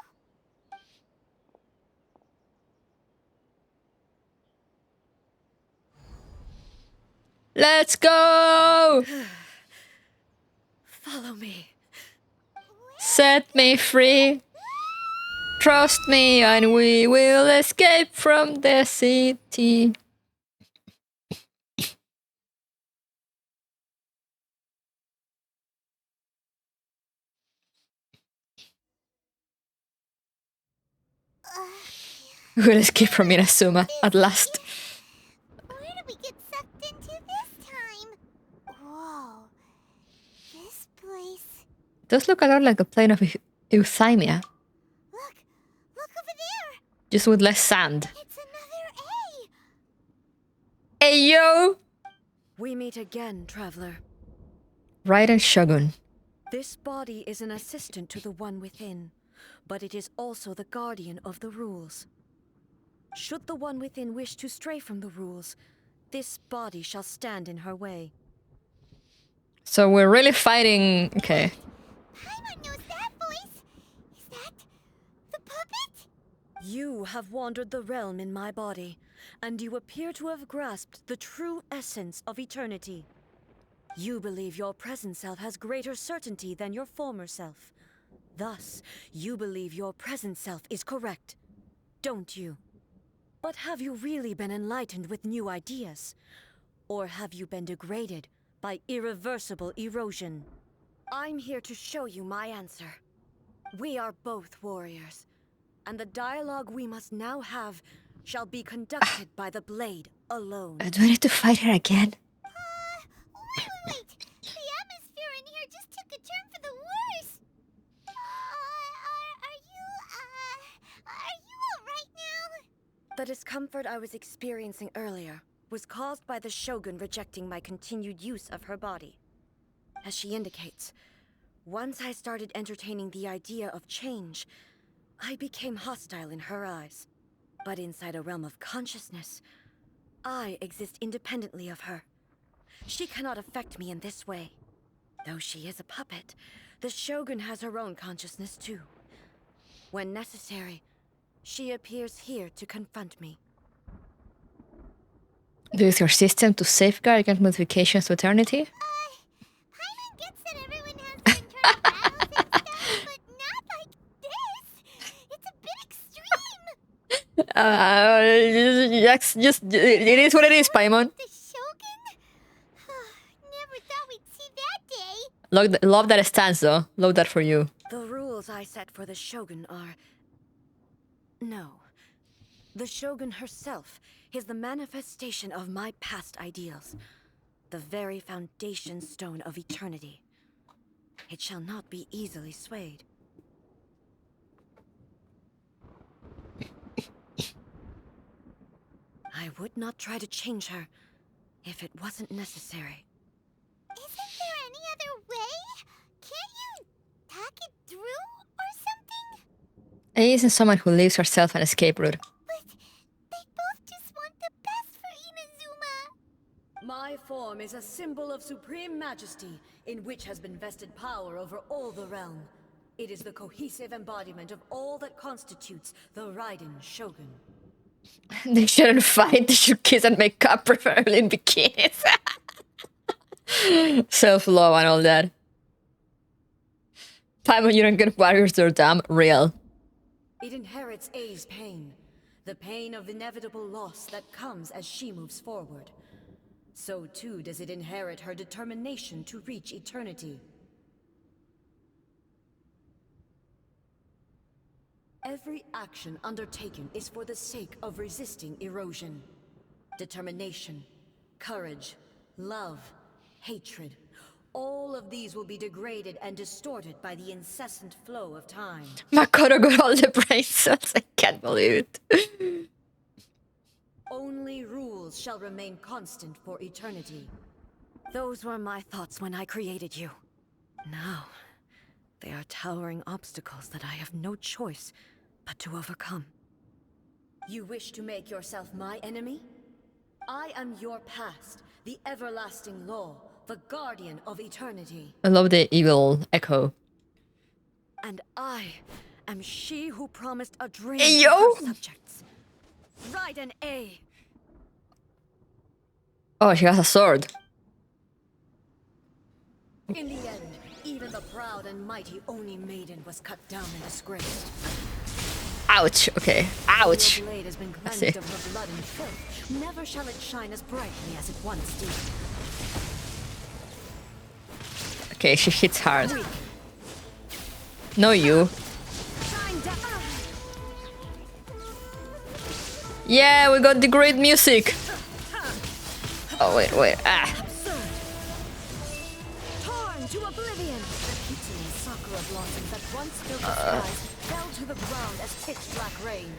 Let's go! Follow me. Set me free. Trust me and we will escape from the city. We'll escape from Inazuma at last. Where did we get sucked into this time? Whoa. This place... It does look a lot like the plane of Euthymia. Look over there! Just with less sand. It's another Hey yo! We meet again, traveler. Raiden Shogun. This body is an assistant to the one within, but it is also the guardian of the rules. Should the one within wish to stray from the rules, this body shall stand in her way. So we're really fighting... Okay. Paimon knows that voice! Is that... the puppet? You have wandered the realm in my body, and you appear to have grasped the true essence of eternity. You believe your present self has greater certainty than your former self. Thus, you believe your present self is correct, don't you? But have you really been enlightened with new ideas? Or have you been degraded by irreversible erosion? I'm here to show you my answer. We are both warriors, and the dialogue we must now have shall be conducted by the blade alone. Do I need to fight her again? Wait! The atmosphere in here just took a turn for the worse! Are you alright now? The discomfort I was experiencing earlier was caused by the Shogun rejecting my continued use of her body. As she indicates, once I started entertaining the idea of change, I became hostile in her eyes. But inside a realm of consciousness, I exist independently of her. She cannot affect me in this way. Though she is a puppet, the Shogun has her own consciousness too. When necessary, she appears here to confront me. Do you use your system to safeguard against modifications to eternity? Paimon gets that everyone has their internal battles and stuff, but not like this! It's a bit extreme! It is what it is, Paimon. The Shogun? Never thought we'd see that day! Love that stance, though. Love that for you. The rules I set for the Shogun are... No. The Shogun herself is the manifestation of my past ideals. The very foundation stone of eternity. It shall not be easily swayed. I would not try to change her if it wasn't necessary. Isn't there any other way? Can't you talk it through or something? It isn't someone who leaves herself an escape route. But they both just want the best for Inazuma. My form is a symbol of supreme majesty, in which has been vested power over all the realm. It is the cohesive embodiment of all that constitutes the Raiden Shogun. They shouldn't fight, they should kiss and make up, preferably in bikinis. Self-love and all that. Paimon, you don't get warriors, they're damn real. It inherits A's pain. The pain of inevitable loss that comes as she moves forward. So too does it inherit her determination to reach eternity. Every action undertaken is for the sake of resisting erosion. Determination, courage, love, hatred. All of these will be degraded and distorted by the incessant flow of time. Makoto got all the brain cells, I can't believe it. Only rules shall remain constant for eternity. Those were my thoughts when I created you. Now, they are towering obstacles that I have no choice but to overcome. You wish to make yourself my enemy? I am your past, the everlasting law, the guardian of eternity. I love the evil echo. And I am she who promised a dream Hey, to yo! her subjects. Raiden A. Oh, she has a sword. In the end, even the proud and mighty Oni maiden was cut down and disgraced. Ouch, okay. Ouch. Your blade has been I see. cleansed of her blood and filth. Never shall it shine as brightly as it once did. Okay, she hits hard. No, you. Shine down. Yeah, we got the great music. Oh, wait. Ah. Torn to oblivion. The pizzling sakura blossoms that once filled the skies fell to the ground as pitch black rain.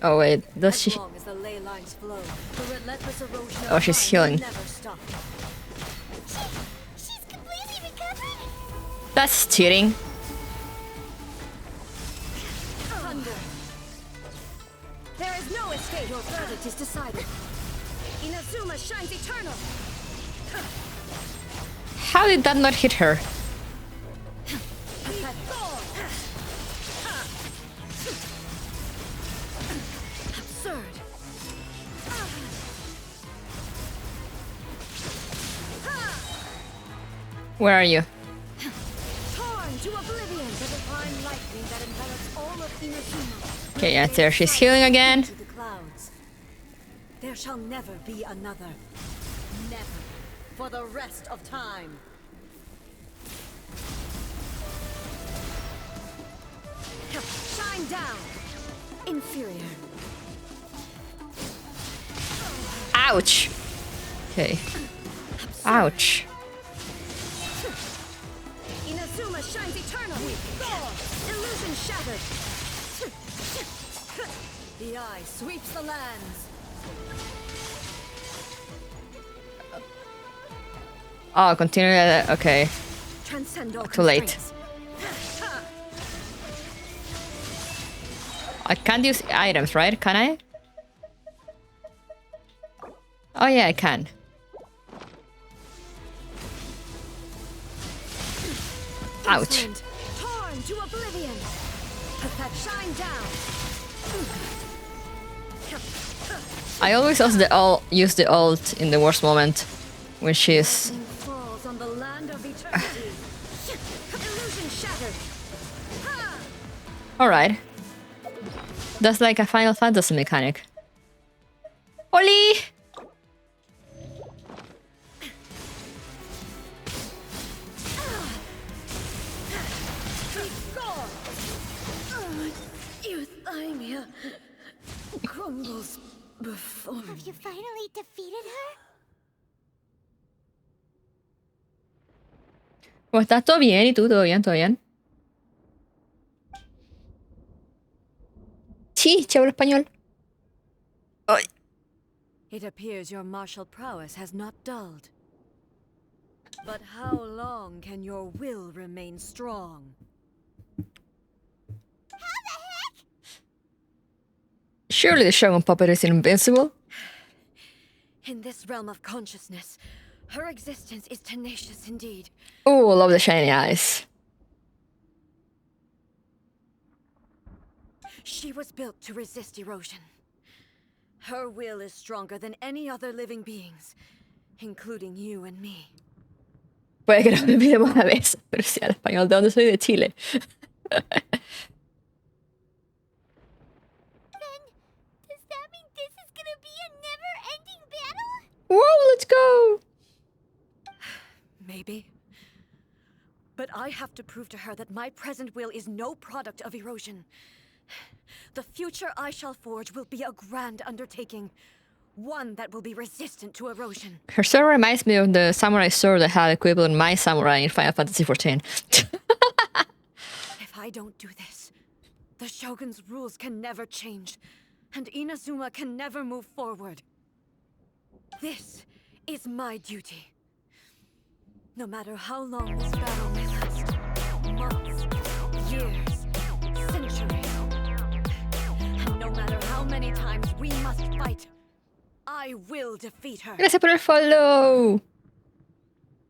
Oh, wait. Does she? As long as the ley lines flow, the relentless erosion Oh, of she's time healing. will never stop. She's completely recovered? That's cheating. Thunder. There is no escape. Your verdict is decided. Inazuma shines eternal. How did that not hit her? Where are you? Torn to oblivion by the divine lightning that envelops all of Inazuma. Okay, yeah, there. She's healing again. To the clouds. There shall never be another. Never. For the rest of time. Shine down. Inferior. Ouch. Okay. Ouch. Inazuma shines eternally. Illusion shattered. The eye sweeps the lands. Oh, continue. Okay. Transcend all Too late. constraints. I can't use items, right? Can I? Oh yeah, I can. Ouch. Torn to oblivion. Shine down. I always use the ult in the worst moment when she's. Falls on the land of eternity. Illusion shattered. Alright. That's like a Final Fantasy mechanic. Oli! Euthymia crumbles before. Have you finally defeated her? Pues estás todo bien, ¿y tú? ¿Todo bien? ¿Todo bien? Sí, che hablo español. Ay. It appears your martial prowess has not dulled. But how long can your will remain strong? Surely the Shogun puppet is invincible. In this realm of consciousness, her existence is tenacious indeed. Oh, I love the shiny eyes. She was built to resist erosion. Her will is stronger than any other living beings, including you and me. Puede que no me olvidemos una vez, pero sí al español. ¿De dónde soy? De Chile. Whoa, let's go! Maybe. But I have to prove to her that my present will is no product of erosion. The future I shall forge will be a grand undertaking. One that will be resistant to erosion. Her sword reminds me of the samurai sword I had equipped on my samurai in Final Fantasy XIV. If I don't do this, the Shogun's rules can never change, and Inazuma can never move forward. This is my duty. No matter how long this battle may last, months, years, centuries, and no matter how many times we must fight, I will defeat her. Gracias por el follow!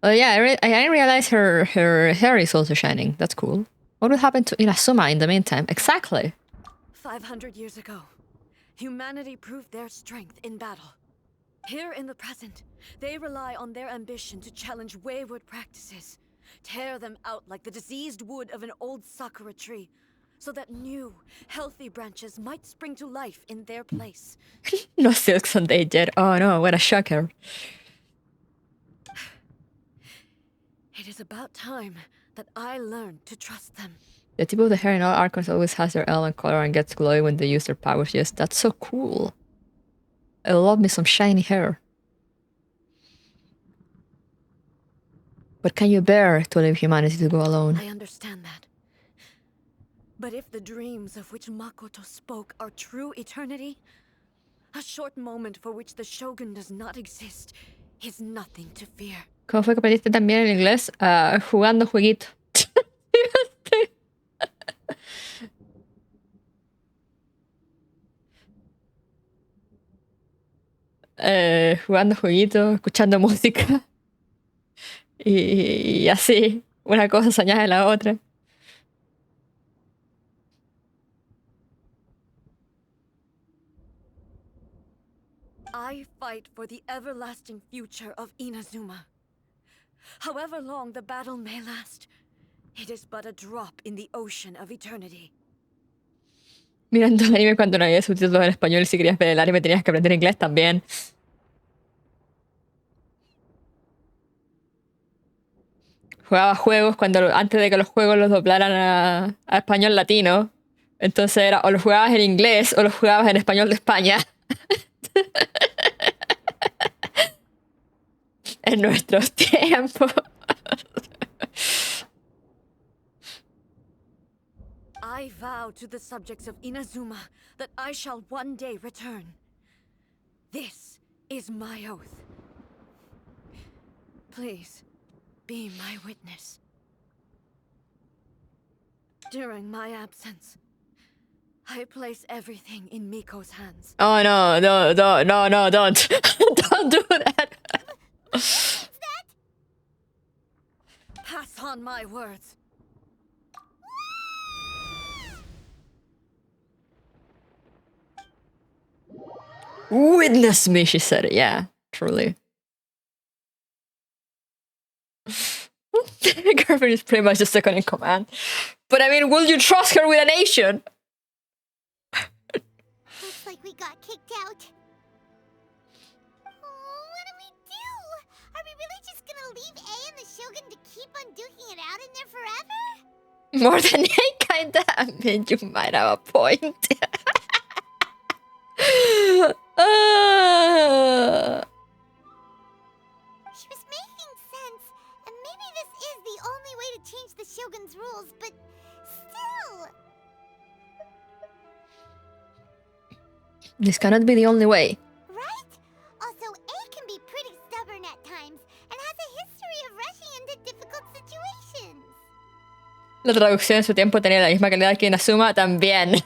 Oh yeah, I didn't realize her hair is also shining. That's cool. What will happen to Inazuma in the meantime? Exactly. 500 years ago, humanity proved their strength in battle. Here in the present, they rely on their ambition to challenge wayward practices, tear them out like the diseased wood of an old sakura tree, so that new, healthy branches might spring to life in their place. No Silk Sunday yet. Oh no, what a shocker. It is about time that I learned to trust them. The tip of the hair in all Archons always has their element color and gets glowy when they use their powers. Yes, that's so cool. I love me some shiny hair. But can you bear to leave humanity to go alone? I understand that. But if the dreams of which Makoto spoke are true eternity, a short moment for which the Shogun does not exist is nothing to fear. ¿Cómo fue que aprendiste también el inglés? Jugando jueguito. Jugando jueguitos, escuchando música y así, una cosa se añade a la otra. I fight for the everlasting future of Inazuma. However long the battle may last, it is but a drop in the ocean of eternity. Mirando anime cuando no había subtítulos en español y si querías ver el anime tenías que aprender inglés también. Jugaba juegos antes de que los juegos los doblaran a español latino. Entonces era o los jugabas en inglés o los jugabas en español de España. En nuestros tiempos. I vow to the subjects of Inazuma that I shall one day return. This is my oath. Please, be my witness. During my absence, I place everything in Miko's hands. Oh no, no, don't. Don't do that. Pass on my words. Witness me, she said it. Yeah, truly. Girlfriend is pretty much the second in command. But I mean, will you trust her with a nation? Looks like we got kicked out. Oh, what do we do? Are we really just gonna leave A and the Shogun to keep on duking it out in there forever? More than A, kinda. I mean, you might have a point. She was making sense, and maybe this is the only way to change the Shogun's rules, but still... This cannot be the only way. Right? Also, A can be pretty stubborn at times, and has a history of rushing into difficult situations. La traducción en su tiempo tenía la misma calidad que Inazuma también.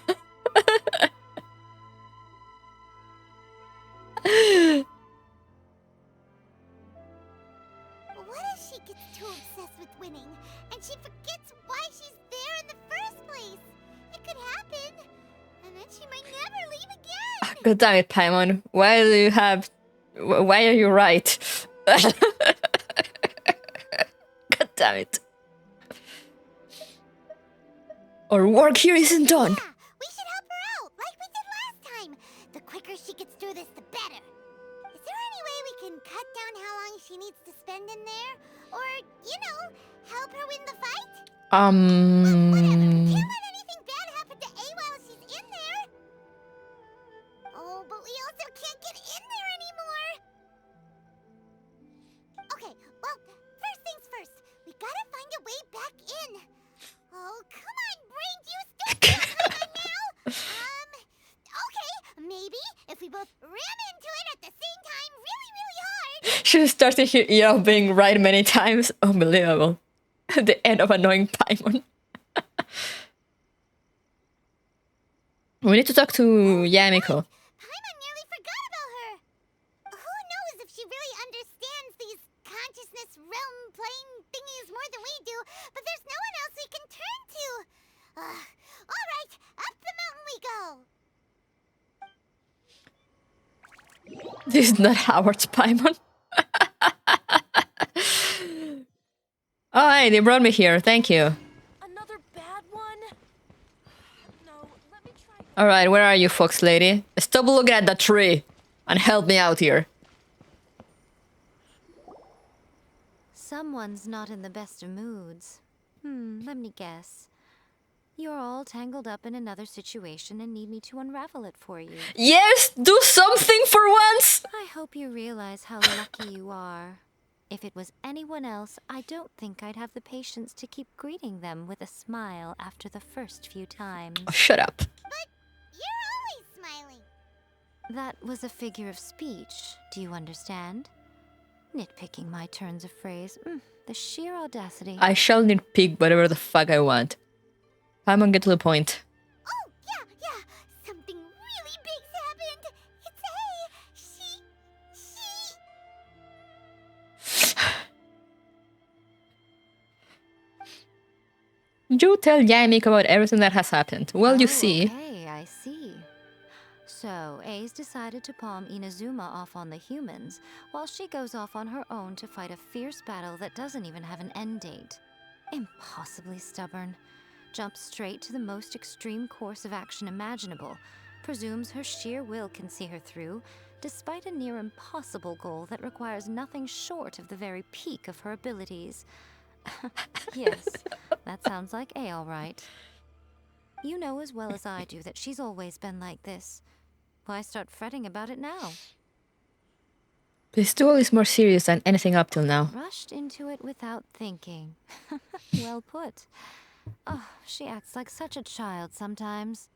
What if she gets too obsessed with winning, and she forgets why she's there in the first place? It could happen, and then she might never leave again. God damn it, Paimon. Why do you have... Why are you right? God damn it. Our work here isn't done. Yeah, we should help her out, like we did last time. The quicker she gets through this, the better. Is there any way we can cut down how long she needs to spend in there? Or, you know, help her win the fight? Can't let anything bad happen to A while she's in there. Oh, but we also can't get in there anymore. Okay, well, first things first. We gotta find a way back in. Oh, come on, brain juice, don't be on now. Okay, maybe if we both ram into it at the same time really, really hard. She started her ear being right many times. Unbelievable. The end of annoying Paimon. We need to talk to Yamiko. Paimon nearly forgot about her. Who knows if she really understands these consciousness realm playing thingies more than we do, but there's no one else we can turn to. All right, up the mountain we go. This is not Howard's Paimon. Oh, hey, they brought me here. Thank you. Another bad one? No, let me try. Alright, where are you, fox lady? Stop looking at that tree and help me out here. Someone's not in the best of moods. Let me guess. You're all tangled up in another situation and need me to unravel it for you. Yes, do something for once! I hope you realize how lucky you are. If it was anyone else, I don't think I'd have the patience to keep greeting them with a smile after the first few times. Oh, shut up. But you're always smiling. That was a figure of speech, do you understand? Nitpicking my turns of phrase. The sheer audacity. I shall nitpick whatever the fuck I want. Paimon, get to the point. Oh, yeah. Something really big's happened. It's A. You tell Yamik about everything that has happened. Well, you see. Okay, I see. So, Ace decided to palm Inazuma off on the humans, while she goes off on her own to fight a fierce battle that doesn't even have an end date. Impossibly stubborn. Jumps straight to the most extreme course of action imaginable, presumes her sheer will can see her through, despite a near impossible goal that requires nothing short of the very peak of her abilities. Yes, that sounds like A, all right. You know as well as I do that she's always been like this. Why start fretting about it now? This duel is more serious than anything up till now. Rushed into it without thinking. Well put. Oh, she acts like such a child sometimes.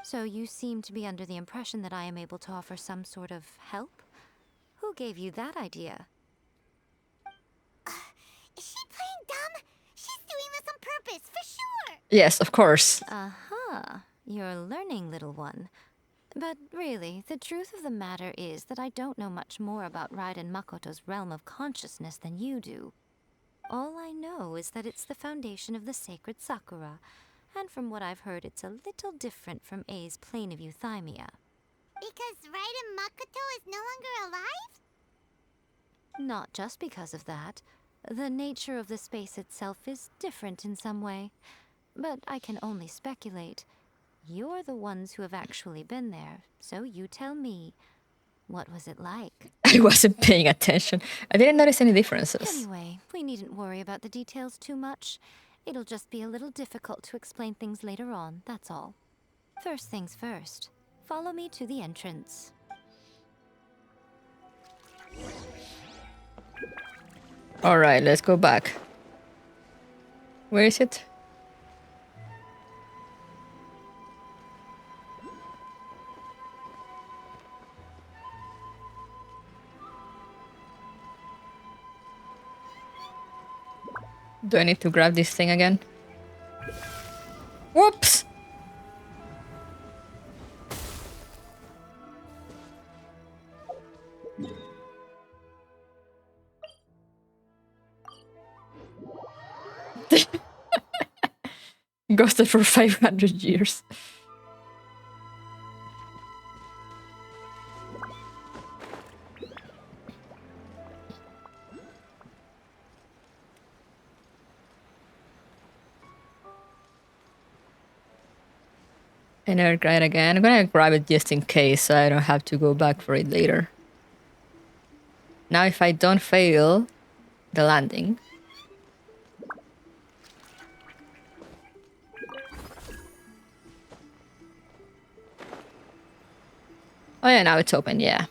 So you seem to be under the impression that I am able to offer some sort of help? Who gave you that idea? Is she playing dumb? She's doing this on purpose, for sure! Yes, of course. Aha, you're learning, little one. But really, the truth of the matter is that I don't know much more about Raiden Makoto's realm of consciousness than you do. All I know is that it's the foundation of the sacred Sakura, and from what I've heard, it's a little different from A's plane of euthymia. Because Raiden Makoto is no longer alive? Not just because of that. The nature of the space itself is different in some way. But I can only speculate. You're the ones who have actually been there, so you tell me. What was it like? I wasn't paying attention. I didn't notice any differences. Anyway, we needn't worry about the details too much. It'll just be a little difficult to explain things later on, that's all. First things first. Follow me to the entrance. Alright, let's go back. Where is it? Do I need to grab this thing again? Whoops! Ghosted for 500 years. I never grab it again. I'm gonna grab it just in case so I don't have to go back for it later. Now if I don't fail the landing. Oh yeah, now it's open, yeah.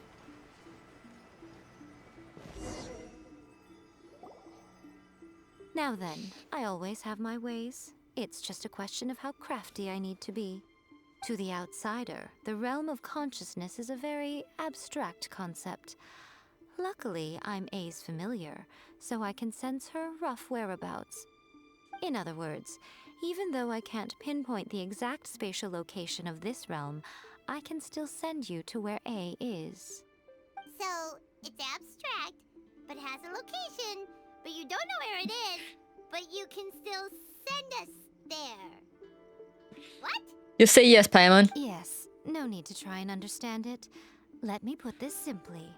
Now then, I always have my ways. It's just a question of how crafty I need to be. To the outsider, the realm of consciousness is a very abstract concept. Luckily, I'm A's familiar, so I can sense her rough whereabouts. In other words, even though I can't pinpoint the exact spatial location of this realm, I can still send you to where A is. So, it's abstract, but has a location, but you don't know where it is, but you can still send us there. What? You say yes, Paimon. Yes, no need to try and understand it. Let me put this simply.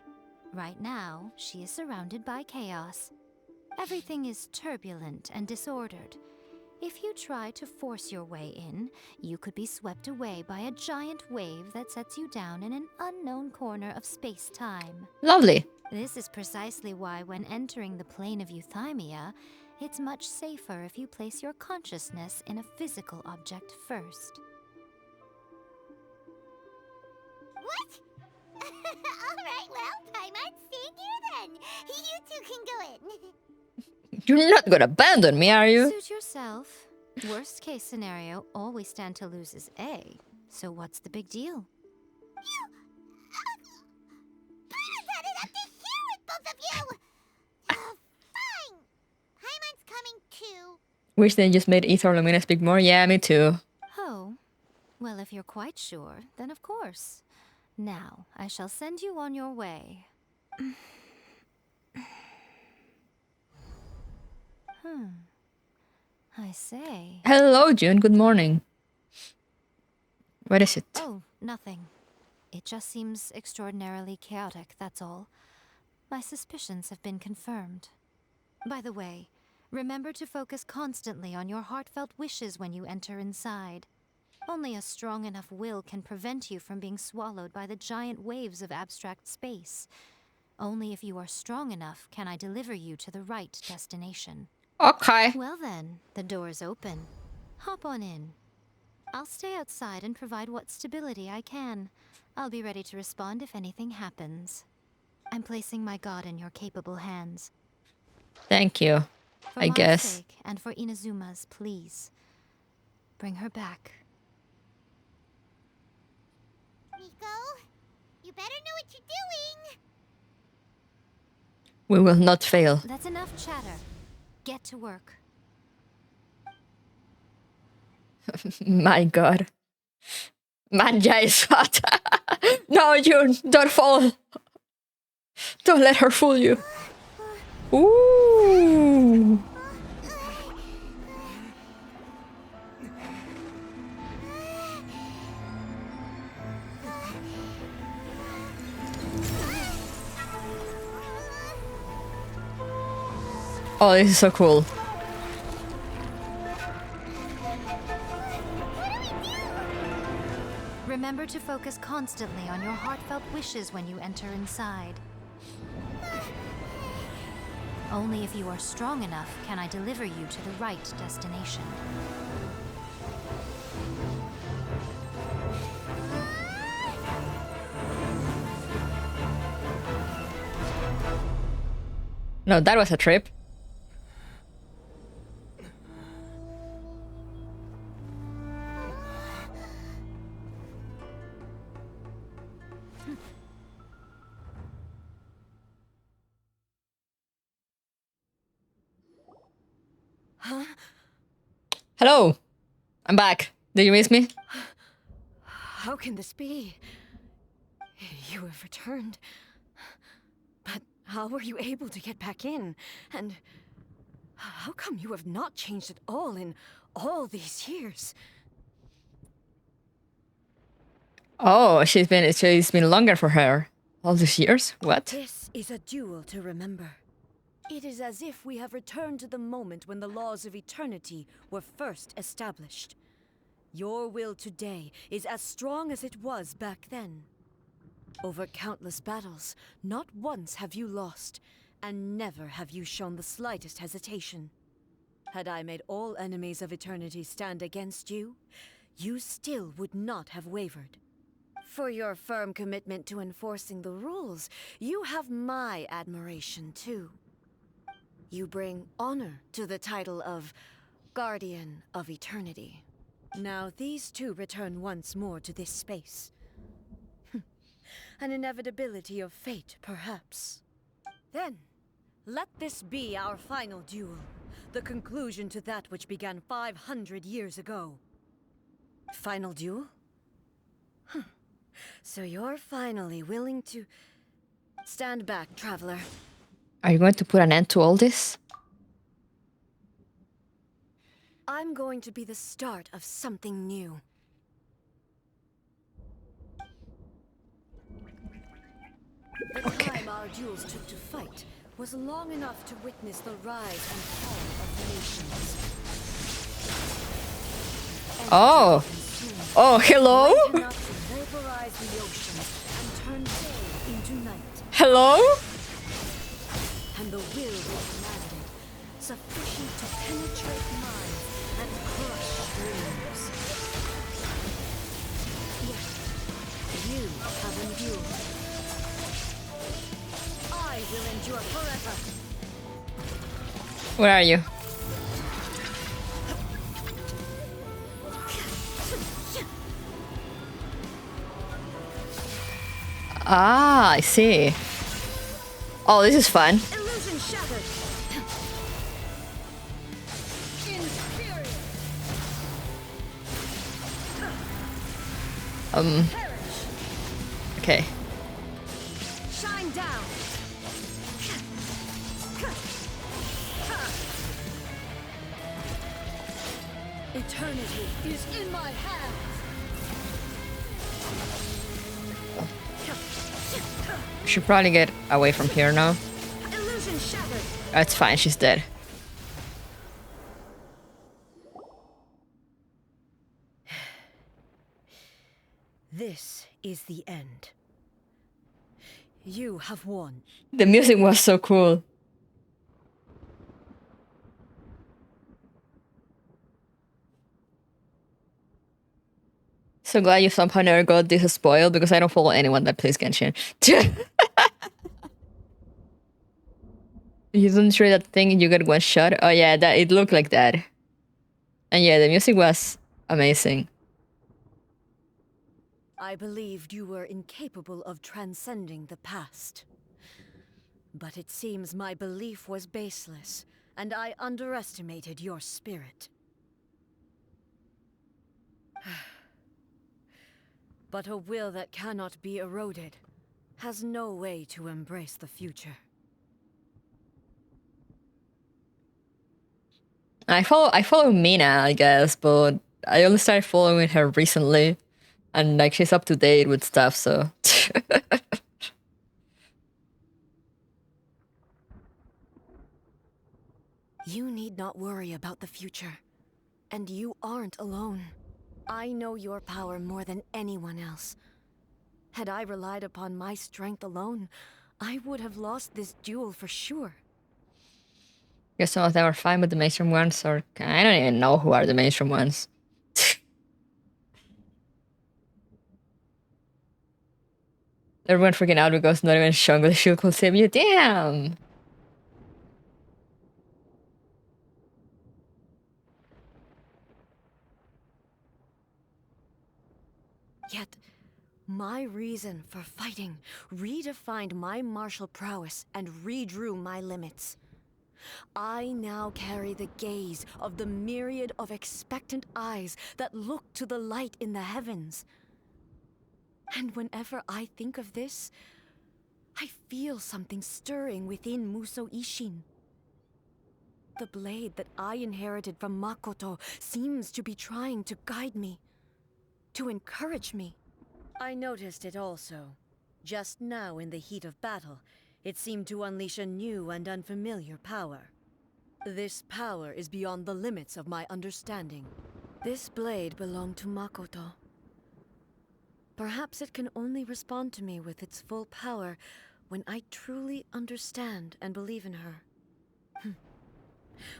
Right now, she is surrounded by chaos. Everything is turbulent and disordered. If you try to force your way in, you could be swept away by a giant wave that sets you down in an unknown corner of space-time. Lovely. This is precisely why when entering the plane of euthymia, it's much safer if you place your consciousness in a physical object first. What? Alright, well, Paimon, stay here then. You two can go in. You're not gonna abandon me, are you? Suit yourself. Worst case scenario, all we stand to lose is A. So what's the big deal? Paimon had it up to here with both of you! Fine! Paimon's coming too. Wish they just made Ether Lumina speak more. Yeah, me too. Oh. Well, if you're quite sure, then of course. Now, I shall send you on your way. I say. Hello, June. Good morning. What is it? Oh, nothing. It just seems extraordinarily chaotic, that's all. My suspicions have been confirmed. By the way, remember to focus constantly on your heartfelt wishes when you enter inside. Only a strong enough will can prevent you from being swallowed by the giant waves of abstract space. Only if you are strong enough can I deliver you to the right destination. Okay. Well then, the door's open. Hop on in. I'll stay outside and provide what stability I can. I'll be ready to respond if anything happens. I'm placing my god in your capable hands. Thank you. For I my guess. sake and for Inazuma's, please. Bring her back. Nico, you better know what you're doing. We will not fail. That's enough chatter. Get to work. My god. Manja is hot. No, you don't fall. Don't let her fool you. Ooh. Oh, this is so cool. Remember to focus constantly on your heartfelt wishes when you enter inside. Only if you are strong enough can I deliver you to the right destination. No, that was a trip. Huh? Hello. I'm back. Did you miss me? How can this be? You have returned. But how were you able to get back in? And how come you have not changed at all in all these years? Oh, she's been longer for her. All these years? What? This is a duel to remember. It is as if we have returned to the moment when the laws of eternity were first established. Your will today is as strong as it was back then. Over countless battles, not once have you lost, and never have you shown the slightest hesitation. Had I made all enemies of eternity stand against you, you still would not have wavered. For your firm commitment to enforcing the rules, you have my admiration too. You bring honor to the title of Guardian of Eternity. Now these two return once more to this space. An inevitability of fate, perhaps. Then, let this be our final duel, the conclusion to that which began 500 years ago. Final duel? So you're finally willing to... Stand back, traveler. Are you going to put an end to all this? I'm going to be the start of something new. The time our duels took to fight was long enough to witness the rise and fall of nations. Oh. Oh, hello? Light enough to vaporize the oceans and turn day into night. Hello? And the will they commanded, sufficient to penetrate minds and crush dreams. Yet, you have endured. I will endure forever. Where are you? Ah, I see. Oh, this is fun. Illusion shattered. Okay. Shine down. Eternity is in my hands. Should probably get away from here now. Illusion shattered. That's fine, she's dead. This is the end. You have won. The music was so cool. So glad you somehow never got this spoiled because I don't follow anyone that plays Genshin. You didn't try that thing and you got one shot? Oh yeah, that it looked like that. And yeah, the music was amazing. I believed you were incapable of transcending the past. But it seems my belief was baseless, and I underestimated your spirit. But a will that cannot be eroded has no way to embrace the future. I follow Mina, I guess, but I only started following her recently. And like she's up to date with stuff, so You need not worry about the future. And you aren't alone. I know your power more than anyone else. Had I relied upon my strength alone, I would have lost this duel for sure. guess some of them are fine with the mainstream ones, or I don't even know who are the mainstream ones. Everyone freaking out because not even Zhongli Shield could save you. Damn! Yet, my reason for fighting redefined my martial prowess and redrew my limits. I now carry the gaze of the myriad of expectant eyes that look to the light in the heavens. And whenever I think of this, I feel something stirring within Muso Ishin. The blade that I inherited from Makoto seems to be trying to guide me, to encourage me. I noticed it also. Just now in the heat of battle, it seemed to unleash a new and unfamiliar power. This power is beyond the limits of my understanding. This blade belonged to Makoto. Perhaps it can only respond to me with its full power when I truly understand and believe in her.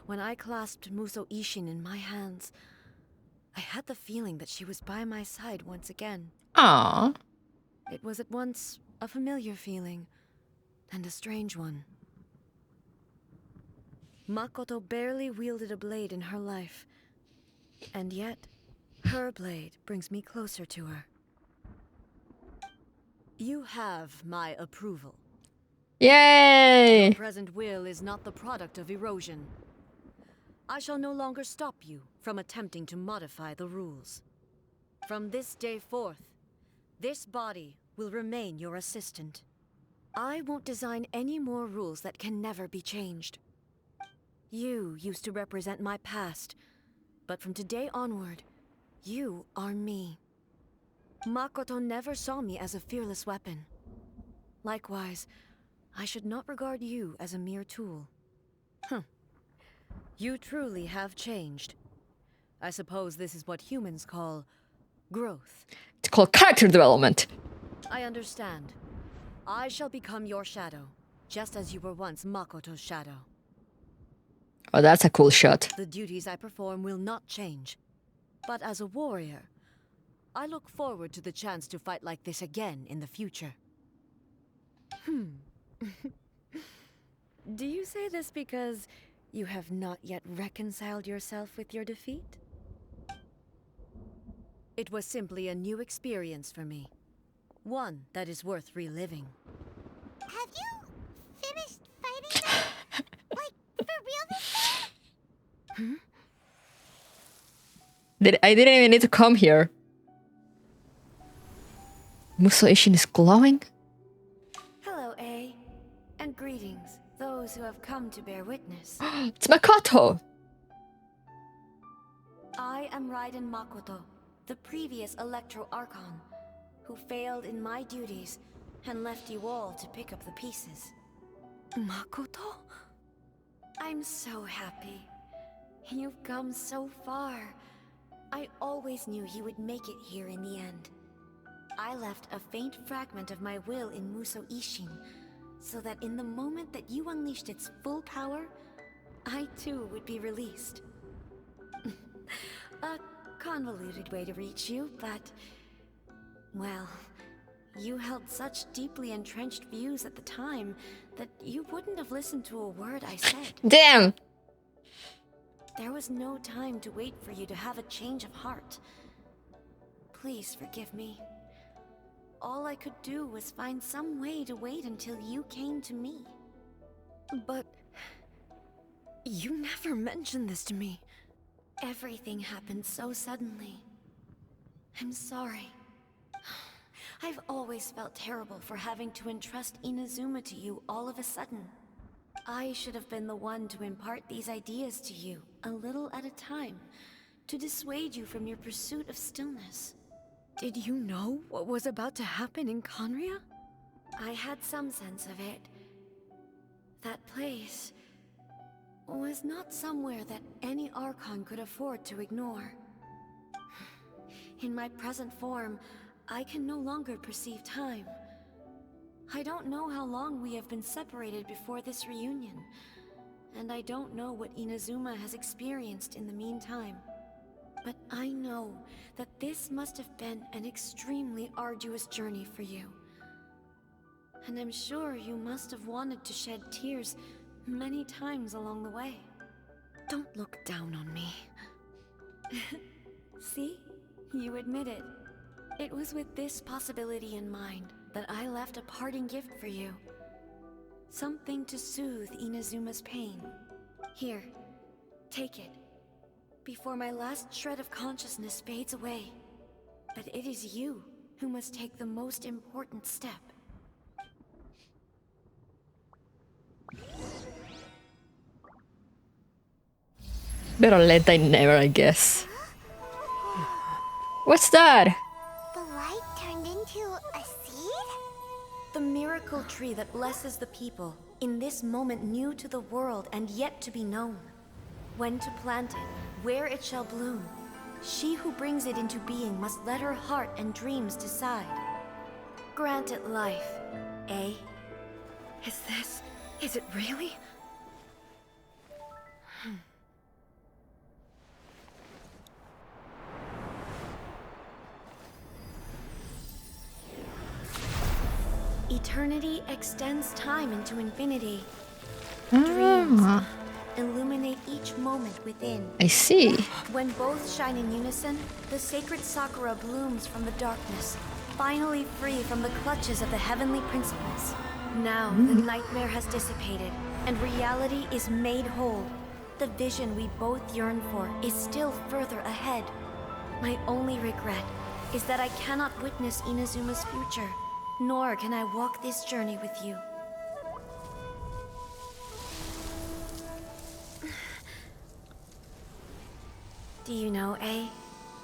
When I clasped Muso Ishin in my hands, I had the feeling that she was by my side once again. Aww. It was at once a familiar feeling and a strange one. Makoto barely wielded a blade in her life, and yet her blade brings me closer to her. You have my approval. Yay! Your present will is not the product of erosion. I shall no longer stop you from attempting to modify the rules. From this day forth, this body will remain your assistant. I won't design any more rules that can never be changed. You used to represent my past, but from today onward, you are me. Makoto never saw me as a fearless weapon. Likewise, I should not regard you as a mere tool. You truly have changed. I suppose this is what humans call growth. It's called character development. I understand. I shall become your shadow, just as you were once Makoto's shadow. Oh, that's a cool shot. The duties I perform will not change. But as a warrior, I look forward to the chance to fight like this again in the future. Do you say this because you have not yet reconciled yourself with your defeat? It was simply a new experience for me. One that is worth reliving. Have you finished fighting them? Like, for real this time? I didn't even need to come here. Muso Ishin is glowing? Hello, A. And greetings, those who have come to bear witness. It's Makoto! I am Raiden Makoto, the previous Electro Archon, who failed in my duties and left you all to pick up the pieces. Makoto? I'm so happy. You've come so far. I always knew you would make it here in the end. I left a faint fragment of my will in Muso Ishin, so that in the moment that you unleashed its full power, I too would be released. A convoluted way to reach you, but... well, you held such deeply entrenched views at the time that you wouldn't have listened to a word I said. Damn! There was no time to wait for you to have a change of heart. Please forgive me. All I could do was find some way to wait until you came to me. But... you never mentioned this to me. Everything happened so suddenly. I'm sorry. I've always felt terrible for having to entrust Inazuma to you all of a sudden. I should have been the one to impart these ideas to you, a little at a time, to dissuade you from your pursuit of stillness. Did you know what was about to happen in Conria? I had some sense of it. That place was not somewhere that any Archon could afford to ignore. In my present form, I can no longer perceive time. I don't know how long we have been separated before this reunion, and I don't know what Inazuma has experienced in the meantime. But I know that this must have been an extremely arduous journey for you. And I'm sure you must have wanted to shed tears many times along the way. Don't look down on me. See? You admit it. It was with this possibility in mind that I left a parting gift for you. Something to soothe Inazuma's pain. Here, take it. Before my last shred of consciousness fades away. But it is you who must take the most important step. Better late than never, I guess. What's that? The light turned into a seed? The miracle tree that blesses the people, in this moment new to the world and yet to be known. When to plant it, where it shall bloom. She who brings it into being must let her heart and dreams decide. Grant it life, eh? Is it really? Eternity extends time into infinity. Dreams illuminate each moment within. I see. When both shine in unison, the sacred Sakura blooms from the darkness, finally free from the clutches of the heavenly principles. Now the nightmare has dissipated, and reality is made whole. The vision we both yearn for is still further ahead. My only regret is that I cannot witness Inazuma's future, nor can I walk this journey with you. Do you know, I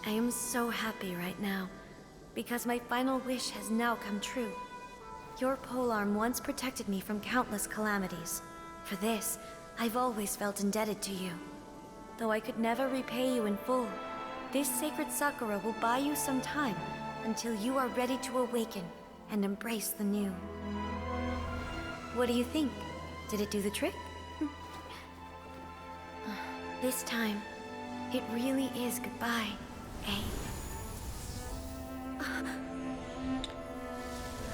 am so happy right now, because my final wish has now come true. Your polearm once protected me from countless calamities. For this, I've always felt indebted to you. Though I could never repay you in full, this sacred Sakura will buy you some time until you are ready to awaken and embrace the new. What do you think? Did it do the trick? This time, it really is goodbye, eh?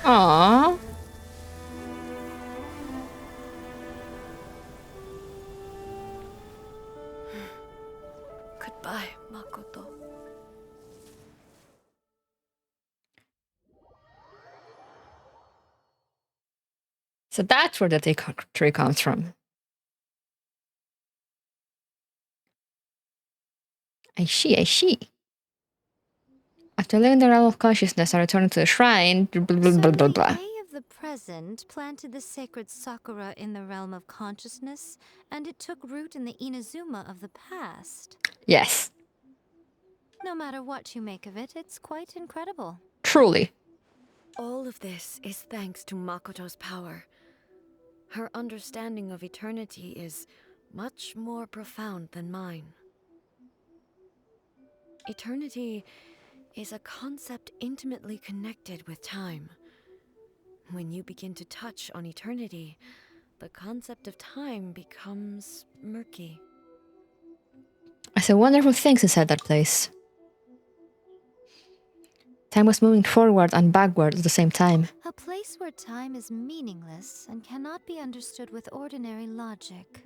Aww. Goodbye, Makoto. So that's where the tree comes from. I see. After leaving the realm of consciousness and returning to the shrine, blah, blah, blah, blah, blah. They of the present planted the sacred Sakura in the realm of consciousness, and it took root in the Inazuma of the past. Yes. No matter what you make of it, it's quite incredible. Truly. All of this is thanks to Makoto's power. Her understanding of eternity is much more profound than mine. Eternity is a concept intimately connected with time. When you begin to touch on eternity, the concept of time becomes murky. I saw wonderful things inside that place. Time was moving forward and backward at the same time. A place where time is meaningless and cannot be understood with ordinary logic.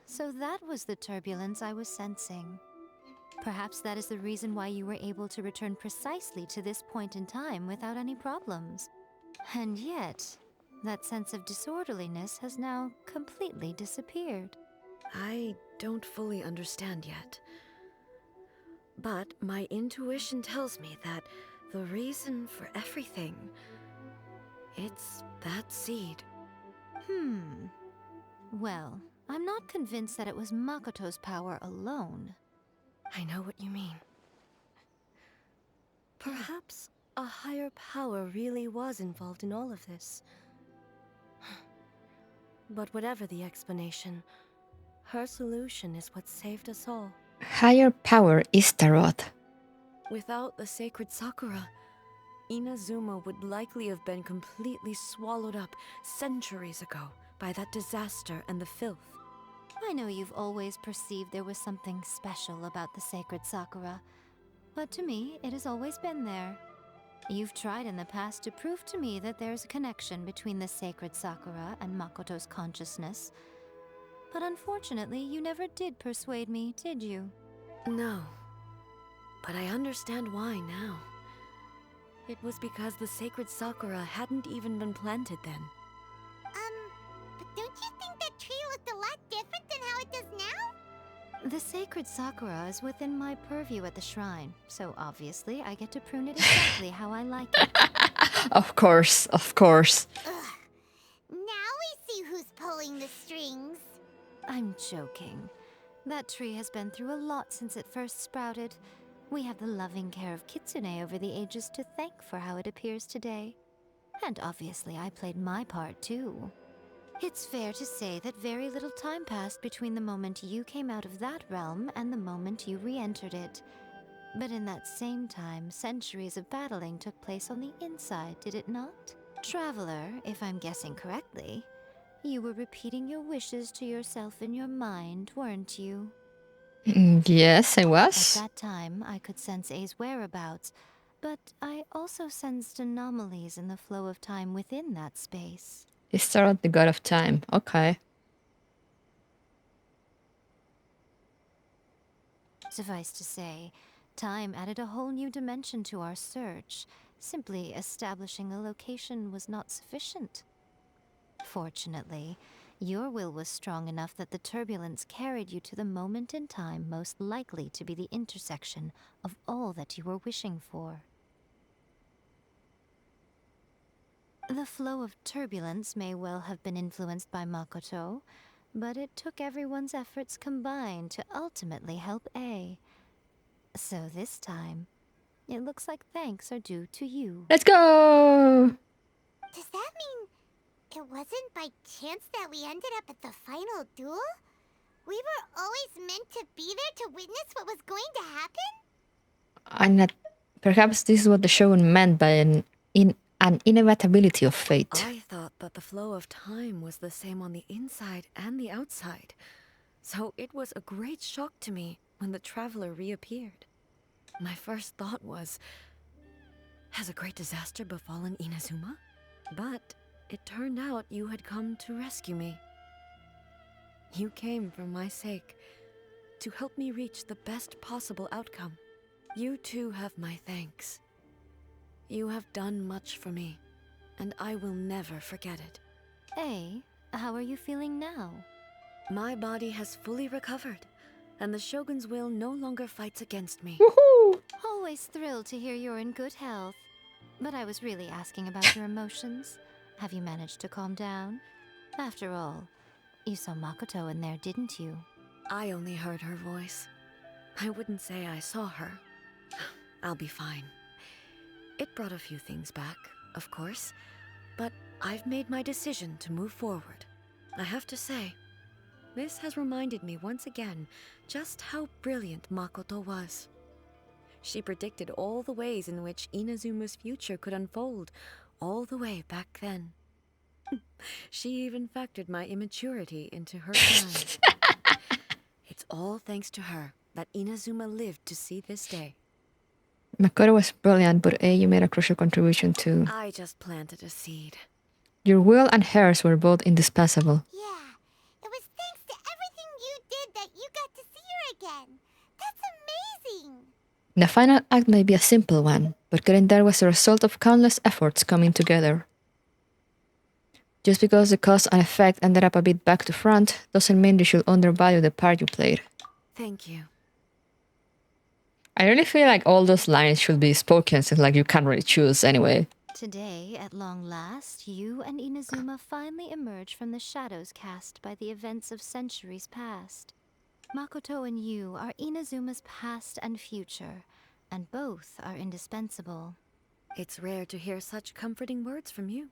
So that was the turbulence I was sensing. Perhaps that is the reason why you were able to return precisely to this point in time without any problems. And yet, that sense of disorderliness has now completely disappeared. I don't fully understand yet. But my intuition tells me that the reason for everything, it's that seed. Well, I'm not convinced that it was Makoto's power alone. I know what you mean. Perhaps a higher power really was involved in all of this. But whatever the explanation, her solution is what saved us all. Higher power is Tarot. Without the sacred Sakura, Inazuma would likely have been completely swallowed up centuries ago by that disaster and the filth. I know you've always perceived there was something special about the sacred Sakura, but to me, it has always been there. You've tried in the past to prove to me that there's a connection between the sacred Sakura and Makoto's consciousness, but unfortunately, you never did persuade me, did you? No, but I understand why now. It was because the sacred Sakura hadn't even been planted then. But don't you think that tree looked a lot different than how it does now? The sacred Sakura is within my purview at the shrine, so obviously I get to prune it exactly how I like it. Of course, of course. Now we see who's pulling the strings. I'm joking. That tree has been through a lot since it first sprouted. We have the loving care of Kitsune over the ages to thank for how it appears today. And obviously I played my part too. It's fair to say that very little time passed between the moment you came out of that realm and the moment you re-entered it. But in that same time, centuries of battling took place on the inside, did it not? Traveler, if I'm guessing correctly, you were repeating your wishes to yourself in your mind, weren't you? Yes, I was. At that time, I could sense A's whereabouts, but I also sensed anomalies in the flow of time within that space. Is Tarot the god of time? Okay. Suffice to say, time added a whole new dimension to our search. Simply establishing a location was not sufficient. Fortunately, your will was strong enough that the turbulence carried you to the moment in time most likely to be the intersection of all that you were wishing for. The flow of turbulence may well have been influenced by Makoto, but it took everyone's efforts combined to ultimately help A. So this time, it looks like thanks are due to you. Let's go! Does that mean it wasn't by chance that we ended up at the final duel? We were always meant to be there to witness what was going to happen? Perhaps this is what the shogun meant by an inevitability of fate. I thought that the flow of time was the same on the inside and the outside. So it was a great shock to me when the traveler reappeared. My first thought was, has a great disaster befallen Inazuma? But it turned out you had come to rescue me. You came for my sake, to help me reach the best possible outcome. You too have my thanks. You have done much for me, and I will never forget it. A, how are you feeling now? My body has fully recovered, and the Shogun's will no longer fights against me. Woohoo! Always thrilled to hear you're in good health. But I was really asking about your emotions. Have you managed to calm down? After all, you saw Makoto in there, didn't you? I only heard her voice. I wouldn't say I saw her. I'll be fine. It brought a few things back, of course, but I've made my decision to move forward. I have to say, this has reminded me once again just how brilliant Makoto was. She predicted all the ways in which Inazuma's future could unfold, all the way back then. She even factored my immaturity into her plans. It's all thanks to her that Inazuma lived to see this day. Makoto was brilliant, but you made a crucial contribution too. I just planted a seed. Your will and hers were both indispensable. Yeah, it was thanks to everything you did that you got to see her again. That's amazing. The final act may be a simple one, but getting there was a result of countless efforts coming together. Just because the cause and effect ended up a bit back to front doesn't mean you should undervalue the part you played. Thank you. I really feel like all those lines should be spoken since like you can't really choose anyway. Today, at long last, you and Inazuma finally emerge from the shadows cast by the events of centuries past. Makoto and you are Inazuma's past and future, and both are indispensable. It's rare to hear such comforting words from you.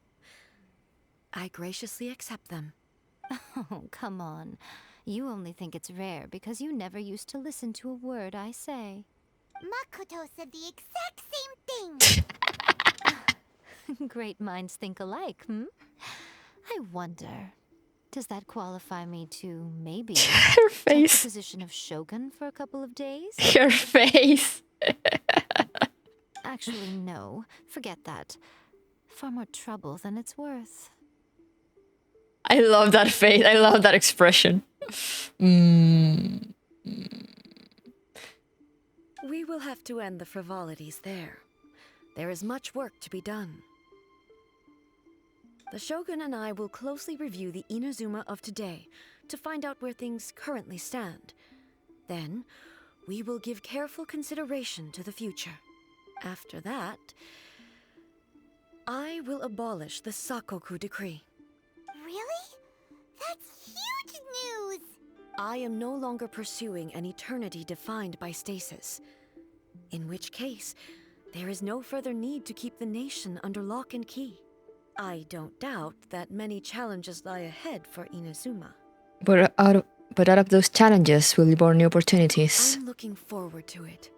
I graciously accept them. Oh, come on. You only think it's rare because you never used to listen to a word I say. Makoto said the exact same thing. Great minds think alike, hmm? I wonder, does that qualify me to maybe Her take face. the position of Shogun for a couple of days? Your face. Actually, no. Forget that. Far more trouble than it's worth. I love that face. I love that expression. We will have to end the frivolities there. There is much work to be done. The Shogun and I will closely review the Inazuma of today to find out where things currently stand. Then, we will give careful consideration to the future. After that, I will abolish the Sakoku decree. Really? That's huge news! I am no longer pursuing an eternity defined by stasis. In which case, there is no further need to keep the nation under lock and key. I don't doubt that many challenges lie ahead for Inazuma. But out of those challenges will be born new opportunities. I'm looking forward to it.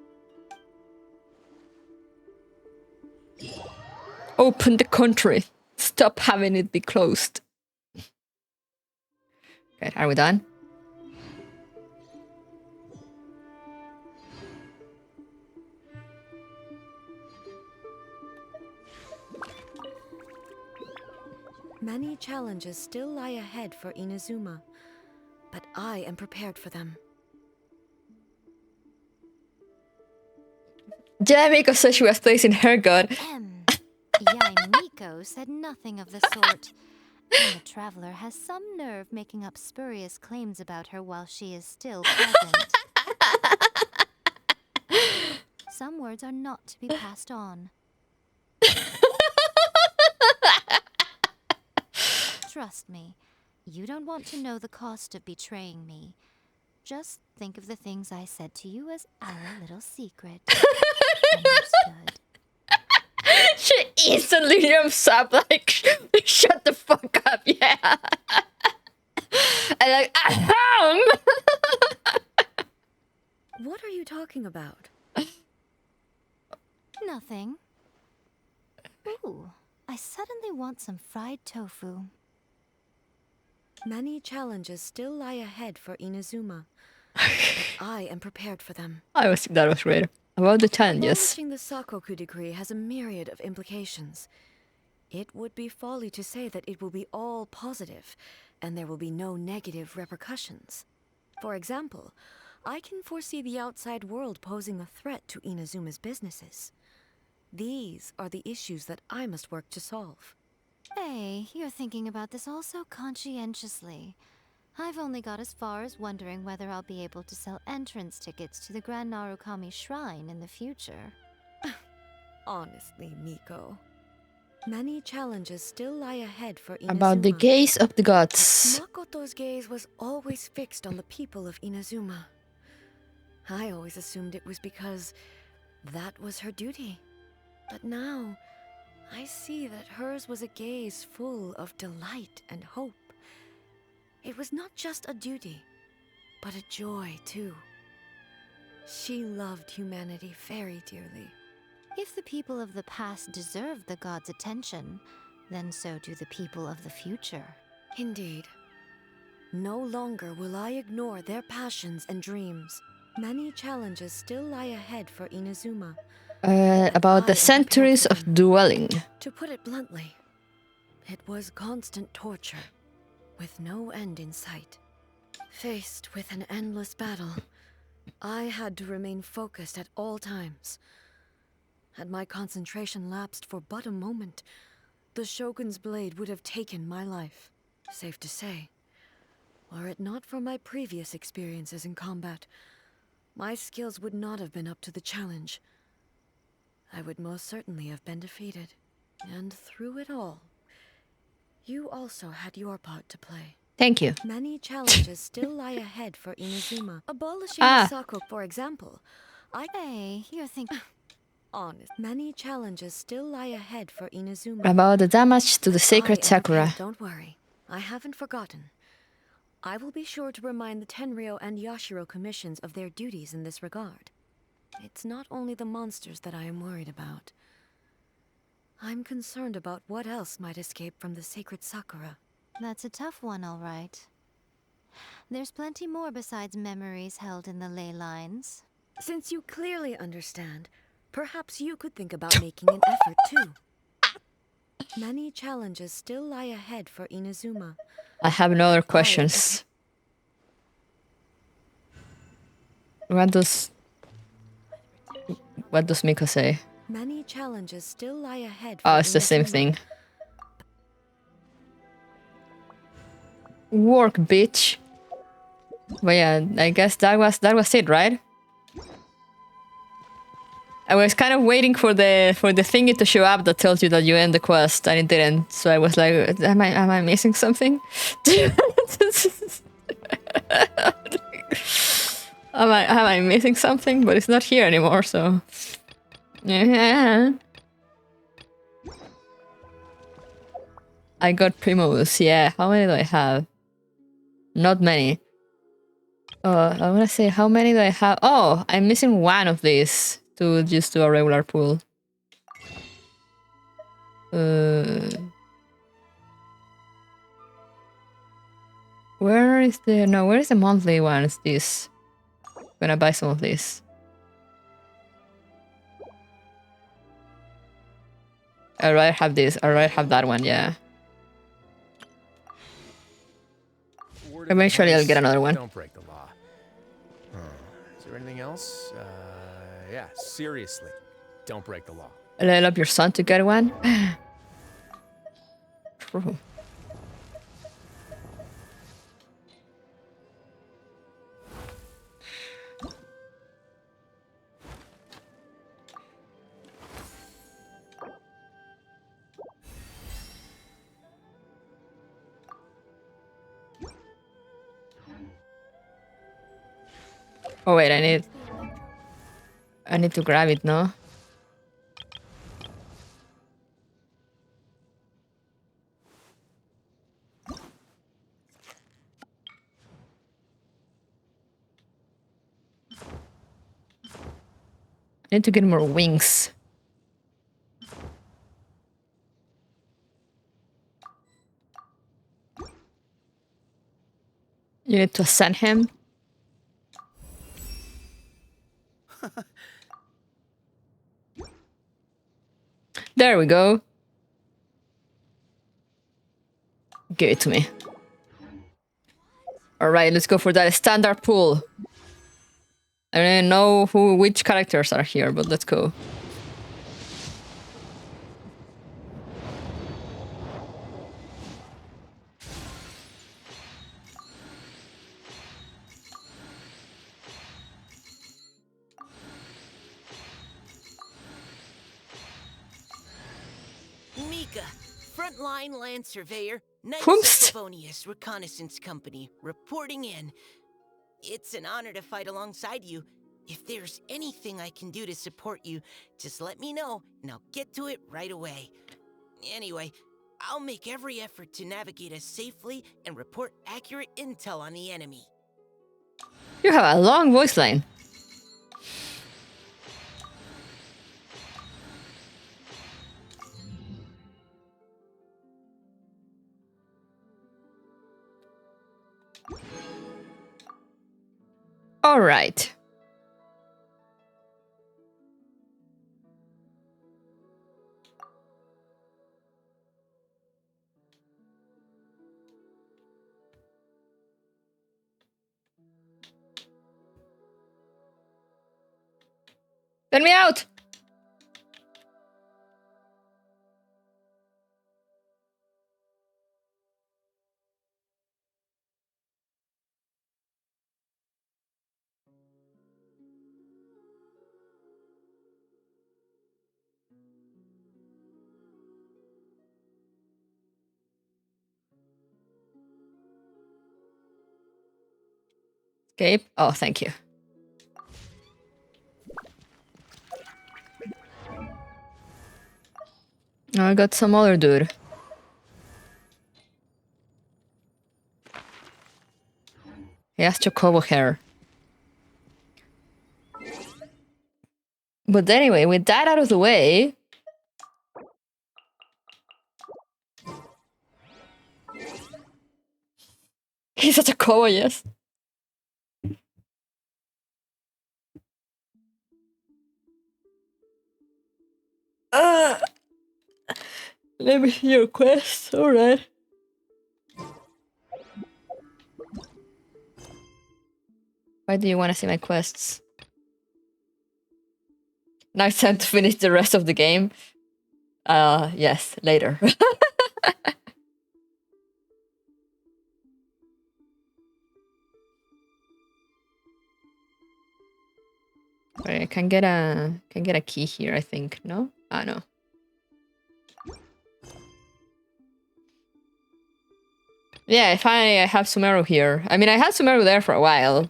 Open the country. Stop having it be closed. Okay, are we done? Many challenges still lie ahead for Inazuma, but I am prepared for them. Jamiko said she was placing her god. Yai Miko said nothing of the sort. And the traveler has some nerve making up spurious claims about her while she is still present. Some words are not to be passed on. Trust me, you don't want to know the cost of betraying me. Just think of the things I said to you as our little secret. Understood. She instantly jumps up like, shut the fuck up, yeah. And like, ahem! What are you talking about? Nothing. Ooh, I suddenly want some fried tofu. Many challenges still lie ahead for Inazuma, but I am prepared for them. That was great. About the challenges. Abolishing the Sakoku decree has a myriad of implications. It would be folly to say that it will be all positive, and there will be no negative repercussions. For example, I can foresee the outside world posing a threat to Inazuma's businesses. These are the issues that I must work to solve. Hey, you're thinking about this all so conscientiously. I've only got as far as wondering whether I'll be able to sell entrance tickets to the Grand Narukami Shrine in the future. Honestly, Miko. Many challenges still lie ahead for Inazuma. About the gaze of the gods. Makoto's gaze was always fixed on the people of Inazuma. I always assumed it was because that was her duty. But now, I see that hers was a gaze full of delight and hope. It was not just a duty, but a joy, too. She loved humanity very dearly. If the people of the past deserve the gods' attention, then so do the people of the future. Indeed. No longer will I ignore their passions and dreams. Many challenges still lie ahead for Inazuma. About the centuries of dueling. To put it bluntly, it was constant torture, with no end in sight. Faced with an endless battle, I had to remain focused at all times. Had my concentration lapsed for but a moment, the Shogun's blade would have taken my life. Safe to say, were it not for my previous experiences in combat, my skills would not have been up to the challenge. I would most certainly have been defeated. And through it all, you also had your part to play. Thank you. Many challenges still lie ahead for Inazuma. Abolishing Sako, for example. Hey, you're thinking... Honest. Many challenges still lie ahead for Inazuma. About the damage to the sacred Sakura. Don't worry. I haven't forgotten. I will be sure to remind the Tenryo and Yashiro commissions of their duties in this regard. It's not only the monsters that I am worried about. I'm concerned about what else might escape from the sacred Sakura. That's a tough one, all right. There's plenty more besides memories held in the ley lines. Since you clearly understand, perhaps you could think about making an effort too. Many challenges still lie ahead for Inazuma. I have no other questions. What does Miko say? Many challenges still lie ahead for Oh, it's the same thing. Work, bitch. But yeah, I guess that was it, right? I was kind of waiting for the thingy to show up that tells you that you end the quest, and it didn't. So I was like, am I missing something? am I missing something? But it's not here anymore, so yeah. I got Primos, yeah. How many do I have? Not many. I wanna say, how many do I have? Oh, I'm missing one of these to just do a regular pool. Where is the monthly one? Is this? I'm gonna buy some of these. I'd rather have this. I'd rather have that one, yeah. Eventually I'll get another one. Don't break the law. Is there anything else? Yeah, seriously. Don't break the law. Level up your son to get one? True. Oh wait, I need to grab it, no? I need to get more wings. You need to ascend him. There we go. Give it to me. Alright, let's go for that standard pool. I don't even know which characters are here, but let's go. Frontline land surveyor, Knights Whoops. of Favonius Reconnaissance Company, reporting in. It's an honor to fight alongside you, If there's anything I can do to support you, just let me know, and I'll get to it right away. Anyway, I'll make every effort to navigate us safely and report accurate intel on the enemy. You have a long voice line. All right. Let me out! Escape. Oh, thank you. Oh, I got some other dude. He has chocobo hair. But anyway, with that out of the way... He's such a chocobo, yes. Let me see your quest. Alright. Why do you want to see my quests? Now it's time to finish the rest of the game. Yes, later. Right, I can get a key here, I think. No? Ah, no. Yeah, finally I have Sumeru here. I mean, I had Sumeru there for a while.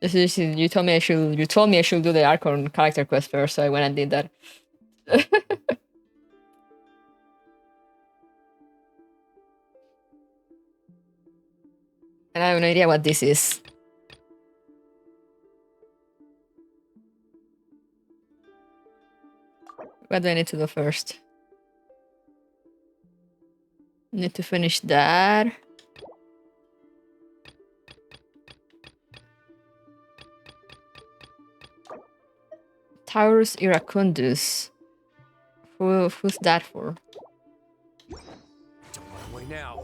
You told me I should do the Archon character quest first, so I went and did that. And I have no idea what this is. What do I need to do first? Need to finish that. Taurus Iracundus. Who's that for? Don't run away now.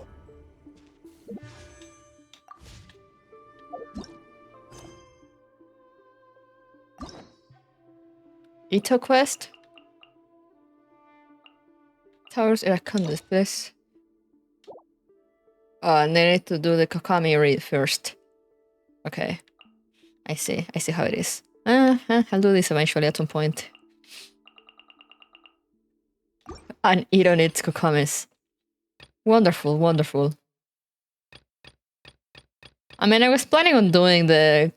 Ito quest? Taurus Iracundus, please. Oh, and they need to do the Kokami read first. Okay. I see how it is. I'll do this eventually at some point. And Ito needs Kokamis. Wonderful, wonderful. I mean, I was planning on doing the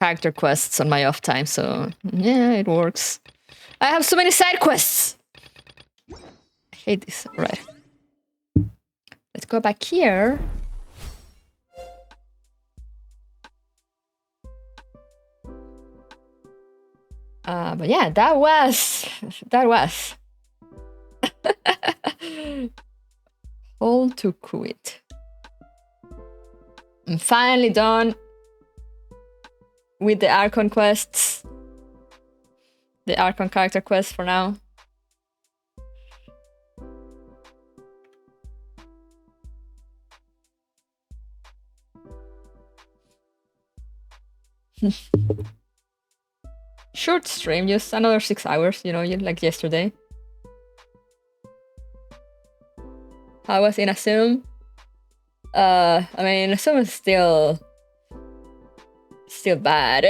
character quests on my off time, so yeah, it works. I have so many side quests! I hate this. Alright. Let's go back here. But yeah, that was... Hold to quit. I'm finally done with the Archon quests. The Archon character quest for now. Short stream, just another 6 hours, you know, like yesterday. How was Inasum? I mean, Inasum is still bad.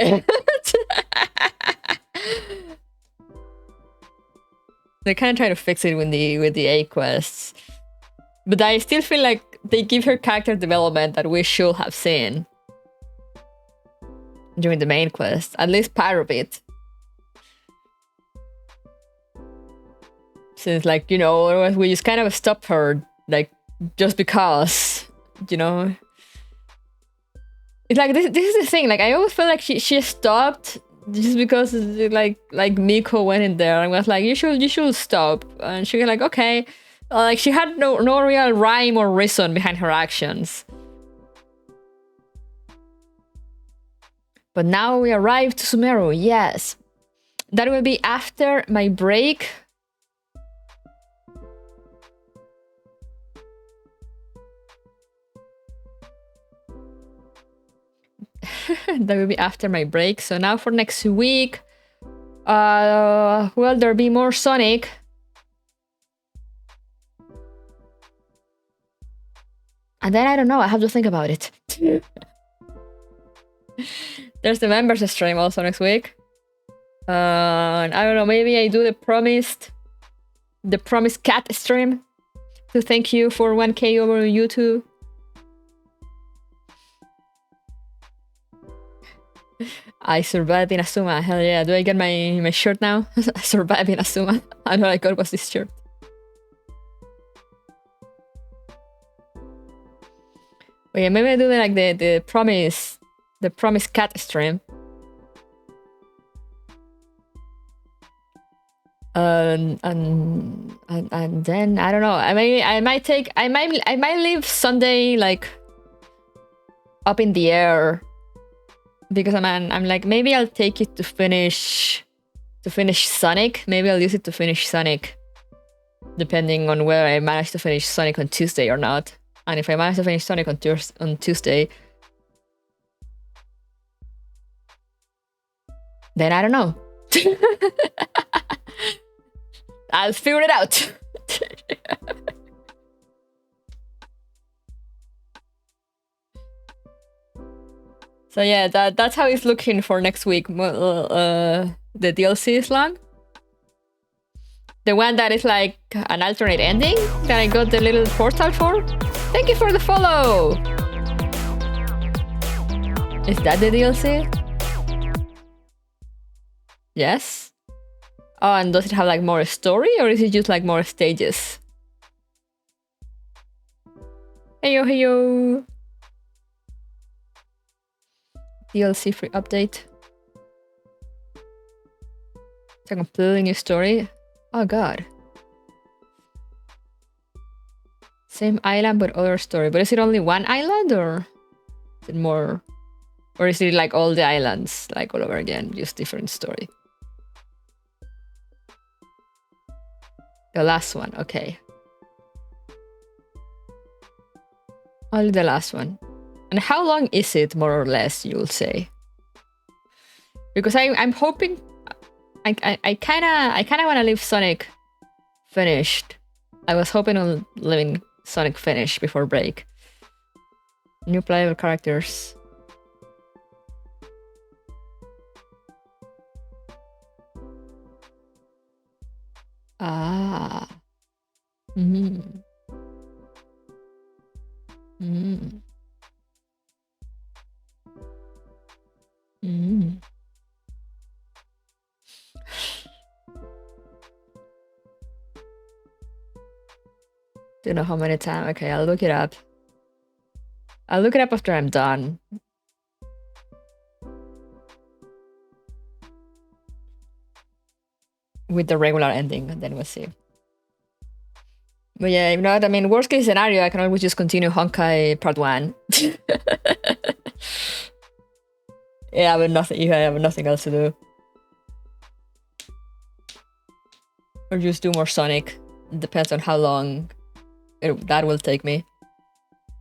They're kind of trying to fix it with the A quests, but I still feel like they give her character development that we should have seen. during the main quest. At least part of it. Since, like, you know, otherwise we just kind of stop her, like, just because, you know. It's like, this is the thing, like, I always feel like she stopped just because, like Miko went in there and was like, you should stop. And she was like, okay. Like, she had no real rhyme or reason behind her actions. But now we arrived to Sumeru, yes. That will be after my break. That will be after my break. So now for next week, will there be more Sonic? And then I don't know, I have to think about it. There's the members stream also next week. And I don't know, maybe I do the promised cat stream to thank you for 1K over YouTube. I survived in Asuma. Hell yeah. Do I get my shirt now? I survived in Asuma. I know I got was this shirt. But yeah, maybe I do like the promise cat stream. And then I don't know. I might leave Sunday like up in the air. Because I'm like, maybe I'll take it to finish Sonic. Maybe I'll use it to finish Sonic, depending on whether I manage to finish Sonic on Tuesday or not. And if I manage to finish Sonic on Tuesday, then I don't know. I'll figure it out. So yeah, that's how it's looking for next week. The DLC is long. The one that is like an alternate ending that I got the little portal for. Thank you for the follow! Is that the DLC? Yes? Oh, and does it have like more story or is it just like more stages? Heyo, heyo! DLC free update. It's a completely new story. Oh god. Same island but other story. But is it only one island or is it more? Or is it like all the islands, like all over again, just different story? The last one, okay. Only the last one. And how long is it, more or less, you'll say? Because I'm hoping... I kinda wanna leave Sonic finished. I was hoping on leaving Sonic finished before break. New playable characters. Ah. Mm. Mm. Mm. Don't know how many times. Okay, I'll look it up. I'll look it up after I'm done. With the regular ending, and then we'll see. But yeah, if not, I mean, worst case scenario, I can always just continue Honkai Part 1. Yeah, but nothing. I have nothing else to do. Or just do more Sonic. It depends on how long that will take me.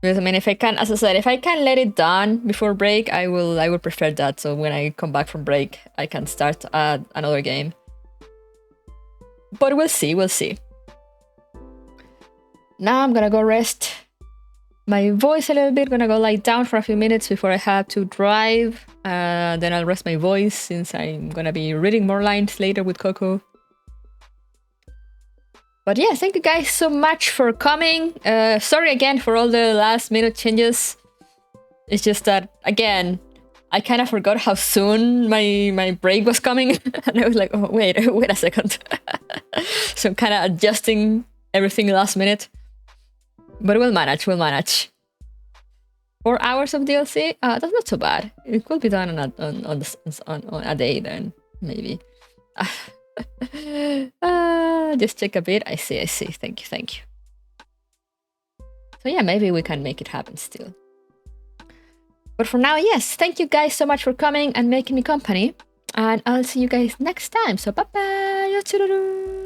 Because I mean, if I can, as I said, if I can let it done before break, I will prefer that. So when I come back from break, I can start another game. But we'll see. We'll see. Now I'm gonna go rest my voice a little bit. Gonna go lie down for a few minutes before I have to drive. Then I'll rest my voice since I'm gonna be reading more lines later with Coco. But yeah, thank you guys so much for coming. Sorry again for all the last minute changes. It's just that, again, I kind of forgot how soon my break was coming. And I was like, oh, wait a second. So I'm kind of adjusting everything last minute. But we'll manage. 4 hours of DLC? That's not so bad. It could be done on a day then, maybe. Just check a bit. I see. Thank you. So yeah, maybe we can make it happen still. But for now, yes, thank you guys so much for coming and making me company. And I'll see you guys next time. So bye-bye.